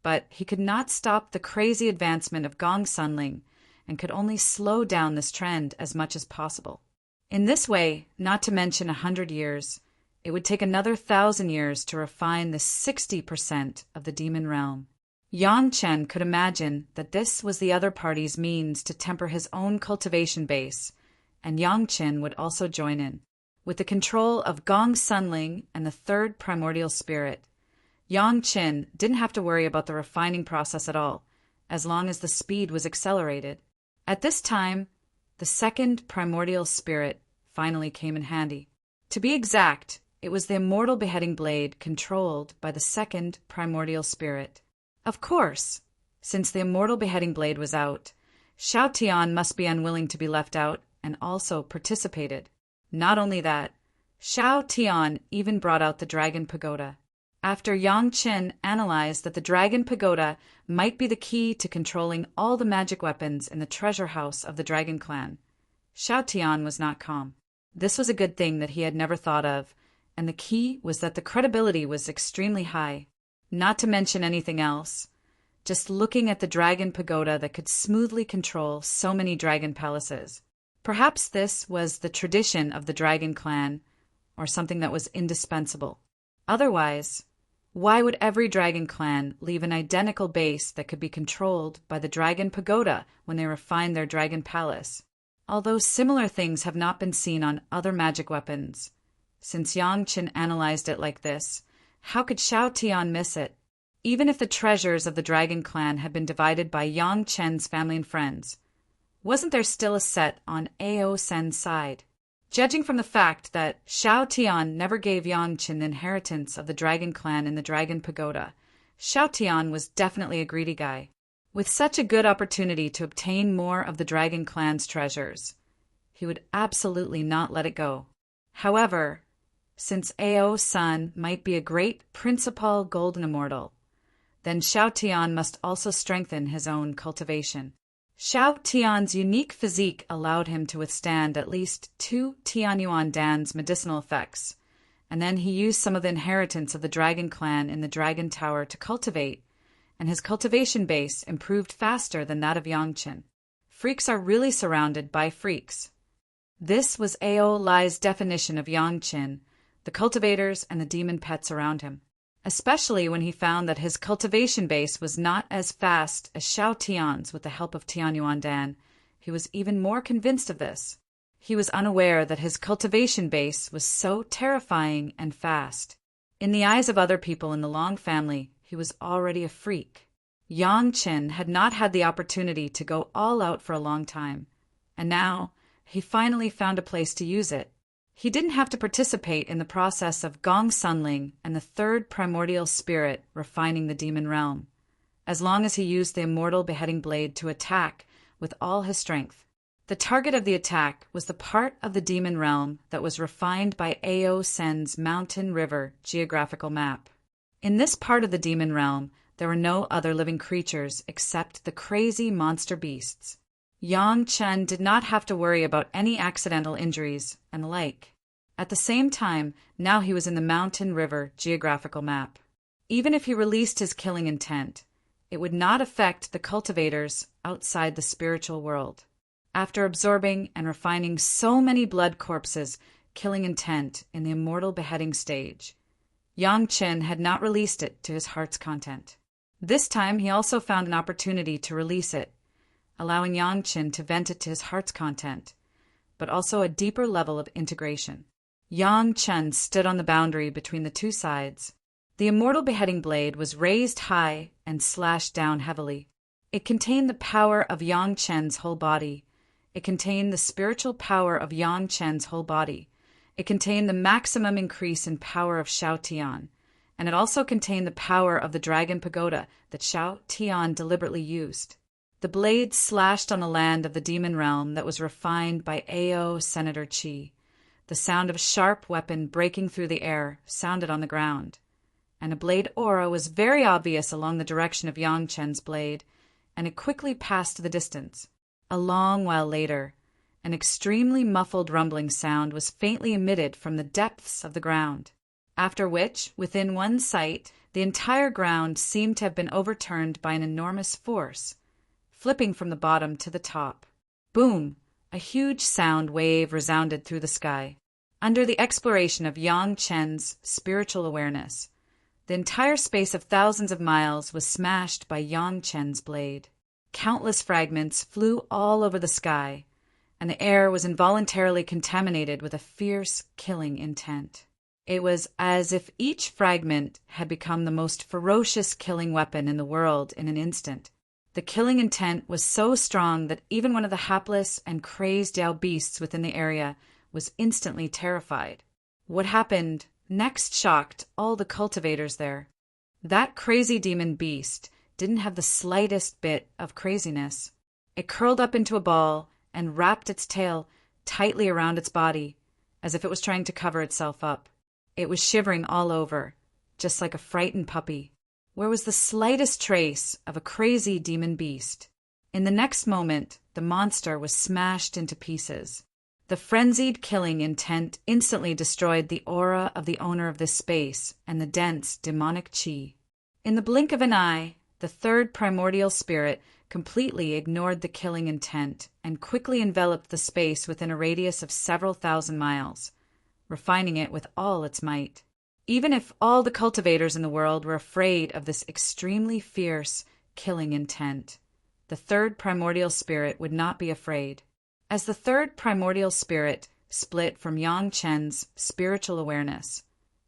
but he could not stop the crazy advancement of Gong Sunling and could only slow down this trend as much as possible. In this way, not to mention 100 years, it would take another 1,000 years to refine the 60% of the demon realm. Yang Chen could imagine that this was the other party's means to temper his own cultivation base, and Yang Chen would also join in. With the control of Gong Sunling and the third primordial spirit, Yang Chen didn't have to worry about the refining process at all, as long as the speed was accelerated. At this time, the second primordial spirit finally came in handy. To be exact, it was the immortal beheading blade controlled by the second primordial spirit. Of course, since the immortal beheading blade was out, Xiao Tian must be unwilling to be left out and also participated. Not only that, Xiao Tian even brought out the Dragon Pagoda. After Yang Chen analyzed that the Dragon Pagoda might be the key to controlling all the magic weapons in the treasure house of the Dragon Clan, Xiao Tian was not calm. This was a good thing that he had never thought of, and the key was that the credibility was extremely high. Not to mention anything else, just looking at the Dragon Pagoda that could smoothly control so many dragon palaces. Perhaps this was the tradition of the Dragon Clan, or something that was indispensable. Otherwise, why would every Dragon Clan leave an identical base that could be controlled by the Dragon Pagoda when they refined their Dragon Palace? Although similar things have not been seen on other magic weapons, since Yang Chen analyzed it like this, how could Xiao Tian miss it? Even if the treasures of the Dragon Clan had been divided by Yang Chen's family and friends, wasn't there still a set on Ao Sen's side? Judging from the fact that Xiao Tian never gave Yang Chen the inheritance of the Dragon Clan in the Dragon Pagoda, Xiao Tian was definitely a greedy guy. With such a good opportunity to obtain more of the Dragon Clan's treasures, he would absolutely not let it go. However, since Ao Sun might be a great principal golden immortal, then Xiao Tian must also strengthen his own cultivation. Xiao Tian's unique physique allowed him to withstand at least 2 Tianyuan Dan's medicinal effects, and then he used some of the inheritance of the Dragon Clan in the Dragon Tower to cultivate, and his cultivation base improved faster than that of Yang Chen. Freaks are really surrounded by freaks. This was Ao Lai's definition of Yang Chen, the cultivators and the demon pets around him. Especially when he found that his cultivation base was not as fast as Xiao Tian's with the help of Tianyuan Dan, he was even more convinced of this. He was unaware that his cultivation base was so terrifying and fast. In the eyes of other people in the Long family, he was already a freak. Yang Chen had not had the opportunity to go all out for a long time, and now he finally found a place to use it. He didn't have to participate in the process of Gong Sunling and the third primordial spirit refining the demon realm, as long as he used the immortal beheading blade to attack with all his strength. The target of the attack was the part of the demon realm that was refined by Ao Sen's Mountain River geographical map. In this part of the demon realm, there were no other living creatures except the crazy monster beasts. Yang Chen did not have to worry about any accidental injuries and the like. At the same time, now he was in the Mountain River geographical map. Even if he released his killing intent, it would not affect the cultivators outside the spiritual world. After absorbing and refining so many blood corpses, killing intent in the immortal beheading stage, Yang Chen had not released it to his heart's content. This time he also found an opportunity to release it, allowing Yang Chen to vent it to his heart's content, but also a deeper level of integration. Yang Chen stood on the boundary between the two sides. The immortal beheading blade was raised high and slashed down heavily. It contained the power of Yang Chen's whole body. It contained the spiritual power of Yang Chen's whole body. It contained the maximum increase in power of Shao Tian, and it also contained the power of the Dragon Pagoda that Shao Tian deliberately used. The blade slashed on the land of the demon realm that was refined by Ao Senator Qi. The sound of a sharp weapon breaking through the air sounded on the ground, and a blade aura was very obvious along the direction of Yang Chen's blade, and it quickly passed the distance. A long while later, an extremely muffled rumbling sound was faintly emitted from the depths of the ground, after which, within one sight, the entire ground seemed to have been overturned by an enormous force, flipping from the bottom to the top. Boom! A huge sound wave resounded through the sky. Under the exploration of Yang Chen's spiritual awareness, the entire space of thousands of miles was smashed by Yang Chen's blade. Countless fragments flew all over the sky, and the air was involuntarily contaminated with a fierce, killing intent. It was as if each fragment had become the most ferocious killing weapon in the world in an instant. The killing intent was so strong that even one of the hapless and crazed Yao beasts within the area was instantly terrified. What happened next shocked all the cultivators there. That crazy demon beast didn't have the slightest bit of craziness. It curled up into a ball and wrapped its tail tightly around its body, as if it was trying to cover itself up. It was shivering all over, just like a frightened puppy. Where was the slightest trace of a crazy demon beast? In the next moment, the monster was smashed into pieces. The frenzied killing intent instantly destroyed the aura of the owner of this space and the dense demonic qi. In the blink of an eye, the third primordial spirit completely ignored the killing intent and quickly enveloped the space within a radius of several thousand miles, refining it with all its might. Even if all the cultivators in the world were afraid of this extremely fierce, killing intent, the third primordial spirit would not be afraid. As the third primordial spirit split from Yang Chen's spiritual awareness,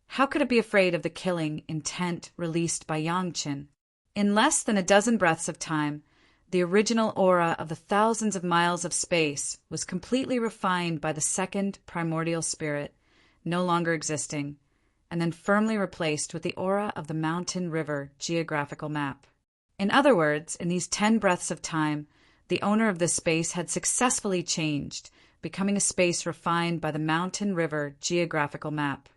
how could it be afraid of the killing intent released by Yang Chen? In less than a dozen breaths of time, the original aura of the thousands of miles of space was completely refined by the second primordial spirit, no longer existing, and then firmly replaced with the aura of the mountain river geographical map. In other words, in these 10 breaths of time, the owner of this space had successfully changed, becoming a space refined by the mountain river geographical map.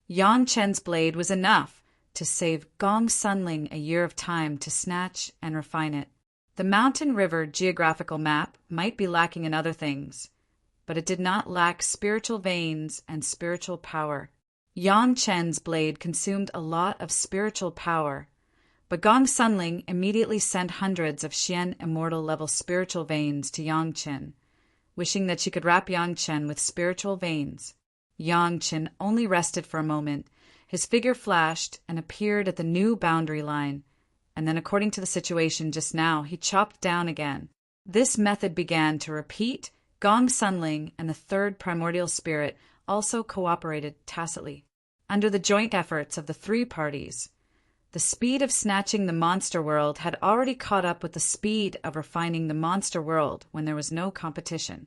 Yang Chen's blade was enough to save Gong Sunling a year of time to snatch and refine it. The mountain river geographical map might be lacking in other things, but it did not lack spiritual veins and spiritual power. Yang Chen's blade consumed a lot of spiritual power, but Gong Sunling immediately sent hundreds of Xian Immortal level spiritual veins to Yang Chen, wishing that she could wrap Yang Chen with spiritual veins. Yang Chen only rested for a moment. His figure flashed and appeared at the new boundary line, and then according to the situation just now, he chopped down again. This method began to repeat. Gong Sunling and the third primordial spirit also cooperated tacitly. Under the joint efforts of the three parties, the speed of snatching the monster world had already caught up with the speed of refining the monster world when there was no competition.